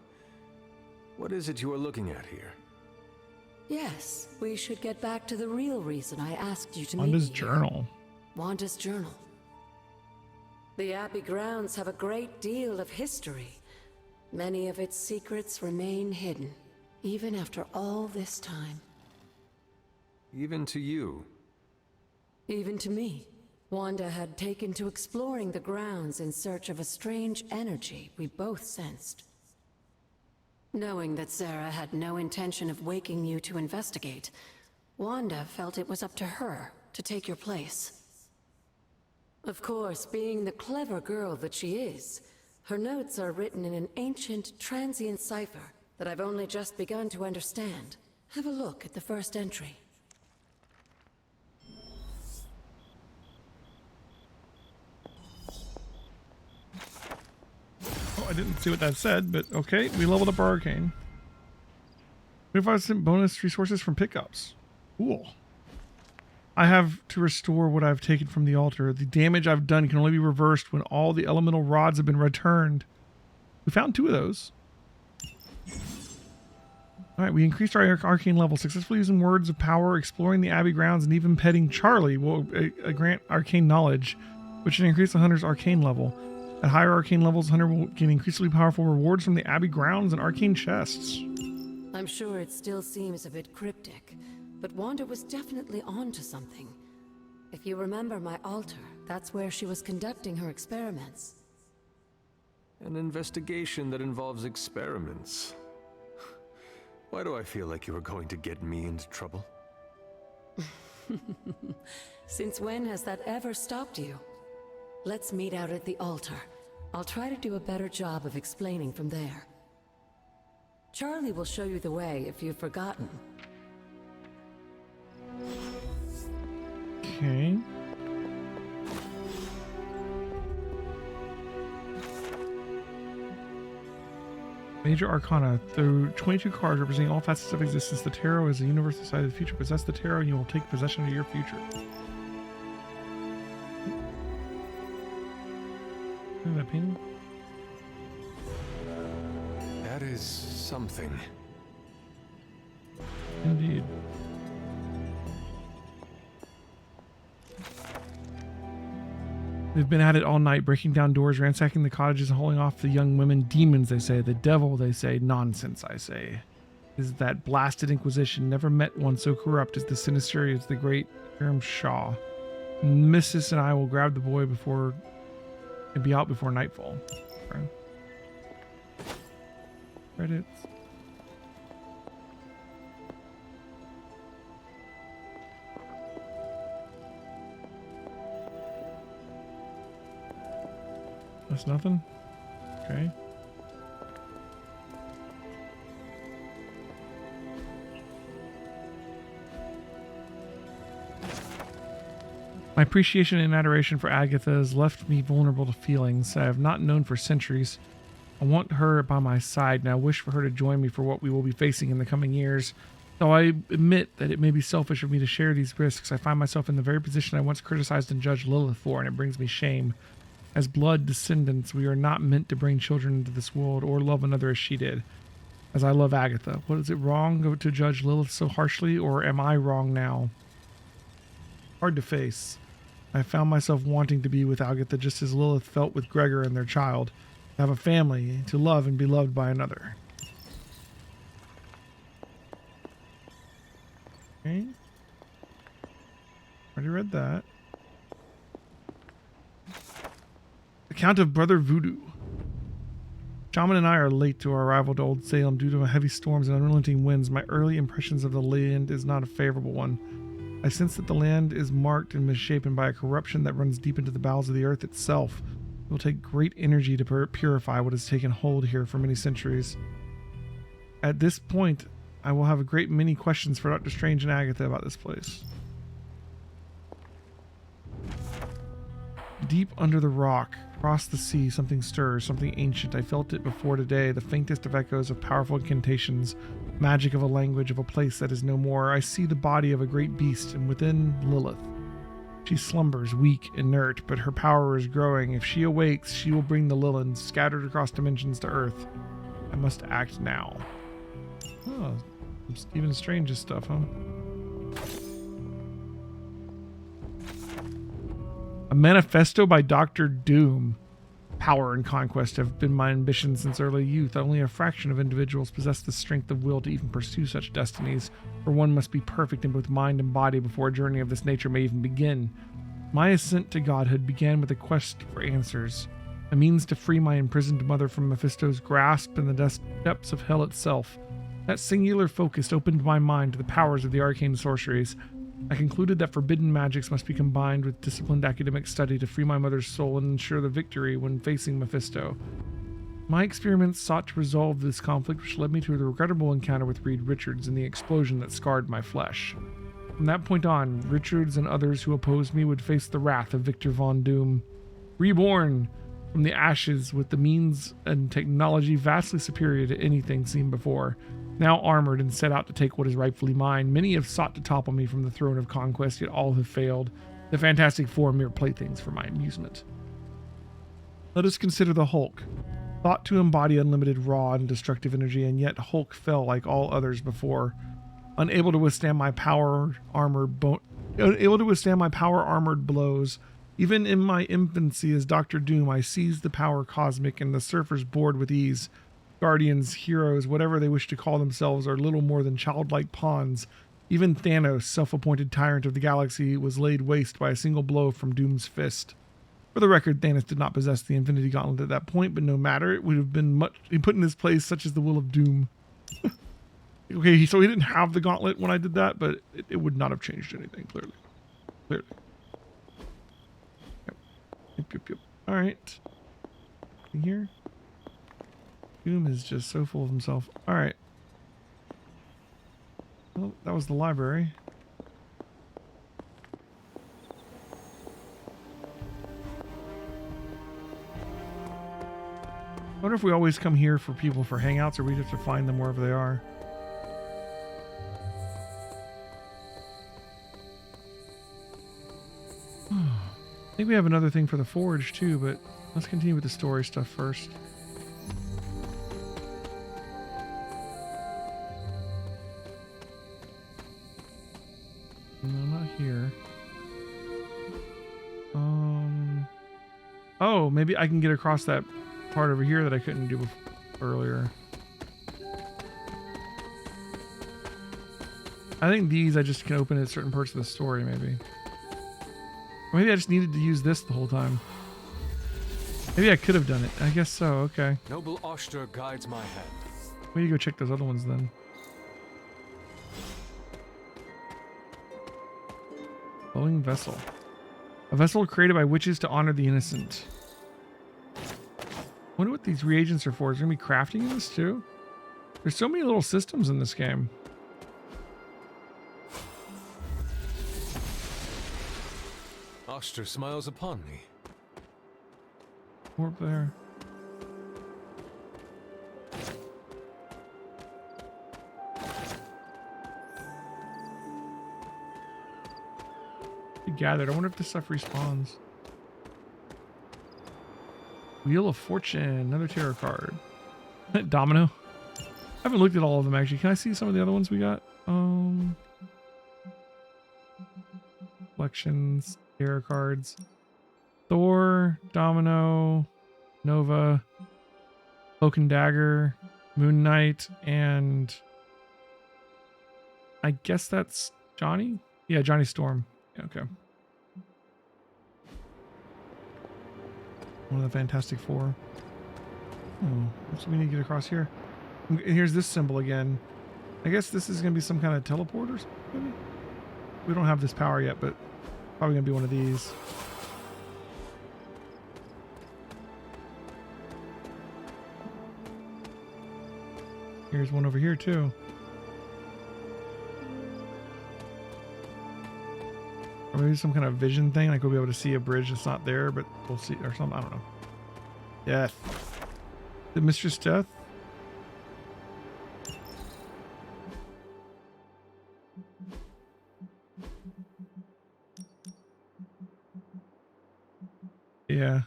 what is it you are looking at here? Yes, we should get back to the real reason I asked you to meet Wanda's me here. journal. Wanda's journal. The Abbey grounds have a great deal of history. Many of its secrets remain hidden, even after all this time. Even to you? Even to me. Wanda had taken to exploring the grounds in search of a strange energy we both sensed. Knowing that Sarah had no intention of waking you to investigate, Wanda felt it was up to her to take your place. Of course, being the clever girl that she is, her notes are written in an ancient, transient cipher that I've only just begun to understand. Have a look at the first entry. Oh, I didn't see what that said, but okay. We leveled up our arcane. 25% bonus resources from pickups. Cool. I have to restore what I've taken from the altar. The damage I've done can only be reversed when all the elemental rods have been returned. We found 2 of those. Alright, we increased our arcane level, successfully using words of power, exploring the Abbey grounds, and even petting Charlie will grant arcane knowledge, which can increase the hunter's arcane level. At higher arcane levels, the hunter will gain increasingly powerful rewards from the Abbey grounds and arcane chests. I'm sure it still seems a bit cryptic, but Wanda was definitely onto something. If you remember my altar, that's where she was conducting her experiments. An investigation that involves experiments. Why do I feel like you are going to get me into trouble? Since when has that ever stopped you? Let's meet out at the altar. I'll try to do a better job of explaining from there. Charlie will show you the way if you've forgotten. Okay. Major Arcana. Through 22 cards representing all facets of existence, the tarot is a universal side of the future. Possess the tarot and you will take possession of your future. Look at that painting. That is something. Indeed. They've been at it all night, breaking down doors, ransacking the cottages, and hauling off the young women. Demons, they say. The devil, they say. Nonsense, I say. Is that blasted Inquisition. Never met one so corrupt as the sinister as the great Hiram Shaw. Mrs. and I will grab the boy before and be out before nightfall. Okay. Credits. That's nothing? Okay. My appreciation and adoration for Agatha has left me vulnerable to feelings I have not known for centuries. I want her by my side, and I wish for her to join me for what we will be facing in the coming years. Though I admit that it may be selfish of me to share these risks, I find myself in the very position I once criticized and judged Lilith for, and it brings me shame. As blood descendants, we are not meant to bring children into this world or love another as she did. As I love Agatha. What is it wrong to judge Lilith so harshly, or am I wrong now? Hard to face. I found myself wanting to be with Agatha just as Lilith felt with Gregor and their child. To have a family, to love and be loved by another. Okay. Already read that. Account of Brother Voodoo. Shaman and I are late to our arrival to Old Salem due to heavy storms and unrelenting winds. My early impressions of the land is not a favorable one. I sense that the land is marked and misshapen by a corruption that runs deep into the bowels of the earth itself. It will take great energy to purify what has taken hold here for many centuries. At this point, I will have a great many questions for Dr. Strange and Agatha about this place. Deep under the rock, across the sea, something stirs, something ancient. I felt it before today, the faintest of echoes of powerful incantations, magic of a language of a place that is no more. I see the body of a great beast, and within Lilith. She slumbers, weak, inert, but her power is growing. If she awakes, she will bring the Lillands, scattered across dimensions, to Earth. I must act now. Oh, some Stephen Strange's stuff, huh? A manifesto by Dr. Doom. Power and conquest have been my ambition since early youth. Only a fraction of individuals possess the strength of will to even pursue such destinies, for one must be perfect in both mind and body before a journey of this nature may even begin. My ascent to godhood began with a quest for answers, a means to free my imprisoned mother from Mephisto's grasp in the depths of hell itself. That singular focus opened my mind to the powers of the arcane sorceries. I concluded that forbidden magics must be combined with disciplined academic study to free my mother's soul and ensure the victory when facing Mephisto. My experiments sought to resolve this conflict, which led me to the regrettable encounter with Reed Richards and the explosion that scarred my flesh. From that point on, Richards and others who opposed me would face the wrath of Victor Von Doom. Reborn from the ashes with the means and technology vastly superior to anything seen before, Now armored and set out to take what is rightfully mine, many have sought to topple me from the throne of conquest, yet all have failed. The Fantastic Four mere playthings for my amusement. Let us consider the Hulk. Thought to embody unlimited raw and destructive energy, and yet Hulk fell like all others before, unable to withstand my power armored blows. Even in my infancy as Dr. Doom, I seized the power cosmic, and the surfers bored with ease. Guardians, heroes, whatever they wish to call themselves, are little more than childlike pawns. Even Thanos, self-appointed tyrant of the galaxy, was laid waste by a single blow from Doom's fist. For the record, Thanos did not possess the Infinity Gauntlet at that point, but no matter, it would have been put in his place, such as the will of Doom. Okay, so he didn't have the gauntlet when I did that, but it would not have changed anything, clearly. Yep. All right. In here. Doom is just so full of himself. All right. Well, that was the library. I wonder if we always come here for people for hangouts, or we have to find them wherever they are. I think we have another thing for the forge too, but let's continue with the story stuff first. No, not here. Oh, maybe I can get across that part over here that I couldn't do earlier. I think these I just can open at certain parts of the story, maybe. Or maybe I just needed to use this the whole time. Maybe I could have done it. I guess so, okay. Noble Oster guides my hand. We need to go check those other ones then. Glowing vessel. A vessel created by witches to honor the innocent. I wonder what these reagents are for. Is there going to be crafting in this too? There's so many little systems in this game. Oster smiles upon me. More up there. Gathered. I wonder if this stuff respawns. Wheel of Fortune, another tarot card. Domino. I haven't looked at all of them actually. Can I see some of the other ones we got? Collections, tarot cards. Thor, Domino, Nova, Cloak and Dagger, Moon Knight, and I guess that's Johnny? Yeah, Johnny Storm. Yeah, okay. One of the Fantastic Four. Oh, so we need to get across here. Here's this symbol again. I guess this is going to be some kind of teleport or something, maybe? We don't have this power yet, but probably going to be one of these. Here's one over here, too. Or maybe some kind of vision thing, like we'll be able to see a bridge that's not there, but we'll see, or something, I don't know. Death. The Mistress Death? Yeah.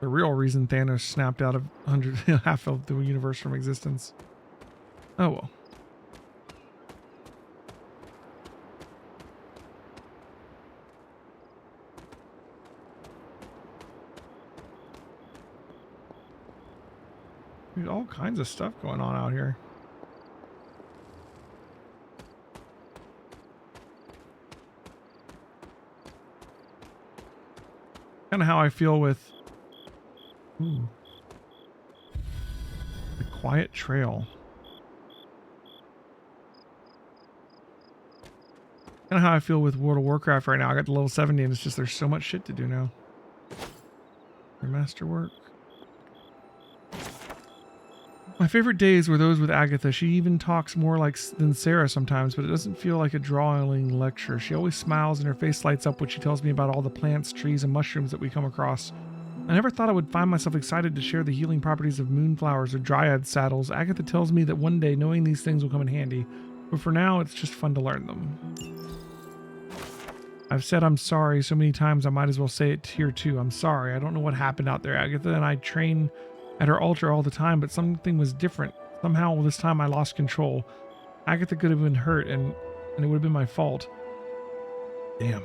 The real reason Thanos snapped out of half of the universe from existence. Oh well. There's all kinds of stuff going on out here. Kind of how I feel with the Quiet Trail. Kind of how I feel with World of Warcraft right now. I got to level 70 and it's just there's so much shit to do now. Masterwork. My favorite days were those with Agatha. She even talks more than Sarah sometimes, but it doesn't feel like a drawing lecture. She always smiles and her face lights up when she tells me about all the plants, trees, and mushrooms that we come across. I never thought I would find myself excited to share the healing properties of moonflowers or dryad saddles. Agatha tells me that one day knowing these things will come in handy, but for now it's just fun to learn them. I've said I'm sorry so many times I might as well say it here too. I'm sorry. I don't know what happened out there. Agatha and I train at her altar all the time, but something was different. Somehow this time I lost control. Agatha could have been hurt and it would have been my fault. Damn.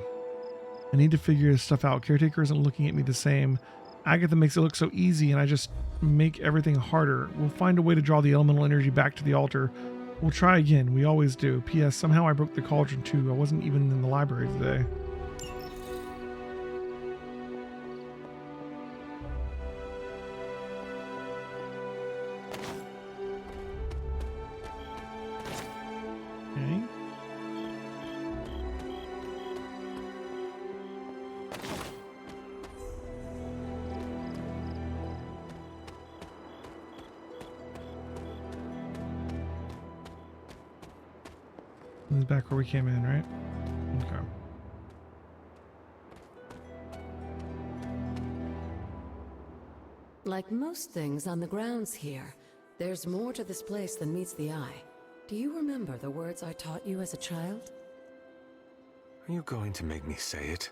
I need to figure this stuff out. Caretaker isn't looking at me the same. Agatha makes it look so easy and I just make everything harder. We'll find a way to draw the elemental energy back to the altar. We'll try again. We always do. P.S. Somehow I broke the cauldron too. I wasn't even in the library today. Okay. This is back where we came in, right? Okay. Like most things on the grounds here, there's more to this place than meets the eye. Do you remember the words I taught you as a child? Are you going to make me say it?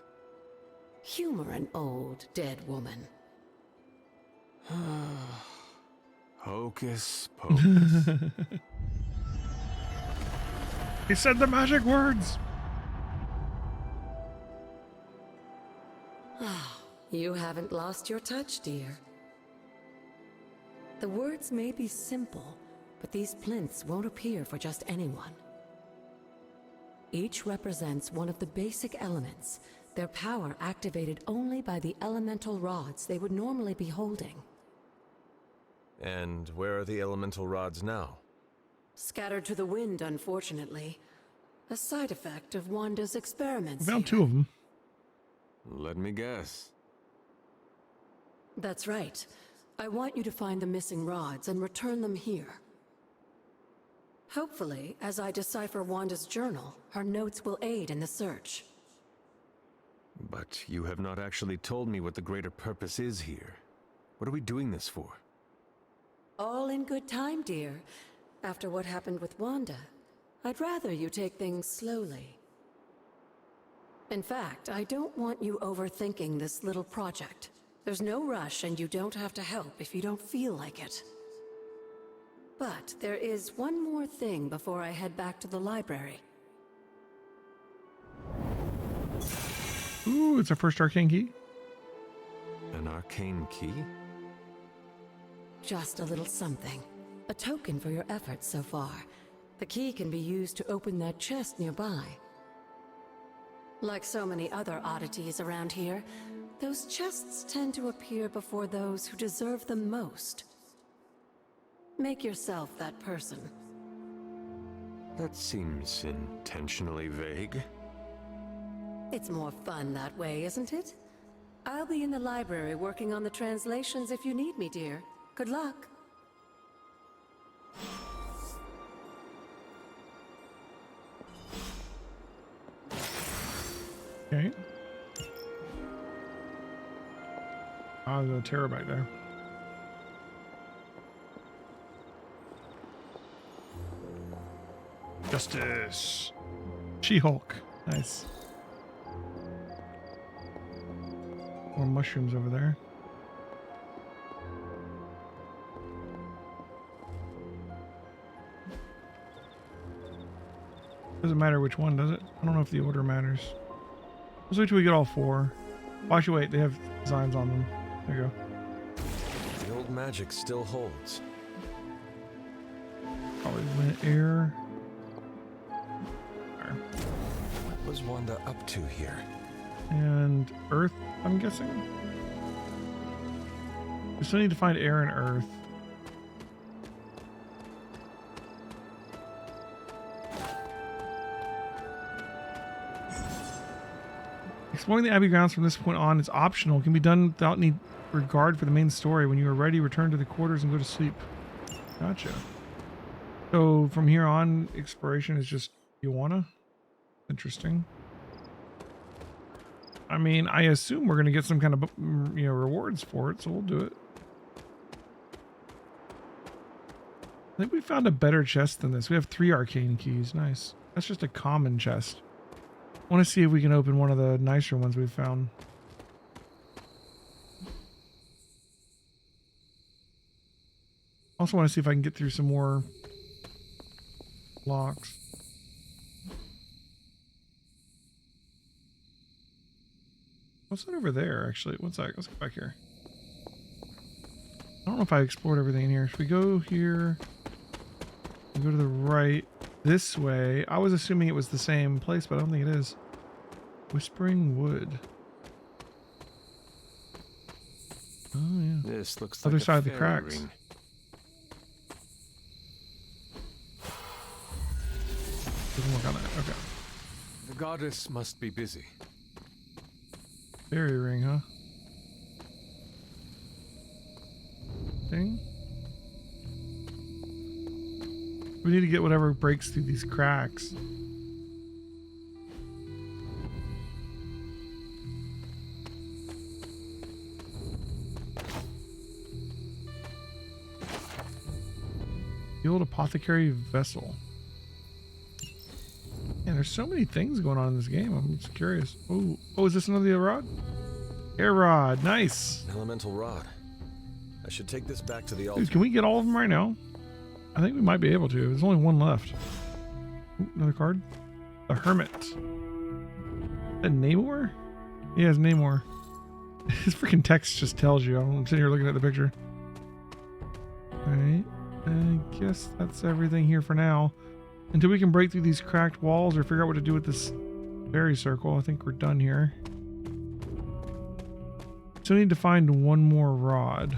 Humor an old, dead woman. Hocus pocus. He said the magic words. You haven't lost your touch, dear. The words may be simple, but these plinths won't appear for just anyone. Each represents one of the basic elements, their power activated only by the elemental rods they would normally be holding. And where are the elemental rods now? Scattered to the wind, unfortunately. A side effect of Wanda's experiments. We found two of them. Let me guess. That's right. I want you to find the missing rods and return them here. Hopefully, as I decipher Wanda's journal, her notes will aid in the search. But you have not actually told me what the greater purpose is here. What are we doing this for? All in good time, dear. After what happened with Wanda, I'd rather you take things slowly. In fact, I don't want you overthinking this little project. There's no rush and you don't have to help if you don't feel like it. But there is one more thing before I head back to the library. Ooh, it's our first arcane key. An arcane key? Just a little something. A token for your efforts so far. The key can be used to open that chest nearby. Like so many other oddities around here, those chests tend to appear before those who deserve them most. Make yourself that person. That seems intentionally vague. It's more fun that way, isn't it? I'll be in the library working on the translations if you need me, dear. Good luck. Okay. Ah, there's a terror back there. Justice. She-Hulk. Nice. More mushrooms over there. Doesn't matter which one, does it? I don't know if the order matters. Let's wait till we get all four. Oh, actually, wait. They have designs on them. There you go. The old magic still holds. Probably went air. What was Wanda up to here? And earth, I'm guessing. We still need to find air and earth. Exploring the Abbey grounds from this point on is optional. It can be done without any regard for the main story. When you are ready, return to the quarters and go to sleep. Gotcha. So from here on, exploration is just you wanna? Interesting. I mean, I assume we're going to get some kind of, rewards for it, so we'll do it. I think we found a better chest than this. We have 3 arcane keys. Nice. That's just a common chest. I want to see if we can open one of the nicer ones we've found. Also want to see if I can get through some more locks. What's that over there, actually? One sec. Let's go back here. I don't know if I explored everything in here. Should we go here? We go to the right this way. I was assuming it was the same place, but I don't think it is. Whispering Wood. Oh, yeah. This looks Other like side a of the fairy cracks. ring. Doesn't work on that. Okay. The goddess must be busy. Fairy ring, huh? Thing. We need to get whatever breaks through these cracks. The old apothecary vessel. Man, there's so many things going on in this game. I'm just curious. Oh, is this another rod? Air rod, nice. An elemental rod. I should take this back to the altar. Dude, can we get all of them right now? I think we might be able to. There's only one left. Ooh, another card. The Hermit. A Namor? Yeah, it's Namor. His freaking text just tells you. I'm sitting here looking at the picture. Alright. I guess that's everything here for now. Until we can break through these cracked walls or figure out what to do with this fairy circle, I think we're done here. So we need to find one more rod.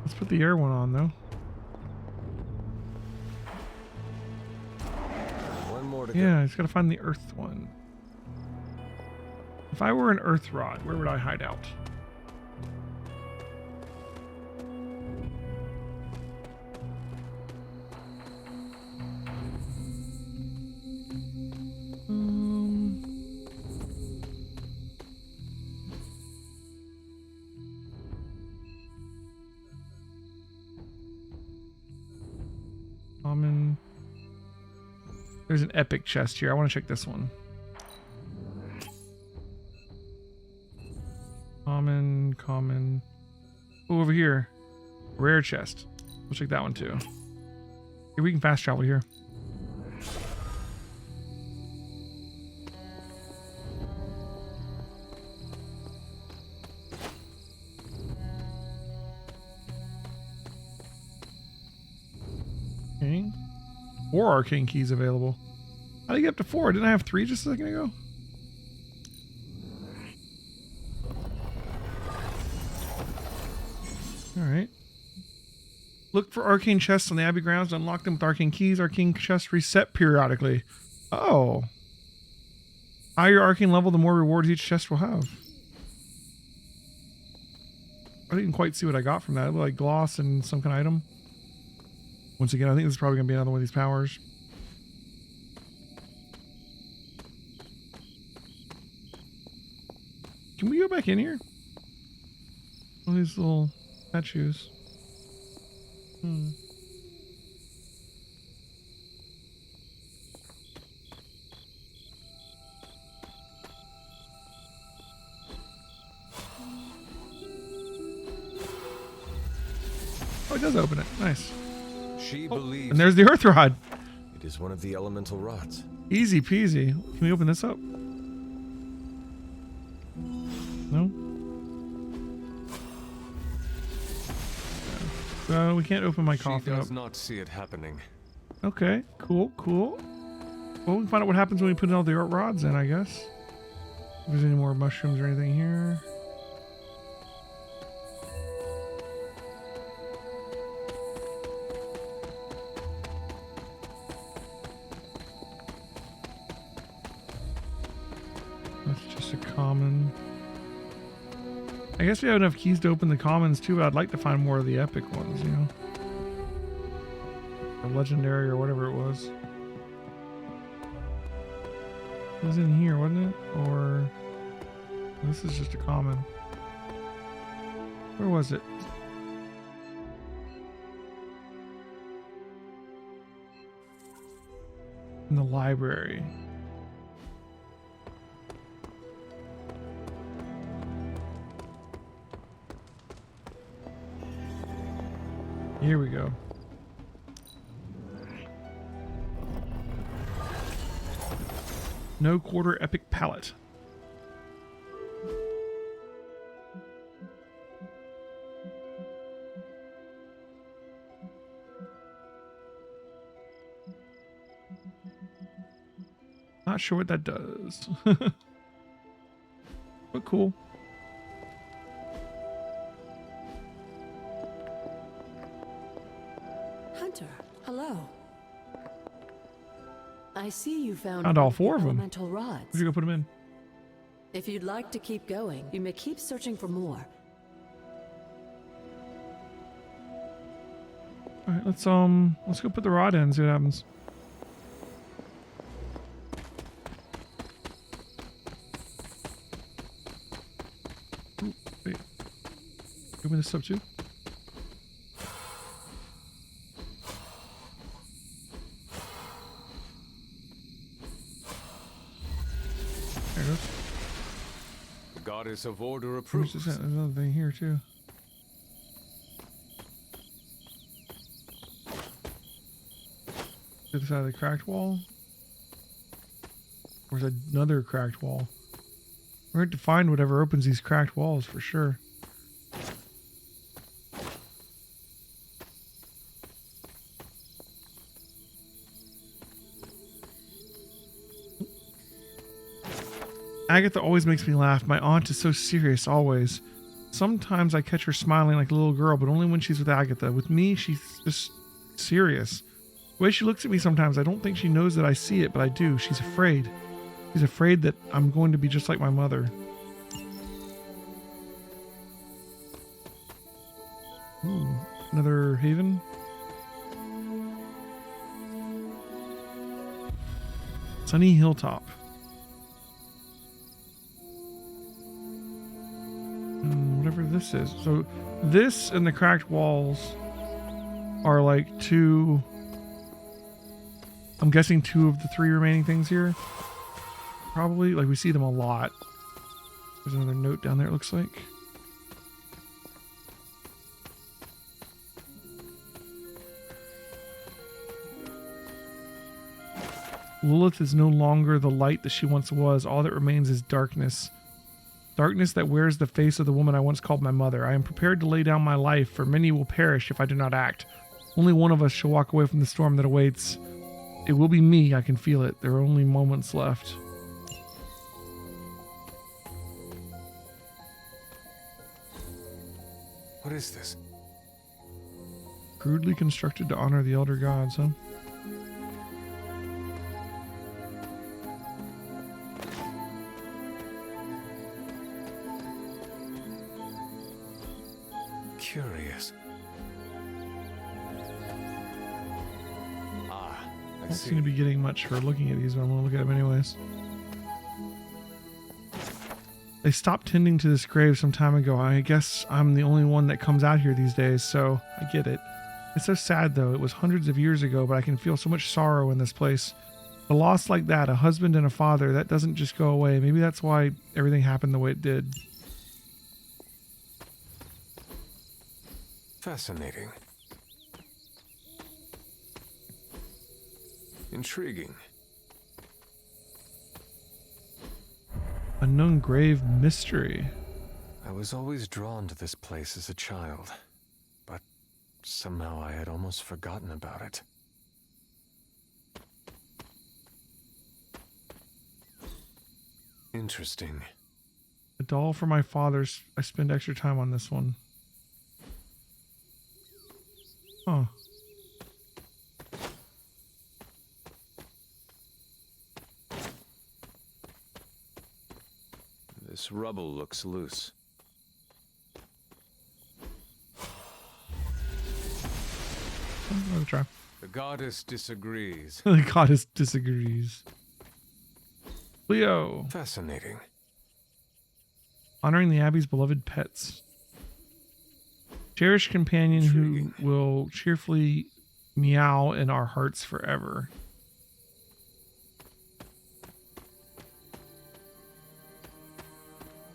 Let's put the air one on, though. One more to Yeah, I just gotta find the earth one. If I were an earth rod, where would I hide out? Common. There's an epic chest here. I want to check this one. Common. Oh, over here. Rare chest. We'll check that one too. Here, we can fast travel here. Okay. 4 arcane keys available. How do you get up to 4? Didn't I have 3 just a second ago? Alright. Look for arcane chests on the Abbey grounds to unlock them with arcane keys. Arcane chests reset periodically. Oh. Higher your arcane level, the more rewards each chest will have. I didn't quite see what I got from that. It looked like gloss and some kind of item. Once again, I think this is probably going to be another one of these powers. Can we go back in here? All these little statues. Oh, it does open it. Nice. She believes. And there's the earth rod. It is one of the elemental rods. Easy peasy. Can we open this up? No? So we can't open my coffee She up. does not see it happening. Okay, cool. Well, we can find out what happens when we put all the rods in, I guess. If there's any more mushrooms or anything here. That's just a common. I guess we have enough keys to open the commons too, but I'd like to find more of the epic ones, you know? Or legendary or whatever it was. It was in here, wasn't it? Or this is just a common. Where was it? In the library. Here we go. No quarter epic palette. Not sure what that does. But cool. Hunter, hello. I see you found all 4 of them. elemental rods. Where'd you go put them in? If you'd like to keep going, you may keep searching for more. All right, let's go put the rod in and see what happens. Ooh, wait. Open this up too. There it goes. The goddess of order approves. There's another thing here too. To the side of the cracked wall. There's another cracked wall. We're going to find whatever opens these cracked walls for sure. Agatha always makes me laugh. My aunt is so serious, always. Sometimes I catch her smiling like a little girl, but only when she's with Agatha. With me, she's just serious. The way she looks at me sometimes, I don't think she knows that I see it, but I do. She's afraid. She's afraid that I'm going to be just like my mother. Ooh, another haven. Sunny Hilltop. Whatever this is. So this and the cracked walls are like two, I'm guessing 2 of the 3 remaining things here. Probably, like we see them a lot. There's another note down there, it looks like. Lilith is no longer the light that she once was. All that remains is darkness. Darkness that wears the face of the woman I once called my mother. I am prepared to lay down my life, for many will perish if I do not act. Only one of us shall walk away from the storm that awaits. It will be me, I can feel it. There are only moments left. What is this? Crudely constructed to honor the elder gods, huh? Curious. I don't seem to be getting much for looking at these, but I'm going to look at them anyways. They stopped tending to this grave some time ago. I guess I'm the only one that comes out here these days, so I get it. It's so sad, though. It was hundreds of years ago, but I can feel so much sorrow in this place. A loss like that, a husband and a father, that doesn't just go away. Maybe that's why everything happened the way it did. Fascinating. Intriguing. Unknown grave mystery. I was always drawn to this place as a child, but somehow I had almost forgotten about it. Interesting. A doll for my father's. I spend extra time on this one. Huh. This rubble looks loose. Let me try. The goddess disagrees. The goddess disagrees. Leo. Fascinating. Honoring the Abbey's beloved pets. Cherished companion who will cheerfully meow in our hearts forever.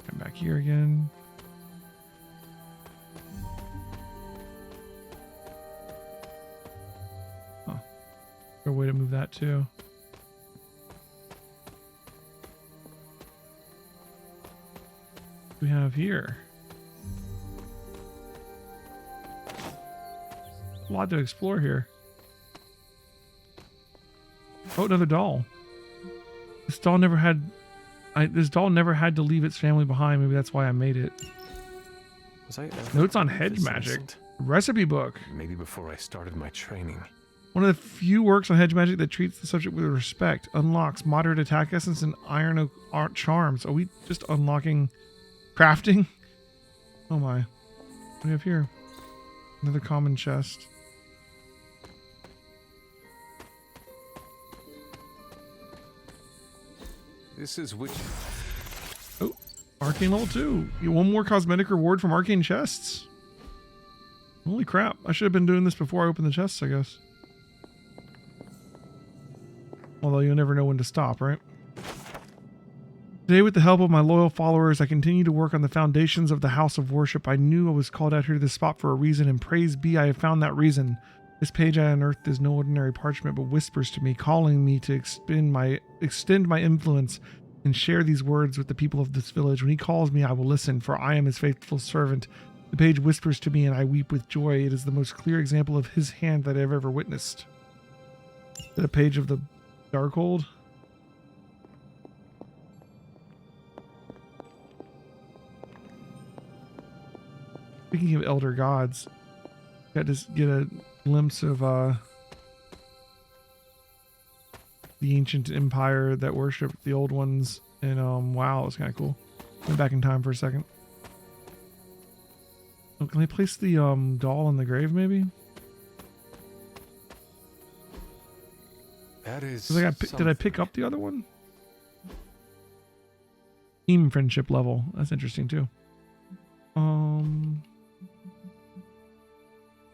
Come back here again. Oh, a way to move that too. What do we have here? A lot to explore here. Oh, another doll. This doll never had to leave its family behind. Maybe that's why I made it. Was I Notes on hedge magic. Recipe book. Maybe before I started my training. One of the few works on hedge magic that treats the subject with respect. Unlocks moderate attack essence and iron oak art charms. Are we just unlocking crafting? Oh my. What do we have here? Another common chest. This is which... Oh, Arcane level 2. You get one more cosmetic reward from Arcane chests. Holy crap. I should have been doing this before I opened the chests, I guess. Although you'll never know when to stop, right? Today, with the help of my loyal followers, I continue to work on the foundations of the house of worship. I knew I was called out here to this spot for a reason, and praise be I have found that reason. This page I unearthed is no ordinary parchment, but whispers to me, calling me to extend my influence and share these words with the people of this village. When he calls me, I will listen, for I am his faithful servant. The page whispers to me, and I weep with joy. It is the most clear example of his hand that I have ever witnessed. Is that a page of the Darkhold? Speaking of elder gods, got to get a glimpse of the ancient empire that worshipped the old ones, and wow, it was kind of cool. Went back in time for a second. Oh, can I place the doll in the grave maybe? That is. Did I pick up the other one? Team friendship level. That's interesting too.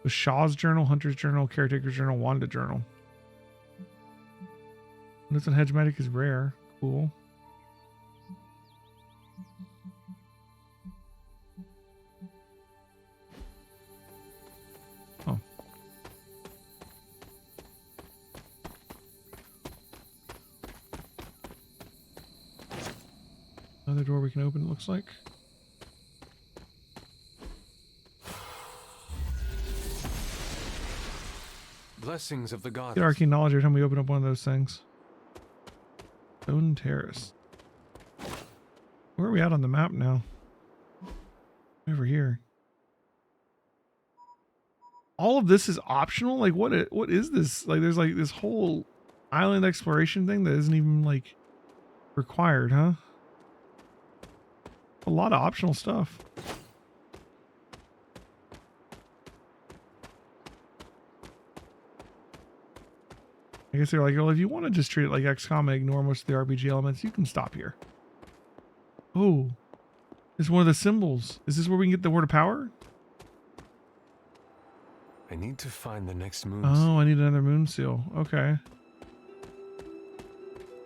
The Shaw's journal, Hunter's journal, Caretaker's journal, Wanda journal. Notes on hedge magic is rare. Cool. Oh. Another door we can open, it looks like. Blessings of the gods. Get arcane knowledge every time we open up one of those things. Stone Terrace. Where are we at on the map now? Over here. All of this is optional? Like what is this? Like there's like this whole island exploration thing that isn't even like required, huh? A lot of optional stuff. I guess they're like, well, if you want to just treat it like XCOM and ignore most of the RPG elements, you can stop here. Oh, it's one of the symbols. Is this where we can get the word of power? I need to find the next moon. Oh, I need another moon seal. Okay.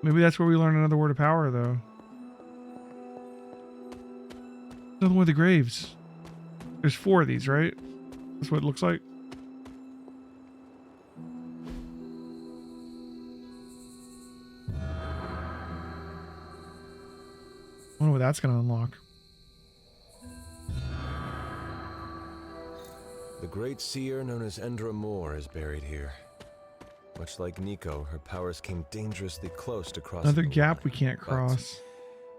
Maybe that's where we learn another word of power, though. Another one of the graves. There's 4 of these, right? That's what it looks like. I wonder what that's going to unlock. The great seer known as Endra Moore is buried here. Much like Nico, her powers came dangerously close to crossing Another the gap line, we can't but cross.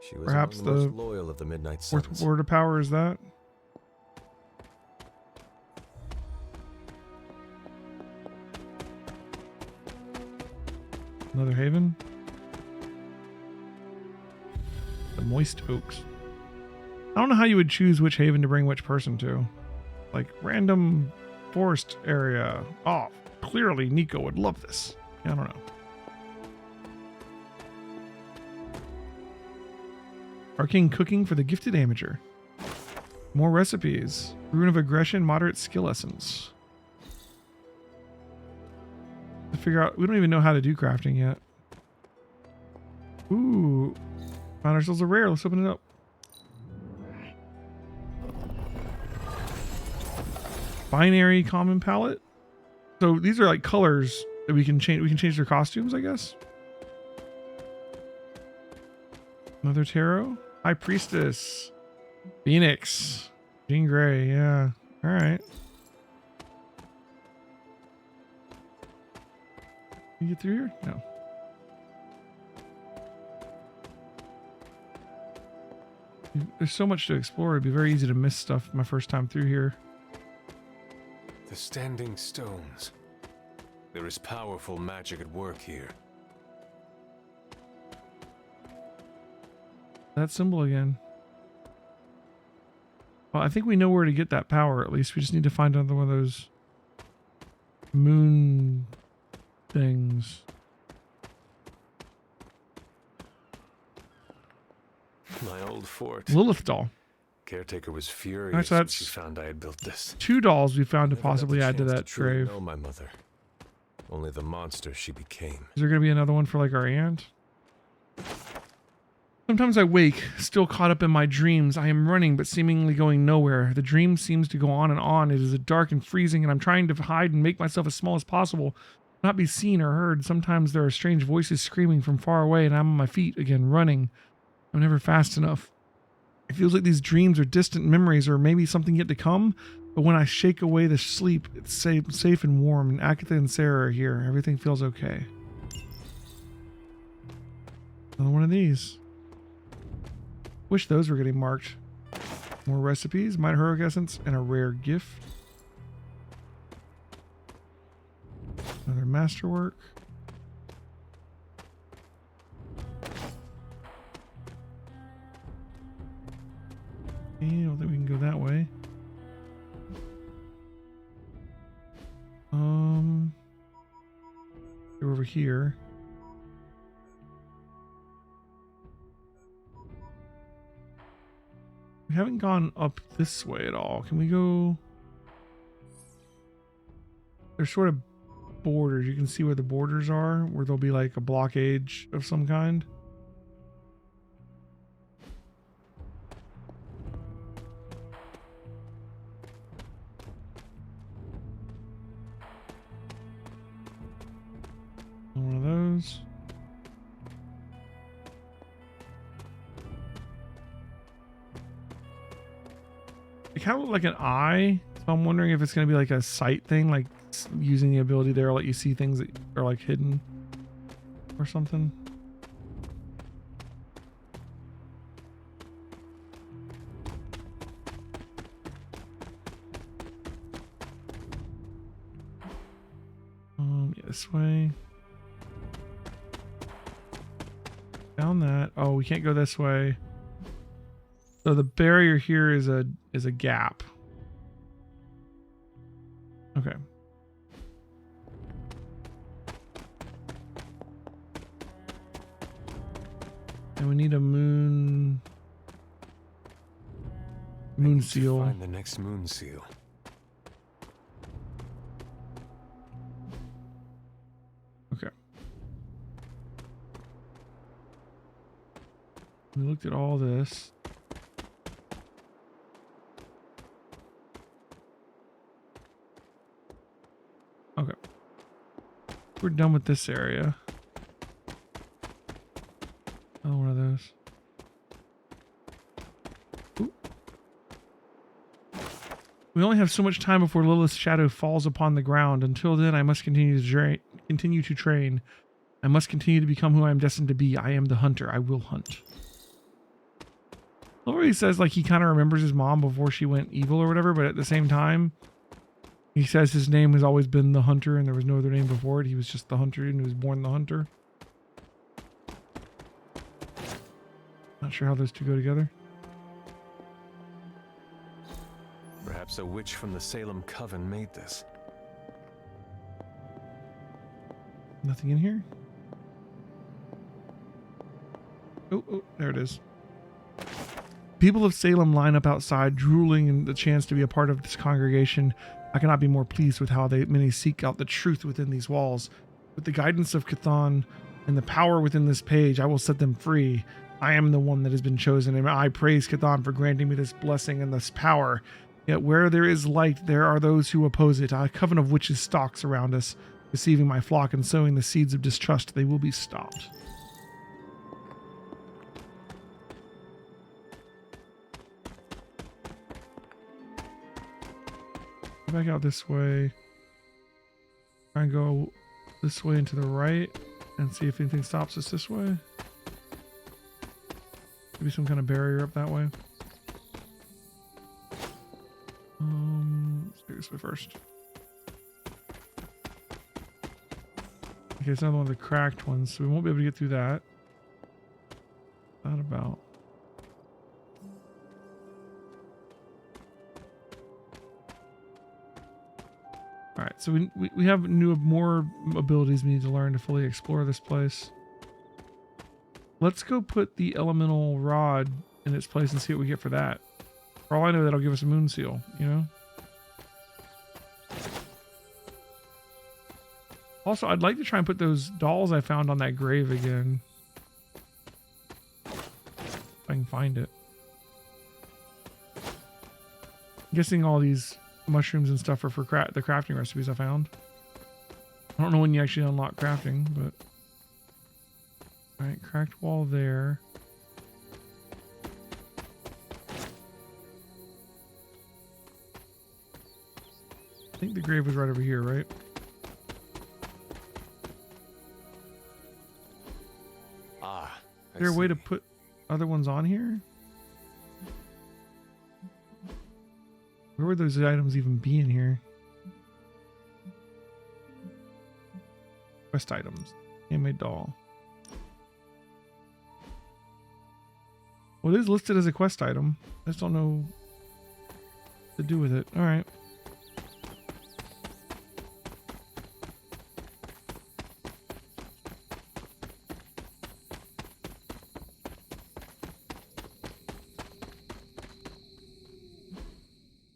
She was Perhaps among the the most loyal of the Midnight fourth Suns. word of power is that? Another haven? The Moist Oaks. I don't know how you would choose which haven to bring which person to. Like random forest area. Oh, clearly Nico would love this. I don't know. Arcane cooking for the gifted amateur. More recipes. Rune of aggression, moderate skill essence. To figure out, we don't even know how to do crafting yet. Ooh, found ourselves a rare. Let's open it up. Binary common palette. So these are like colors that we can change. We can change their costumes, I guess. Mother Tarot, High Priestess, Phoenix, Jean Grey. Yeah. All right. Can you get through here? No. There's so much to explore. It'd be very easy to miss stuff my first time through here. The standing stones. There is powerful magic at work here. That symbol again. Well, I think we know where to get that power, at least. We just need to find another one of those moon things. My old fort. Lilith doll. Caretaker was furious Alright, so when that's she found I had built this. 2 dolls we found to Never got possibly the add to chance that truly grave. know my mother. Only the monster she became. Is there going to be another one for like our aunt? Sometimes I wake, still caught up in my dreams. I am running, but seemingly going nowhere. The dream seems to go on and on. It is dark and freezing, and I'm trying to hide and make myself as small as possible, not be seen or heard. Sometimes there are strange voices screaming from far away, and I'm on my feet again, running. I'm never fast enough. It feels like these dreams are distant memories or maybe something yet to come, but when I shake away the sleep, it's safe and warm, and Agatha and Sarah are here. Everything feels okay. Another one of these. Wish those were getting marked. More recipes, minor heroic essence, and a rare gift. Another masterwork. I don't think we can go that way. Go over here. We haven't gone up this way at all. Can we go? There's sort of borders. You can see where the borders are, where there'll be like a blockage of some kind. One of those. It kind of looked like an eye, so I'm wondering if it's going to be like a sight thing, like using the ability there, let you see things that are like hidden or something. Yeah, this way. Down that. Oh, we can't go this way. So the barrier here is a gap. Okay. And we need a moon seal. Find the next moon seal. Okay. We looked at all this. Okay. We're done with this area. Another one of those. Ooh. We only have so much time before Lilith's shadow falls upon the ground. Until then, I must continue to train. I must continue to become who I am destined to be. I am the hunter. I will hunt. He says like he kind of remembers his mom before she went evil or whatever, but at the same time, he says his name has always been the hunter and there was no other name before it. He was just the hunter and he was born the hunter. Not sure how those two go together. Perhaps a witch from the Salem Coven made this. Nothing in here? Oh, there it is. People of Salem line up outside, drooling in the chance to be a part of this congregation. I cannot be more pleased with how many seek out the truth within these walls. With the guidance of Chthon and the power within this page, I will set them free. I am the one that has been chosen, and I praise Chthon for granting me this blessing and this power. Yet where there is light, there are those who oppose it. A coven of witches stalks around us, deceiving my flock and sowing the seeds of distrust. They will be stopped. Back out this way. Try and go this way and to the right and see if anything stops us this way. Maybe some kind of barrier up that way. Let's do this way first. Okay, it's another one of the cracked ones, so we won't be able to get through that. Not about. All right, so we have more abilities we need to learn to fully explore this place. Let's go put the elemental rod in its place and see what we get for that. For all I know, that'll give us a moon seal, you know? Also, I'd like to try and put those dolls I found on that grave again. If I can find it. I'm guessing all these mushrooms and stuff are for the crafting recipes I found. I don't know when you actually unlock crafting, but... Alright, cracked wall there. I think the grave was right over here, right? Is there a way to put other ones on here? Where would those items even be in here? Quest items. Handmade doll. Well, it is listed as a quest item. I just don't know what to do with it. Alright.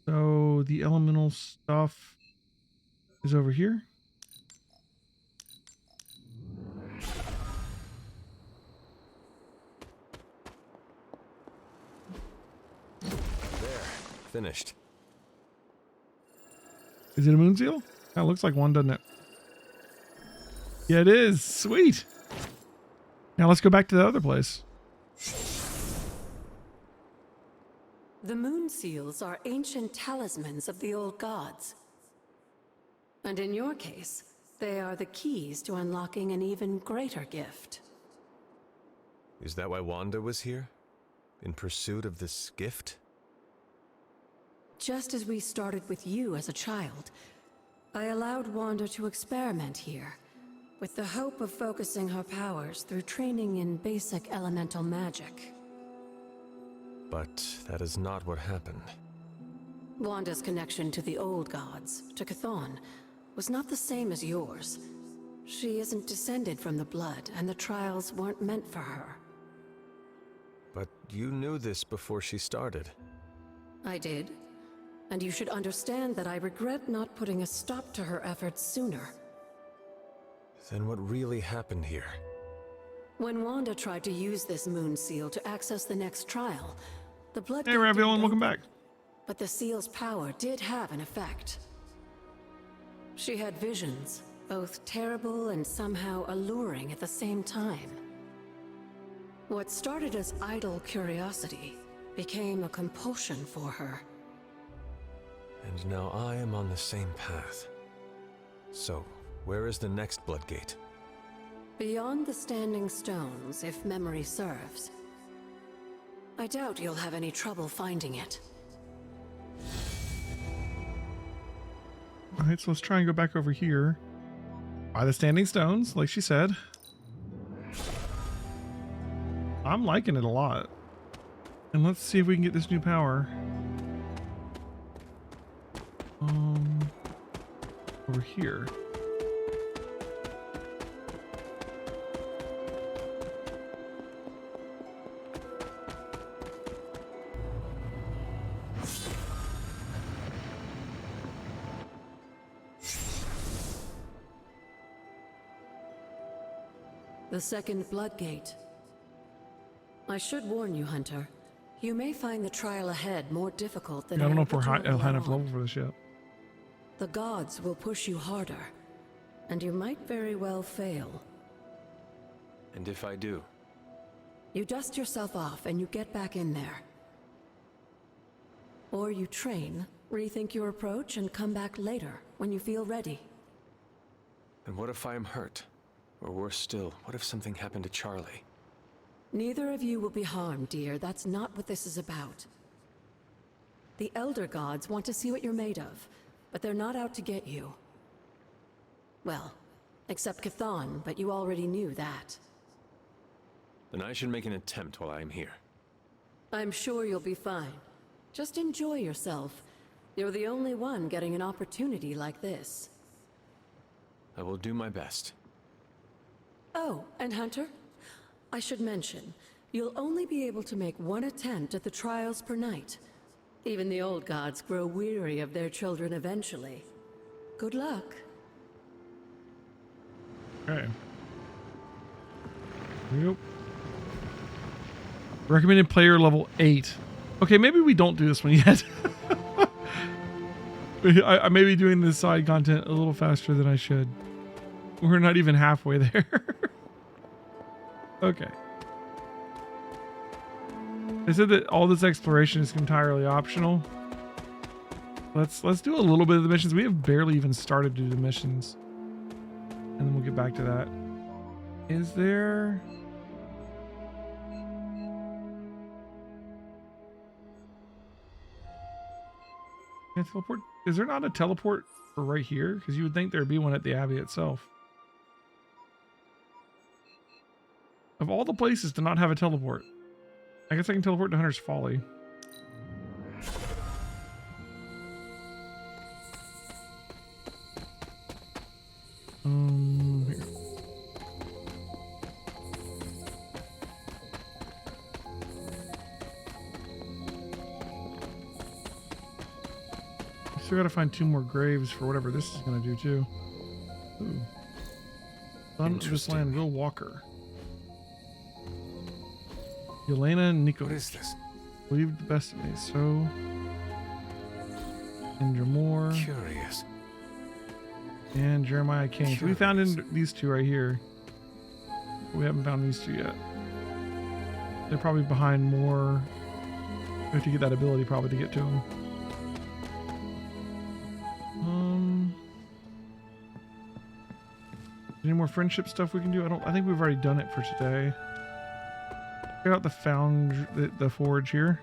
So the elemental stuff is over here. Finished. Is it a moon seal? That looks like one, doesn't it? Yeah, it is. Sweet. Now let's go back to the other place. The moon seals are ancient talismans of the old gods. And in your case, they are the keys to unlocking an even greater gift. Is that why Wanda was here? In pursuit of this gift? Just as we started with you as a child, I allowed Wanda to experiment here, with the hope of focusing her powers through training in basic elemental magic. But that is not what happened. Wanda's connection to the old gods, to Chthon, was not the same as yours. She isn't descended from the blood, and the trials weren't meant for her. But you knew this before she started. I did. And you should understand that I regret not putting a stop to her efforts sooner. Then what really happened here? When Wanda tried to use this moon seal to access the next trial, the blood... Hey, Raviol, welcome back. But the seal's power did have an effect. She had visions, both terrible and somehow alluring at the same time. What started as idle curiosity became a compulsion for her. And now I am on the same path. So, where is the next Bloodgate? Beyond the Standing Stones, if memory serves. I doubt you'll have any trouble finding it. Alright, so let's try and go back over here. By the Standing Stones, like she said. I'm liking it a lot. And let's see if we can get this new power. Over here. The second Bloodgate. I should warn you, Hunter. You may find the trial ahead more difficult than I don't know if we're hoped high enough on. level for this yet. The gods will push you harder, and you might very well fail. And if I do? You dust yourself off and you get back in there. Or you train, rethink your approach, and come back later when you feel ready. And what if I am hurt? Or worse still, what if something happened to Charlie? Neither of you will be harmed, dear. That's not what this is about. The Elder Gods want to see what you're made of, but they're not out to get you. Well, except Chthon, but you already knew that. Then I should make an attempt while I am here. I'm sure you'll be fine. Just enjoy yourself. You're the only one getting an opportunity like this. I will do my best. Oh, and Hunter? I should mention, you'll only be able to make one attempt at the trials per night. Even the old gods grow weary of their children eventually. Good luck. Okay. Yep. Recommended player level 8. Okay, maybe we don't do this one yet. I may be doing this side content a little faster than I should. We're not even halfway there. Okay. They said that all this exploration is entirely optional. Let's do a little bit of the missions. We have barely even started to do the missions. And then we'll get back to that. Is there... Can I teleport? Is there not a teleport for right here? Because you would think there'd be one at the Abbey itself. Of all the places to not have a teleport. I guess I can teleport to Hunter's Folly. Here. Still gotta find 2 more graves for whatever this is gonna do too. Ooh. Son of this land, Will Walker. Yelena and Nico. What is this? Believe the best of me. So, Indra Moore. Curious. And Jeremiah King. So we found these 2 right here. We haven't found these 2 yet. They're probably behind more. We have to get that ability probably to get to them. Any more friendship stuff we can do? I think we've already done it for today. Check out the forge here.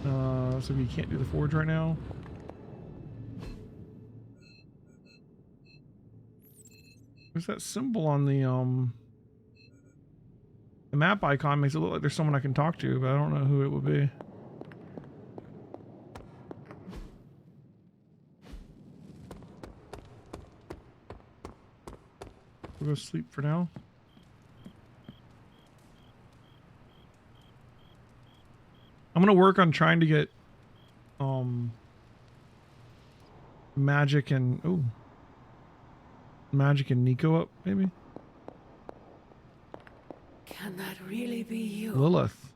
So we can't do the forge right now. There's that symbol on the map icon. Makes it look like there's someone I can talk to, but I don't know who it would be. We'll go sleep for now. I'm gonna work on trying to get Magik and Nico up, maybe. Can that really be you? Lilith.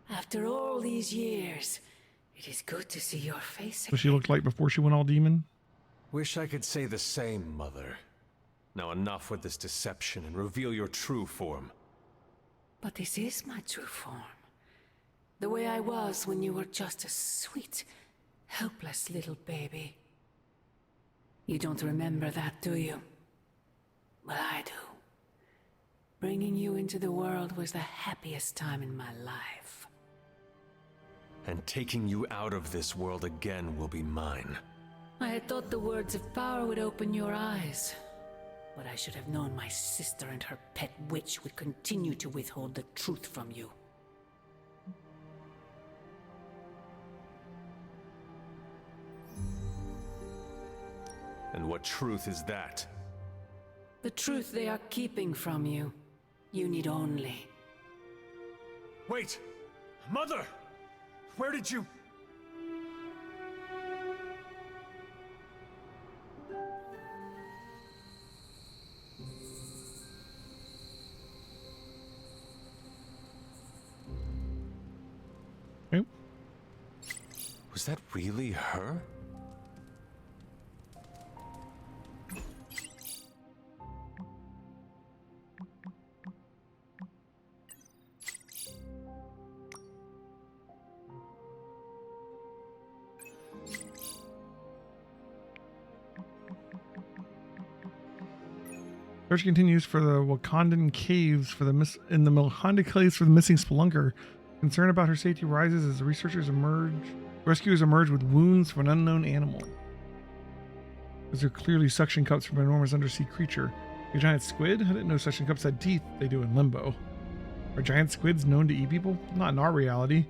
After all these years, it is good to see your face What she looked like before she went all demon. Wish I could say the same, Mother. Now enough with this deception and reveal your true form. But this is my true form. The way I was when you were just a sweet, helpless little baby. You don't remember that, do you? Well, I do. Bringing you into the world was the happiest time in my life. And taking you out of this world again will be mine. I had thought the words of power would open your eyes. But I should have known my sister and her pet witch would continue to withhold the truth from you. And what truth is that? The truth they are keeping from you. You need only. Wait! Mother! Where did you... Was that really her? Search continues for the Wakandan caves for the Wakanda caves for the missing spelunker. Concern about her safety rises as the rescuers emerge with wounds from an unknown animal. Those are clearly suction cups from an enormous undersea creature. A giant squid? I didn't know suction cups had teeth. They do in Limbo. Are giant squids known to eat people? Not in our reality.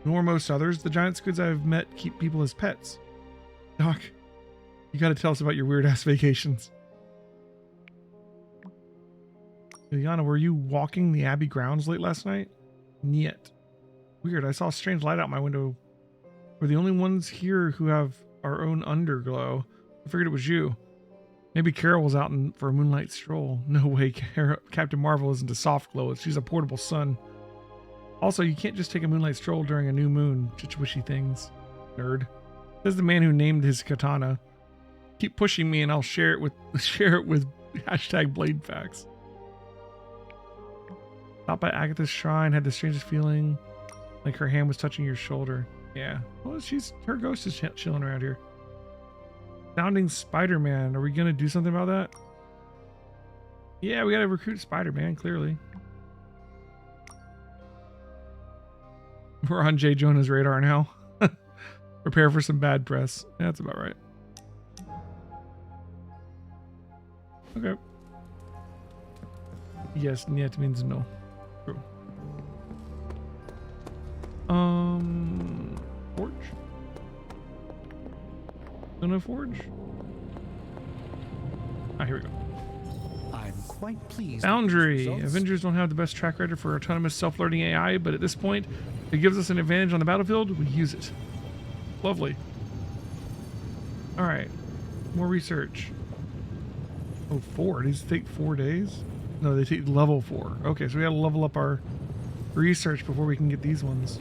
Nor most others. The giant squids I've met keep people as pets. Doc, you gotta tell us about your weird-ass vacations. Liliana, were you walking the Abbey grounds late last night? Niet. Weird, I saw a strange light out my window. We're the only ones here who have our own underglow. I figured it was you. Maybe Carol was out for a moonlight stroll. No way, Captain Marvel isn't a soft glow. She's a portable sun. Also, you can't just take a moonlight stroll during a new moon. Chitwishy things. Nerd. Says the man who named his katana. Keep pushing me and I'll share it with hashtag blade facts. Stopped by Agatha's shrine, had the strangest feeling like her hand was touching your shoulder. Yeah. Well, her ghost is chilling around here. Sounding Spider-Man. Are we going to do something about that? Yeah, we got to recruit Spider-Man, clearly. We're on J. Jonah's radar now. Prepare for some bad press. Yeah, that's about right. Okay. Yes, niet means no. True. Forge? No forge? Ah, here we go. I'm quite pleased. Foundry. Avengers don't have the best track record for autonomous self-learning AI, but at this point, if it gives us an advantage on the battlefield, we use it. Lovely. Alright. More research. Oh, 4. These take 4 days? No, they take level 4. Okay, so we gotta level up our research before we can get these ones.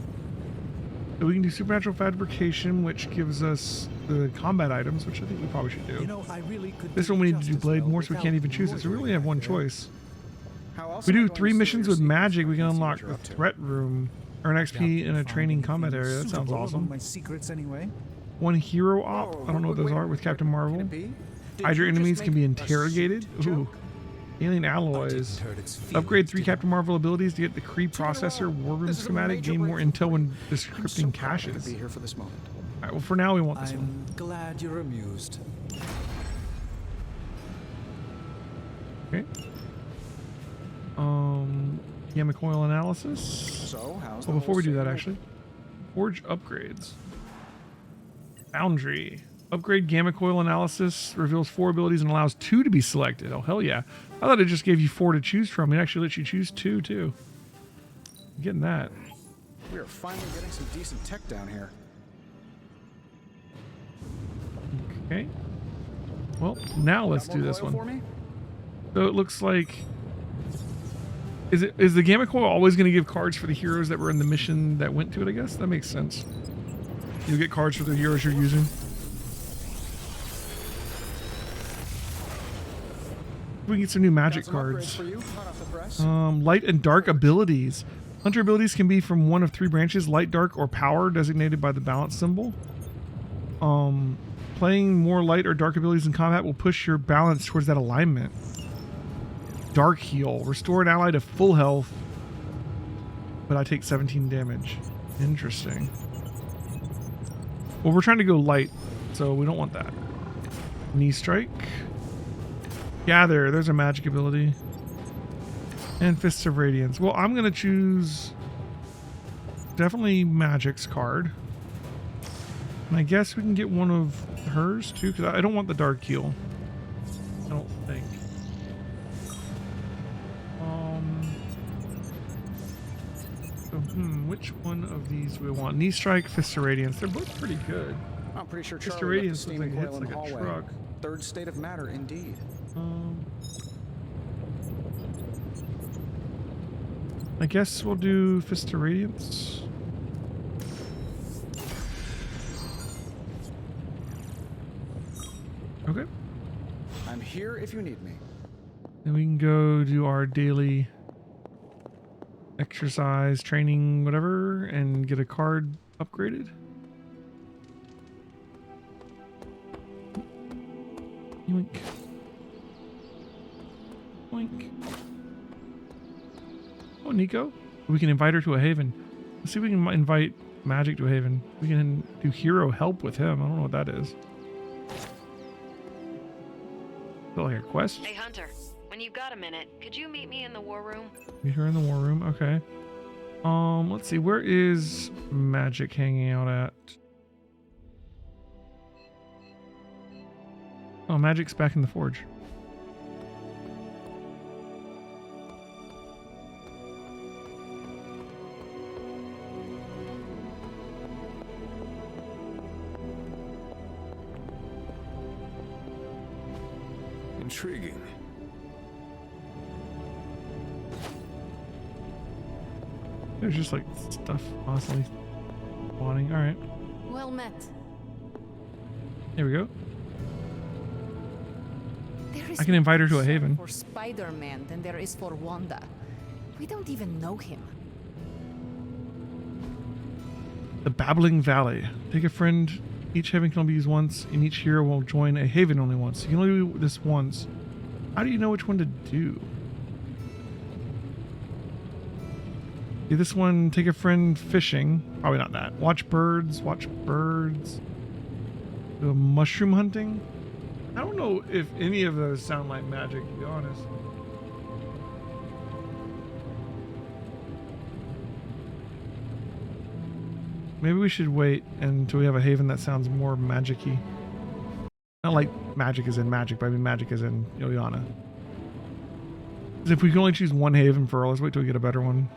So we can do supernatural fabrication, which gives us the combat items, which I think we probably should do. You know, I really could This one we need to do blade more, so we can't even choose it. So we only have one choice. We do 3 missions with Magik, we can unlock the threat room, earn XP in a training combat area. That sounds awesome. My secrets anyway. 1 hero op. I don't know what those are with Captain Marvel. Hydra enemies can be interrogated. Ooh. Alien alloys. Upgrade 3 Captain Marvel abilities to get the Kree processor war room schematic. Gain more intel when decrypting caches. Be here for this moment. Alright, well for now we want this one. I'm glad you're amused. Okay. Gamma coil analysis. So, how's Well, before we do that, actually, forge upgrades. Foundry. Upgrade gamma coil analysis reveals 4 abilities and allows 2 to be selected. Oh, hell yeah. I thought it just gave you 4 to choose from. It actually lets you choose 2, too. I'm getting that. We are finally getting some decent tech down here. Okay. Well, now let's do this one. So it looks like... Is the gamma coil always going to give cards for the heroes that were in the mission that went to it, I guess? That makes sense. You'll get cards for the heroes you're using. We can get some new magic cards. Light and dark abilities. Hunter abilities can be from one of 3 branches: light, dark, or power, designated by the balance symbol. Playing more light or dark abilities in combat will push your balance towards that alignment. Dark heal. Restore an ally to full health, but I take 17 damage. Interesting. Well, we're trying to go light, so we don't want that. Knee strike. Gather, there's a magic ability. And Fists of Radiance. Well, I'm going to choose definitely Magik's card. And I guess we can get one of hers too, because I don't want the Dark Heal. I don't think. So, which one of these do we want? Knee Strike, Fists of Radiance. They're both pretty good. I'm pretty sure Fists of Charlie Radiance looks like it hits like a hallway. truck. Third state of matter, indeed. I guess we'll do Fist of Radiance. Okay. I'm here if you need me. Then we can go do our daily exercise, training, whatever, and get a card upgraded. Yoink. Yoink. Oh, Nico. We can invite her to a haven. Let's see if we can invite Magik to a haven. We can do hero help with him. I don't know what that is. Is that like a quest? Hey, Hunter. When you've got a minute, could you meet me in the war room? Meet her in the war room. Okay. Let's see. Where is Magik hanging out at? Oh, Magik's back in the forge. Intriguing. There's just like stuff constantly spawning. All right. Well met. There we go. There is I can invite her to a haven. For Spider-Man than there is for Wanda. We don't even know him. The Babbling Valley. Take a friend. Each haven can only be used once, and each hero will join a haven only once. You can only do this once. How do you know which one to do? Do this one, take a friend fishing. Probably not that. Watch birds. Watch birds. Do a mushroom hunting. I don't know if any of those sound like magic, to be honest. Maybe we should wait until we have a haven that sounds more magic-y. Not like magic is in magic, but I mean magic is in Ilyana. Because if we can only choose one haven for, let's wait till we get a better one.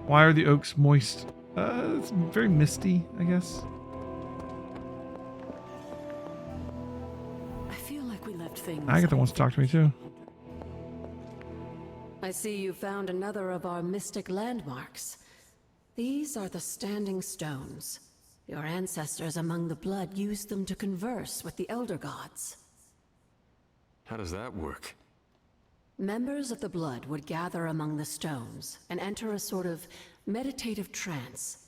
Why are the oaks moist? It's very misty, I guess. I feel like we left things. Agatha wants to talk to me too. I see you found another of our mystic landmarks. These are the Standing Stones. Your ancestors among the blood used them to converse with the Elder Gods. How does that work? Members of the blood would gather among the stones and enter a sort of meditative trance.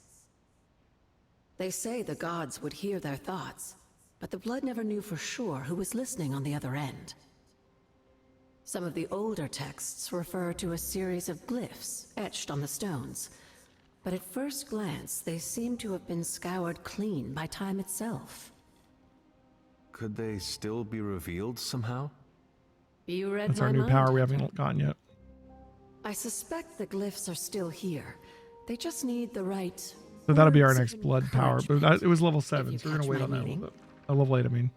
They say the gods would hear their thoughts, but the blood never knew for sure who was listening on the other end. Some of the older texts refer to a series of glyphs etched on the stones, but at first glance they seem to have been scoured clean by time itself. Could they still be revealed somehow? You read That's my our new mind, power we Hunter. haven't gotten yet. I suspect the glyphs are still here. They just need the right. So that'll be our words next of blood power. But it was level 7, you so we're gonna catch wait my on that a meaning. little bit. A level 8, I mean.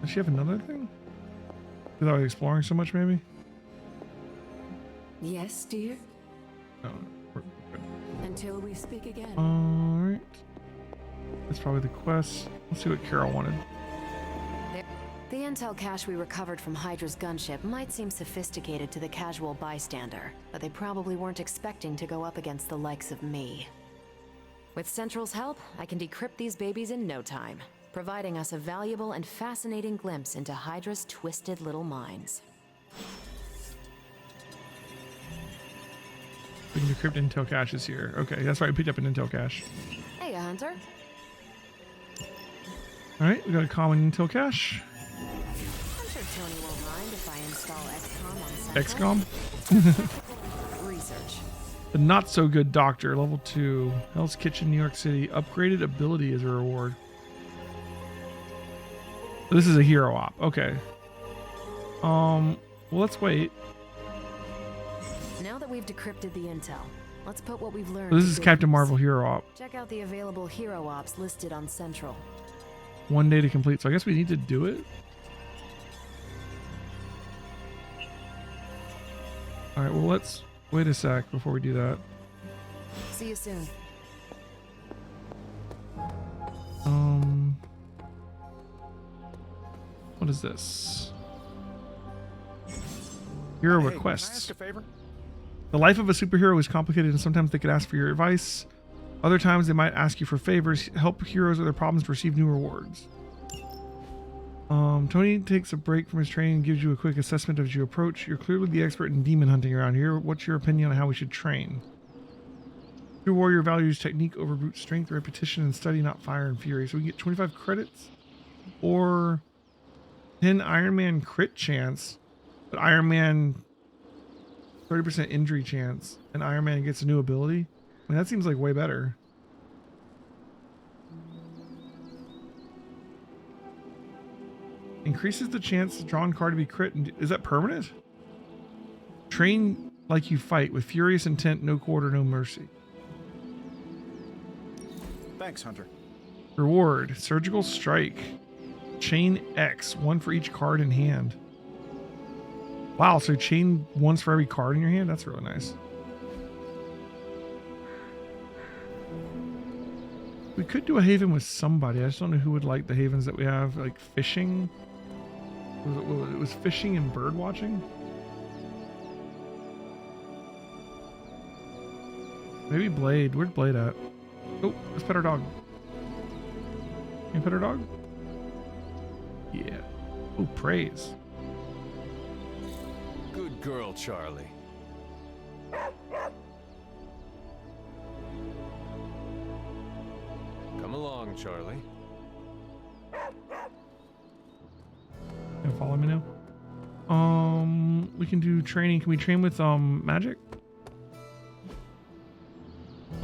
Does she have another thing? Because I was exploring so much, maybe? Yes, dear? No. We're good. Until we speak again. Alright. That's probably the quest. Let's see what Carol wanted. The intel cache we recovered from Hydra's gunship might seem sophisticated to the casual bystander, but they probably weren't expecting to go up against the likes of me. With Central's help, I can decrypt these babies in no time, providing us a valuable and fascinating glimpse into Hydra's twisted little minds. We can decrypt intel caches here. Okay, that's right. We picked up an intel cache. Hey, Hunter. Alright, we got a common intel cache. I'm sure Tony won't mind if I install XCOM on Central. XCOM? Research. The Not So Good Doctor, level 2. Hell's Kitchen, New York City. Upgraded ability as a reward. So this is a hero op. Okay. Well, let's wait. Now that we've decrypted the intel, let's put what we've learned. So this to is good Captain use. Marvel hero op. Check out the available hero ops listed on Central. 1 day to complete. So I guess we need to do it. Alright, well, let's wait a sec before we do that. See you soon. What is this? Hero requests. Can I ask a favor? The life of a superhero is complicated and sometimes they could ask for your advice. Other times they might ask you for favors, help heroes with their problems to receive new rewards. Tony takes a break from his training and gives you a quick assessment as you approach. You're clearly the expert in demon hunting around here. What's your opinion on how we should train? Your warrior values technique over brute strength, repetition, and study, not fire and fury. So we get 25 credits or 10 Iron Man crit chance, but Iron Man 30% injury chance, and Iron Man gets a new ability. I mean, that seems like way better. Increases the chance to draw a card to be crit. Is that permanent? Train like you fight with furious intent, no quarter, no mercy. Thanks, Hunter. Reward, surgical strike. Chain X, one for each card in hand. Wow, so chain once for every card in your hand? That's really nice. We could do a haven with somebody. I just don't know who would like the havens that we have. Like fishing. It was fishing and bird watching. Maybe Blade. Where's Blade at? Oh, let's pet our dog. Can you pet our dog? Yeah. Oh, praise. Good girl, Charlie. Come along, Charlie. Can you follow me now? We can do training. Can we train with Magik?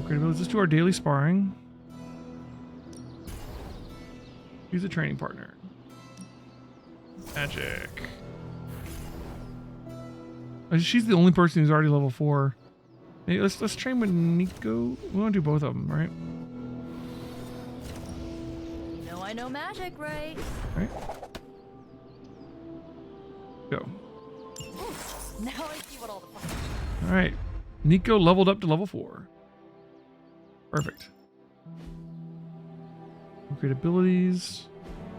Okay, let's just do our daily sparring. Use a training partner. Magik. She's the only person who's already level 4. Hey, let's train with Nico. We want to do both of them, right? You know I know magic, right? Right. Go. Ooh, now I see what all the fun. All right. Nico leveled up to level 4. Perfect. Upgrade abilities.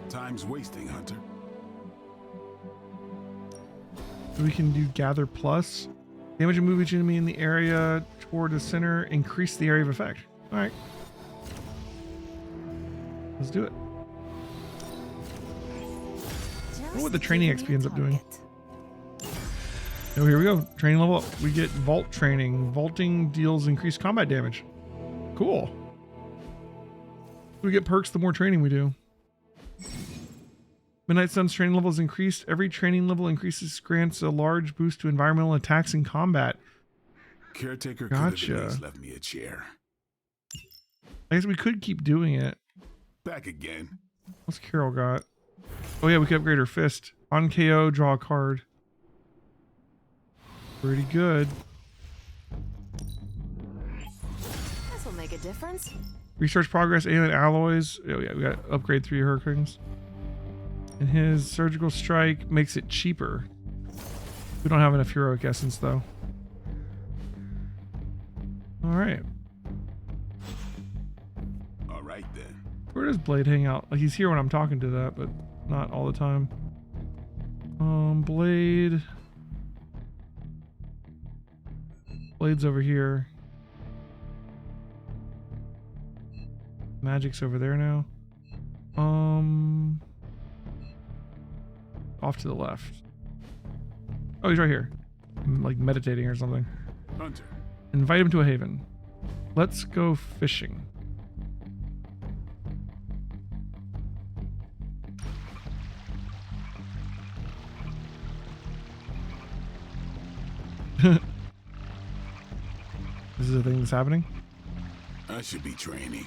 Time's wasting, Hunter. We can do gather plus. Damage and move each enemy in the area toward the center. Increase the area of effect. All right. Let's do it. I wonder what the training XP ends up doing. Oh, here we go. Training level up. We get vault training. Vaulting deals increased combat damage. Cool. We get perks the more training we do. Midnight Sun's training level is increased. Every training level increases grants a large boost to environmental attacks in combat. Caretaker Gotcha. could have at least left me a chair. I guess we could keep doing it. Back again. What's Carol got? Oh yeah, we could upgrade her fist. On KO, draw a card. Pretty good. This will make a difference. Research progress, alien alloys. Oh yeah, we got to upgrade 3 hurricanes. And his surgical strike makes it cheaper. We don't have enough heroic essence though. All right. All right then. Where does Blade hang out? Like he's here when I'm talking to that, but not all the time. Blade. Blade's over here. Magik's over there now. Off to the left. Oh, he's right here. Like meditating or something. Hunter. Invite him to a haven. Let's go fishing. This is a thing that's happening? I should be training.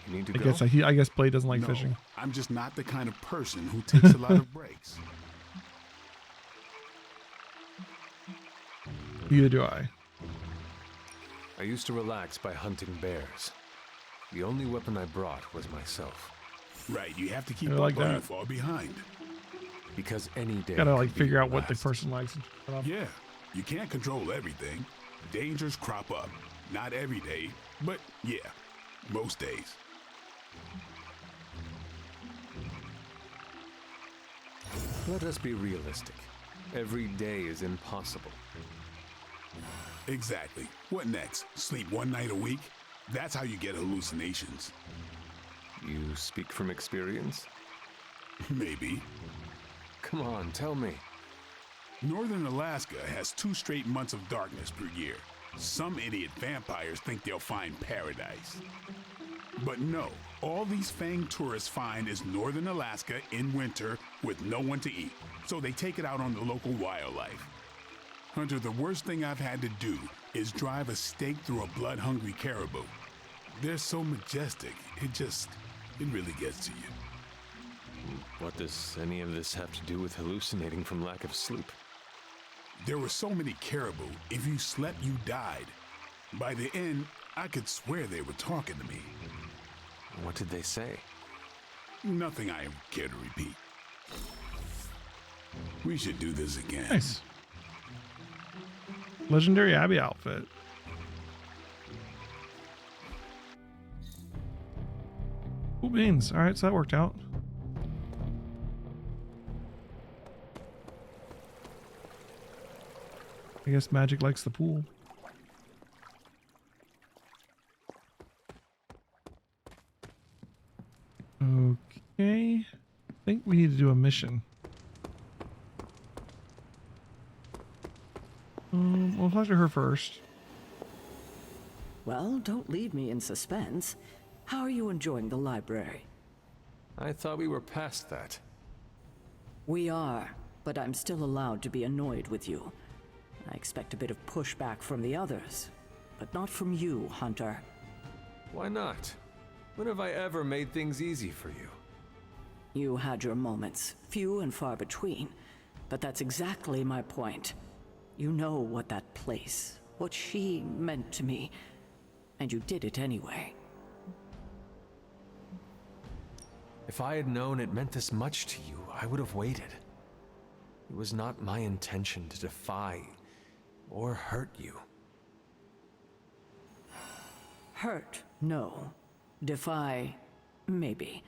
You need to I go? guess Blade doesn't like No, fishing. I'm just not the kind of person who takes a lot of breaks. Neither do I. I used to relax by hunting bears. The only weapon I brought was myself. Right, you have to keep I up like or you that. fall behind. Because any day Gotta like could be figure your out what the last. person likes. Yeah, you can't control everything. Dangers crop up. Not every day, but yeah, most days. Let us be realistic. Every day is impossible. Exactly. What next? Sleep one night a week? That's how you get hallucinations. You speak from experience? Maybe. Come on, tell me. Northern Alaska has 2 straight months of darkness per year. Some idiot vampires think they'll find paradise. But no, all these fanged tourists find is Northern Alaska in winter with no one to eat. So they take it out on the local wildlife. Hunter, the worst thing I've had to do is drive a stake through a blood-hungry caribou. They're so majestic, it really gets to you. What does any of this have to do with hallucinating from lack of sleep? There were so many caribou, if you slept, you died. By the end, I could swear they were talking to me. What did they say? Nothing I care to repeat. We should do this again. Nice. Legendary Abbey outfit. Cool beans. All right, so that worked out. I guess Magik likes the pool. Okay. I think we need to do a mission. We'll talk to her first. Well, don't leave me in suspense. How are you enjoying the library? I thought we were past that. We are, but I'm still allowed to be annoyed with you. I expect a bit of pushback from the others, but not from you, Hunter. Why not? When have I ever made things easy for you? You had your moments, few and far between, but that's exactly my point. You know what that place, what she meant to me, and you did it anyway. If I had known it meant this much to you, I would have waited. It was not my intention to defy or hurt you. Hurt, no. Defy, maybe.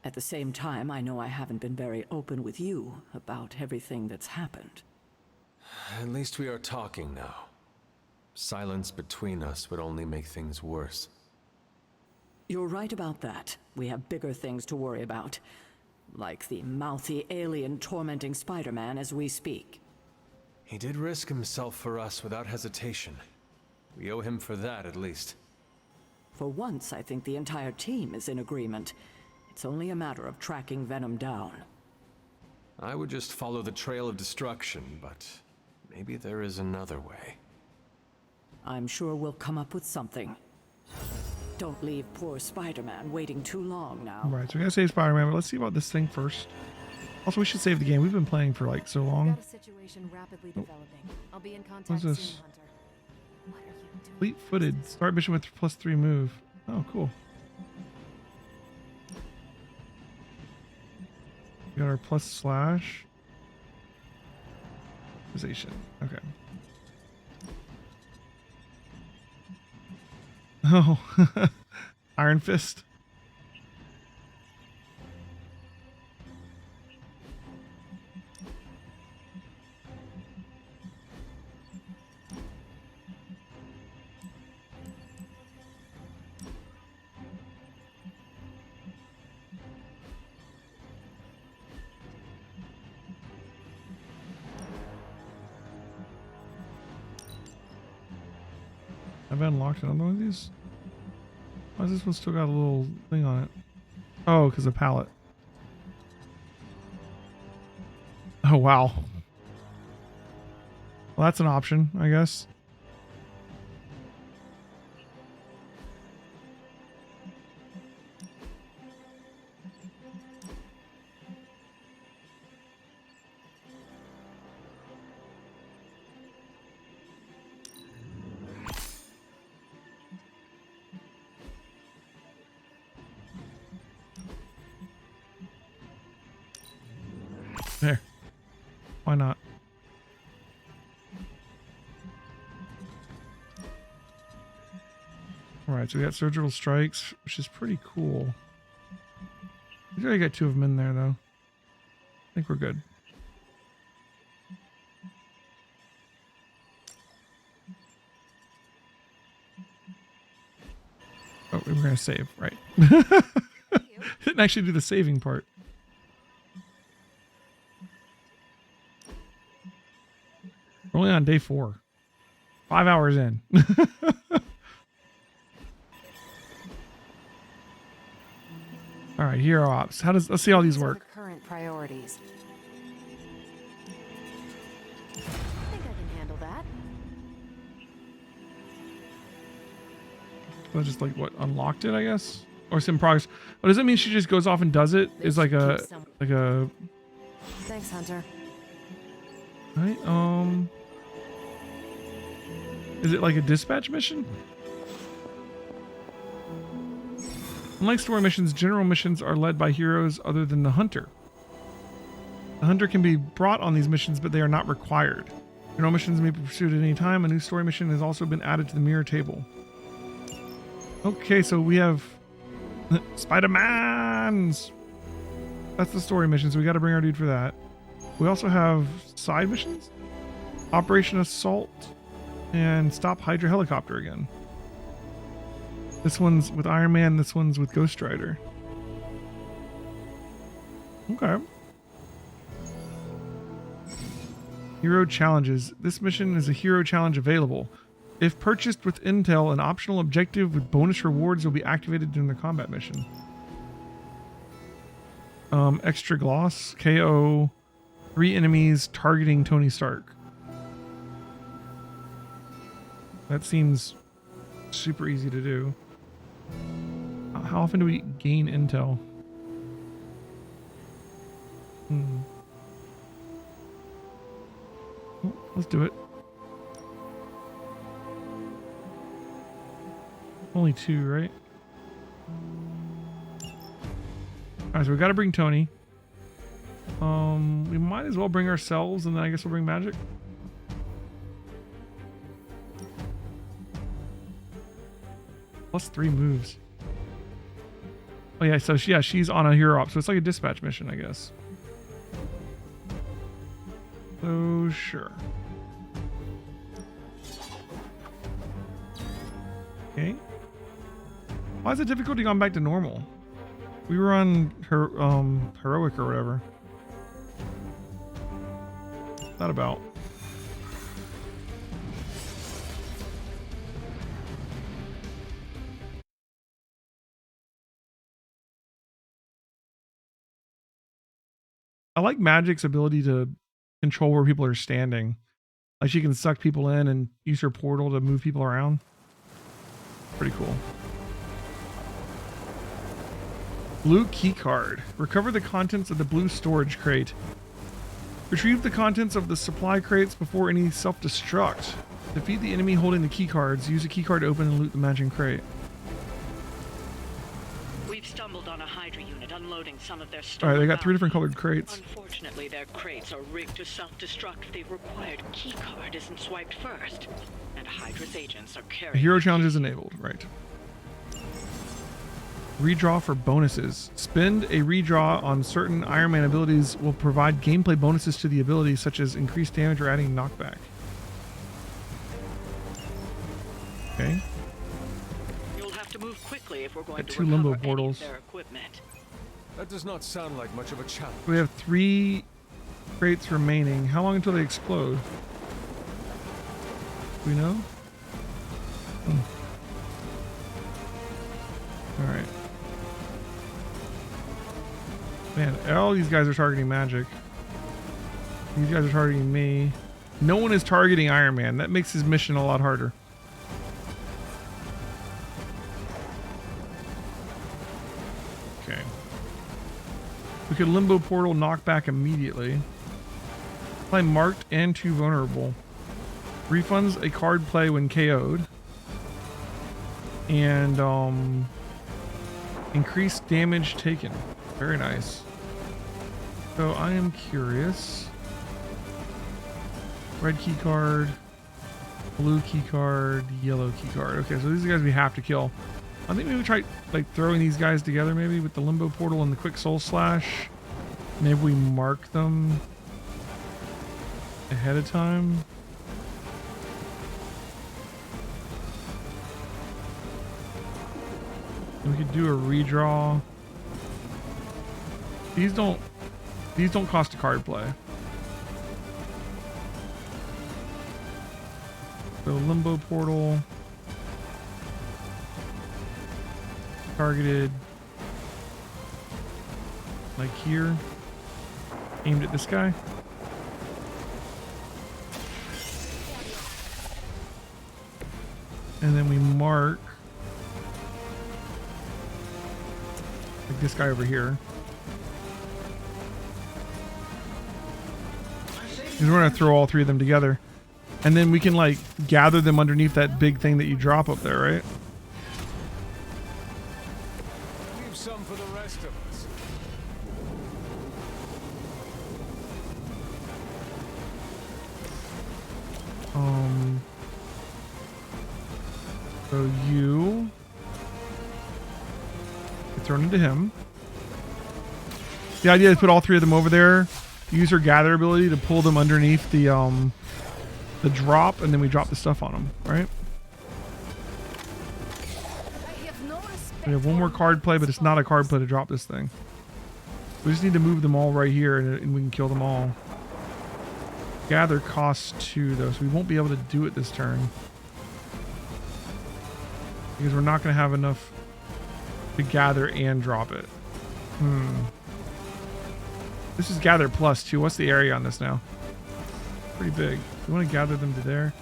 At the same time, I know I haven't been very open with you about everything that's happened. At least we are talking now. Silence between us would only make things worse. You're right about that. We have bigger things to worry about. Like the mouthy alien tormenting Spider-Man as we speak. He did risk himself for us without hesitation. We owe him for that, at least. For once, I think the entire team is in agreement. It's only a matter of tracking Venom down. I would just follow the trail of destruction, but maybe there is another way. I'm sure we'll come up with something. Don't leave poor Spider-Man waiting too long now. Right, so we gotta save Spider-Man, but let's see about this thing first. Also, we should save the game. We've been playing for like so long. Got a situation rapidly developing. I'll be in contact What's this? soon, Hunter. What are you doing? Fleet-footed. Start mission with +3 move. Oh, cool. We got our +/. Position. Okay. Oh, Iron Fist. Have I unlocked another one of these? Why has this one still got a little thing on it? Oh, because of pallet. Oh, wow. Well, that's an option, I guess. There. Why not? Alright, so we got surgical strikes, which is pretty cool. We already got 2 of them in there, though. I think we're good. we were gonna save, right? Didn't actually do the saving part. We're only on day 4. 5 hours in. All right, hero ops. Let's see how these work. Current priorities. I think I can handle that. Well, just like what unlocked it, I guess, or it's in progress. But does that mean she just goes off and does it? Is like a Thanks, Hunter. right? Is it like a dispatch mission? Unlike story missions, general missions are led by heroes other than the hunter. The hunter can be brought on these missions, but they are not required. General missions may be pursued at any time. A new story mission has also been added to the mirror table. Okay, so we have Spider-Mans. That's the story mission, so we got to bring our dude for that. We also have side missions. Operation Assault and Stop Hydra Helicopter again. This one's with Iron Man, this one's with Ghost Rider. Okay. Hero challenges. This mission is a hero challenge available. If purchased with intel, an optional objective with bonus rewards will be activated during the combat mission. Extra gloss, KO 3 enemies targeting Tony Stark. That seems super easy to do. How often do we gain intel? Well, let's do it. Only 2, right? Alright, so we gotta bring Tony. We might as well bring ourselves, and then I guess we'll bring Magik. Plus 3 moves. Oh yeah, so she's on a hero op, so it's like a dispatch mission, I guess. So sure. Okay. Why is the difficulty gone back to normal? We were on her heroic or whatever. What's that about? I like Magik's ability to control where people are standing. Like she can suck people in and use her portal to move people around. Pretty cool. Blue keycard. Recover the contents of the blue storage crate. Retrieve the contents of the supply crates before any self-destruct. Defeat the enemy holding the keycards. Use a keycard to open and loot the matching crate. We've stumbled on a Hydra unit unloading some of their All right, they got 3 different colored crates. Unfortunately, their crates are rigged to self-destruct. The required keycard isn't swiped first, and Hydra's agents are carrying. Hero challenge is enabled, right? Redraw for bonuses. Spend a redraw on certain Iron Man abilities will provide gameplay bonuses to the ability, such as increased damage or adding knockback. Okay. You'll have to move quickly if we're going Got to 2 limbo recover any portals. of their equipment. That does not sound like much of a challenge. We have 3 crates remaining. How long until they explode? Do we know? All right. Man, all these guys are targeting Magik. These guys are targeting me. No one is targeting Iron Man. That makes his mission a lot harder. Okay. We could limbo portal knockback immediately. Play marked and too vulnerable. Refunds a card play when KO'd. And increased damage taken. Very nice. So I am curious. Red key card, blue key card, yellow key card. Okay, so these are guys we have to kill. I think maybe we try like throwing these guys together maybe with the limbo portal and the quick soul slash. Maybe we mark them ahead of time. We could do a redraw. These don't cost a card play. So limbo portal. Targeted. Like here. Aimed at this guy. And then we mark like this guy over here. Because we're going to throw all three of them together. And then we can like gather them underneath that big thing that you drop up there, right? Leave some for the rest of us. So you get thrown into him. The idea is put all three of them over there. Use her gather ability to pull them underneath the drop, and then we drop the stuff on them, right? We have one more card play, but it's not a card play to drop this thing. We just need to move them all right here, and we can kill them all. Gather costs 2 though, so we won't be able to do it this turn. Because we're not going to have enough to gather and drop it. This is gather plus 2. What's the area on this now? Pretty big. We want to gather them to there.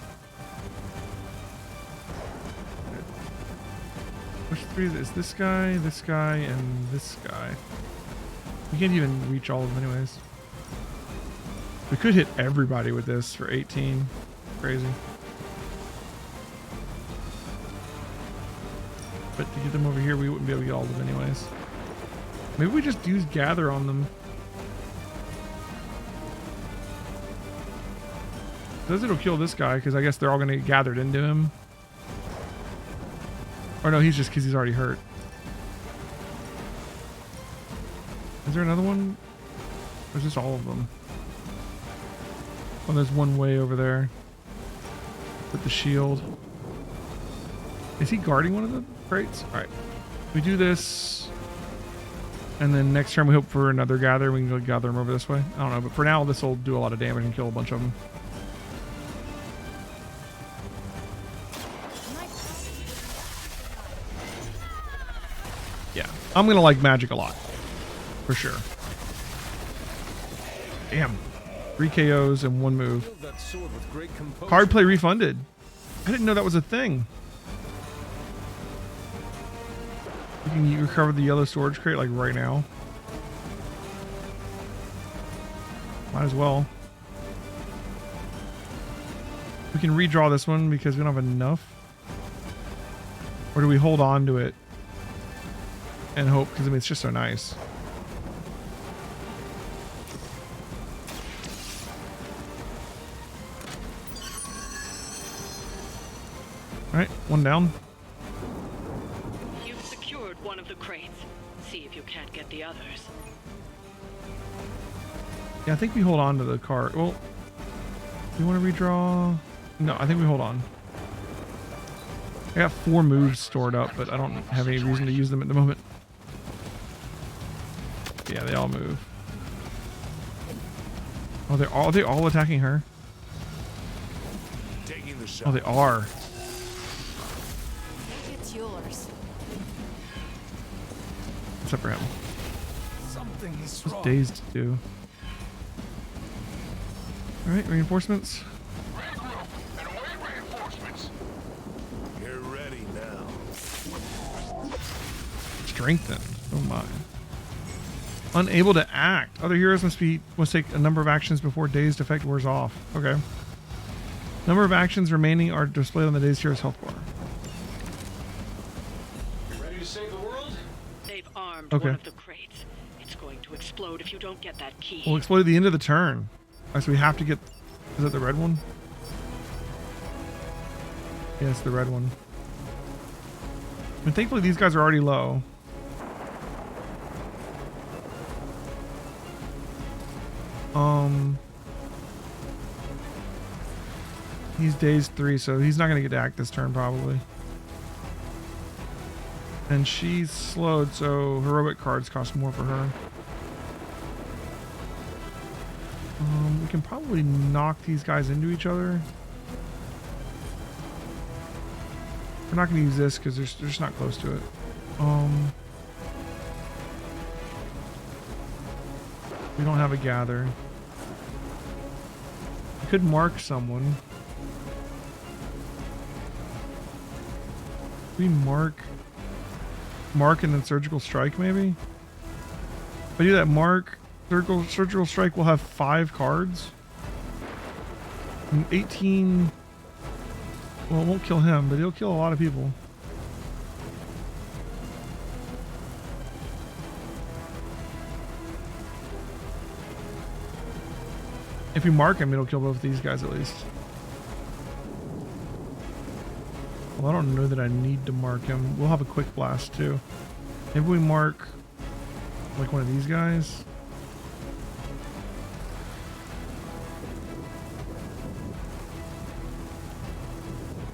Which 3 is this guy, and this guy. We can't even reach all of them anyways. We could hit everybody with this for 18. Crazy. But to get them over here, we wouldn't be able to get all of them anyways. Maybe we just use gather on them. Says it'll kill this guy because I guess they're all going to get gathered into him. Or no, he's just because he's already hurt. Is there another one? Or is this all of them? Oh, there's one way over there. With the shield. Is he guarding one of the crates? Alright. We do this. And then next turn we hope for another gather. We can go gather them over this way. I don't know, but for now this will do a lot of damage and kill a bunch of them. Yeah. I'm gonna like Magik a lot. For sure. Damn. 3 KOs and 1 move. Card play refunded. I didn't know that was a thing. You can recover the yellow storage crate like right now. Might as well. We can redraw this one because we don't have enough. Or do we hold on to it and hope? Because I mean, it's just so nice. Alright, 1 down. You've secured one of the crates. See if you can't get the others. Yeah, I think we hold on to the card. Well, we want to redraw. No, I think we hold on. I got 4 moves stored up, but I don't have any reason to use them at the moment. Yeah, they all move. Oh, are they all attacking her? Taking the shot. Oh, they are. It's yours. Except for him. Something is What's wrong. Dazed do? Alright, reinforcements. You're ready now. Strengthen. Oh my. Unable to act. Other heroes must take a number of actions before dazed effect wears off. Okay. Number of actions remaining are displayed on the dazed hero's health bar. Ready to save the world? They've armed Okay. one of the crates. It's going to explode if you don't get that key. We'll explode at the end of the turn. Alright, so we have to get... Is that the red one? Yeah, it's the red one. And thankfully these guys are already low. He's dazed 3, so he's not going to get to act this turn probably. And she's slowed, so heroic cards cost more for her. We can probably knock these guys into each other. We're not going to use this because they're just not close to it. We don't have a gather. We could mark someone. We mark and then surgical strike maybe? If I do that mark, surgical strike will have 5 cards. And 18, well, it won't kill him, but it'll kill a lot of people. If you mark him, it'll kill both these guys at least. Well, I don't know that I need to mark him. We'll have a quick blast too. Maybe we mark like one of these guys.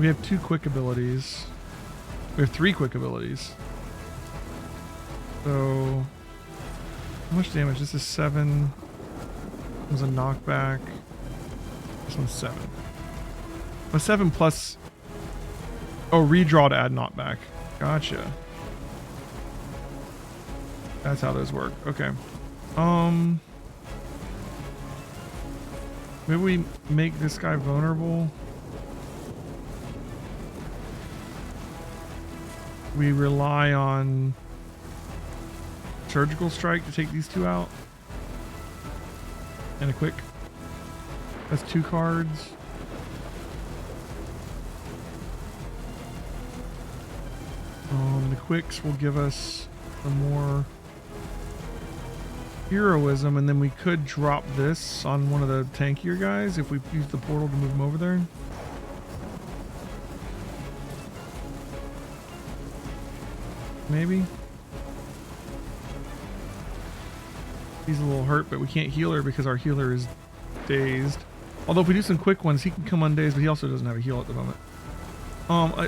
We have 2 quick abilities. We have 3 quick abilities. So, how much damage? This is 7. This was a knockback. This one's 7. But 7 plus. Oh, redraw to add knockback. Gotcha. That's how those work. Okay. Maybe we make this guy vulnerable. We rely on surgical strike to take these 2 out. And a quick. That's 2 cards. The quicks will give us some more heroism, and then we could drop this on one of the tankier guys if we use the portal to move him over there. Maybe. He's a little hurt, but we can't heal her because our healer is dazed. Although if we do some quick ones, he can come undazed, but he also doesn't have a heal at the moment.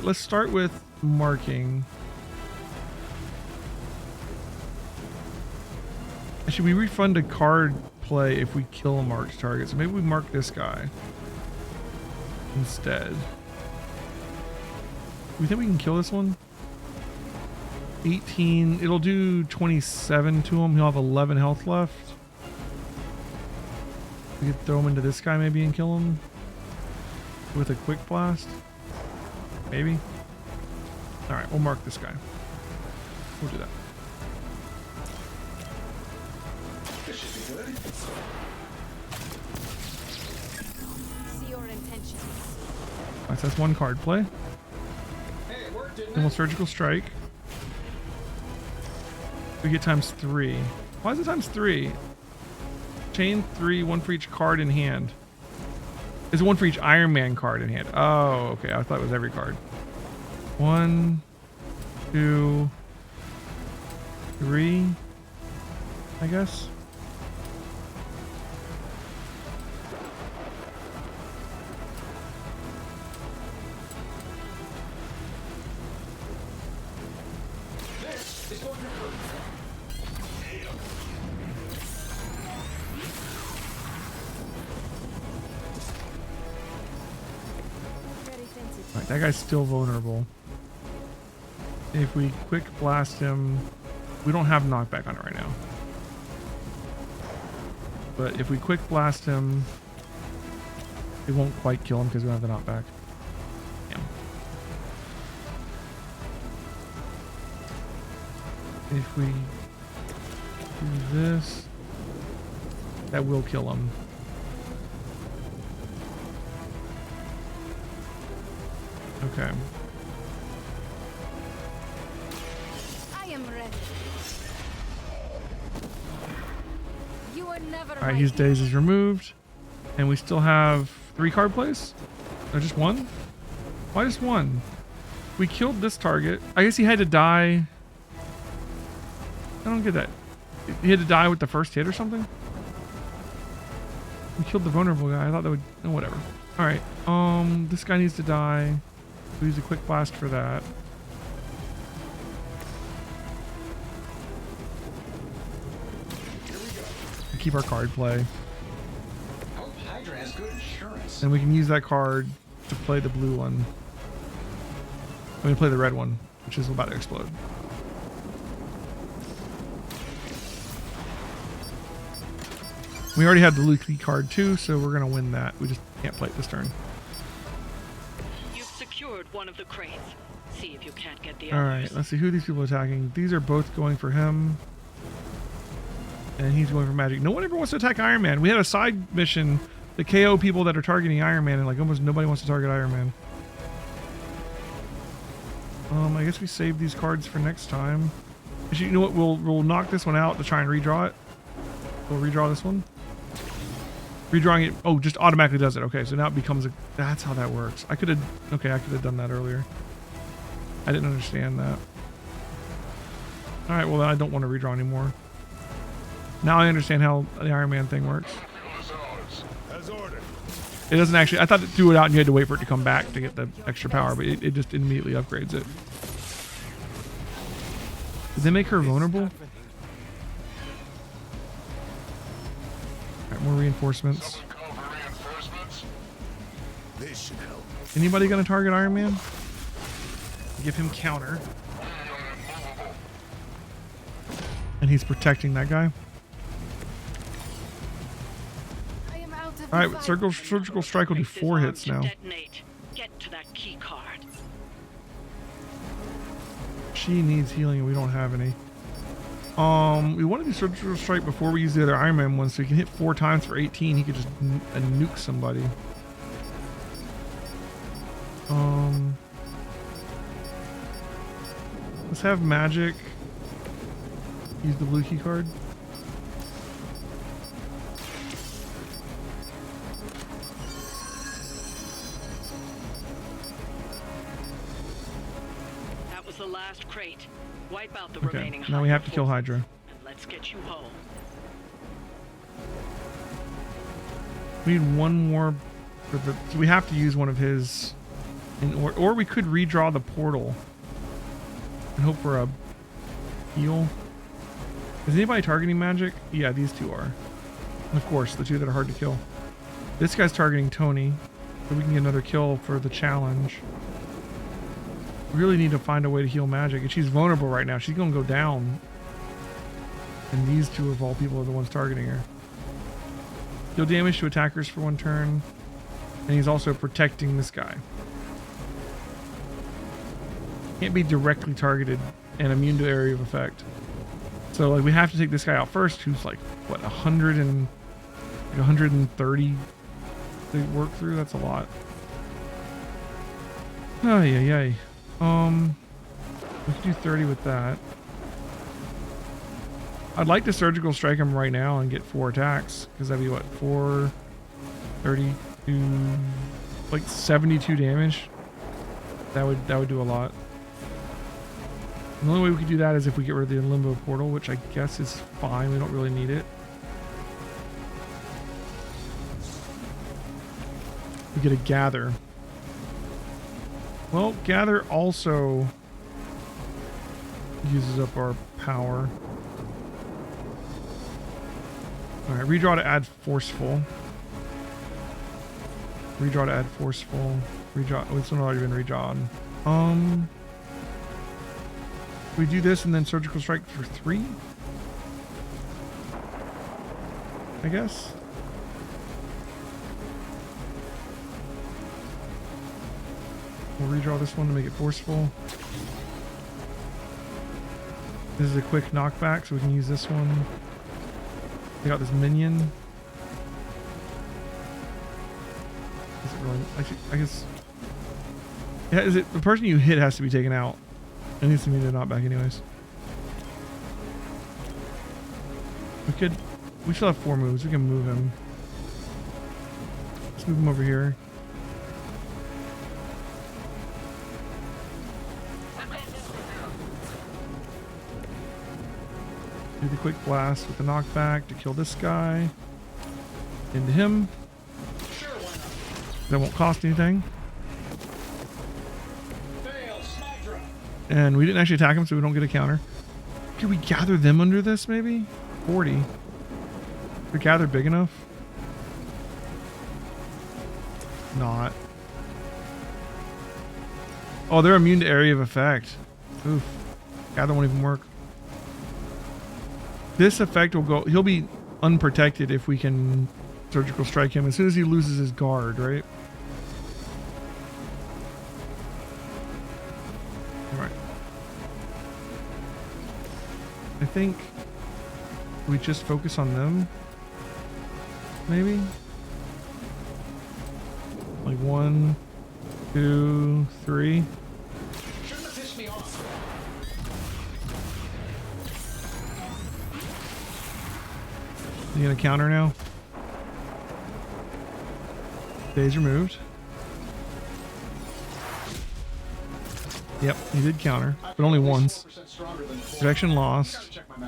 Let's start with marking. Actually, we refund a card play if we kill a marked target. So maybe we mark this guy instead. We think we can kill this one? 18. It'll do 27 to him. He'll have 11 health left. We could throw him into this guy maybe and kill him with a quick blast. Maybe. Alright, we'll mark this guy. We'll do that. This should be good. See your intentions. Alright, so that's 1 card play. Hey, it worked, didn't Then we'll surgical strike. We get ×3. Why is it ×3? Chain 3, 1 for each card in hand. It's 1 for each Iron Man card in hand. Oh, okay. I thought it was every card. 1, 2, 3, I guess. This is going to hurt. Alright, that guy's still vulnerable. If we quick blast him, we don't have knockback on it right now. But if we quick blast him, it won't quite kill him because we don't have the knockback. Damn. If we do this, that will kill him. Okay. I am ready. You are never Alright, his daze is removed. And we still have 3 card plays? No, just 1? Why just 1? We killed this target. I guess he had to die. I don't get that. He had to die with the first hit or something? We killed the vulnerable guy. I thought that would... Oh, whatever. Alright. This guy needs to die. We use a quick blast for that. keep our card play. Hope Hydra has good insurance. And we can use that card to play the blue one. I'm gonna play the red one, which is about to explode. We already have the Lucky card too, so we're gonna win that. We just can't play it this turn. You've secured one of the crates. See if you can't get the All others. right, let's see who these people are attacking. These are both going for him, and he's going for Magik. No one ever wants to attack Iron Man. We had a side mission to KO people that are targeting Iron Man, and like almost nobody wants to target Iron Man. I guess we save these cards for next time. Actually, you know what? We'll knock this one out to try and redraw it. We'll redraw this one. Redrawing it, oh, just automatically does it. Okay, so now it becomes a, that's how that works. I could have done that earlier. I didn't understand that. All right, well then I don't want to redraw anymore. Now I understand how the Iron Man thing works. It doesn't actually, I thought it threw it out and you had to wait for it to come back to get the extra power, but it just immediately upgrades it. Did they make her vulnerable? Alright, more reinforcements. Anybody gonna target Iron Man? Give him counter. And he's protecting that guy. Alright, surgical strike will do 4 hits now. Get to that key card. She needs healing and we don't have any. We want to do surgical strike before we use the other Iron Man one, so he can hit 4 times for 18. He could just nuke somebody. Let's have Magik use the blue key card. That was the last crate. Wipe out the Okay, remaining. now we have to kill Hydra. And let's get you home. We need one more for the, so we have to use one of his or we could redraw the portal and hope for a heal. Is anybody targeting Magik? Yeah, these two are. And of course, the two that are hard to kill. This guy's targeting Tony, so we can get another kill for the challenge. We really need to find a way to heal Magik, and she's vulnerable right now. She's gonna go down. And these two of all people are the ones targeting her. Deal damage to attackers for 1 turn. And he's also protecting this guy. Can't be directly targeted and immune to area of effect. So like we have to take this guy out first, who's like what, 100 and like 130 to work through. That's a lot. Oh yeah. We could do 30 with that. I'd like to surgical strike him right now and get 4 attacks, because that'd be what, 4, 32, like 72 damage. That would do a lot. And the only way we could do that is if we get rid of the limbo portal, which I guess is fine. We don't really need it. We get a gather. Well, gather also uses up our power. Alright, redraw to add forceful. Redraw to add forceful. Redraw. Oh, it's not already been redrawn. We do this and then surgical strike for 3? I guess. We'll redraw this one to make it forceful. This is a quick knockback, so we can use this one. We got this minion. Is it really? I guess. Yeah, is it the person you hit has to be taken out? It needs to be the knockback, anyways. We still have 4 moves. We can move him. Let's move him over here. Do the quick blast with the knockback to kill this guy. Into him. That won't cost anything. And we didn't actually attack him, so we don't get a counter. Can we gather them under this, maybe? 40. The gather big enough? Not. Oh, they're immune to area of effect. Oof. Gather won't even work. This effect will go... He'll be unprotected if we can surgical strike him as soon as he loses his guard, right? Alright. I think we just focus on them. Maybe? Like 1, 2, 3. Shouldn't have pissed me off. You gonna counter now? Days removed. Yep, he did counter, but only once. Protection lost. We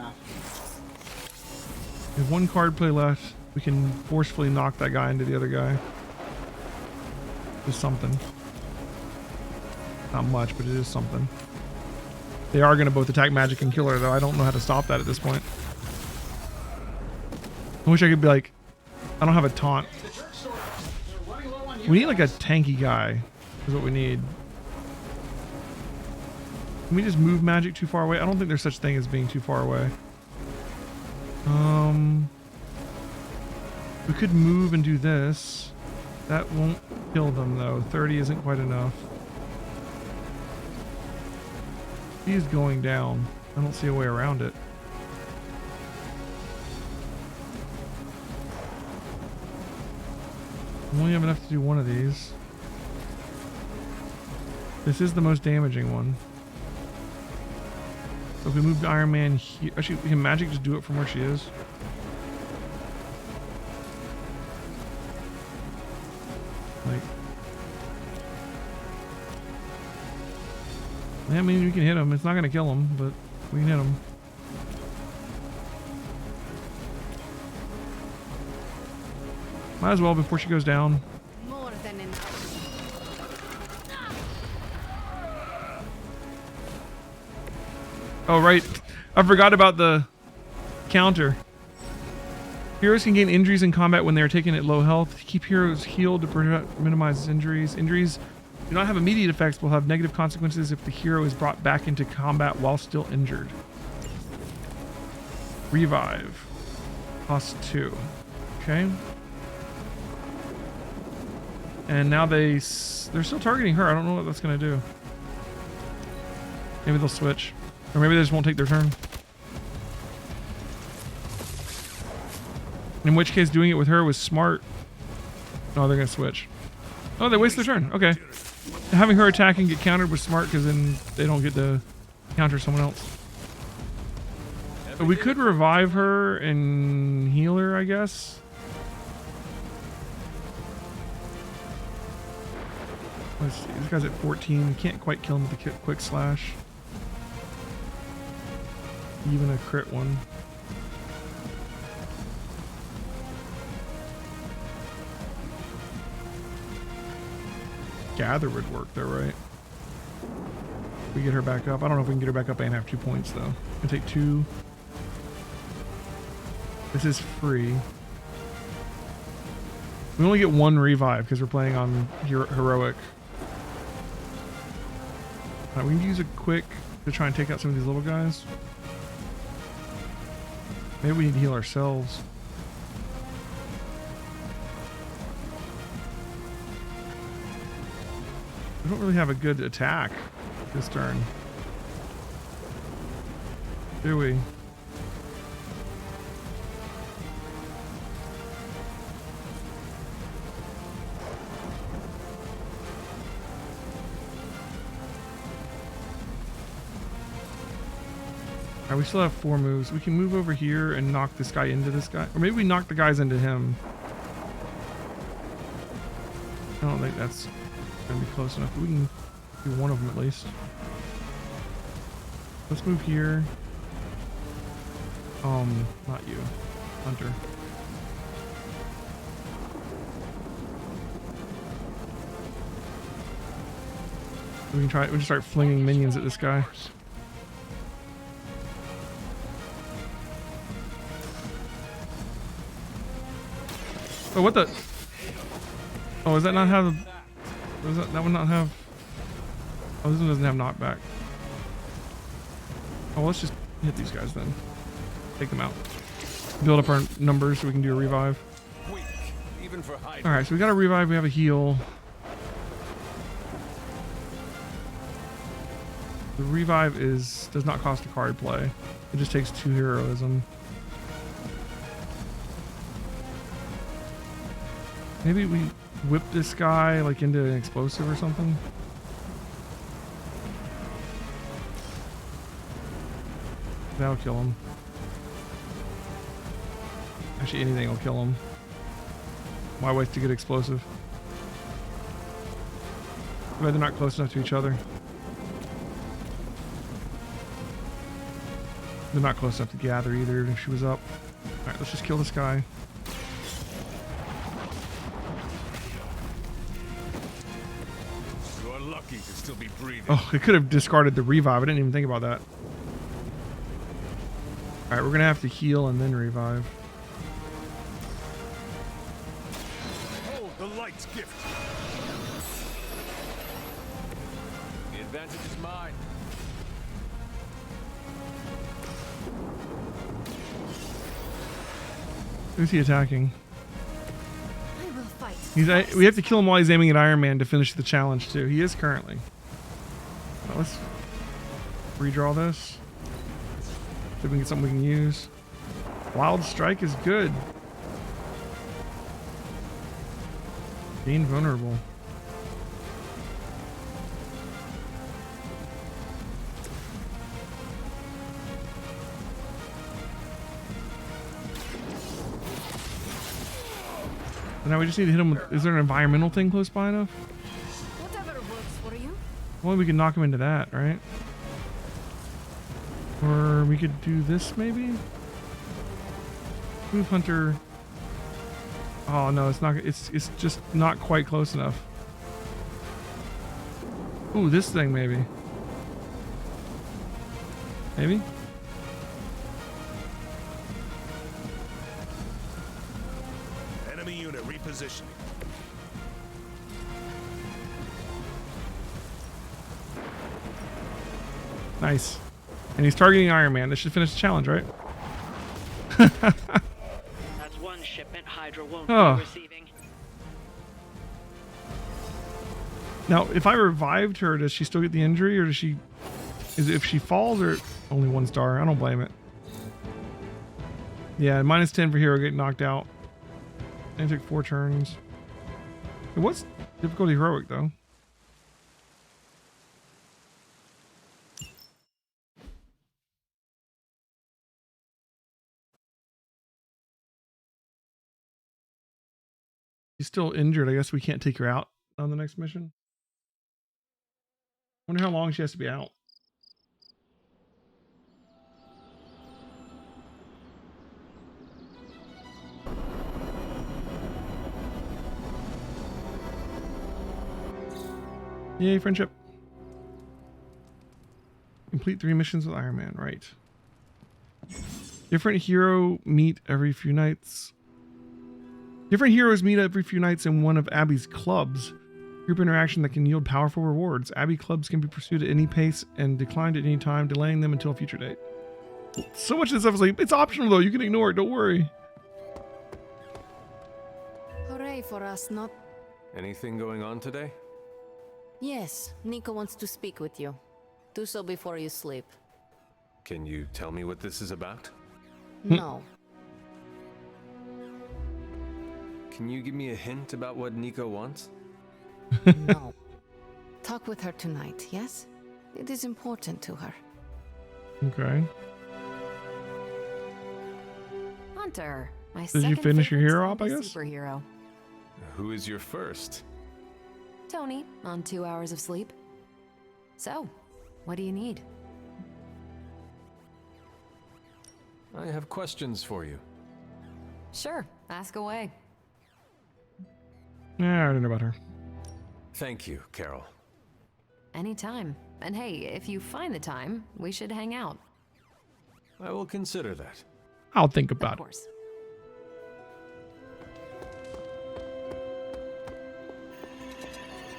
have 1 card play left. We can forcefully knock that guy into the other guy. Just something. Not much, but it is something. They are going to both attack Magik and kill her, though. I don't know how to stop that at this point. I wish I could be like... I don't have a taunt. We need like a tanky guy. Is what we need. Can we just move Magik too far away? I don't think there's such thing as being too far away. We could move and do this. That won't kill them though. 30 isn't quite enough. He's going down. I don't see a way around it. I only have enough to do one of these. This is the most damaging one. So if we move Iron Man here, actually we can Magik just do it from where she is. Like, I mean, we can hit him. It's not gonna kill him, but we can hit him. Might as well before she goes down. More than enough. Oh, right. I forgot about the counter. Heroes can gain injuries in combat when they are taken at low health. Keep heroes healed to minimize injuries. Injuries do not have immediate effects, but will have negative consequences if the hero is brought back into combat while still injured. Revive. Cost 2. Okay. And now they're still targeting her. I don't know what that's going to do. Maybe they'll switch. Or maybe they just won't take their turn. In which case, doing it with her was smart. Oh, they're going to switch. Oh, they waste their turn. Okay. Having her attack and get countered was smart because then they don't get to counter someone else. But we could revive her and heal her, I guess. Let's see. This guy's at 14. We can't quite kill him with the quick slash. Even a crit one. Gather would work though, right? We get her back up. I don't know if we can get her back up and have 2 points though. We take 2. This is free. We only get 1 revive because we're playing on heroic. We can use a quick to try and take out some of these little guys. Maybe we need to heal ourselves. We don't really have a good attack this turn, do we? Alright, we still have 4 moves. We can move over here and knock this guy into this guy. Or maybe we knock the guys into him. I don't think that's going to be close enough. But we can do one of them at least. Let's move here. Not you. Hunter. We can try. We can start flinging minions at this guy. Oh, what the? Oh, does that not have? Does that one not have? Oh, this one doesn't have knockback. Oh, let's just hit these guys then. Take them out. Build up our numbers so we can do a revive. Alright, so we got a revive, we have a heal. The revive does not cost a card play. It just takes 2 heroism. Maybe we whip this guy like into an explosive or something. That'll kill him. Actually, anything will kill him. Why waste to get explosive? But they're not close enough to each other. They're not close enough to gather either if she was up. Alright, let's just kill this guy. You're lucky to still be breathing. Oh, it could have discarded the revive. I didn't even think about that. Alright, we're gonna have to heal and then revive. The light's gift. The advantage is mine. Who's he attacking? I will fight. We have to kill him while he's aiming at Iron Man to finish the challenge too. He is currently. Well, let's redraw this. See if we can get something we can use. Wild Strike is good. Being vulnerable. And now we just need to hit him with, is there an environmental thing close by enough? Whatever works for you. Well, we can knock him into that, right? Or we could do this maybe? Move Hunter. Oh no, it's not. It's just not quite close enough. Ooh, this thing maybe. Maybe. Enemy unit repositioning. Nice. And he's targeting Iron Man. This should finish the challenge, right? That's one shipment Hydra won't be receiving. Now, if I revived her, does she still get the injury, or does she? Is it if she falls, or only 1 star? I don't blame it. Yeah, -10 for hero getting knocked out. And it took 4 turns. It was difficulty heroic though. She's still injured. I guess we can't take her out on the next mission. Wonder how long she has to be out. Yay, friendship. Complete 3 missions with Iron Man, right. Different hero meet every few nights. Different heroes meet every few nights in one of Abby's clubs. Group interaction that can yield powerful rewards. Abbey clubs can be pursued at any pace and declined at any time, delaying them until a future date. So much of this stuff is like, it's optional though. You can ignore it. Don't worry. Hooray for us, not... Anything going on today? Yes, Nico wants to speak with you. Do so before you sleep. Can you tell me what this is about? No. Can you give me a hint about what Nico wants? No. Talk with her tonight, yes? It is important to her. Okay. Hunter, my Did you finish your hero op, I guess? Superhero. Who is your first? Tony, on 2 hours of sleep. So, what do you need? I have questions for you. Sure, ask away. Yeah, I already know about her. Thank you, Carol. Anytime. And hey, if you find the time, we should hang out. I will consider that. I'll think about Of course.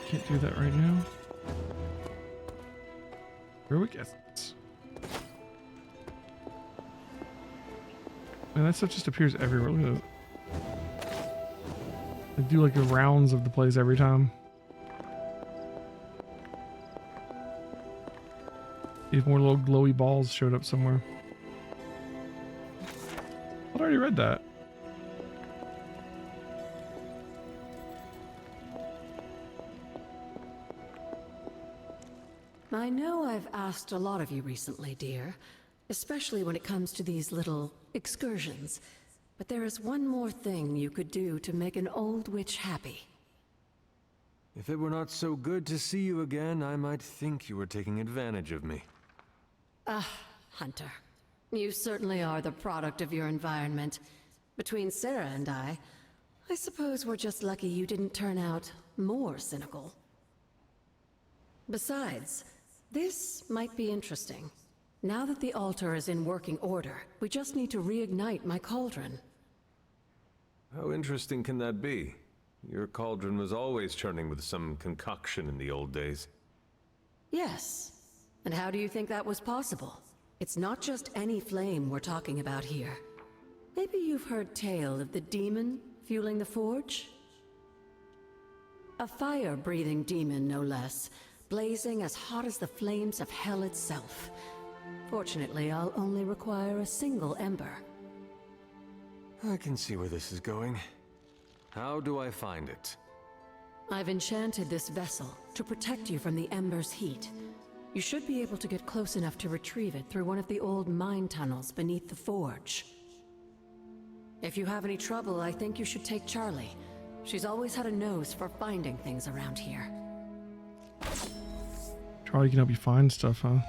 Can't do that right now. Heroic essence. Man, that stuff just appears everywhere. Look at that. I do like the rounds of the place every time. If more little glowy balls showed up somewhere. I already read that. I know I've asked a lot of you recently, dear, especially when it comes to these little excursions. But there is one more thing you could do to make an old witch happy. If it were not so good to see you again, I might think you were taking advantage of me. Hunter. You certainly are the product of your environment. Between Sarah and I suppose we're just lucky you didn't turn out more cynical. Besides, this might be interesting. Now that the altar is in working order, we just need to reignite my cauldron. How interesting can that be? Your cauldron was always churning with some concoction in the old days. Yes. And how do you think that was possible? It's not just any flame we're talking about here. Maybe you've heard tale of the demon fueling the forge? A fire-breathing demon, no less, blazing as hot as the flames of hell itself. Fortunately, I'll only require a single ember. I can see where this is going. How do I find it? I've enchanted this vessel to protect you from the ember's heat. You should be able to get close enough to retrieve it through one of the old mine tunnels beneath the forge. If you have any trouble, I think you should take Charlie. She's always had a nose for finding things around here. Charlie can help you find stuff, huh?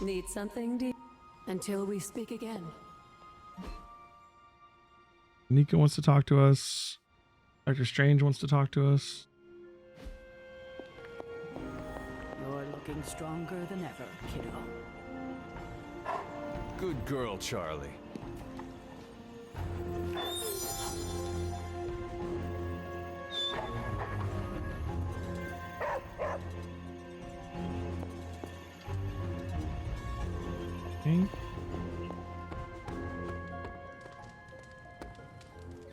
Need something, dear? Until we speak again. Nico wants to talk to us. Dr. Strange wants to talk to us. You're looking stronger than ever, kiddo. Good girl, Charlie. Okay.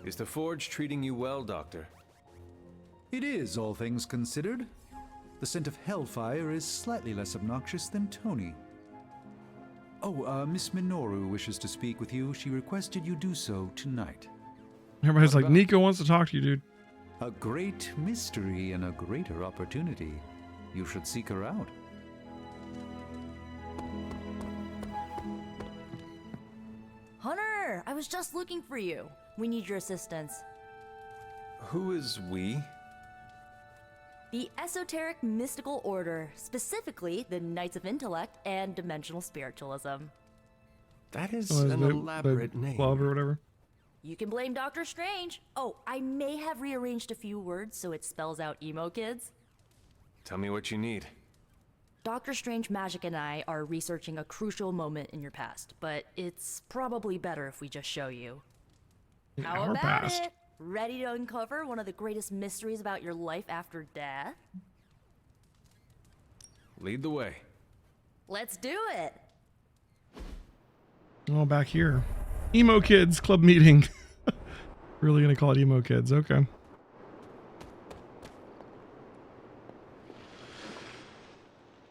Is the forge treating you well, Doctor? It is, all things considered. The scent of hellfire is slightly less obnoxious than Tony. Oh, Miss Minoru wishes to speak with you. She requested you do so tonight. Everybody's like, Nico wants to talk to you, dude. A great mystery and a greater opportunity. You should seek her out. Hunter, I was just looking for you. We need your assistance. Who is we? The Esoteric Mystical Order, specifically the Knights of Intellect and Dimensional Spiritualism. That is Oh, an elaborate name. Club or whatever. You can blame Dr. Strange. Oh, I may have rearranged a few words so it spells out emo kids. Tell me what you need. Dr. Strange, Magik, and I are researching a crucial moment in your past, but it's probably better if we just show you. How Our about past. it? Ready to uncover one of the greatest mysteries about your life after death? Lead the way. Let's do it! Oh, back here. Emo Kids Club meeting. Really gonna call it Emo Kids. Okay.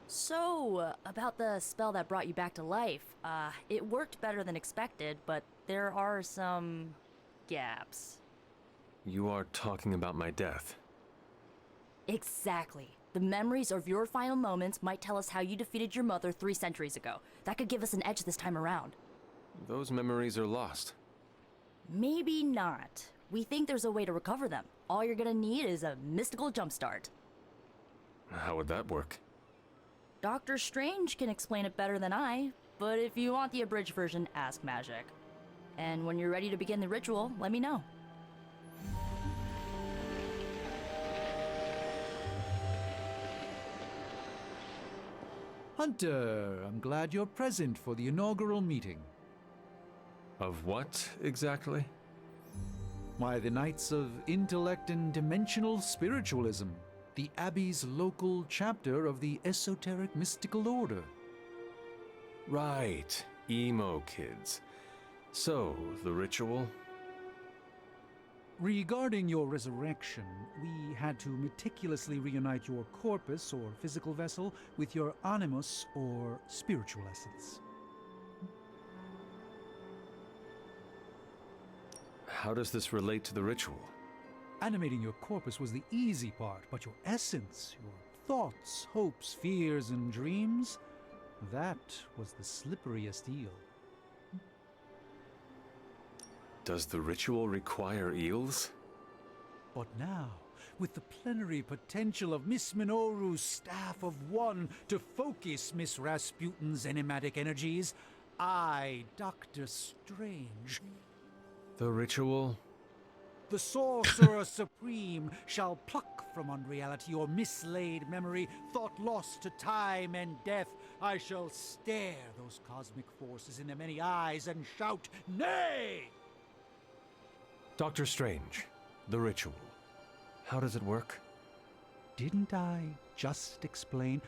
So, about the spell that brought you back to life. It worked better than expected, but there are some gaps. You are talking about my death. Exactly. The memories of your final moments might tell us how you defeated your mother 3 centuries ago. That could give us an edge this time around. Those memories are lost. Maybe not. We think there's a way to recover them. All you're gonna need is a mystical jumpstart. How would that work? Doctor Strange can explain it better than I, but if you want the abridged version, ask Magik. And when you're ready to begin the ritual, let me know. Hunter, I'm glad you're present for the inaugural meeting. Of what, exactly? Why, the Knights of Intellect and Dimensional Spiritualism. The Abbey's local chapter of the Esoteric Mystical Order. Right. Emo kids. So, the ritual? Regarding your resurrection, we had to meticulously reunite your corpus or physical vessel with your animus or spiritual essence. How does this relate to the ritual? Animating your corpus was the easy part, but your essence, your thoughts, hopes, fears, and dreams, that was the slipperiest eel. Does the ritual require eels? But now, with the plenary potential of Miss Minoru's Staff of One to focus Miss Rasputin's enigmatic energies, I, Dr. Strange... The ritual? The Sorcerer Supreme shall pluck from unreality or mislaid memory, thought lost to time and death. I shall stare those cosmic forces in their many eyes and shout, nay! Dr. Strange, the ritual. How does it work? Didn't I just explain?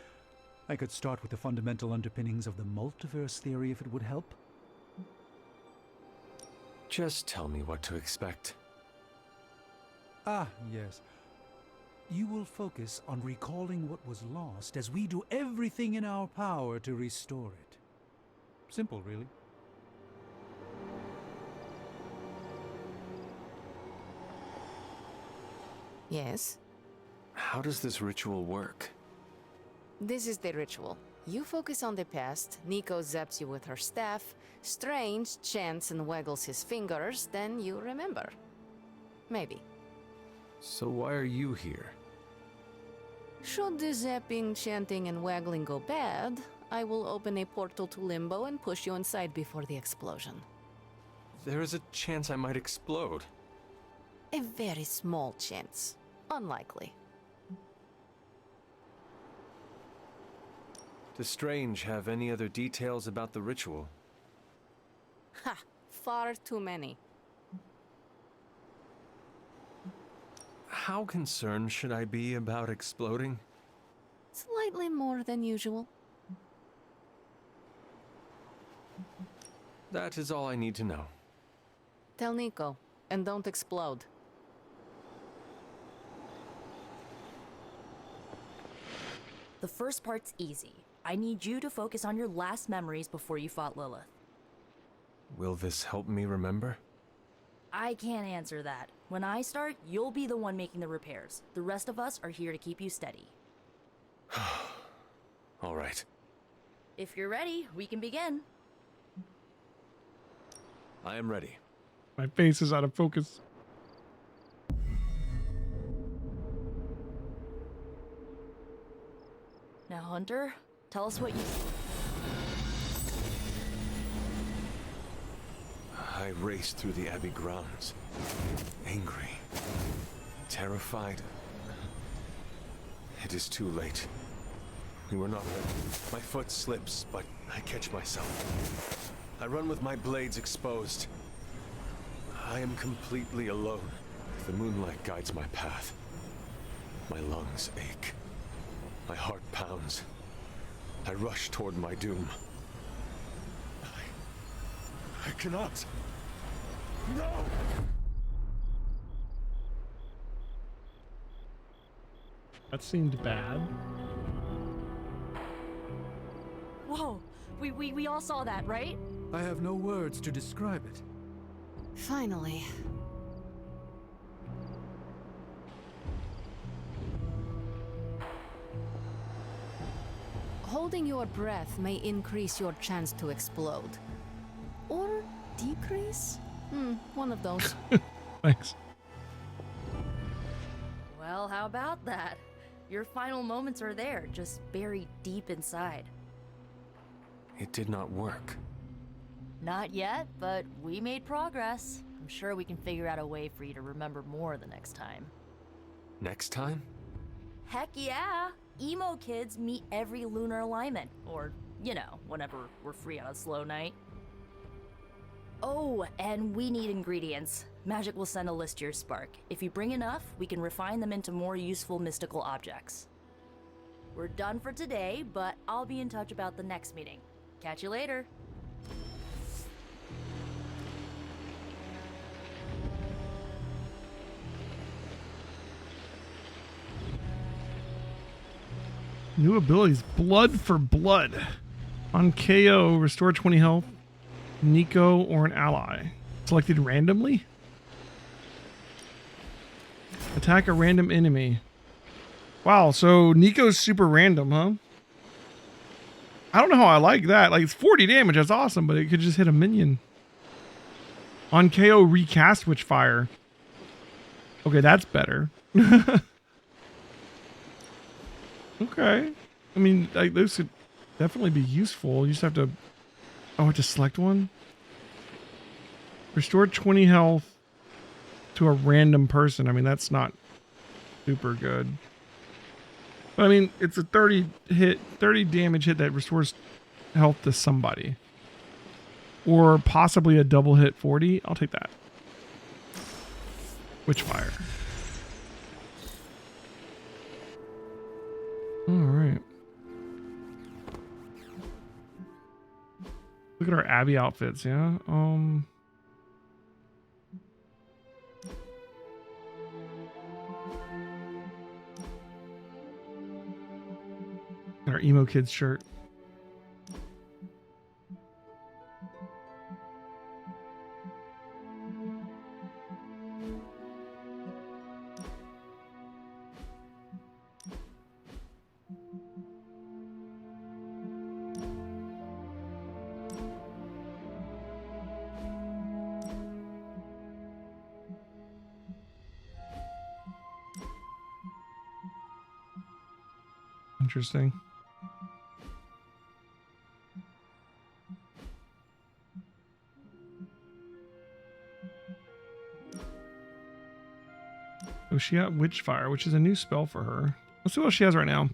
I could start with the fundamental underpinnings of the multiverse theory if it would help. Just tell me what to expect. Ah, yes. You will focus on recalling what was lost as we do everything in our power to restore it. Simple, really. Yes? How does this ritual work? This is the ritual. You focus on the past, Nico zaps you with her staff, Strange chants and waggles his fingers, then you remember. Maybe. So why are you here? Should the zapping, chanting, and waggling go bad, I will open a portal to Limbo and push you inside before the explosion. There is a chance I might explode. A very small chance. Unlikely. Does Strange have any other details about the ritual? Ha! Far too many. How concerned should I be about exploding? Slightly more than usual. That is all I need to know. Tell Nico, and don't explode. The first part's easy. I need you to focus on your last memories before you fought Lilith. Will this help me remember? I can't answer that. When I start, you'll be the one making the repairs. The rest of us are here to keep you steady. All right. If you're ready, we can begin. I am ready. My face is out of focus. Now, Hunter, tell us what you... I raced through the Abbey grounds, angry, terrified. It is too late. We were not ready. My foot slips, but I catch myself. I run with my blades exposed. I am completely alone. The moonlight guides my path. My lungs ache. My heart pounds. I rush toward my doom. I cannot. No! That seemed bad. Whoa! We all saw that, right? I have no words to describe it. Finally. Holding your breath may increase your chance to explode. Or decrease? One of those. Thanks. Well, how about that? Your final moments are there, just buried deep inside. It did not work. Not yet, but we made progress. I'm sure we can figure out a way for you to remember more the next time. Next time? Heck yeah! Emo kids meet every lunar alignment. Or, you know, whenever we're free on a slow night. Oh, and we need ingredients. Magik will send a list to your spark. If you bring enough, we can refine them into more useful mystical objects. We're done for today, but I'll be in touch about the next meeting. Catch you later. New abilities. Blood for blood. On KO, restore 20 health. Nico or an ally. Selected randomly. Attack a random enemy. Wow, so Nico's super random, huh? I don't know how I like that. Like, it's 40 damage. That's awesome, but it could just hit a minion. On KO, recast Witchfire. Okay, that's better. Okay. I mean, like, those could definitely be useful. You just have to... Oh, I have to select one? Restore 20 health to a random person. I mean, that's not super good. But I mean, it's a 30 damage hit that restores health to somebody. Or possibly a double hit 40. I'll take that. Witchfire. Alright. Look at our Abby outfits, yeah? Our emo kids shirt. Interesting. Oh, she got Witchfire, which is a new spell for her. Let's see what she has right now.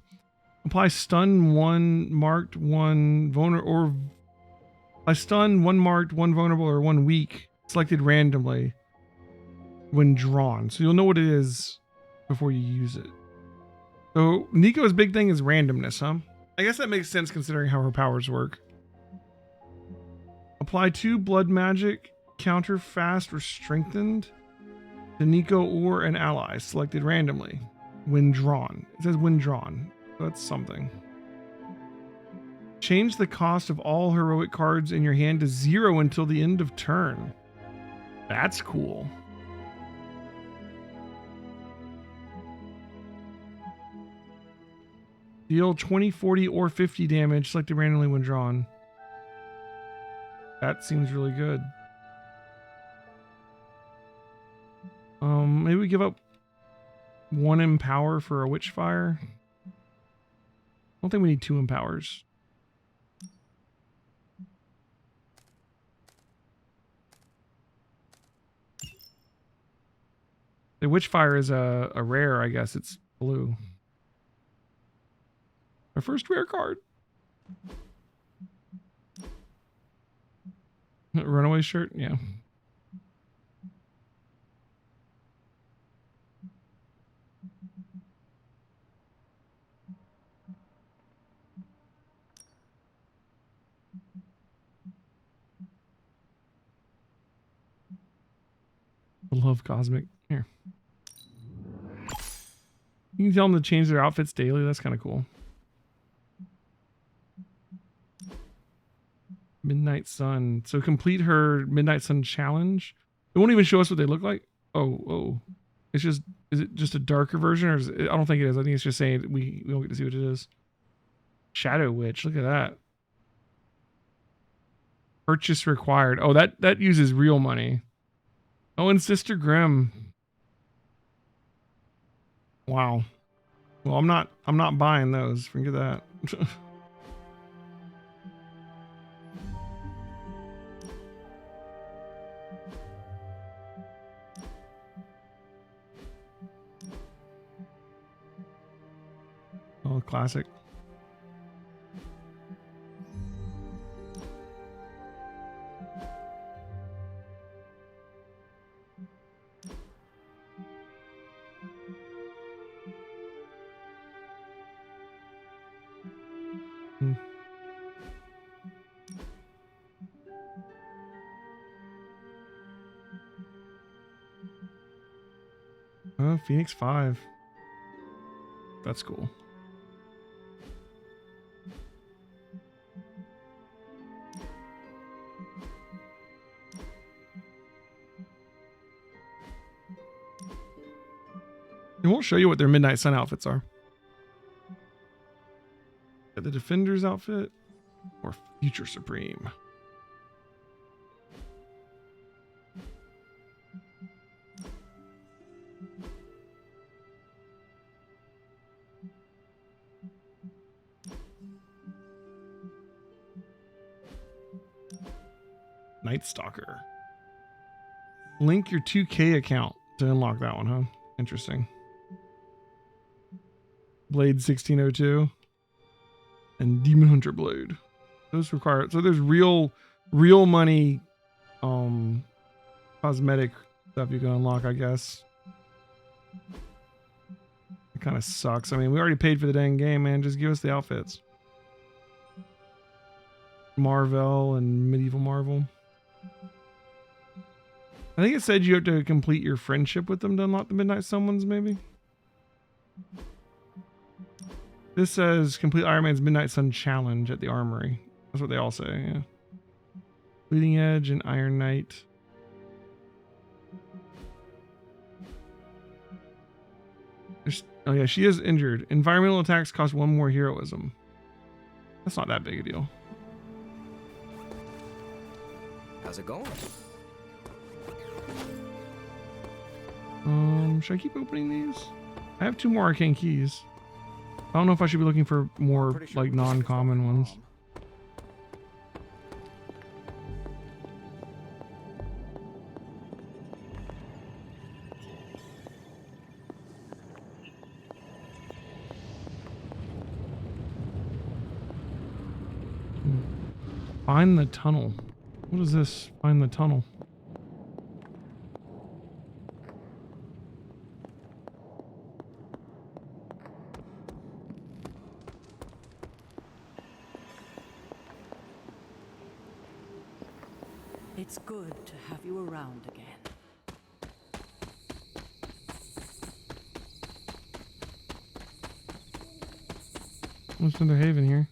Apply stun one marked, one vulnerable, or apply stun one marked, one vulnerable, or one weak, selected randomly when drawn. So you'll know what it is before you use it. So Nico's big thing is randomness, huh? I guess that makes sense considering how her powers work. Apply 2 blood magic, counter fast or strengthened to Nico or an ally selected randomly when drawn. It says when drawn. So that's something. Change the cost of all heroic cards in your hand to 0 until the end of turn. That's cool. Deal 20, 40, or 50 damage selected randomly when drawn. That seems really good. Maybe we give up 1 empower for a Witchfire. I don't think we need 2 empowers. The Witchfire is a rare, I guess. It's blue. Our first rare card. Runaway shirt? Yeah. I love Cosmic. Here. You can tell them to change their outfits daily. That's kind of cool. Midnight Sun. So complete her Midnight Sun challenge. It won't even show us what they look like. Oh. It's just, is it just a darker version, or is it, I don't think it is. I think it's just saying we don't get to see what it is. Shadow Witch. Look at that. Purchase required. Oh, that uses real money. Oh, and Sister Grimm. Wow. Well, I'm not buying those. Forget that. Oh, classic. Oh, Phoenix 5. That's cool. It won't show you what their Midnight Sun outfits are. Got the Defender's outfit or Future Supreme. Night Stalker. Link your 2K account to unlock that one, huh? Interesting. Blade 1602 and Demon Hunter Blade. Those require, so there's real money cosmetic stuff you can unlock, I guess. It kind of sucks. I mean, we already paid for the dang game, man. Just give us the outfits. Marvel and Medieval Marvel. I think it said you have to complete your friendship with them to unlock the Midnight Sun ones, maybe? This says complete Iron Man's Midnight Sun challenge at the Armory. That's what they all say, yeah. Bleeding Edge and Iron Knight. Oh yeah, she is injured. Environmental attacks cost 1 more heroism. That's not that big a deal. How's it going? Should I keep opening these? I have 2 more arcane keys. I don't know if I should be looking for more like non-common ones. Find the tunnel. What is this? Find the tunnel. It's good to have you around again. What's in the haven here?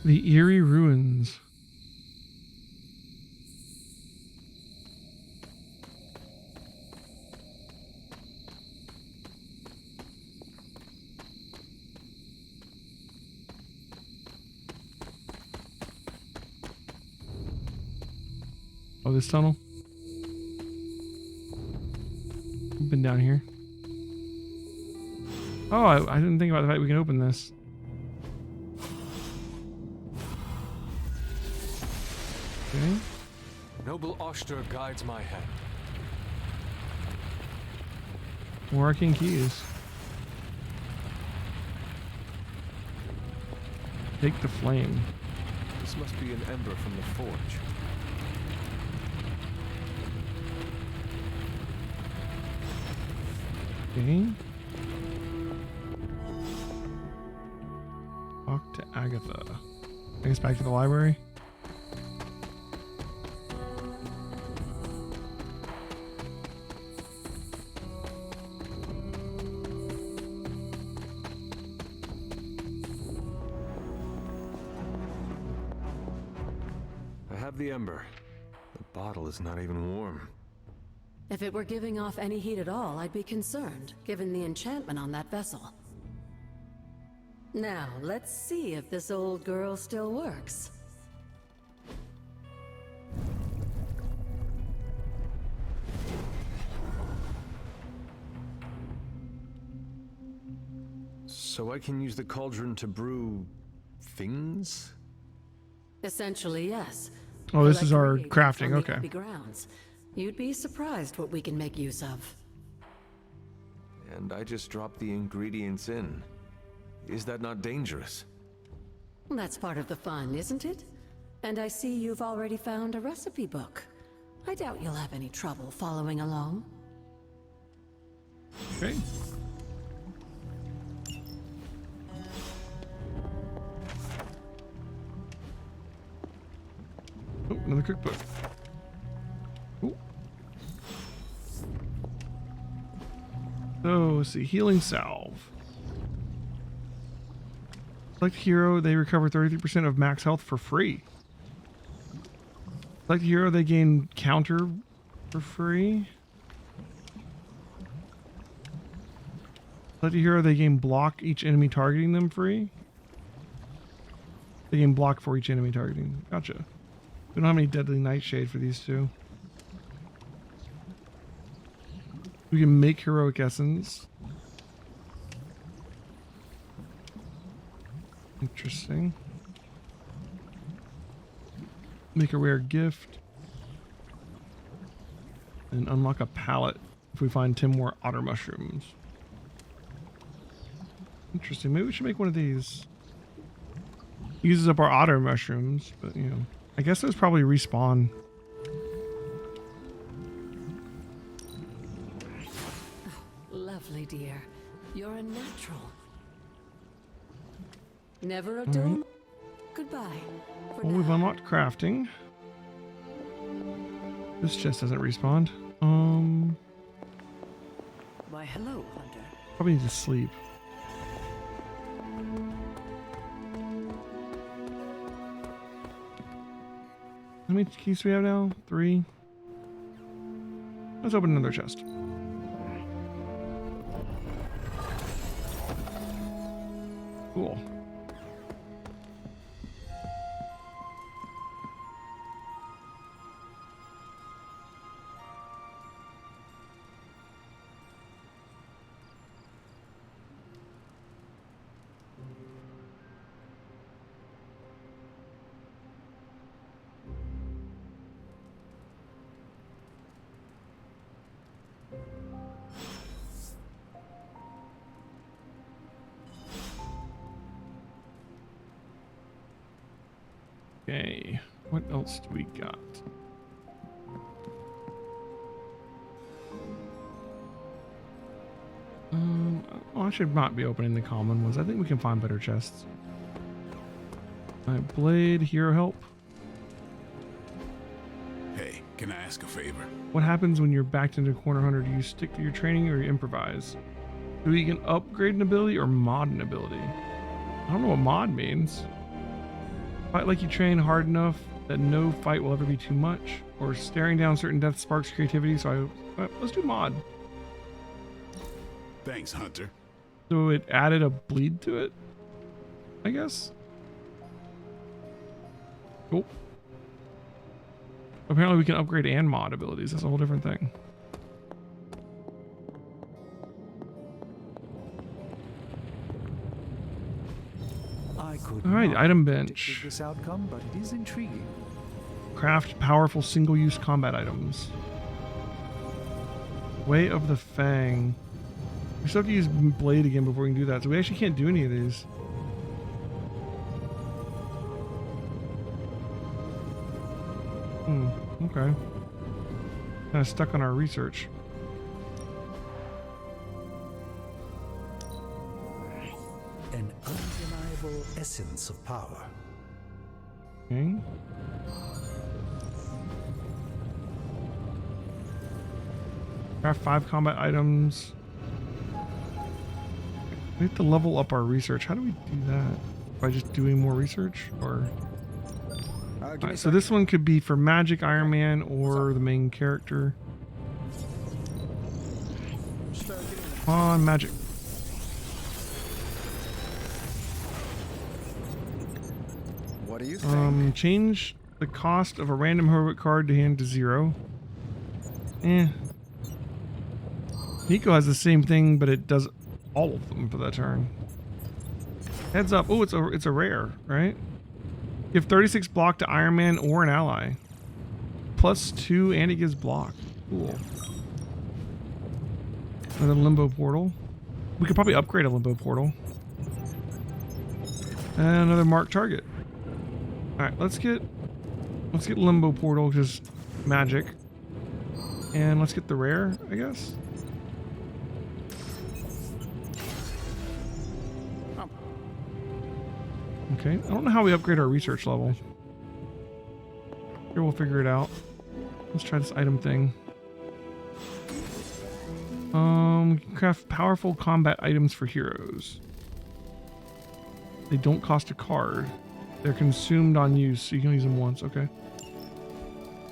The Eerie Ruins. Oh, this tunnel? I've been down here. Oh, I didn't think about the fact we can open this. Okay. Noble Oster guides my hand. More arcane keys. Take the flame. This must be an ember from the forge. Okay. Talk to Agatha. Take us back to the library. I have the ember. The bottle is not even warm. If it were giving off any heat at all, I'd be concerned, given the enchantment on that vessel. Now, let's see if this old girl still works. So I can use the cauldron to brew things? Essentially, yes. Oh, this is our Collect crafting, from the okay. Abbey grounds. You'd be surprised what we can make use of. And I just dropped the ingredients in. Is that not dangerous? That's part of the fun, isn't it? And I see you've already found a recipe book. I doubt you'll have any trouble following along. Okay. another cookbook. Ooh. So, let's see. Healing salve. Select hero, they recover 33% of max health for free. Select hero, they gain counter for free. Select a hero, they gain block each enemy targeting them free. They gain block for each enemy targeting. Gotcha. We don't have any deadly nightshade for these two. We can make heroic essence. Interesting. Make a rare gift. And unlock a pallet if we find 10 more otter mushrooms. Interesting. Maybe we should make one of these. Uses up our otter mushrooms, but you know, I guess those probably respawn. Lovely, dear. You're a natural. Never a dull. Right. Goodbye. Well, we've unlocked crafting. This chest hasn't respawned. Why, hello, Hunter. Probably need to sleep. How many keys do we have now? 3. Let's open another chest. Cool. Okay, what else do we got? I should not be opening the common ones. I think we can find better chests. Alright, blade, hero help. Hey, can I ask a favor? What happens when you're backed into a corner, Hunter? Do you stick to your training or you improvise? Do you can upgrade an ability or mod an ability? I don't know what mod means. Fight like you train hard enough that no fight will ever be too much, or staring down certain death sparks creativity. So let's do mod. Thanks, Hunter. So it added a bleed to it, I guess. Cool. Apparently we can upgrade and mod abilities. That's a whole different thing. All right, item bench. This outcome, but it is intriguing. Craft powerful single-use combat items. Way of the Fang. We still have to use blade again before we can do that, so we actually can't do any of these. Okay. Kind of stuck on our research. An undeniable essence of power. Okay. Craft 5 combat items. We have to level up our research. How do we do that? By just doing more research, or? Alright, so this one could be for Magik, Iron Man, or the main character. Come on, Magik. What do you think? Change the cost of a random heroic card to hand to 0. Nico has the same thing, but it does all of them for that turn. Heads up. Oh, it's a rare, right? Give 36 block to Iron Man or an ally. +2, and it gives block. Cool. Another limbo portal. We could probably upgrade a limbo portal. And another marked target. Alright, let's get limbo portal, just magic. And let's get the rare, I guess. Okay, I don't know how we upgrade our research level. Here, we'll figure it out. Let's try this item thing. We can craft powerful combat items for heroes. They don't cost a card. They're consumed on use, so you can use them once. Okay.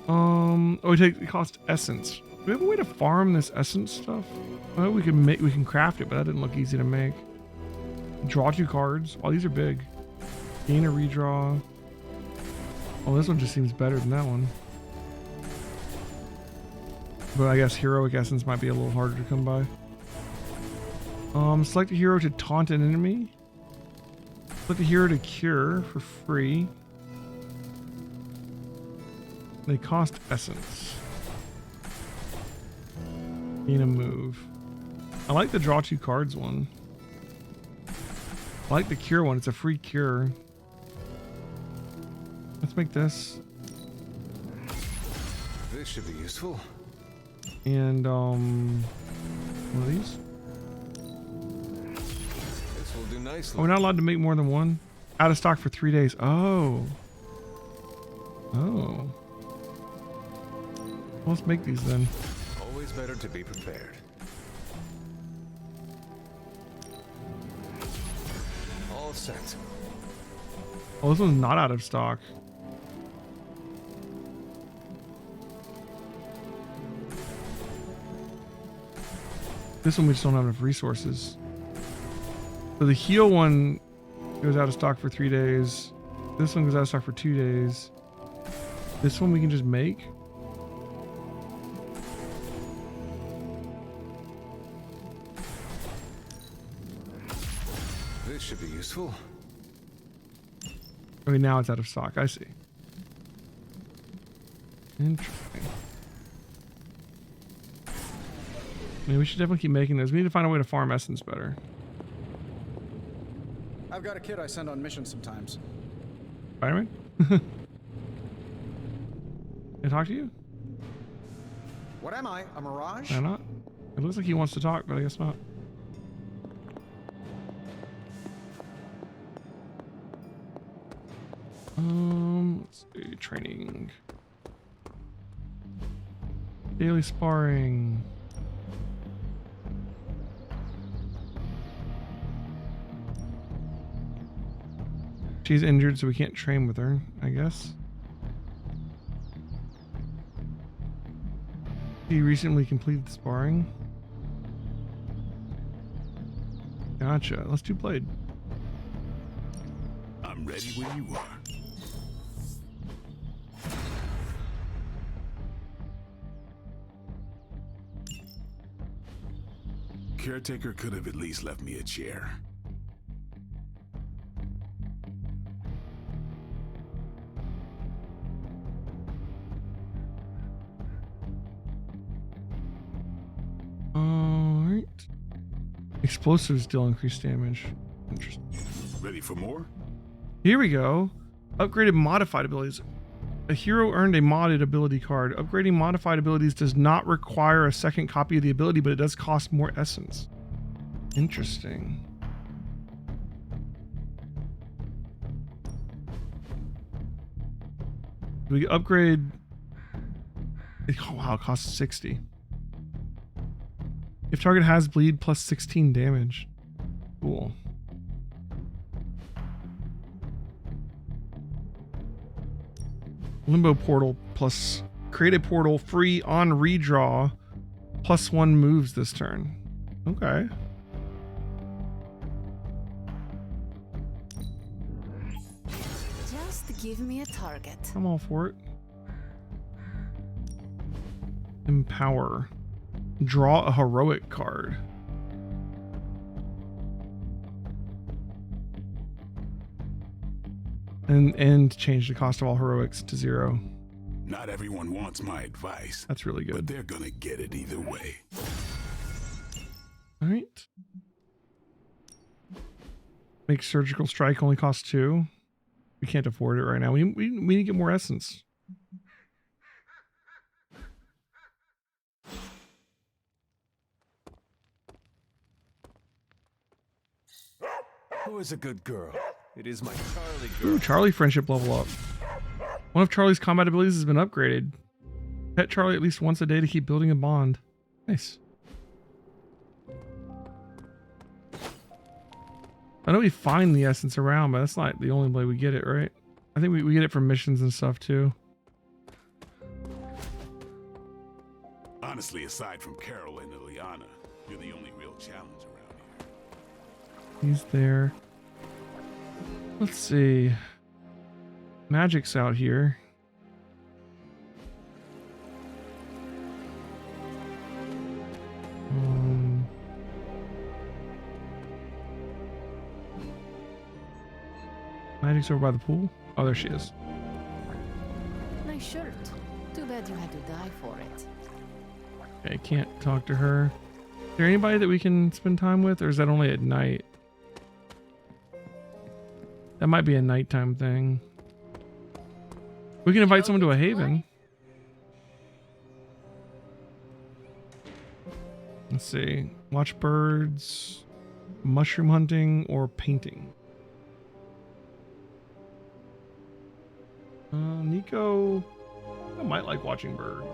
Oh, it costs essence. Do we have a way to farm this essence stuff? Oh, we can craft it, but that didn't look easy to make. Draw 2 cards. Oh, these are big. Gain a redraw. Oh, this one just seems better than that one. But I guess heroic essence might be a little harder to come by. Select a hero to taunt an enemy. Select a hero to cure for free. They cost essence. Gain a move. I like the draw 2 cards one. I like the cure one. It's a free cure. Let's make this. This should be useful. And one of these. This will do nicely. Oh, we're not allowed to make more than one. Out of stock for 3 days. Oh. Oh. Well, let's make these then. Always better to be prepared. All set. Oh, this one's not out of stock. This one we just don't have enough resources. So the heal one goes out of stock for 3 days. This one goes out of stock for 2 days. This one we can just make. This should be useful. Okay, now it's out of stock. I see. Interesting. I mean, we should definitely keep making those. We need to find a way to farm essence better. I've got a kid I send on missions sometimes. Spider-Man? Can I talk to you? What am I? A mirage? Why not? It looks like he wants to talk, but I guess not. Let's do training. Daily sparring. She's injured, so we can't train with her, I guess. She recently completed sparring. Gotcha. Let's do Blade. I'm ready when you are. Caretaker could have at least left me a chair. Alright. Explosives deal increased damage. Interesting. Ready for more? Here we go. Upgraded modified abilities. A hero earned a modded ability card. Upgrading modified abilities does not require a second copy of the ability, but it does cost more essence. Interesting. We upgrade. Oh, wow, it costs 60. If target has bleed plus 16 damage. Cool. Limbo portal plus create a portal free on redraw +1 moves this turn. Okay. Just give me a target. I'm all for it. Empower. Draw a heroic card. And change the cost of all heroics to 0. Not everyone wants my advice. That's really good. But they're gonna get it either way. All right. Make surgical strike only cost 2. We can't afford it right now. We need to get more essence. Who is a good girl? It is my Charlie girl. Ooh, Charlie friendship level up. One of Charlie's combat abilities has been upgraded. Pet Charlie at least once a day to keep building a bond. Nice. I know we find the essence around, but that's not the only way we get it, right? I think we get it from missions and stuff too. Honestly, aside from Carol and Ileana, you're the only real challenge around here. He's there. Let's see. Magik's out here. Magik's over by the pool. Oh, there she is. Nice shirt. Too bad you had to die for it. Okay, can't talk to her. Is there anybody that we can spend time with, or is that only at night? That might be a nighttime thing. We can invite someone to a haven. Let's see. Watch birds, mushroom hunting, or painting. Nico, I might like watching birds.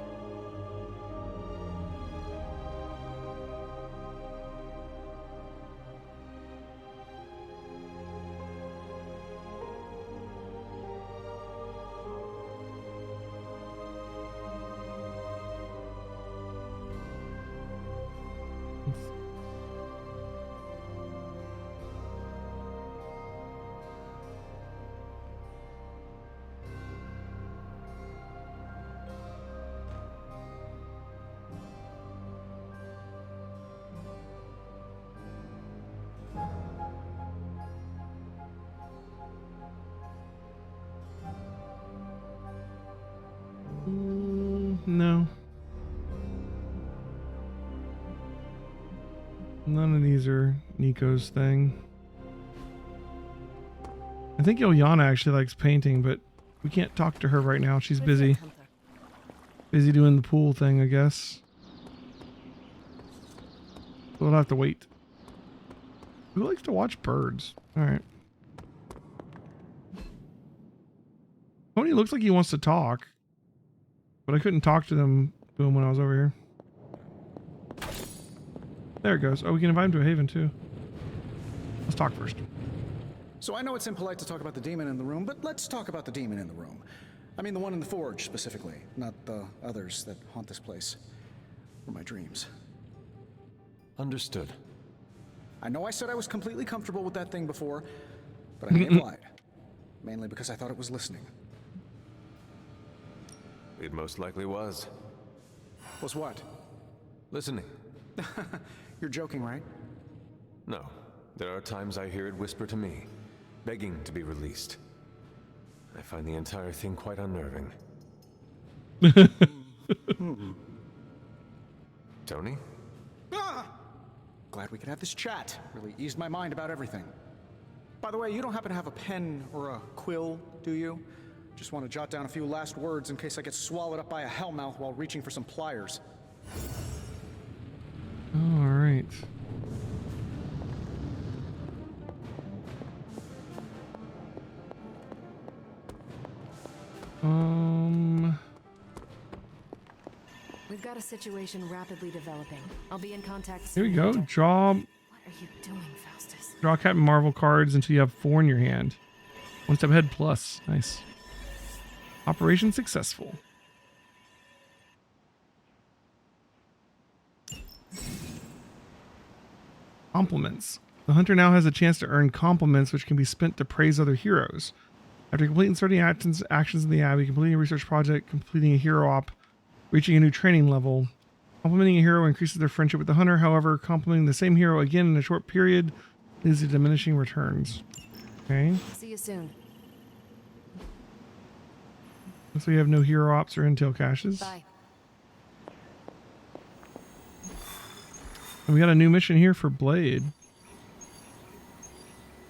No. None of these are Nico's thing. I think Ileana actually likes painting, but we can't talk to her right now. She's busy. Busy doing the pool thing, I guess. We'll have to wait. Who likes to watch birds? Alright. Tony looks like he wants to talk. But I couldn't talk to him when I was over here. There it goes. Oh, we can invite him to a haven too. Let's talk first. So I know it's impolite to talk about the demon in the room, but let's talk about the demon in the room. I mean the one in the forge, specifically, not the others that haunt this place. Or my dreams. Understood. I know I said I was completely comfortable with that thing before, but I may have lied. Mainly because I thought it was listening. It most likely was. Was what? Listening. You're joking, right? No. There are times I hear it whisper to me, begging to be released. I find the entire thing quite unnerving. Tony? Ah! Glad we could have this chat. Really eased my mind about everything. By the way, you don't happen to have a pen or a quill, do you? Just want to jot down a few last words in case I get swallowed up by a hellmouth while reaching for some pliers. All right. We've got a situation rapidly developing. I'll be in contact Here soon. we go. Draw. What are you doing, Faustus? Draw Captain Marvel cards until you have 4 in your hand. 1 step ahead plus. Nice. Operation successful. Compliments. The hunter now has a chance to earn compliments, which can be spent to praise other heroes. After completing certain actions in the Abbey, completing a research project, completing a hero op, reaching a new training level. Complimenting a hero increases their friendship with the hunter. However, complimenting the same hero again in a short period leads to diminishing returns. Okay. See you soon. So you have no hero ops or intel caches. Bye. And we got a new mission here for Blade.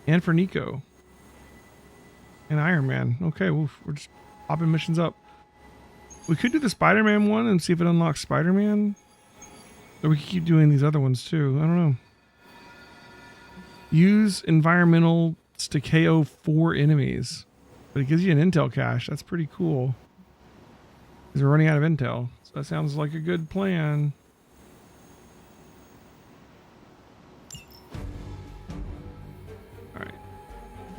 And for Nico. And Iron Man. Okay, we're just popping missions up. We could do the Spider-Man one and see if it unlocks Spider-Man. Or we could keep doing these other ones too. I don't know. Use environmental to KO 4 enemies. But it gives you an intel cache. That's pretty cool. Because we're running out of intel. So that sounds like a good plan. Alright.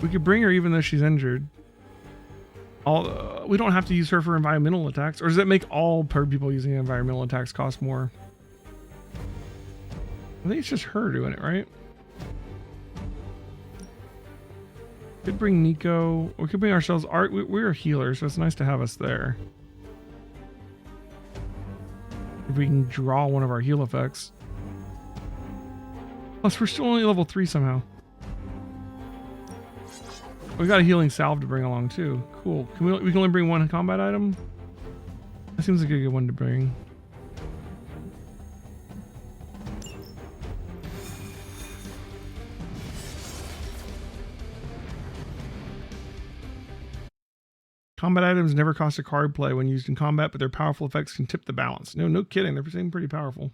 We could bring her even though she's injured. We don't have to use her for environmental attacks. Or does that make all people using environmental attacks cost more? I think it's just her doing it, right? Could bring Nico. We could bring ourselves. We're a healer, so it's nice to have us there. If we can draw one of our heal effects. Plus, we're still only level 3 somehow. We got a healing salve to bring along too. Cool. We can only bring one combat item? That seems like a good one to bring. Combat items never cost a card play when used in combat, but their powerful effects can tip the balance. No kidding. They're seem pretty powerful.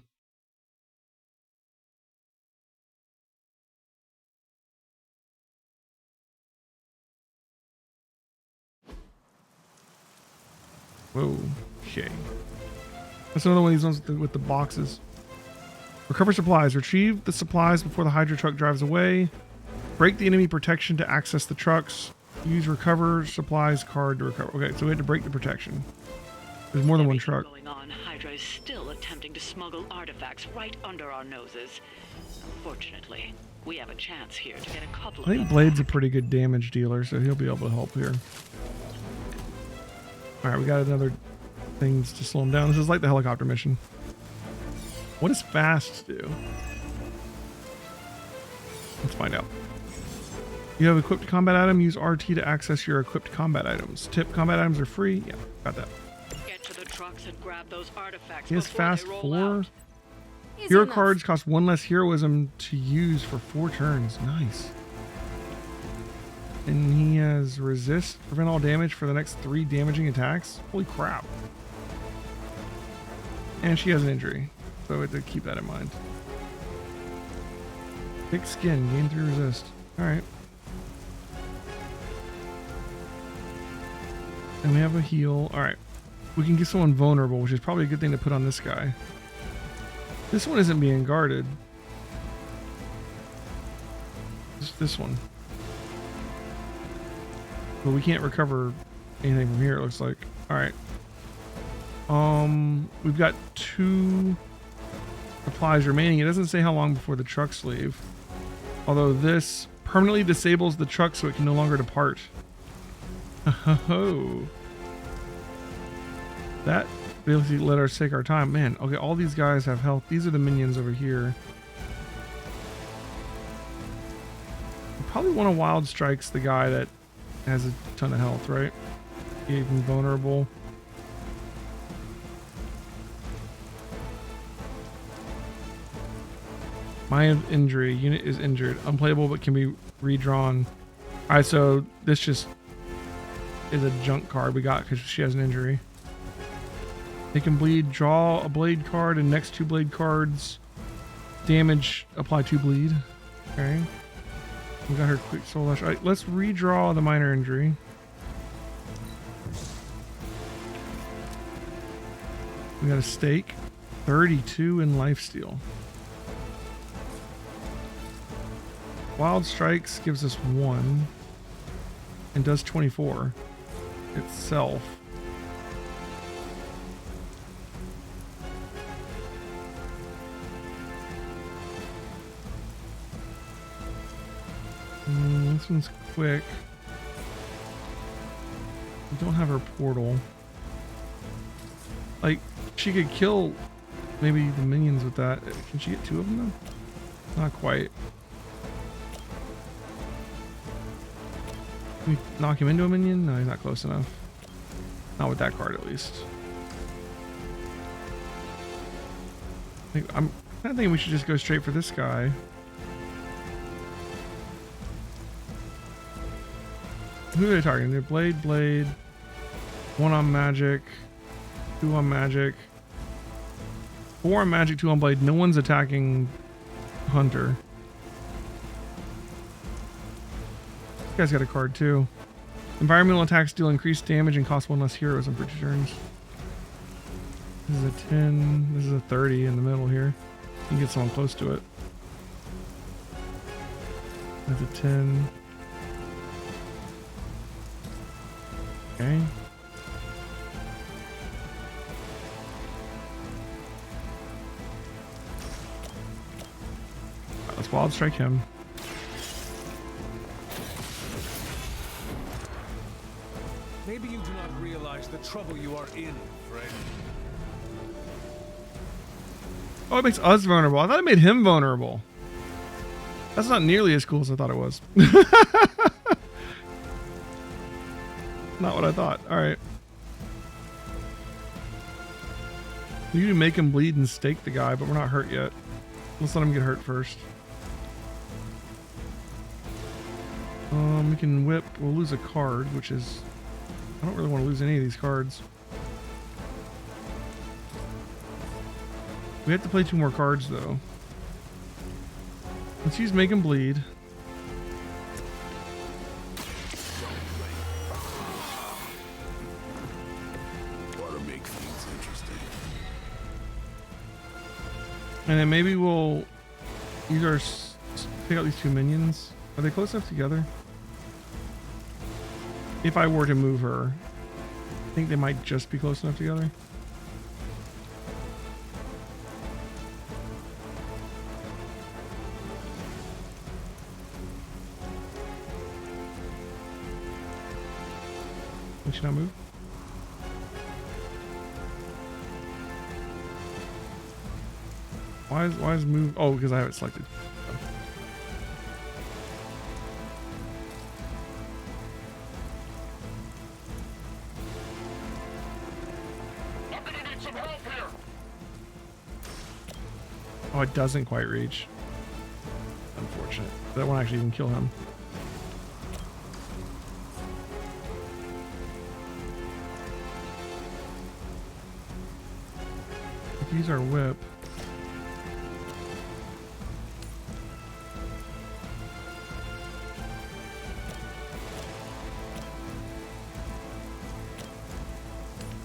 Whoa. Okay. That's another one of these ones with the boxes. Recover supplies. Retrieve the supplies before the Hydra truck drives away. Break the enemy protection to access the trucks. Use recover supplies card to recover. Okay, so we had to break the protection. There's more than one truck. Going on, Hydra is still attempting to smuggle artifacts right under our noses. Unfortunately, we have a chance here to get a couple of I think Blade's a pretty good damage dealer, so he'll be able to help here. Alright, we got another things to slow him down. This is like the helicopter mission. What does fast do? Let's find out. You have equipped combat item. Use RT to access your equipped combat items. Tip: combat items are free. Yeah, got that. Get to the trucks and grab those artifacts. He has fast 4. Hero cards cost 1 less heroism to use for 4 turns. Nice. And he has resist, prevent all damage for the next 3 damaging attacks. Holy crap. And she has an injury, so we have to keep that in mind. Thick skin, gain 3 resist. Alright. And we have a heal. Alright. We can get someone vulnerable, which is probably a good thing to put on this guy. This one isn't being guarded. Just this one. But we can't recover anything from here, it looks like. Alright. We've got 2 supplies remaining. It doesn't say how long before the trucks leave. Although this permanently disables the truck so it can no longer depart. Oh. That basically let us take our time. Man, okay, all these guys have health. These are the minions over here. We probably want to wild strikes the guy that has a ton of health, right? Even vulnerable. My injury. Unit is injured. Unplayable but can be redrawn. Alright, so this just is a junk card we got because she has an injury. They can bleed. Draw a blade card and next 2 blade cards. Damage. Apply 2 bleed. Okay. We got her quick soul lash. Alright, let's redraw the minor injury. We got a stake. 32 in lifesteal. Wild Strikes gives us 1 and does 24 itself. This one's quick. We don't have her portal. Like, she could kill maybe the minions with that. Can she get 2 of them though? Not quite. Can we knock him into a minion? No, he's not close enough. Not with that card, at least. I'm kind of thinking we should just go straight for this guy. Who are they targeting? They're Blade, 1 on Magik, 2 on Magik, 4 on Magik, 2 on Blade. No one's attacking Hunter. This guy's got a card too. Environmental attacks deal increased damage and cost one less heroes on future turns. This is a 10. This is a 30 in the middle here. You can get someone close to it. That's a 10. Okay. Let's wild strike him. Maybe you do not realize the trouble you are in, friend. Oh, it makes us vulnerable. I thought it made him vulnerable. That's not nearly as cool as I thought it was. Not what I thought. Alright. You can make him bleed and stake the guy, but we're not hurt yet. Let's let him get hurt first. We can whip. We'll lose a card, which is... I don't really want to lose any of these cards. We have to play 2 more cards, though. Let's use Make Him Bleed. Ought to make things interesting. And then maybe we'll use our... Pick out these 2 minions. Are they close enough together? If I were to move her, I think they might just be close enough together. Did she not move? Why is move? Oh, because I have it selected. Oh, it doesn't quite reach. Unfortunate. That won't actually even kill him. Let's use our whip.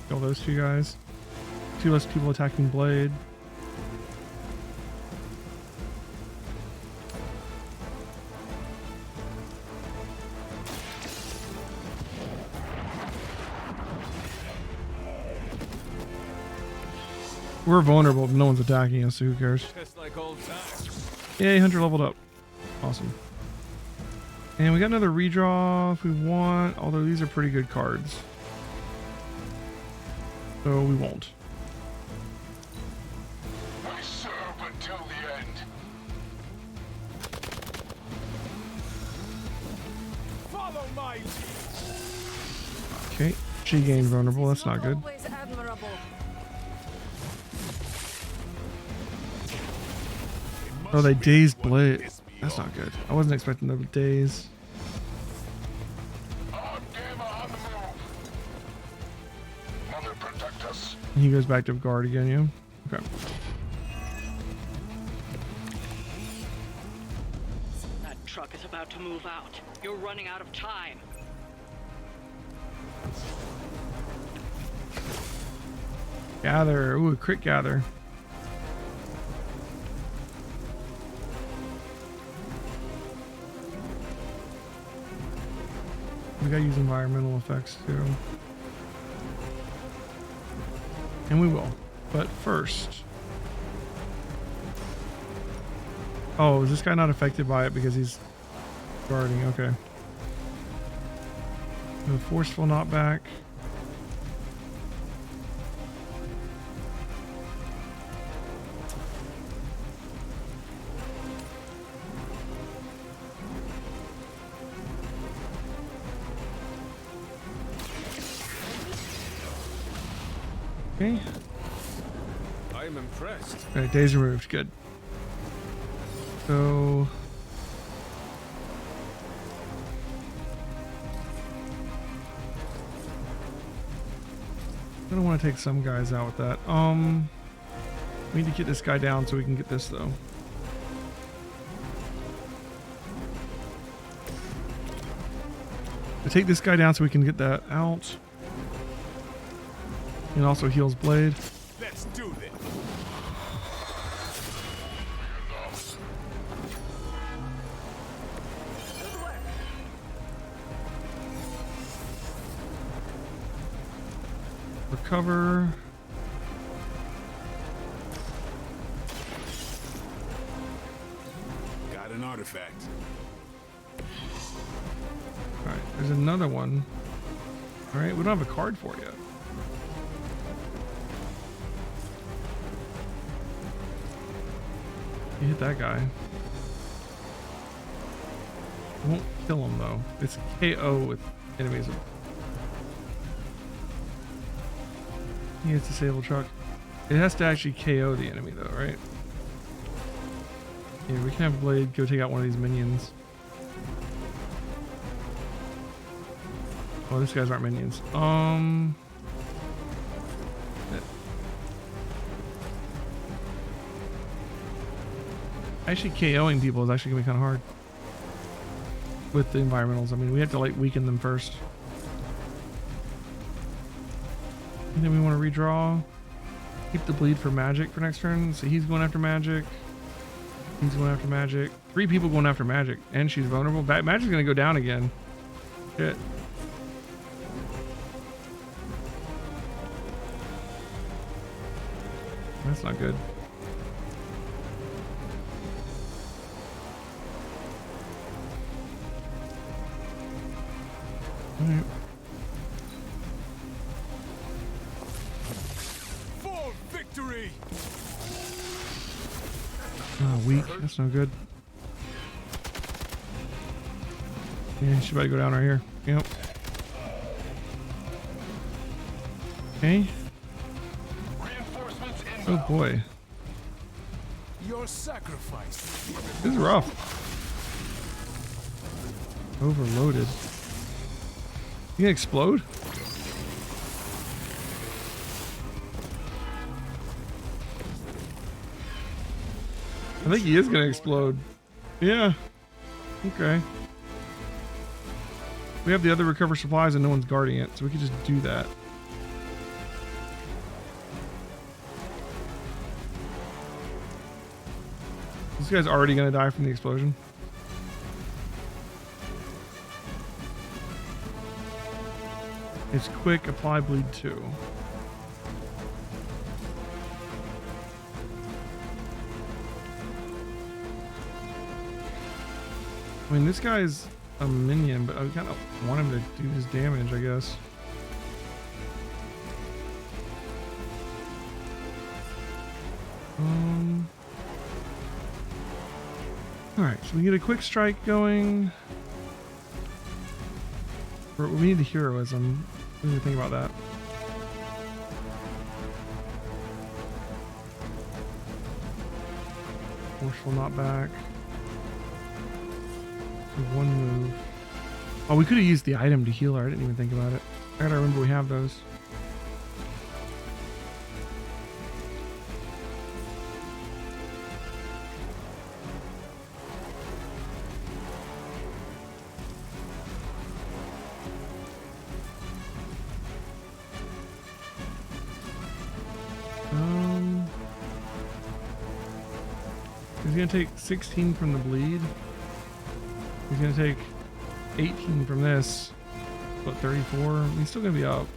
Kill those 2 guys. 2 less people attacking Blade. We're vulnerable, but no one's attacking us, so who cares? Like old times. Yay, Hunter leveled up. Awesome. And we got another redraw if we want, although these are pretty good cards. So we won't. I serve until the end. Follow my lead. Okay, she gained vulnerable, that's not good. Oh, they dazed Blade. That's not good. I wasn't expecting them to daze. And he goes back to guard again, yeah? Okay. That truck is about to move out. You're running out of time. Gather. Ooh, crit gather. We gotta use environmental effects too. And we will. But first. Oh, is this guy not affected by it because he's guarding? Okay. The forceful knockback. Okay. I am impressed. Okay, days removed. Good. So. I don't want to take some guys out with that. We need to get this guy down so we can get this though. take this guy down so we can get that out. And also heals Blade. Let's do this. Recover. Got an artifact. Alright, there's another one. Alright, we don't have a card for it yet. You hit that guy. Won't kill him though. It's KO with enemies. He hits disabled truck. It has to actually KO the enemy though, right? Yeah, we can have Blade go take out one of these minions. Oh, these guys aren't minions. Actually, KOing people is actually gonna be kind of hard with the environmentals. I mean, we have to like weaken them first. And then we want to redraw. Keep the bleed for Magik for next turn. So he's going after Magik. He's going after Magik. 3 people going after Magik, and she's vulnerable. Magik's gonna go down again. Shit. That's not good. Alright. For victory! Oh, weak. That's no good. Yeah, she about to go down right here. Yep. Okay. Oh boy. Your sacrifice. This is rough. Overloaded. You gonna explode? I think he is gonna explode. Yeah. Okay. We have the other recover supplies and no one's guarding it, so we could just do that. This guy's already gonna die from the explosion. It's quick, apply bleed 2. I mean, this guy's a minion, but I kind of want him to do his damage, I guess. Alright, so we get a quick strike going. We need the heroism. We need to think about that. Forceful knockback. One move. Oh, we could have used the item to heal her. I didn't even think about it. I gotta remember we have those. He's gonna take 16 from the bleed. He's gonna take 18 from this. What, 34? He's still gonna be up.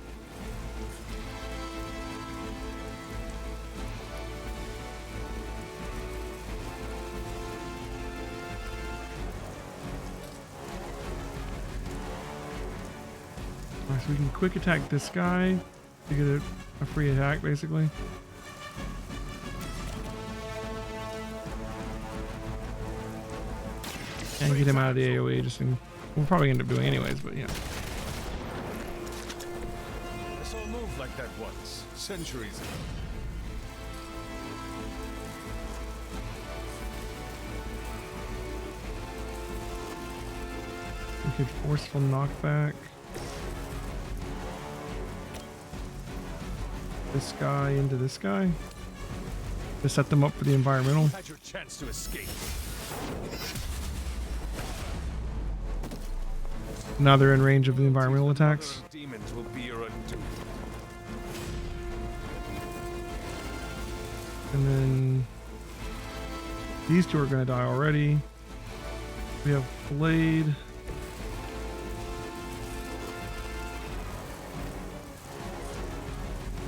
Alright, so we can quick attack this guy to get a free attack, basically. And get him out of the AoE, just in, we'll probably end up doing anyways, but yeah. I saw a move like that once, centuries ago. We could forceful knockback. This guy into this guy. To set them up for the environmental. Had your chance to escape. Now they're in range of the environmental attacks. Demons will be your undoing. And then these two are going to die already. We have Blade.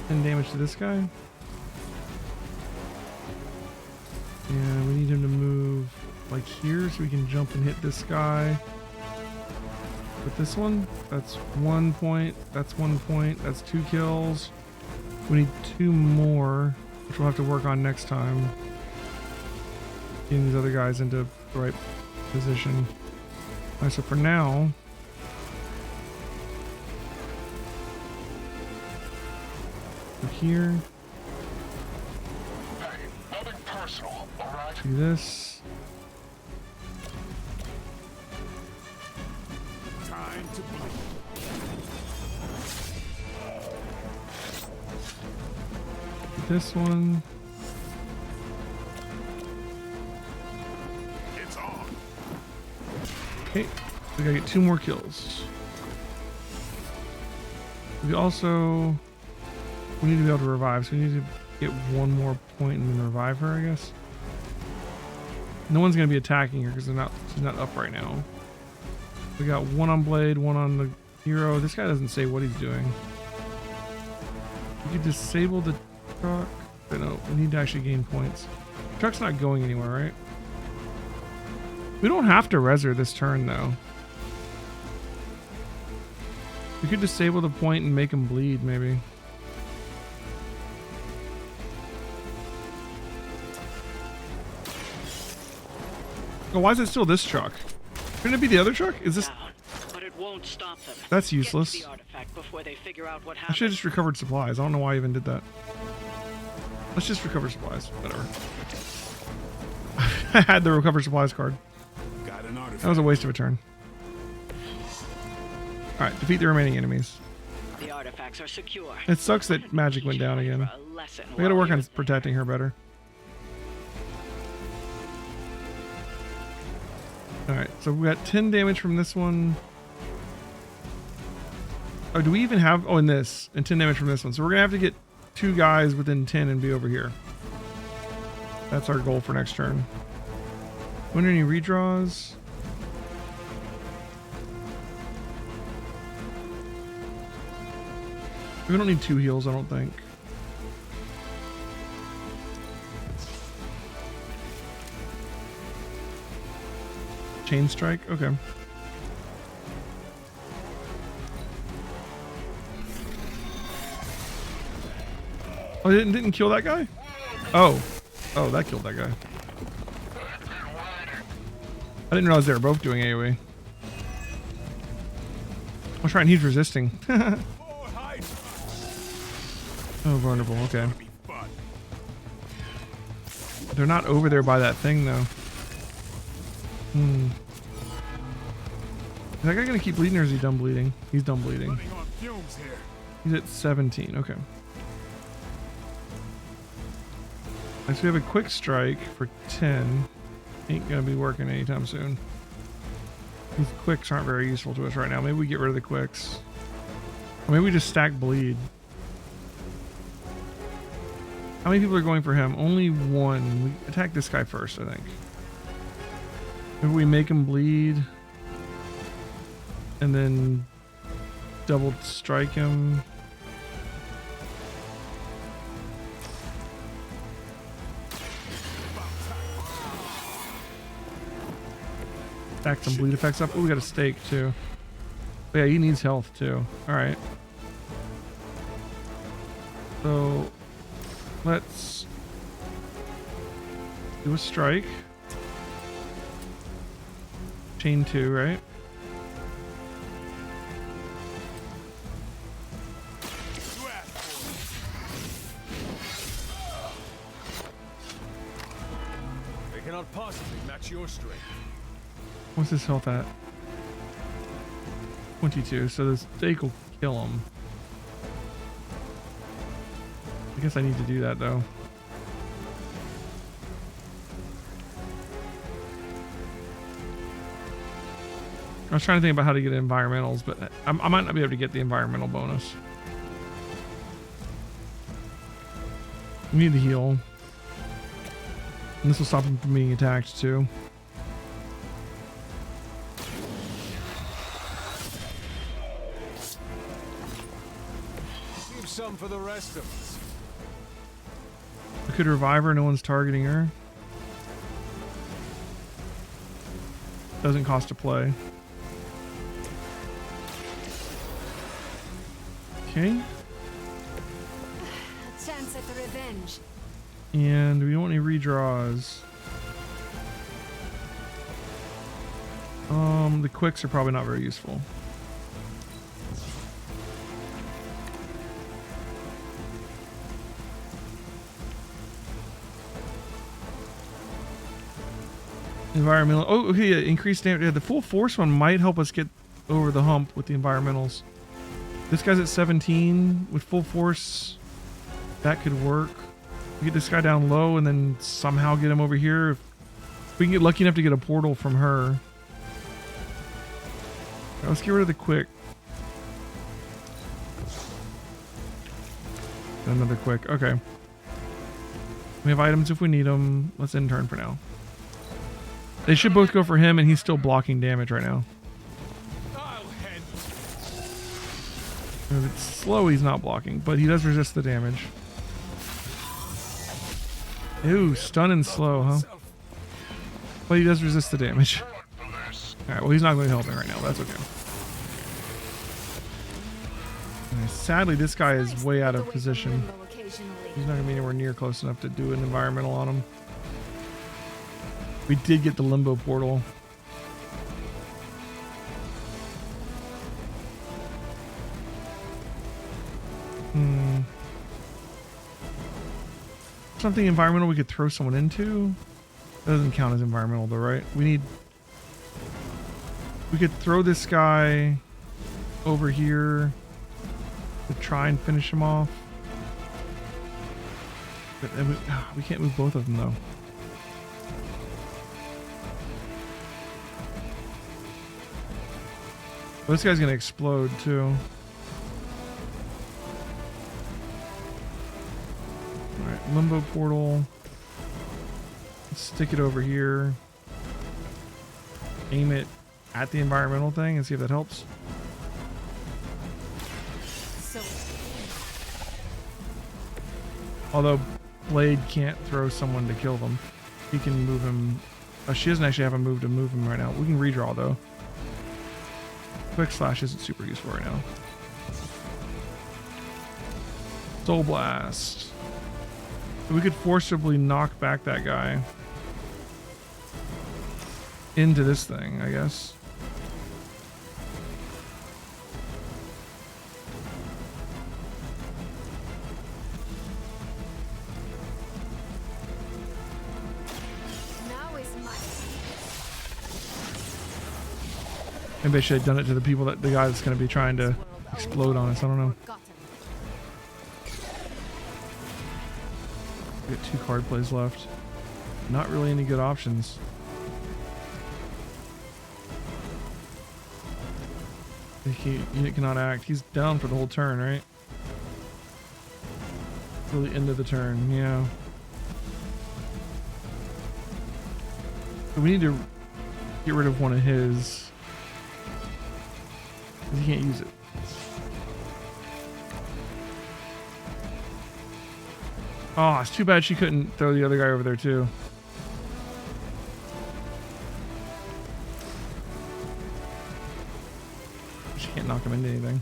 And damage to this guy. And we need him to move like here so we can jump and hit this guy. With this one, that's 1 point. That's 1 point. That's 2 kills. We need 2 more, which we'll have to work on next time. Getting these other guys into the right position. Alright, so for now, here. Hey, nothing personal, alright? Do this. Time to bleed. This one. It's on. Okay, we gotta get 2 more kills. We also we need to be able to revive, so we need to get 1 more point and then revive her, I guess. No one's gonna be attacking her because she's not up right now. We got 1 on Blade, 1 on the hero. This guy doesn't say what he's doing. We could disable the truck. But no, we need to actually gain points. The truck's not going anywhere, right? We don't have to res her this turn though. We could disable the point and make him bleed, maybe. Oh, why is it still this truck? Shouldn't it be the other truck? Is this? But it won't stop them. That's Get to useless. the artifact before they figure out what I happened. should have just recovered supplies. I don't know why I even did that. Let's just recover supplies. Whatever. I had the recover supplies card. Got an artifact. That was a waste of a turn. Alright, defeat the remaining enemies. The artifacts are secure. It sucks that Magik went down again. We gotta work on protecting her better. Alright, so we got 10 damage from this one. Oh, do we even have... Oh, and this. And 10 damage from this one. So we're gonna have to get 2 guys within 10 and be over here. That's our goal for next turn. When any redraws? We don't need 2 heals, I don't think. Chain strike? Okay. Oh, it didn't kill that guy? Oh. Oh, that killed that guy. I didn't realize they were both doing AoE. I'll try and he's resisting. Oh, vulnerable, okay. They're not over there by that thing, though. Is that guy gonna keep bleeding or is he done bleeding? He's done bleeding. He's at 17, okay. Next we have a quick strike for 10. Ain't gonna be working anytime soon. These quicks aren't very useful to us right now. Maybe we get rid of the quicks. Or maybe we just stack bleed. How many people are going for him? Only 1. We attack this guy first, I think. Maybe we make him bleed. And then double strike him. Stack some bleed effects up. Oh, we got a stake too. But yeah, he needs health too. Alright. So let's do a strike. Chain 2, right? They cannot possibly match your strength. What's his health at? 22, so this stake will kill him. I guess I need to do that though. I was trying to think about how to get environmentals, but I might not be able to get the environmental bonus. We need to heal. And this will stop him from being attacked too. Leave some for the rest of us. We could revive her, no one's targeting her. Doesn't cost to play. Okay. A chance at revenge. And we don't want any redraws. The quicks are probably not very useful. Environmental. Oh, okay. Yeah, increased damage. Yeah, the full force one might help us get over the hump with the environmentals. This guy's at 17 with full force. That could work. We get this guy down low and then somehow get him over here. If we can get lucky enough to get a portal from her. Right, let's get rid of the quick. Another quick. Okay. We have items if we need them. Let's end turn for now. They should both go for him, and he's still blocking damage right now. If it's slow, he's not blocking, but he does resist the damage. Ew, stun and slow, huh? But he does resist the damage. Alright, well, he's not going to help me right now. That's okay. And sadly, this guy is way out of position. He's not going to be anywhere near close enough to do an environmental on him. We did get the limbo portal. Something environmental we could throw someone into? That doesn't count as environmental though, right? We could throw this guy over here to try and finish him off. But we can't move both of them though. Well, this guy's gonna explode too. Alright, limbo portal. Let's stick it over here. Aim it at the environmental thing and see if that helps. Although Blade can't throw someone to kill them. He can move him. Oh, she doesn't actually have a move to move him right now. We can redraw though. Quick slash isn't super useful right now. Soul Blast. We could forcibly knock back that guy into this thing, I guess. Maybe I should have done it to the people the guy that's going to be trying to explode on us. I don't know. We got 2 card plays left. Not really any good options. Unit cannot act. He's down for the whole turn, right? Till the end of the turn, yeah. So we need to get rid of one of his. He can't use it. Oh, it's too bad she couldn't throw the other guy over there too. She can't knock him into anything.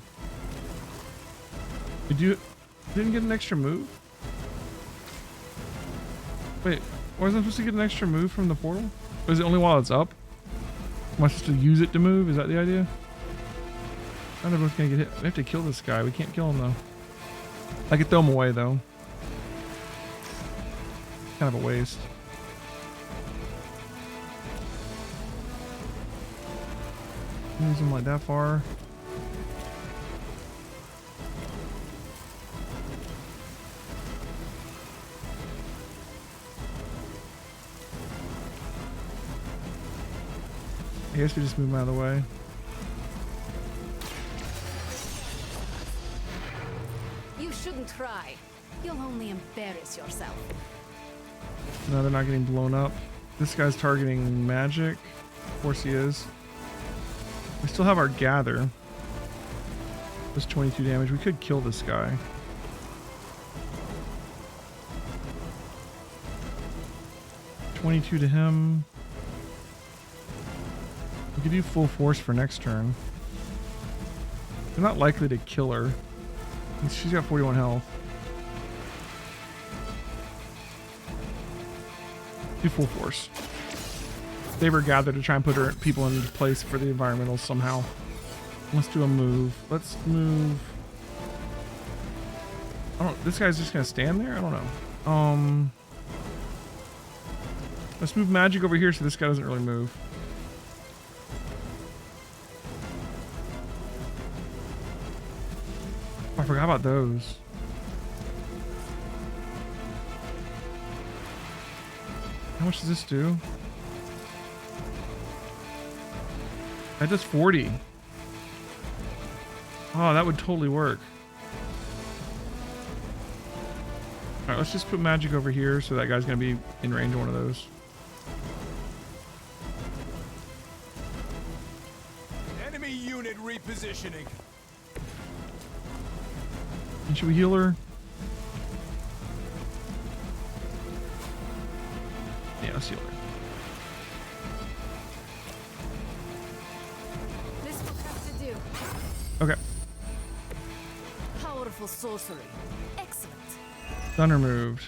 Didn't get an extra move? Wait, wasn't I supposed to get an extra move from the portal? Or is it only while it's up? Am I supposed to use it to move? Is that the idea? I don't know if we're gonna get hit. We have to kill this guy. We can't kill him though. I could throw him away though. Kind of a waste. Use him like that far. I guess we just move him out of the way. shouldn't try. You'll only embarrass yourself. No, they're not getting blown up. This guy's targeting Magik. Of course he is. We still have our gather. Just 22 damage. We could kill this guy. $22 to him. We could do full force for next turn. They're not likely to kill her. She's got 41 health. Do full force. Save her gather to try and put her people into place for the environmentals somehow. Let's do a move. Let's move. I don't. This guy's just gonna stand there. I don't know. Let's move Magik over here so this guy doesn't really move. Oh, I forgot about those. How much does this do? That does 40. Oh, that would totally work. Alright, let's just put Magik over here so that guy's gonna be in range of one of those. Enemy unit repositioning. And should we heal her? Yeah, let's heal her. This will have to do. Okay. Powerful sorcery. Excellent. Done removed.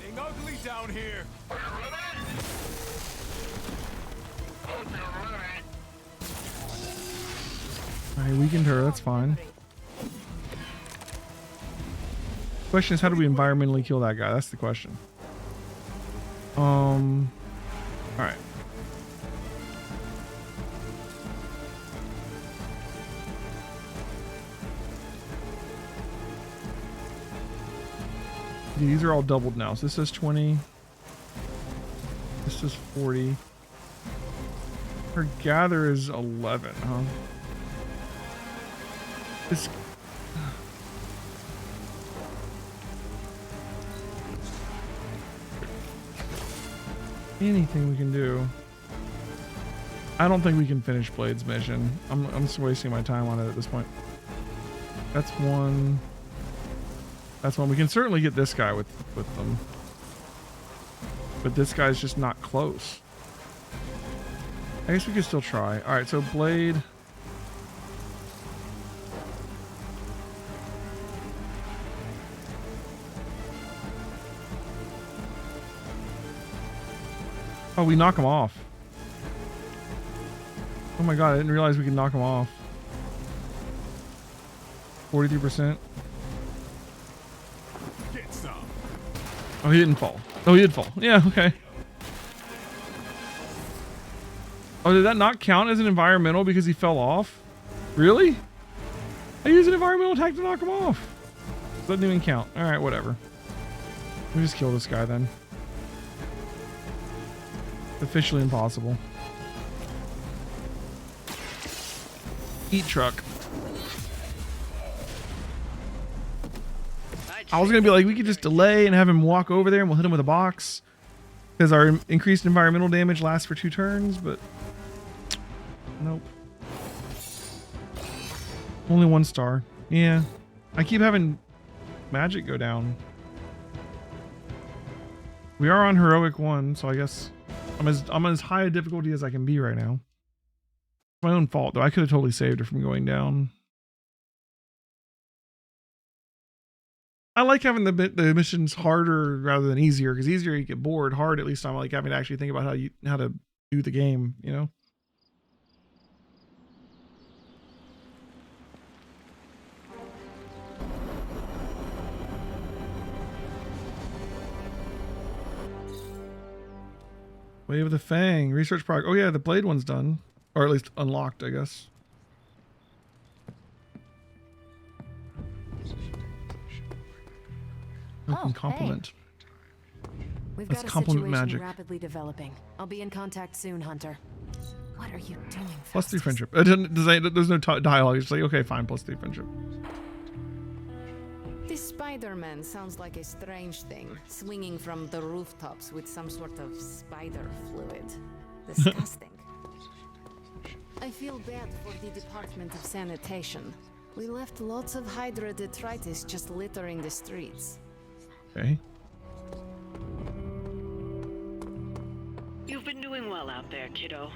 Getting ugly down here. I weakened her, that's fine. Question is, how do we environmentally kill that guy? That's the question. Alright. These are all doubled now. So this says 20. This is 40. Her gather is 11, huh? This... Anything we can do. I don't think we can finish Blade's mission. I'm just wasting my time on it at this point. That's one. That's one. We can certainly get this guy with them. But this guy's just not close. I guess we could still try. Alright, so Blade. Oh, we knock him off. Oh my god, I didn't realize we could knock him off. 43%. Get some. Oh, he didn't fall. Oh, he did fall. Yeah, okay. Oh, did that not count as an environmental because he fell off? Really? I used an environmental attack to knock him off. Doesn't even count. Alright, whatever. We just kill this guy then. Officially impossible. Eat truck. I was gonna be like, we could just delay and have him walk over there and we'll hit him with a box. Because our increased environmental damage lasts for 2 turns, but nope. Only 1 star. Yeah. I keep having Magik go down. We are on heroic 1, so I guess I'm as high a difficulty as I can be right now. It's my own fault, though. I could have totally saved her from going down. I like having the missions harder rather than easier, because easier you get bored. Hard, at least I'm like having to actually think about how to do the game, you know? Wave of the Fang. Research prog. Oh yeah, the Blade one's done. Or at least unlocked, I guess. Open compliment. We've Let's got a compliment situation Magik. rapidly developing. I'll be in contact soon, Hunter. What are you doing? +3 friendship. There's no dialogue. It's like, okay, fine, +3 friendship. This Spider-Man sounds like a strange thing, swinging from the rooftops with some sort of spider fluid. Disgusting. I feel bad for the Department of Sanitation. We left lots of Hydra detritus just littering the streets. Okay. You've been doing well out there, kiddo.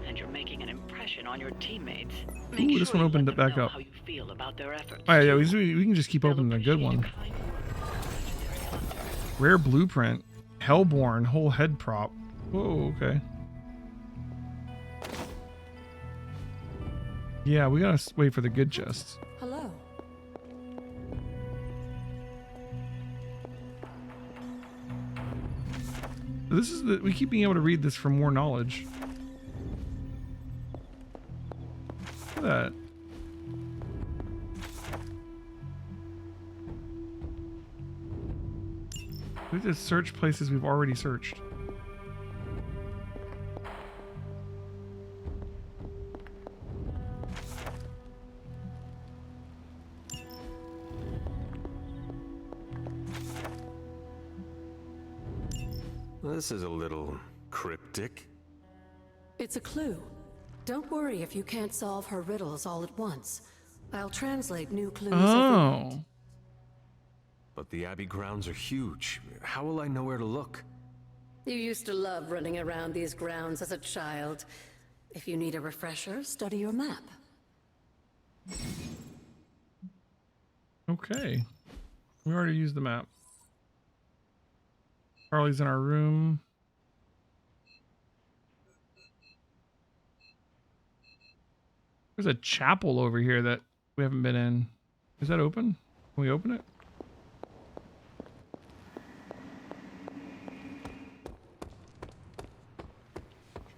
And you're making an impression on your teammates. Ooh, this one opened it back up. How you feel about their efforts. Oh yeah, we can just keep opening a good one. Rare blueprint. Hellborn, whole head prop. Whoa, okay. Yeah, we gotta wait for the good chests. Hello. This is the, we keep being able to read this for more knowledge. Look at that. We have to search places we've already searched. This is a little cryptic. It's a clue. Don't worry if you can't solve her riddles all at once. I'll translate new clues. Oh. But the Abbey grounds are huge. How will I know where to look? You used to love running around these grounds as a child. If you need a refresher, study your map. Okay. We already used the map. Charlie's in our room. There's a chapel over here that we haven't been in. Is that open? Can we open it?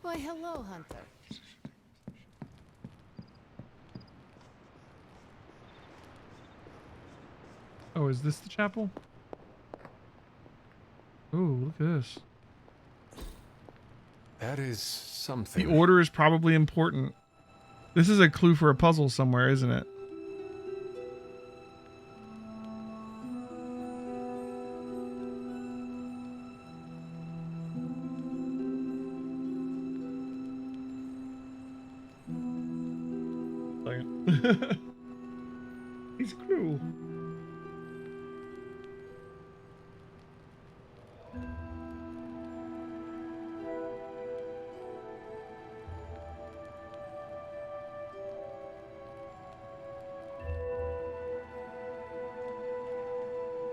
Why, hello, Hunter. Oh, is this the chapel? Oh, look at this. That is something. The order is probably important. This is a clue for a puzzle somewhere, isn't it? He's cruel.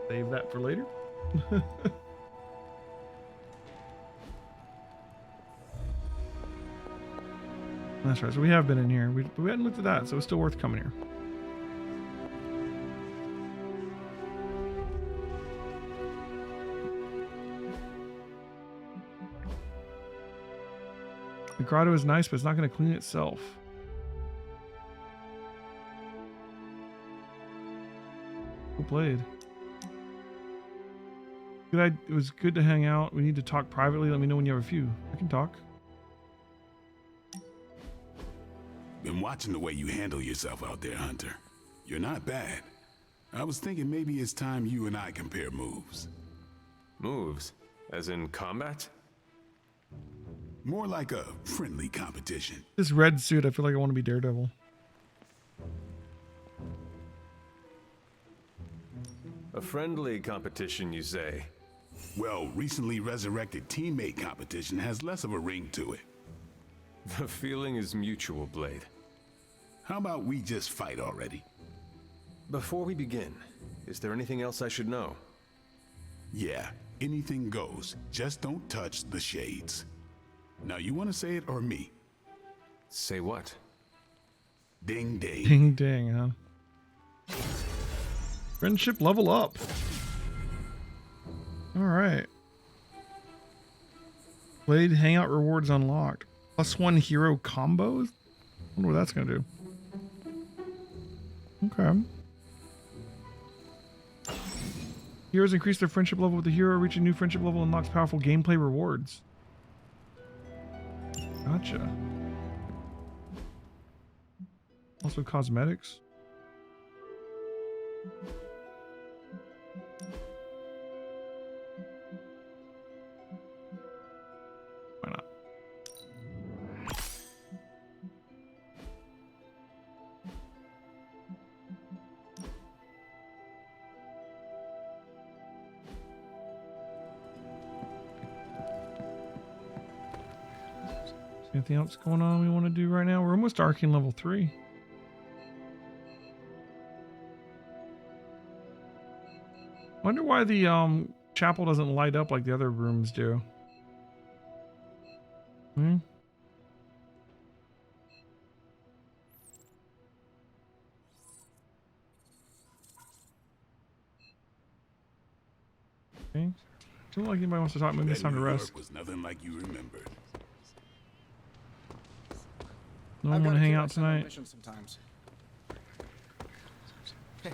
Save that for later. That's right. So we have been in here. We hadn't looked at that, so it's still worth coming here. The grotto is nice, but it's not going to clean itself. Well played. It was good to hang out. We need to talk privately. Let me know when you have a few. I can talk. Been watching the way you handle yourself out there, Hunter. You're not bad. I was thinking maybe it's time you and I compare moves. Moves? As in combat? More like a friendly competition. This red suit, I feel like I want to be Daredevil. A friendly competition, you say? Well, recently resurrected teammate competition has less of a ring to it. The feeling is mutual, Blade. How about we just fight already? Before we begin, is there anything else I should know? Yeah, anything goes. Just don't touch the shades. Now, you want to say it or me? Say what? Ding ding. Ding ding, huh? Friendship level up. All right. Blade hangout rewards unlocked. +1 hero combos? I wonder what that's going to do. Okay. Heroes increase their friendship level with the hero. Reaching new friendship level unlocks powerful gameplay rewards. Gotcha. Also cosmetics. Anything else going on we want to do right now? We're almost arcane level 3. Wonder why the chapel doesn't light up like the other rooms do. Hmm? Okay. Doesn't look like anybody wants to talk. Maybe it's time to rest. Was nothing like you remembered. No one want to hang out tonight. Sometimes.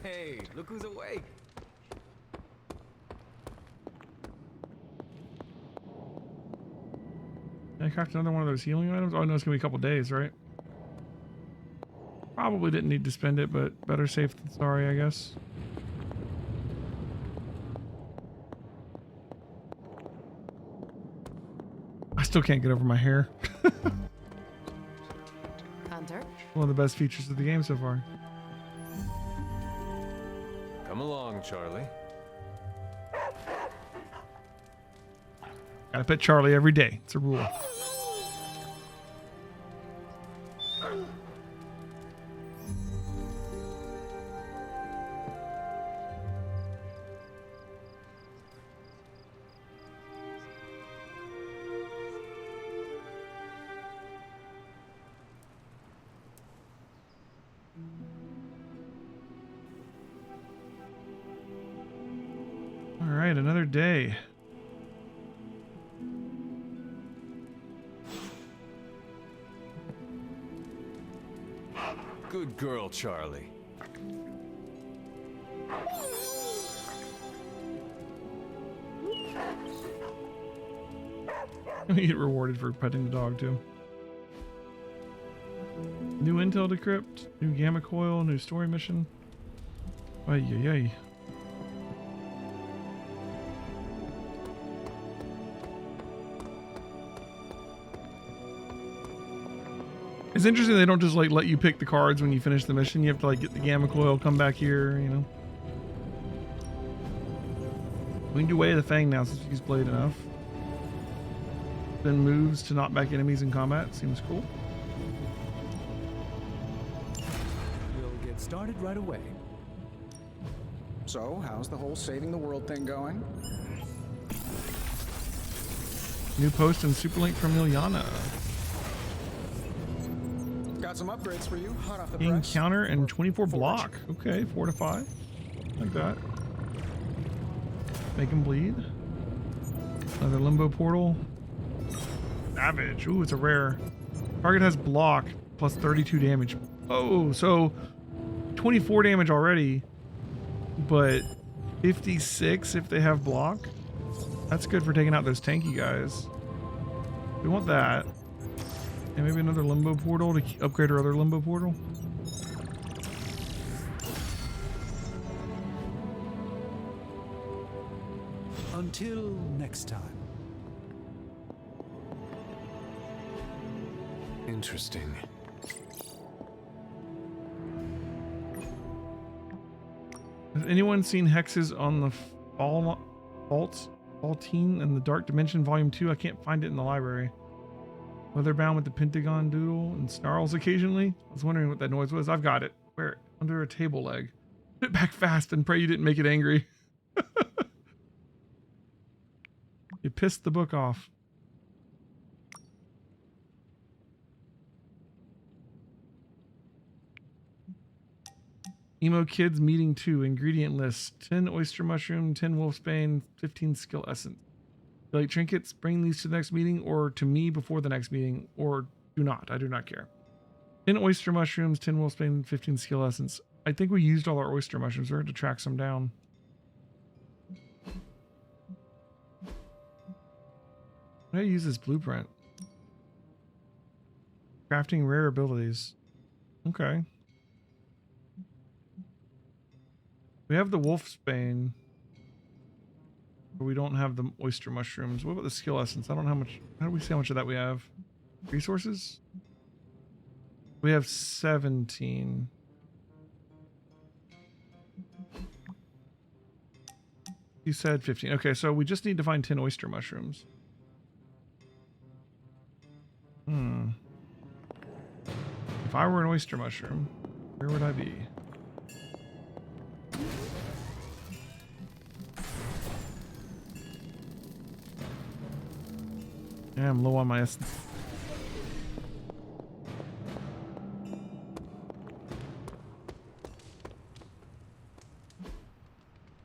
Hey, look who's awake. I cracked another one of those healing items. Oh, I know it's gonna be a couple days, right? Probably didn't need to spend it, but better safe than sorry, I guess. I still can't get over my hair. Hunter? One of the best features of the game so far. Come along, Charlie. Gotta pet Charlie every day. It's a rule. All right, another day. Good girl, Charlie. You get rewarded for petting the dog too. New intel decrypt, new gamma coil, new story mission. Ay ay ay. It's interesting they don't just like let you pick the cards when you finish the mission. You have to like get the gamma coil, come back here, you know. We can do Way of the Fang now since he's played enough. Then moves to knock back enemies in combat. Seems cool. We'll get started right away. So, how's the whole saving the world thing going? New post and superlink from Ilyana. Got some upgrades for you, hot off the Gain press. counter and 24 block. Okay, 4 to 5. Like that. Make him bleed. Another limbo portal. Savage. Ooh, it's a rare. Target has block plus 32 damage. Oh, so 24 damage already, but 56 if they have block. That's good for taking out those tanky guys. We want that. And maybe another limbo portal to upgrade our other limbo portal. Until next time. Interesting. Has anyone seen hexes on the Faultine and the Dark Dimension Volume 2? I can't find it in the library. Leatherbound with the Pentagon Doodle and snarls occasionally. I was wondering what that noise was. I've got it. Where? Under a table leg. Put it back fast and pray you didn't make it angry. You pissed the book off. Emo Kids Meeting 2. Ingredient list. 10 oyster mushroom, 10 wolfsbane, 15 skill essence. You like trinkets? Bring these to the next meeting or to me before the next meeting, or do not. I do not care. 10 oyster mushrooms, 10 wolfsbane, 15 skill essence. I think we used all our oyster mushrooms. We're going to track some down. How do I use this blueprint? Crafting rare abilities. Okay. We have the wolfsbane, but we don't have the oyster mushrooms. What about the skill essence? I don't know how much. How do we see how much of that we have? Resources? We have 17. You said 15. Okay, so we just need to find 10 oyster mushrooms. If I were an oyster mushroom, where would I be? Yeah, I'm low on my essence.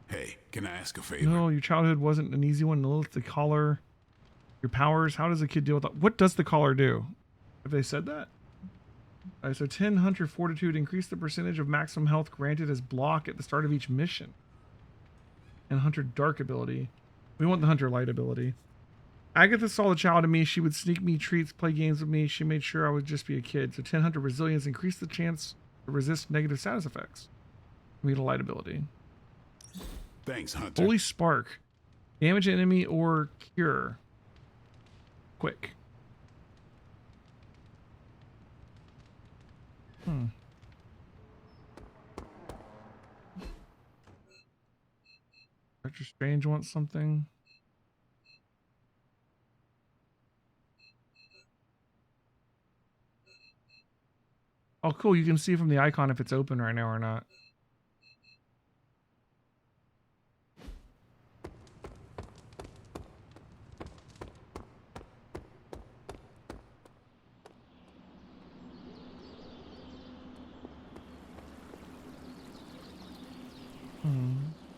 Hey, can I ask a favor? No, your childhood wasn't an easy one. Lilith, the collar, your powers. How does a kid deal with that? What does the collar do? Have they said that? All right, so 10 Hunter Fortitude. Increase the percentage of maximum health granted as block at the start of each mission. And Hunter Dark ability. We want the Hunter Light ability. Agatha saw the child in me. She would sneak me treats, play games with me. She made sure I would just be a kid. So 10 Hunter Resilience. Increase the chance to resist negative status effects. We need a light ability. Thanks, Hunter. Holy Spark. Damage an enemy or cure. Quick. Doctor Strange wants something. Oh, cool. You can see from the icon if it's open right now or not.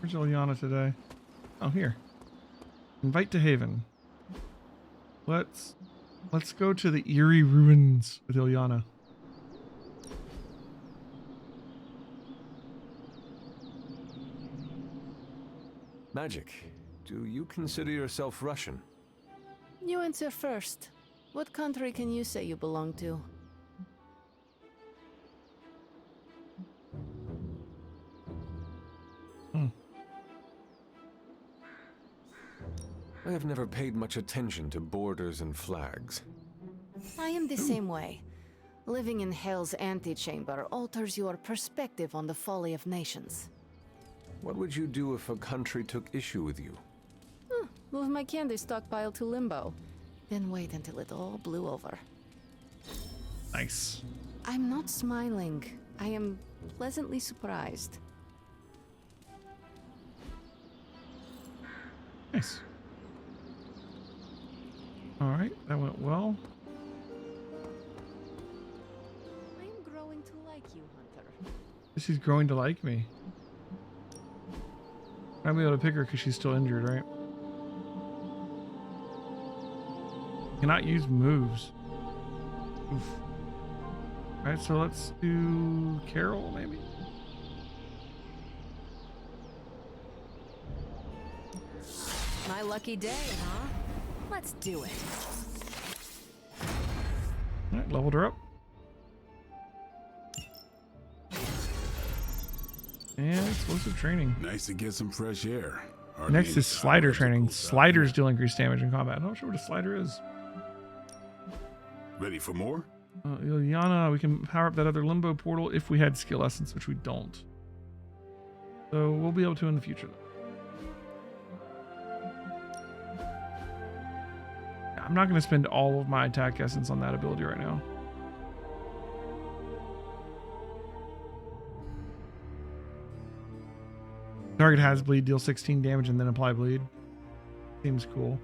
Where's Ilyana today? Oh, here. Invite to Haven. Let's go to the eerie ruins with Ilyana. Magik, do you consider yourself Russian? You answer first. What country can you say you belong to? I have never paid much attention to borders and flags. I am the same way. Living in Hell's antechamber alters your perspective on the folly of nations. What would you do if a country took issue with you? Move my candy stockpile to limbo. Then wait until it all blew over. Nice. I'm not smiling. I am pleasantly surprised. Nice. Alright, that went well. I am growing to like you, Hunter. She's growing to like me. I'll be able to pick her because she's still injured, right? Cannot use moves. Oof. Alright, so let's do Carol, maybe? My lucky day, huh? Let's do it. Alright, leveled her up. And explosive training. Nice to get some fresh air. Next is slider training. Sliders deal increased damage in combat. I'm not sure what a slider is. Ready for more? Ilyana, we can power up that other limbo portal if we had skill essence, which we don't. So we'll be able to in the future, though. I'm not going to spend all of my attack essence on that ability right now. Target has bleed, deal 16 damage, and then apply bleed. Seems cool.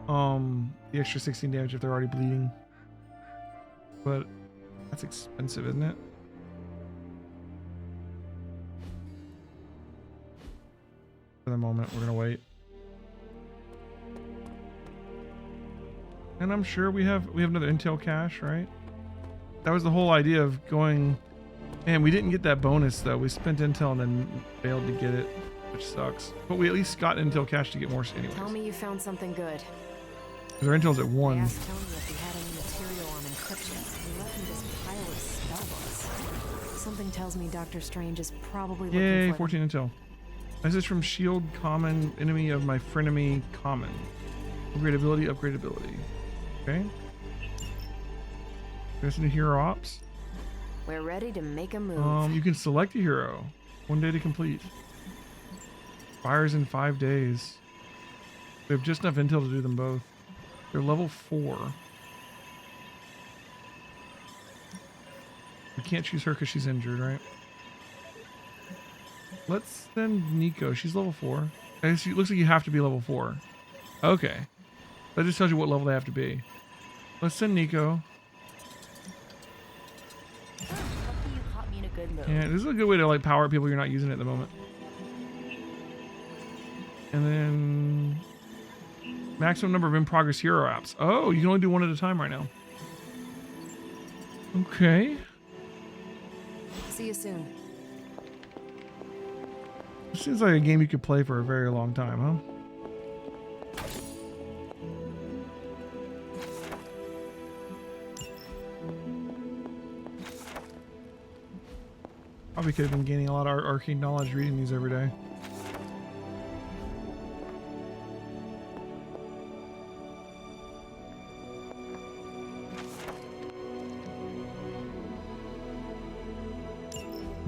The extra 16 damage if they're already bleeding. But that's expensive, isn't it? For the moment, we're gonna wait. And I'm sure we have another intel cache, right? That was the whole idea of going. Man, we didn't get that bonus though. We spent intel and then failed to get it, which sucks. But we at least got intel cache to get more anyways. Tell me you found something good. Because our intel's at 1. I asked Tony if he had any material on encryption. He left me this pile of spellbooks. Something tells me Doctor Strange is probably looking Yay, for 14 intel. Message from Shield common, enemy of my frenemy common. Upgrade ability, upgrade ability. Okay. There's new hero ops. We're ready to make a move. You can select a hero. 1 day to complete. Expires in 5 days. We have just enough intel to do them both. They're level 4. can't choose her because she's injured, right? Let's send Nico. She's level 4. I guess it looks like you have to be level 4. Okay. That just tells you what level they have to be. Let's send Nico. Lucky you caught me in a good mood. Yeah, this is a good way to like power up people you're not using at the moment. And then maximum number of in-progress hero apps. Oh, you can only do one at a time right now. Okay. See you soon. This seems like a game you could play for a very long time, huh? Probably could have been gaining a lot of arcane knowledge reading these every day.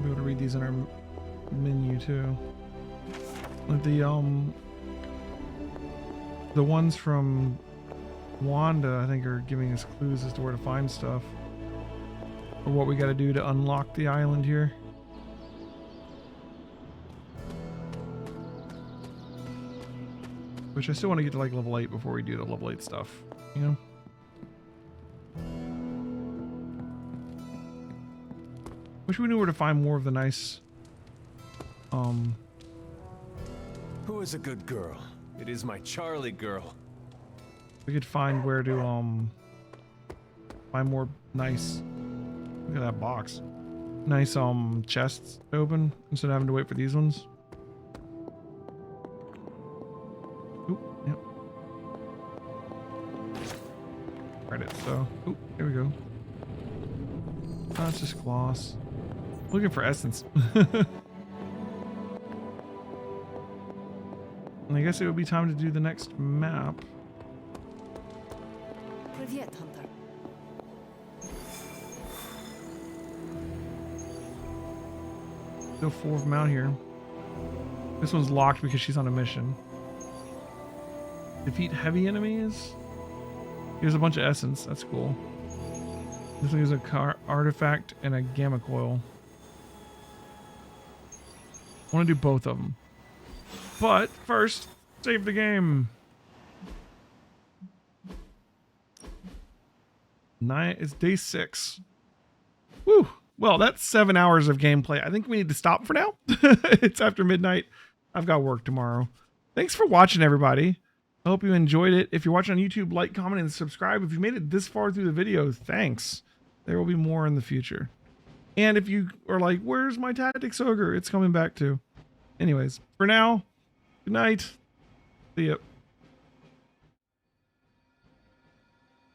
Be able to read these in our menu too. Like the ones from Wanda, I think, are giving us clues as to where to find stuff. Or what we got to do to unlock the island here. Which I still want to get to like level 8 before we do the level 8 stuff, you know? Wish we knew where to find more of the nice, Who is a good girl? It is my Charlie girl. we could find where to, find more nice, look at that box. Nice, chests to open instead of having to wait for these ones. Oop, yep. Credits, so, oop, here we go. Oh, it's just gloss. Looking for essence. And I guess it would be time to do the next map. Привет, Hunter. Go 4 of them out here. This one's locked because she's on a mission. Defeat heavy enemies. Here's a bunch of essence. That's cool. This one is a artifact and a gamma coil. I want to do both of them. But first, save the game. It's day 6. Woo! Well, that's 7 hours of gameplay. I think we need to stop for now. It's after midnight. I've got work tomorrow. Thanks for watching, everybody. I hope you enjoyed it. If you're watching on YouTube, like, comment, and subscribe. If you made it this far through the video, thanks. There will be more in the future. And if you are like, where's my Tactics Ogre? It's coming back too. Anyways, for now, good night. See ya.